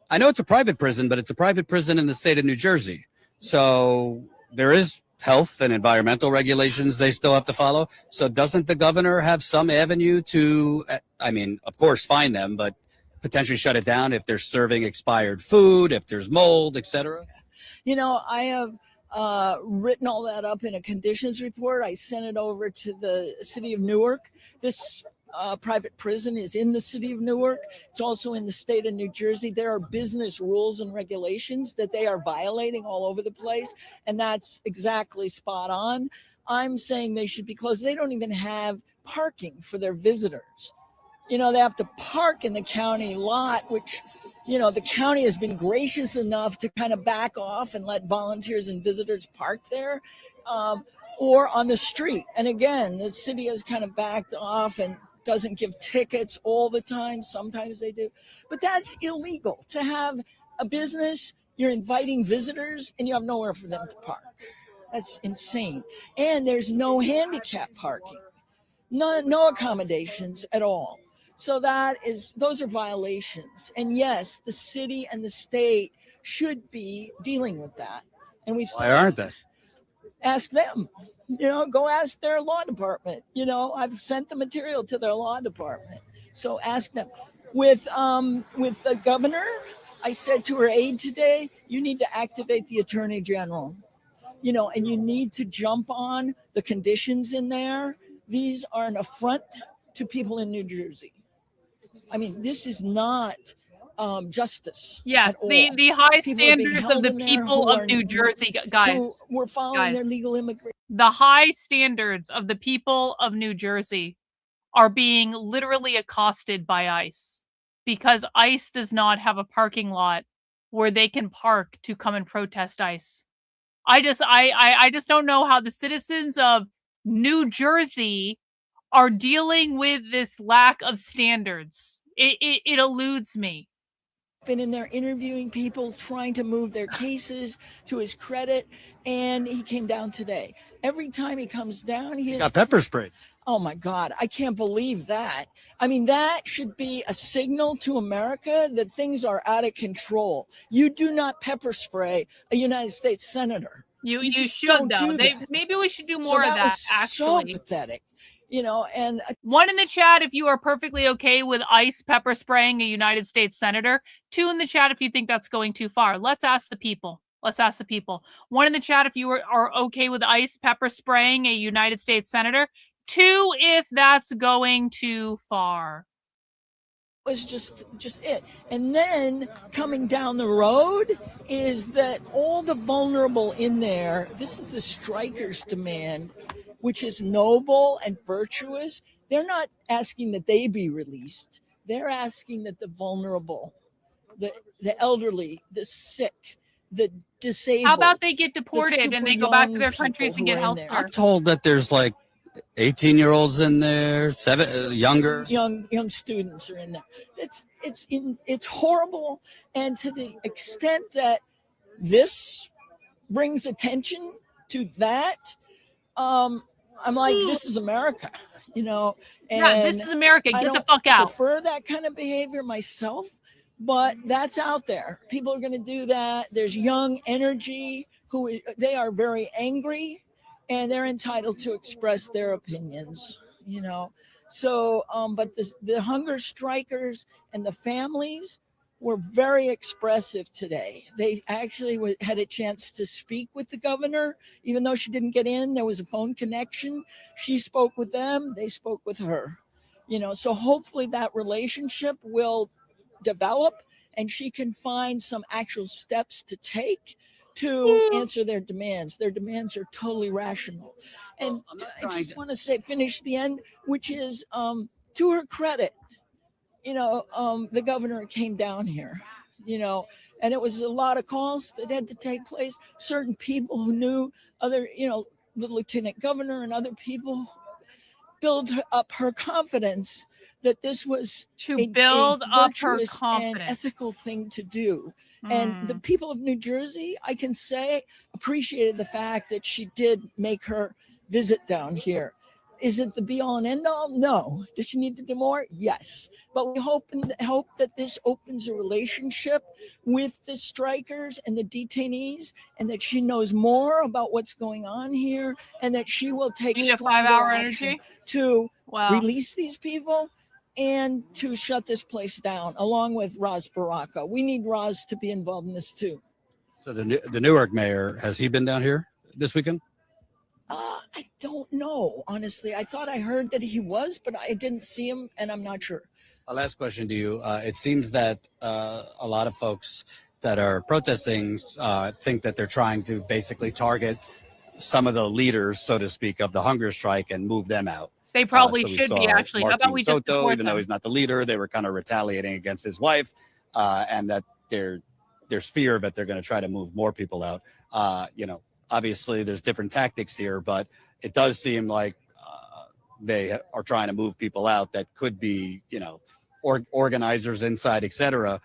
I know it's a private prison, but it's a private prison in the state of New Jersey. So there is health and environmental regulations they still have to follow. So doesn't the governor have some avenue to, of course, fine them, but potentially shut it down if they're serving expired food, if there's mold, etc.? I have written all that up in a conditions report. I sent it over to the city of Newark. This private prison is in the city of Newark. It's also in the state of New Jersey. There are business rules and regulations that they are violating all over the place, and that's exactly spot on. I'm saying they should be closed. They don't even have parking for their visitors. They have to park in the county lot, which, the county has been gracious enough to kind of back off and let volunteers and visitors park there, or on the street. And again, the city has kind of backed off and doesn't give tickets all the time. Sometimes they do, but that's illegal. To have a business, you're inviting visitors and you have nowhere for them to park. That's insane. And there's no handicap parking, no accommodations at all. So those are violations. And yes, the city and the state should be dealing with that. And why aren't they? Ask them. Go ask their law department. I've sent the material to their law department. So ask them. With the governor, I said to her aide today, you need to activate the attorney general, and you need to jump on the conditions in there. These are an affront to people in New Jersey. This is not justice. Yes, the high standards of the people of New Jersey, guys. We're following their legal immigration. The high standards of the people of New Jersey are being literally accosted by ICE because ICE does not have a parking lot where they can park to come and protest ICE. I just don't know how the citizens of New Jersey are dealing with this lack of standards. It eludes me. Been in there interviewing people, trying to move their cases to his credit, and he came down today. Every time he comes down, he got pepper sprayed. Oh my God, I can't believe that. I mean, that should be a signal to America that things are out of control. You do not pepper spray a United States senator. You just should don't though. do that. Maybe we should do So more of that that was so actually. pathetic, you know. And one in the chat if you are perfectly okay with ICE pepper spraying a United States senator. 2 in the chat if you think that's going too far. Let's ask the people. Let's ask the people. 1 in the chat if you are okay with ICE pepper spraying a United States senator. 2 if that's going too far. Was just it. And then coming down the road is that all the vulnerable in there, this is the strikers' demand, which is noble and virtuous. They're not asking that they be released. They're asking that the vulnerable, the elderly, the sick, the disabled. How about they get deported and they go back to their countries and get health care? I'm told that there's like 18-year-olds in there, younger. Young students are in there. It's horrible, and to the extent that this brings attention to that, I'm like, this is America, you know. And yeah, this is America. Get the fuck out. I prefer that kind of behavior myself, but that's out there. People are going to do that. There's young energy who they are very angry. And they're entitled to express their opinions, you know. So, but the hunger strikers and the families were very expressive today. They actually had a chance to speak with the governor, even though she didn't get in. There was a phone connection. She spoke with them. They spoke with her, you know. So hopefully that relationship will develop and she can find some actual steps to take to answer their demands. Their demands are totally rational. And I just want to finish the end, which is to her credit, you know, the governor came down here, you know, and it was a lot of calls that had to take place. Certain people who knew other, you know, the lieutenant governor and other people build up her confidence that this was to build up her confidence and ethical thing to do. And the people of New Jersey, I can say, appreciated the fact that she did make her visit down here. Is it the be all and end all? No. Does she need to do more? Yes. But we hope that this opens a relationship with the strikers and the detainees, and that she knows more about what's going on here, and that she will take stronger action to release these people and to shut this place down, along with Ras Baraka. We need Ras to be involved in this too. So the Newark mayor, has he been down here this weekend? I don't know, honestly. I thought I heard that he was, but I didn't see him, and I'm not sure. A last question to you. It seems that a lot of folks that are protesting think that they're trying to basically target some of the leaders, so to speak, of the hunger strike and move them out. They probably should be, actually. How about we just Soto, even though he's not the leader, they were kind of retaliating against his wife, and that there's fear that they're going to try to move more people out. You know, obviously there's different tactics here, but it does seem like they are trying to move people out that could be, you know, organizers inside, etc.,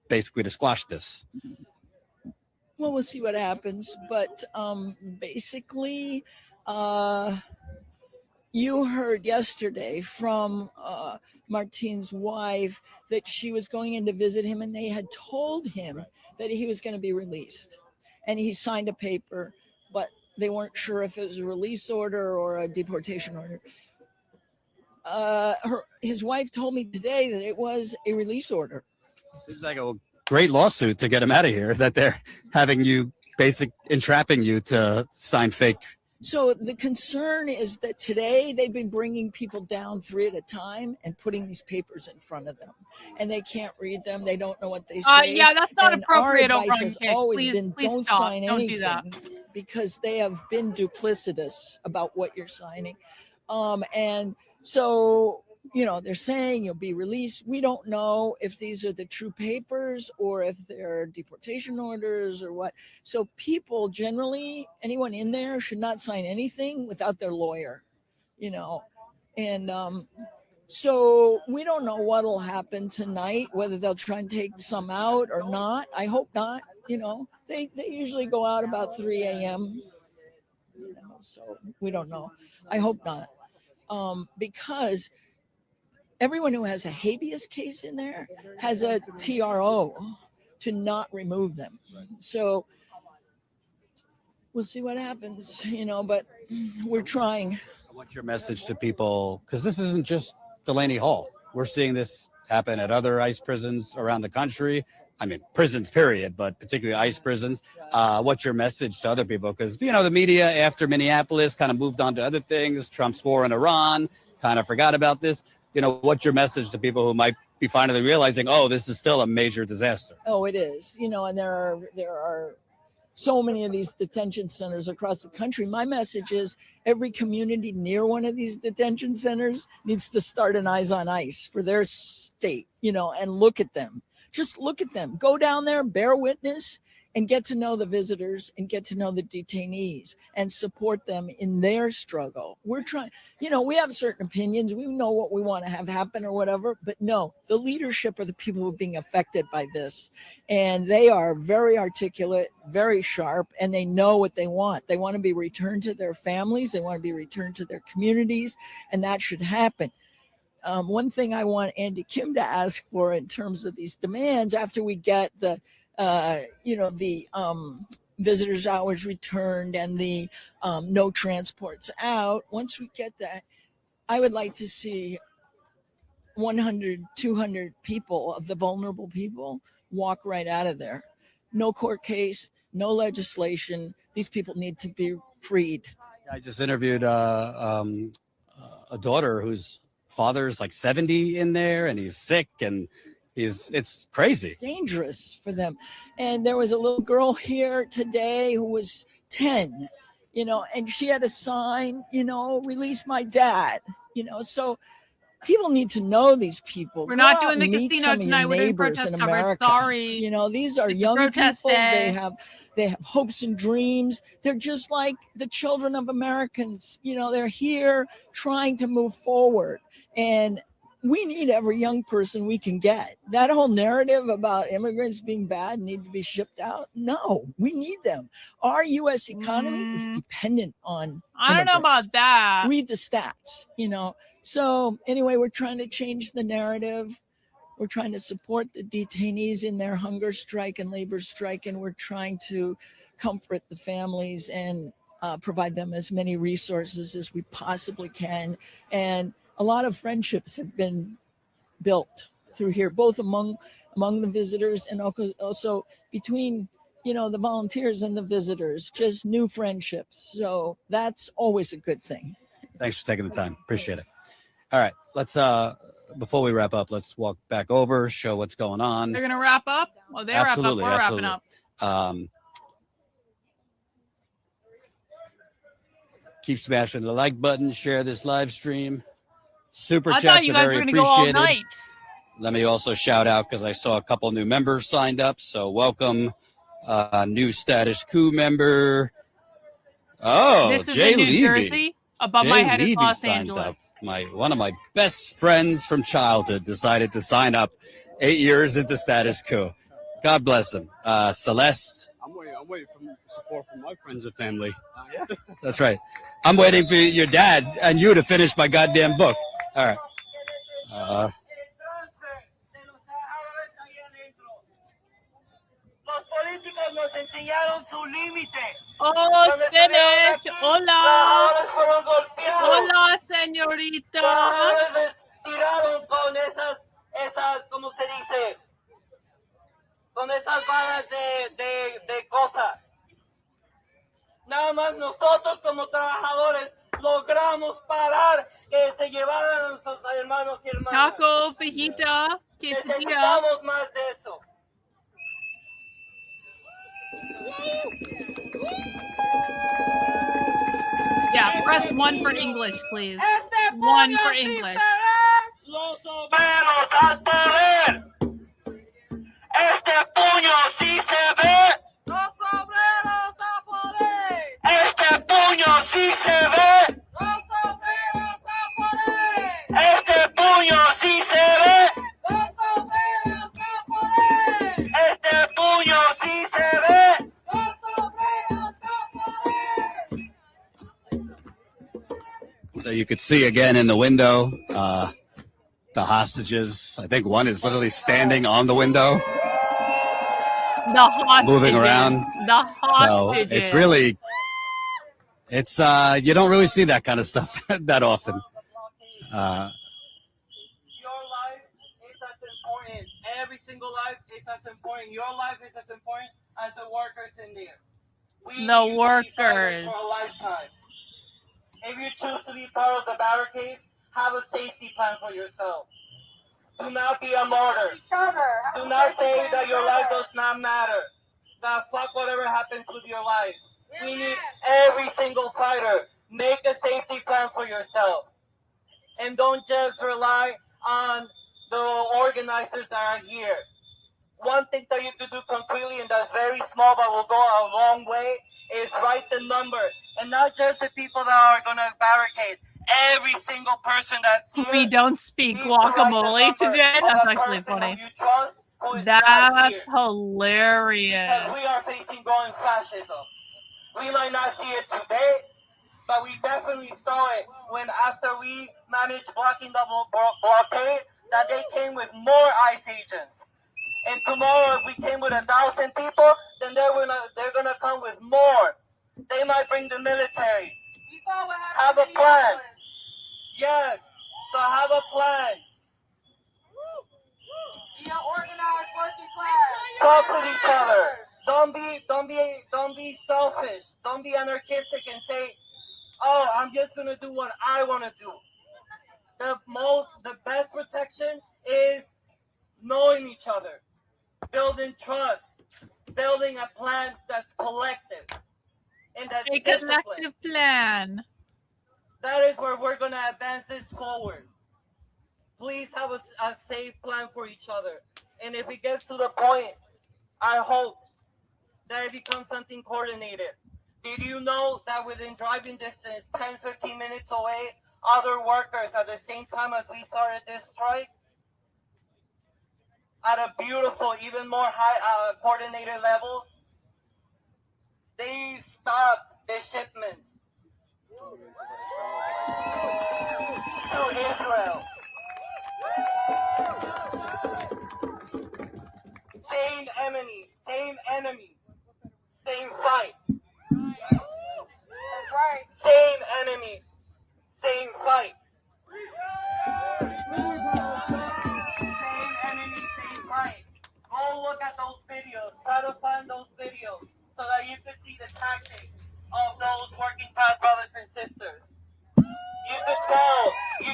basically to squash this. Well, we'll see what happens, but basically, you heard yesterday from Martine's wife that she was going in to visit him, and they had told him that he was going to be released, and he signed a paper, but they weren't sure if it was a release order or a deportation order. His wife told me today that it was a release order. Seems like a great lawsuit to get him out of here, that they're having you entrapping you to sign fake. So the concern is that today they've been bringing people down 3 at a time and putting these papers in front of them, and they can't read them. They don't know what they say. Yeah, that's not and appropriate. Our advice has always been please don't stop. sign Don't anything, do that. because they have been duplicitous about what you're signing. And so, you know, they're saying you'll be released. We don't know if these are the true papers or if they're deportation orders or what. So people generally, anyone in there should not sign anything without their lawyer, you know. And so we don't know what'll happen tonight, whether they'll try and take some out or not. I hope not. You know, they usually go out about 3 a.m., you know, so we don't know. I hope not. because everyone who has a habeas case in there has a TRO to not remove them. So we'll see what happens, but we're trying. What's your message to people? Because this isn't just Delaney Hall. We're seeing this happen at other ICE prisons around the country. I mean, prisons, period, but particularly ICE prisons. What's your message to other people? Because, the media after Minneapolis kind of moved on to other things. Trump's war in Iran, kind of forgot about this. What's your message to people who might be finally realizing, oh, this is still a major disaster? Oh, it is, and there are so many of these detention centers across the country. My message is every community near one of these detention centers needs to start an Eyes on ICE for their state, and look at them. Just look at them. Go down there, bear witness, and get to know the visitors and get to know the detainees and support them in their struggle. We're trying, we have certain opinions. We know what we want to have happen or whatever, but no, the leadership are the people who are being affected by this. And they are very articulate, very sharp, and they know what they want. They want to be returned to their families. They want to be returned to their communities, and that should happen. One thing I want Andy Kim to ask for in terms of these demands after we get the visitors hours returned and the no transports out. Once we get that, I would like to see 100, 200 people of the vulnerable people walk right out of there. No court case, no legislation. These people need to be freed. I just interviewed a daughter whose father is like 70 in there, and he's sick, and it's crazy. Dangerous for them. And there was a little girl here today who was 10, and she had a sign, release my dad, so people need to know these people. We're not doing the casino tonight. We're doing protest coverage. Sorry. These are young people. They have hopes and dreams. They're just like the children of Americans. They're here trying to move forward. And we need every young person we can get. That whole narrative about immigrants being bad and need to be shipped out. No, we need them. Our U.S. economy is dependent on I don't know about that. Read the stats, So anyway, we're trying to change the narrative. We're trying to support the detainees in their hunger strike and labor strike, and we're trying to comfort the families and provide them as many resources as we possibly can. And a lot of friendships have been built through here, both among the visitors and also between, the volunteers and the visitors, just new friendships. So that's always a good thing. Thanks for taking the time. Appreciate it. All right, let's before we wrap up, let's walk back over, show what's going on. They're gonna wrap up. Oh, they wrap up. We're wrapping up. Keep smashing the like button. Share this live stream. Super I chats thought you are guys very were gonna go all appreciated. night. Let me also shout out because I saw a couple new members signed up. So welcome, new Status Quo member. Oh, This is Jay in New Levy. Jersey. Above my head is Los signed Angeles. up. One of my best friends from childhood decided to sign up 8 years into Status Quo. God bless him. Celeste. I'm waiting for support from my friends and family. That's right. I'm waiting for your dad and you to finish my goddamn book. All right. Los políticos nos enseñaron su límite. Oh, finished. Hola. Trabajadores fueron golpeados. Hola, señorita. Trabajadores les tiraron con esas, ¿cómo se dice? Con esas balas de cosas. Nada más nosotros como trabajadores logramos parar que se llevaran a nuestros hermanos y hermanas. Taco, fajita, quesadilla. Necesitamos más de eso. Yeah, press 1 for English, please. 1 for English. Los obreros al poder. Este puño sí se ve. Los obreros al poder. Este puño sí se ve. Los obreros al poder. Este puño sí se ve. Los obreros al poder. Este puño sí se ve. Los obreros al poder. So you could see again in the window the hostages. I think one is literally standing on the window, The hostages. moving around. The So hostages. it's really, it's you don't really see that kind of stuff that often. Your life is as important. Every single life is as important. Your life is as important as the workers in there. We The need you to be fighters workers. for a lifetime. If you choose to be part of the barricades, have a safety plan for yourself. Do not be a martyr. Do not say that your life does not matter. That fuck whatever happens with your life. We need every single fighter. Make a safety plan for yourself. And don't just rely on the organizers that are here. One thing that you could do completely, and that's very small but will go a long way, is write the number. And not just the people that are going to barricade. Every single person that's here. We don't speak guacamole today. That's actually funny. That's hilarious. Because we are facing growing fascism. We might not see it today, but we definitely saw it when after we managed blocking the blockade, that they came with more ICE agents. And tomorrow, if we came with 1,000 people, then they're gonna come with more. They might bring the military. Have a plan. Yes. So have a plan. Be an organized working class. Talk with each other. Don't be selfish. Don't be anarchistic and say, "Oh, I'm just gonna do what I want to do." The best protection is knowing each other, building trust, building a plan that's collective and that's A disciplined. collective plan. That is where we're gonna advance this forward. Please have a safe plan for each other. And if it gets to the point, I hope that it becomes something coordinated. Did you know that within driving distance, 10, 15 minutes away, other workers at the same time as we started this strike, at a beautiful, even more high coordinated level, they stopped the shipments to Israel. Same enemy, same fight. That's right. Same enemy, same fight. Same enemy, same fight. Go look at those videos. Try to find those videos so that you can see the tactics of those working class brothers and sisters. You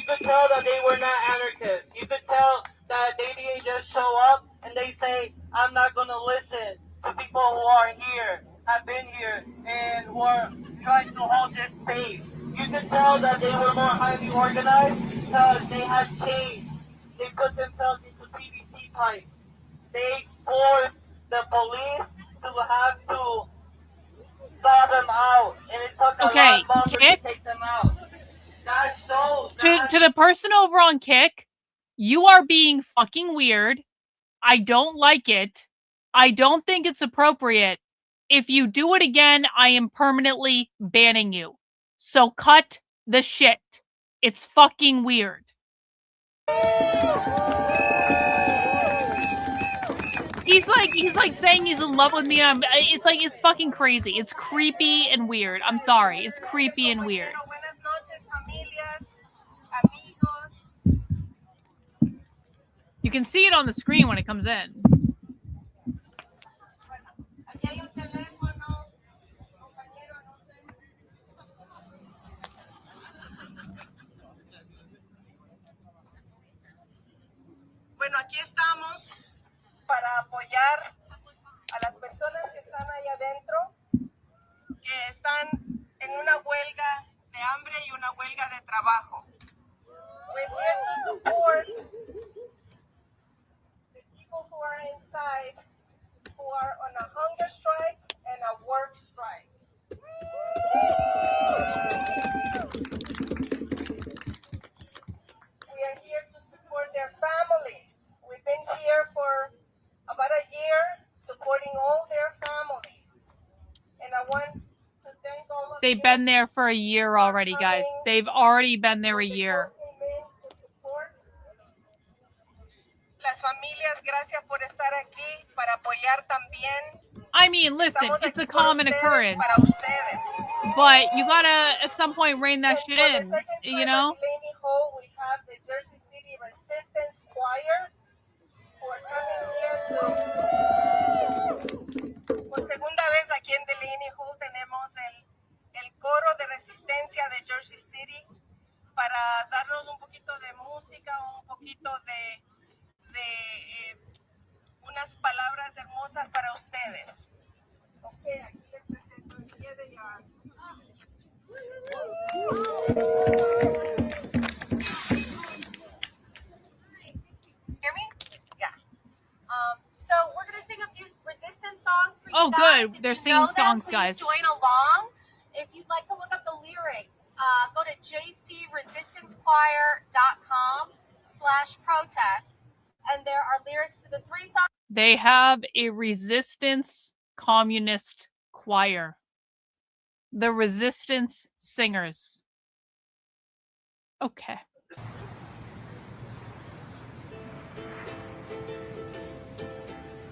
could tell that they were not anarchists. You could tell that they didn't just show up and they say, "I'm not going to listen to people who are here, have been here, and who are trying to hold this space." You could tell that they were more highly organized because they had chains. They put themselves into PVC pipes. They forced the police to have to saw them out, and it took a lot longer to take them out. That shows To the person over on Kick, you are being fucking weird. I don't like it. I don't think it's appropriate. If you do it again, I am permanently banning you. So cut the shit. It's fucking weird. He's like saying he's in love with me. It's fucking crazy. It's creepy and weird. I'm sorry. It's creepy and weird. You can see it on the screen when it comes in. Bueno, aquí estamos para apoyar a las personas que están ahí adentro, que están en una huelga de hambre y una huelga de trabajo. We're here to support the people who are inside, who are on a hunger strike and a work strike. We are here to support their families. We've been here for about a year supporting all their families. And I want to thank all of They've been there for a year already, guys. They've already been there a year. Las familias, gracias por estar aquí para apoyar también. I mean, listen, Estamos it's a aquí por common ustedes, occurrence, para ustedes. but you gotta at some point rein that shit For the in, second you time know? at Delaney Hall, we have the Jersey City Resistance Choir who are coming here to... Por segunda vez aquí en Delaney Hall tenemos el coro de resistencia de Jersey City para darnos un poquito de música, un poquito de unas palabras hermosas para ustedes. Ok, aquí les presento el día de ya. Hear me? Yeah. So we're gonna sing a few resistance songs for you Oh, guys. good. If They're you singing know them, songs, please guys. join along. If you'd like to look up the lyrics, go to jcresistancechoir.com/protest, and there are lyrics for the 3 songs. They have a resistance communist choir. The resistance singers. Okay.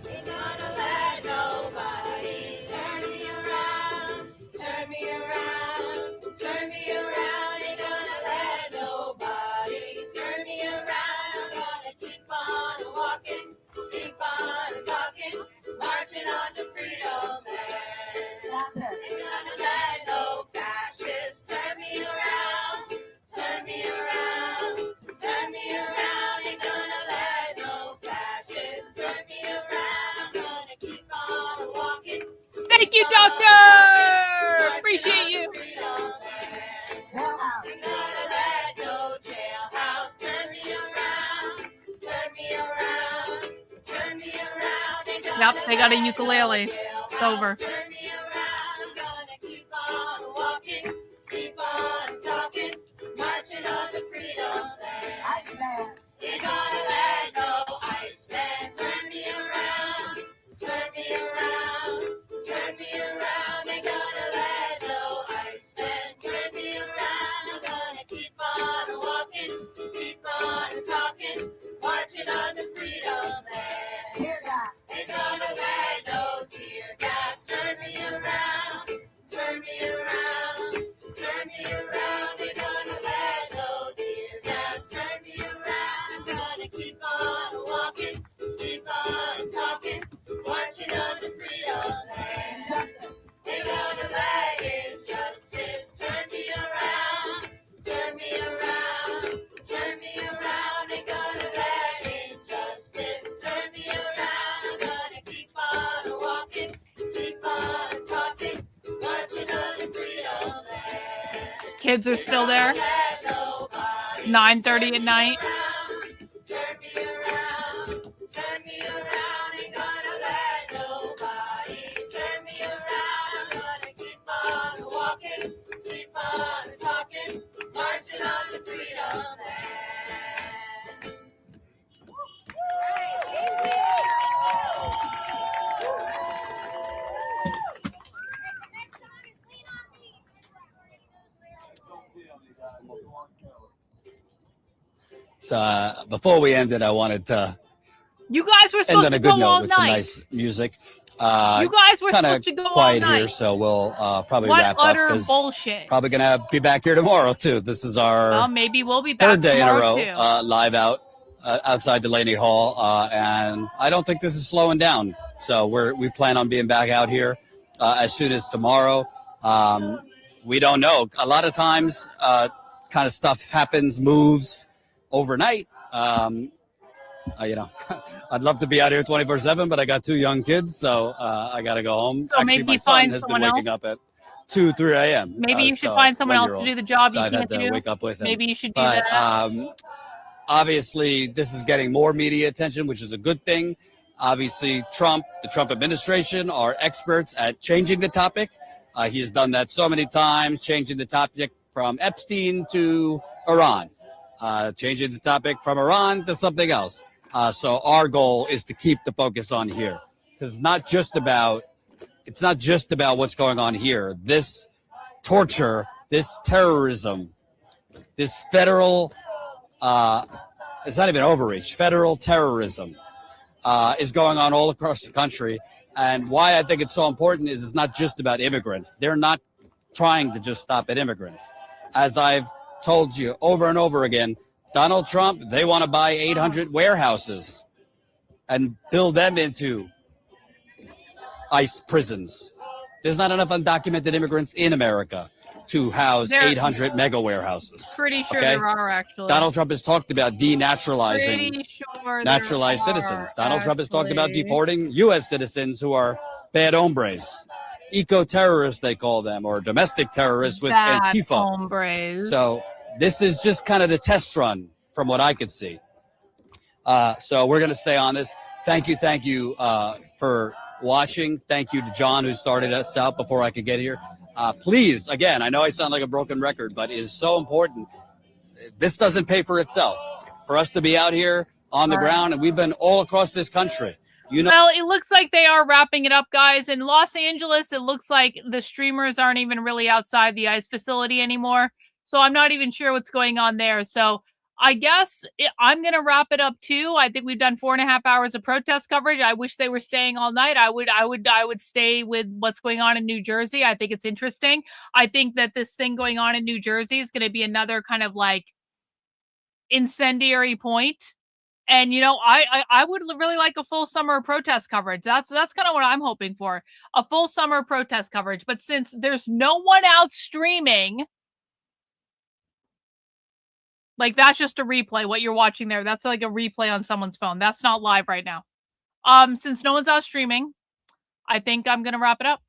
Ain't gonna let nobody turn me around, turn me around, turn me around. Ain't gonna let nobody turn me around. I'm gonna keep on walking, keep on talking, marching on to freedom land. Ain't gonna let no fascists turn me around, turn me around, turn me around. Ain't gonna let no fascists turn me around. I'm gonna keep on walking. Thank you, Doctor! Appreciate you. Ain't gonna let no jailhouse turn me around, turn me around, turn me around. Ain't gonna Yep, they got a ukulele. It's over. turn me around. I'm gonna keep on walking, keep on talking, marching on to freedom land. Ain't gonna let no Iceman turn me around, turn me around, turn me around. Ain't gonna let no Iceman turn me around. I'm gonna keep on walking, keep on talking, marching on to freedom land. Ain't gonna let no tear gas turn me around, turn me around, turn me around. Ain't gonna let no tear gas turn me around. I'm gonna keep on walking, keep on talking, marching on to freedom land. Ain't gonna let injustice turn me around, turn me around, turn me around. Ain't gonna let injustice turn me around. I'm gonna keep on walking, keep on talking, marching on to freedom land. Kids are still there. It's 9:30 at night. Turn me around, turn me around. Ain't gonna let nobody turn me around. I'm gonna keep on walking, keep on talking, marching on to freedom land. So before we ended, I wanted to You guys were end supposed on to a good go note all with some night. nice music. You guys were Kind supposed to go of all quiet here, night. so we'll probably What wrap up utter because bullshit. probably gonna be back here tomorrow too. This is our Well, maybe we'll be back third day in a tomorrow row too. live outside Delaney Hall, and I don't think this is slowing down. So we plan on being back out here as soon as tomorrow. We don't know. A lot of times, kind of stuff happens, moves overnight. You know, I'd love to be out here 24/7, but I got 2 young kids, so I got to go home. So Actually, maybe my you son find has been someone waking else. up at 2, 3 a.m. Maybe you should So find someone else to 1-year-old. do the job So you I've had can't to do. wake up with him. Maybe you should do But that. obviously, this is getting more media attention, which is a good thing. Obviously, the Trump administration are experts at changing the topic. He's done that so many times, changing the topic from Epstein to Iran, changing the topic from Iran to something else. So our goal is to keep the focus on here, because it's not just about what's going on here. This torture, this terrorism, this federal, it's not even overreach, federal terrorism is going on all across the country. And why I think it's so important is it's not just about immigrants. They're not trying to just stop at immigrants. As I've told you over and over again, Donald Trump, they want to buy 800 warehouses and build them into ICE prisons. There's not enough undocumented immigrants in America to house 800 mega warehouses. Pretty sure okay? there are, actually. Donald Trump has talked about denaturalizing Pretty sure naturalized there citizens. are, Donald Trump has talked about actually. deporting U.S. citizens who are bad hombres, eco-terrorists they call them, or domestic terrorists with Bad Antifa. hombres. So this is just kind of the test run from what I could see. So we're going to stay on this. Thank you for watching. Thank you to John, who started us out before I could get here. Please, again, I know I sound like a broken record, but it is so important. This doesn't pay for itself. For us to be out here on the ground, and we've been all across this country. You know, well, it looks like they are wrapping it up, guys. In Los Angeles, it looks like the streamers aren't even really outside the ICE facility anymore. So I'm not even sure what's going on there. So I guess I'm going to wrap it up too. I think we've done 4.5 hours of protest coverage. I wish they were staying all night. I would stay with what's going on in New Jersey. I think it's interesting. I think that this thing going on in New Jersey is going to be another kind of like incendiary point. And, you know, I would really like a full summer of protest coverage. That's kind of what I'm hoping for, a full summer of protest coverage. But since there's no one out streaming, like that's just a replay. What you're watching there, that's like a replay on someone's phone. That's not live right now. Since no one's out streaming, I think I'm going to wrap it up.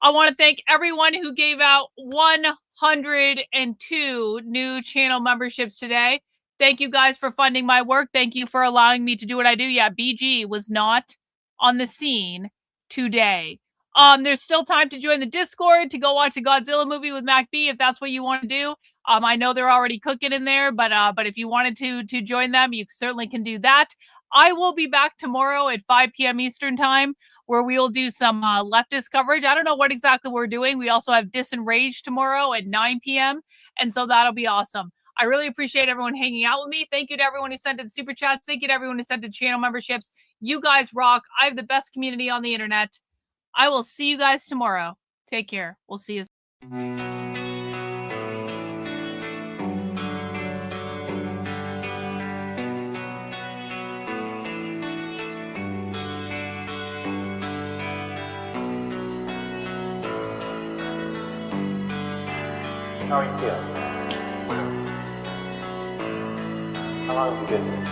I want to thank everyone who gave out 102 new channel memberships today. Thank you guys for funding my work. Thank you for allowing me to do what I do. Yeah, BG was not on the scene today. There's still time to join the Discord, to go watch a Godzilla movie with Mac B if that's what you want to do. I know they're already cooking in there, but if you wanted to join them, you certainly can do that. I will be back tomorrow at 5 p.m. Eastern time, where we will do some leftist coverage. I don't know what exactly we're doing. We also have Disenraged tomorrow at 9 p.m., and so that'll be awesome. I really appreciate everyone hanging out with me. Thank you to everyone who sent in super chats. Thank you to everyone who sent in channel memberships. You guys rock. I have the best community on the internet. I will see you guys tomorrow. Take care. We'll see you. How are you feeling? How long have you been here?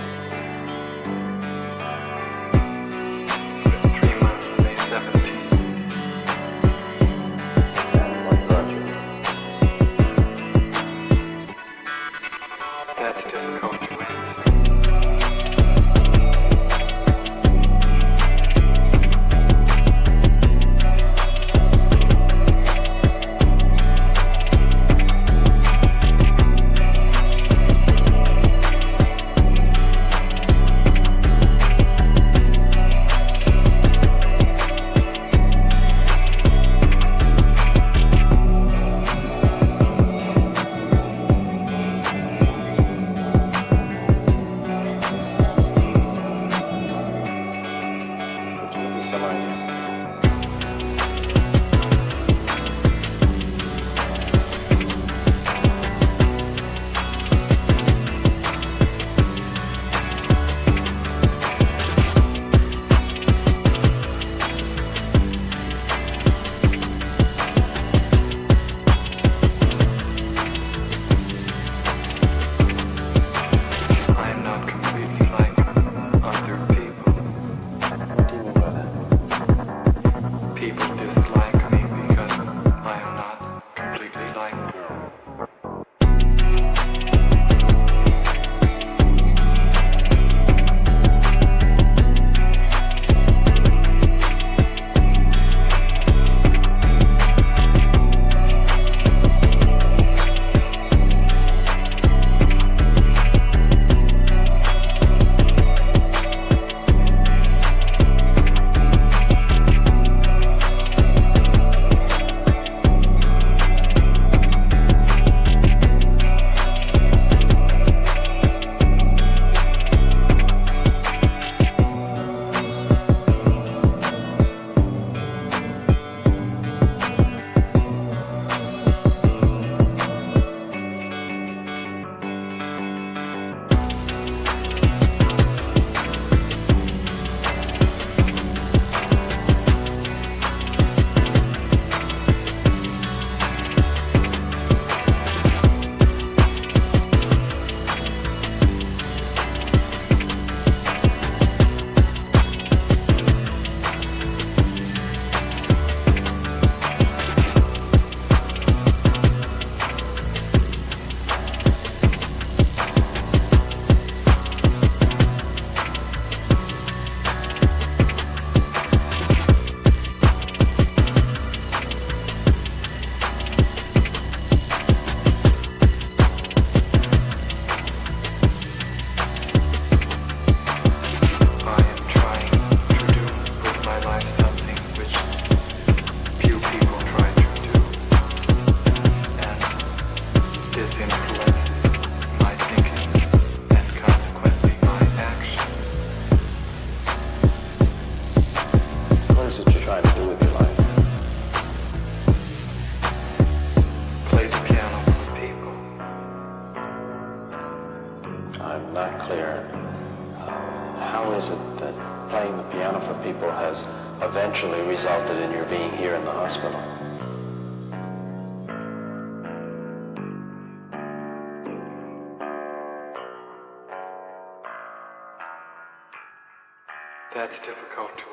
3 months, May 17th. And what brought you? That's difficult to answer. eventually resulted in your being here in the hospital. That's difficult to